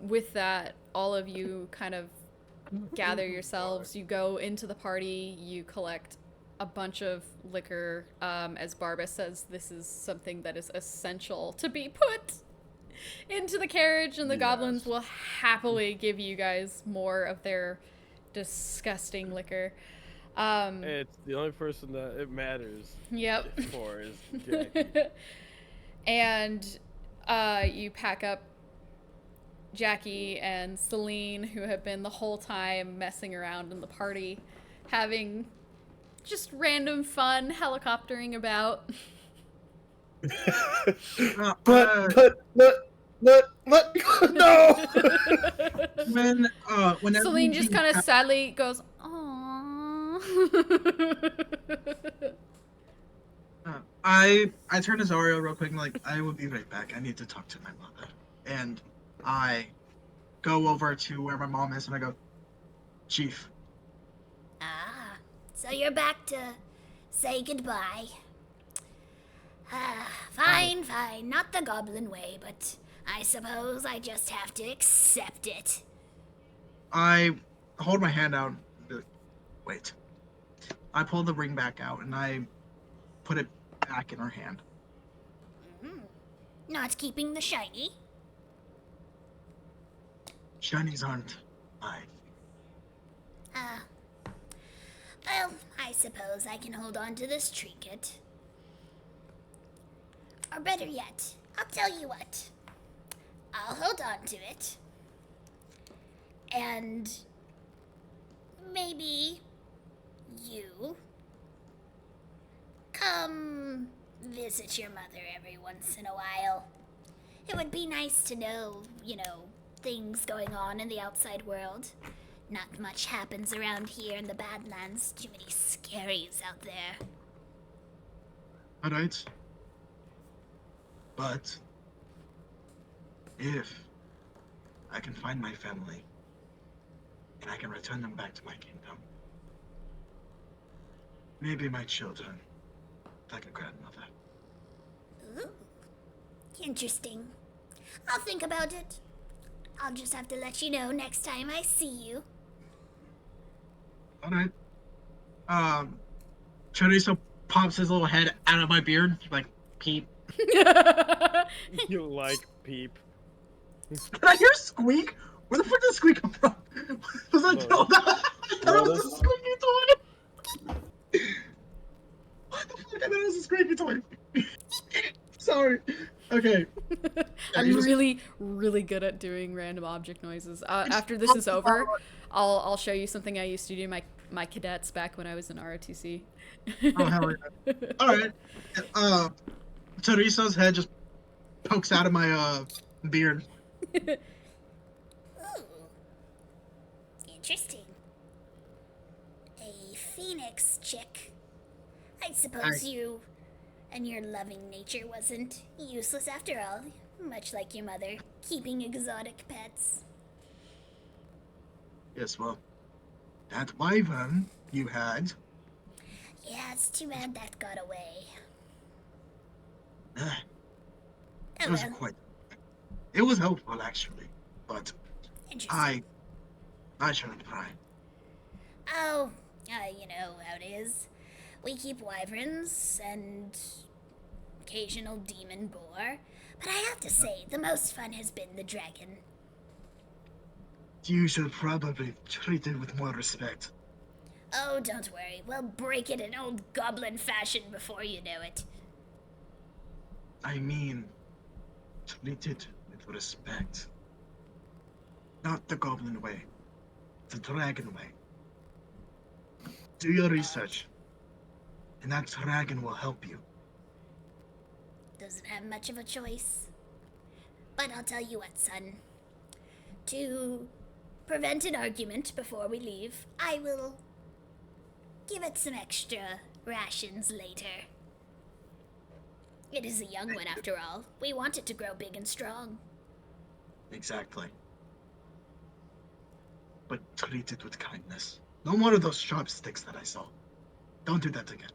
With that, all of you kind of gather yourselves. You go into the party. You collect a bunch of liquor. As Barbas says, this is something that is essential to be put into the carriage, and the goblins will happily give you guys more of their disgusting liquor. It's the only person that it matters Yep. for is Jackie. And you pack up Jackie and Celine, who have been the whole time messing around in the party, having just random fun helicoptering about. But no. When Celine just everything kind of hap- sadly goes, "Aww." I turn to Zario real quick and like, I will be right back. I need to talk to my mother. And I go over to where my mom is and I go, Chief, Ah, so you're back to say goodbye. Fine, fine. Not the goblin way, but I suppose I just have to accept it. I hold my hand out. Wait. I pull the ring back out and I put it back in her hand. Not keeping the shiny. Shinies aren't mine. Well, I suppose I can hold on to this trinket. Or better yet, I'll tell you what. I'll hold on to it. And maybe you come visit your mother every once in a while. It would be nice to know, things going on in the outside world. Not much happens around here in the Badlands. Too many scaries out there. Alright. But if I can find my family and I can return them back to my kingdom, maybe my children, like a grandmother. Ooh, interesting. I'll think about it. I'll just have to let you know next time I see you. Alright. Chorizo pops his little head out of my beard, like, peep. You like Peep. Did I hear a squeak? Where the fuck did the squeak come from? Was that No. that was a squeaky toy? What the fuck? I thought it was a squeaky toy. Sorry. Okay. I'm he was- really, really good at doing random object noises. After this is over, I'll show you something I used to do my cadets back when I was in ROTC. Oh, hell yeah. Alright. Chorizo's head just pokes out of my beard. Ooh, interesting. A phoenix chick. I suppose you and your loving nature wasn't useless after all, much like your mother, keeping exotic pets. Yes, well, that wyvern you had, Yeah, it's too bad that got away. it Oh was well, it was helpful actually, but interesting. I shouldn't cry. Oh, you know how it is. We keep wyverns and occasional demon boar, but I have to say, the most fun has been the dragon. You should probably treat it with more respect. Oh, don't worry, we'll break it in old goblin fashion before you know it. I mean, treat it with respect. Not the goblin way, the dragon way. Do your research, and that dragon will help you. Doesn't have much of a choice. But I'll tell you what, son. To prevent an argument before we leave, I will give it some extra rations later. It is a young one after all. We want it to grow big and strong. Exactly. But treat it with kindness. No more of those sharp sticks that I saw. Don't do that again.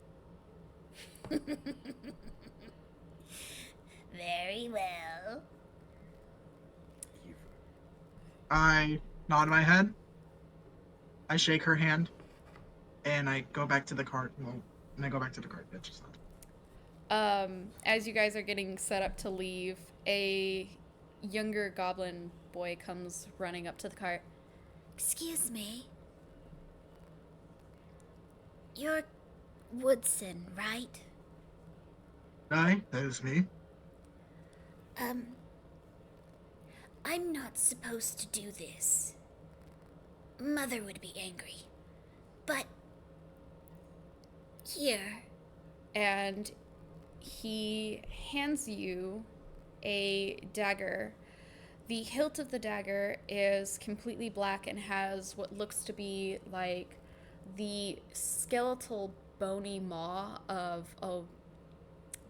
Very well. I nod my head. I shake her hand, and I go back to the cart. Well, and I go back to the cart. That's just not. As you guys are getting set up to leave, a younger goblin boy comes running up to the cart. Excuse me. You're Woodson, right? Aye, that is me. I'm not supposed to do this. Mother would be angry. But here, And he hands you a dagger. The hilt of the dagger is completely black and has what looks to be like the skeletal bony maw of a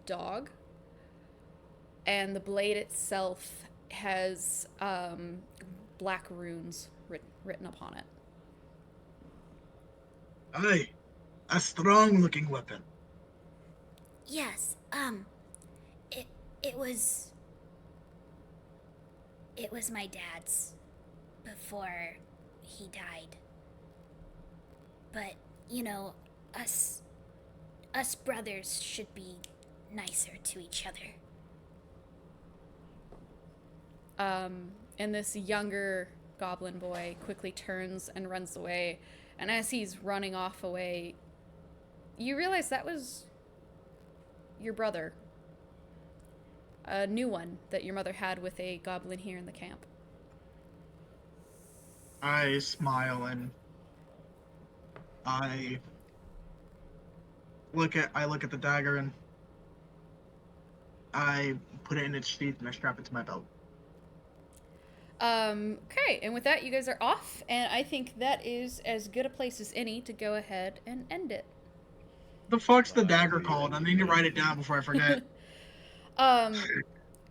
dog. And the blade itself has black runes written upon it. Aye, a strong-looking weapon. yes, it was my dad's before he died. But, you know, us brothers should be nicer to each other. And this younger goblin boy quickly turns and runs away. And as he's running off away, you realize that was your brother. A new one that your mother had with a goblin here in the camp. I smile and I look at the dagger and I put it in its sheath and I strap it to my belt. Okay, and with that, you guys are off, and I think that is as good a place as any to go ahead and end it. The fuck's the dagger called? I need to write it down before I forget.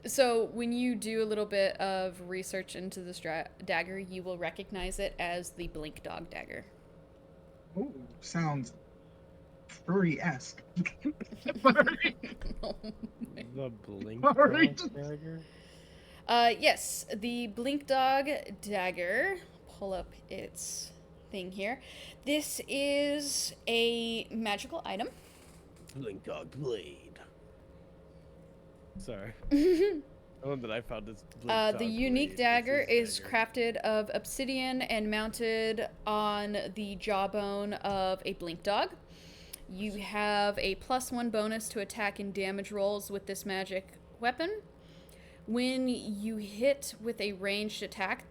So when you do a little bit of research into this dagger, you will recognize it as the Blink Dog dagger. Ooh, sounds furry-esque. The blink Sorry. dog dagger. Yes, the Blink Dog dagger. Pull up its thing here. This is a magical item. Blink dog blade. Sorry. The one that I found is blink dog The unique blade. dagger It's is his crafted of obsidian and mounted on the jawbone of a blink dog. You have a +1 bonus to attack and damage rolls with this magic weapon. When you hit with a ranged attack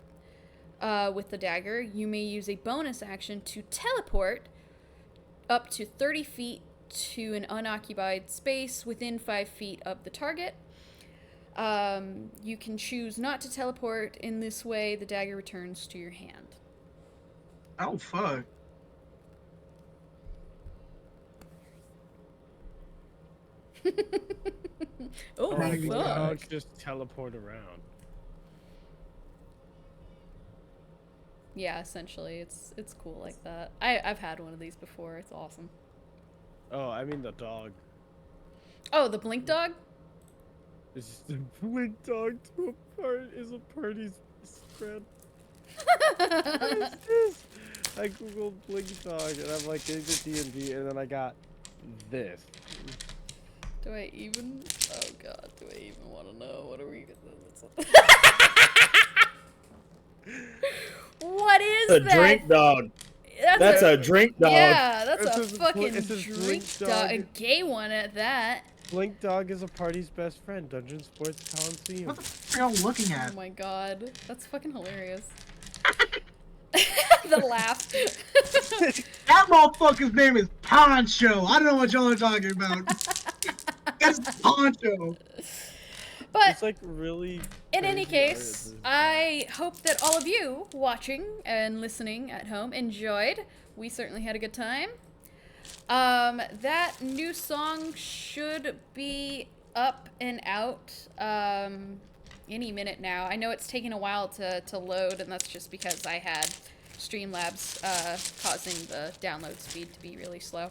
with the dagger, you may use a bonus action to teleport up to 30 feet to an unoccupied space within 5 feet of the target. You can choose not to teleport. In this way, the dagger returns to your hand. Oh, fuck. Oh, Oh, Running the fuck. dogs just teleport around. Yeah, essentially, it's cool like that. I've had one of these before. It's awesome. Oh, I mean the dog. Oh, the Blink Dog? It's just a blink dog to a part is a party's spread. What is this? I googled blink dog and I'm like getting to D&D and then I got this. Do I even? Oh god, do I even want to know? What are we? What is A that? drink dog. That's a drink dog. Yeah, that's It a says fucking it says drink Blink dog. A Dog. gay one at that. Blink dog is a party's best friend. Dungeon Sports Coliseum. What the fuck are y'all looking Oh at? my god, that's fucking hilarious. The laugh. That motherfucker's name is Poncho. I don't know what y'all are talking about. That's Poncho. But It's like really. in any crazy case, art. I hope that all of you watching and listening at home enjoyed. We certainly had a good time. That new song should be up and out any minute now. I know it's taking a while to load, and that's just because I had Streamlabs causing the download speed to be really slow.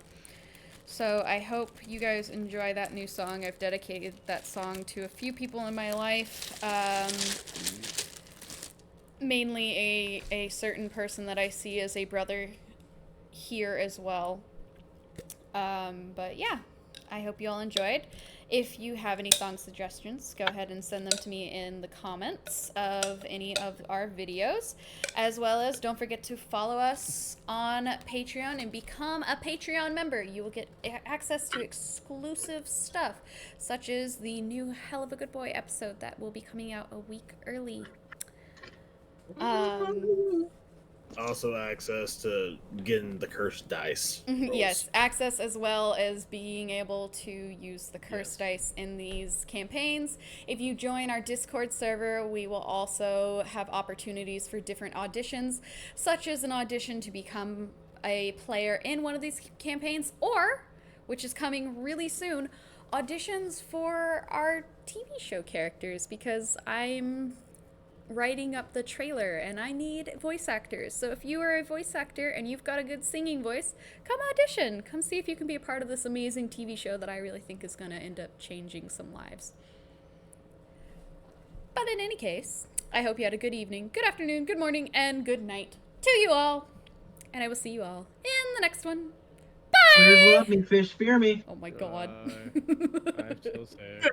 So I hope you guys enjoy that new song. I've dedicated that song to a few people in my life. Mainly a certain person that I see as a brother here as well. But yeah, I hope you all enjoyed. If you have any song suggestions, go ahead and send them to me in the comments of any of our videos. As well as don't forget to follow us on Patreon and become a Patreon member. You will get access to exclusive stuff, such as the new Hell of a Good Boy episode that will be coming out a week early. Also, access to getting the cursed dice. Yes, access as well as being able to use the curse Yes. dice in these campaigns. If you join our Discord server, we will also have opportunities for different auditions, such as an audition to become a player in one of these campaigns, or, which is coming really soon, auditions for our TV show characters, because I'm writing up the trailer and I need voice actors. So if you are a voice actor and you've got a good singing voice, come audition. Come see if you can be a part of this amazing TV show that I really think is going to end up changing some lives. But in any case, I hope you had a good evening, good afternoon, good morning, and good night to you all. And I will see you all in the next one. Fears Bye! love me, fish fear me. Oh my god. I have to say.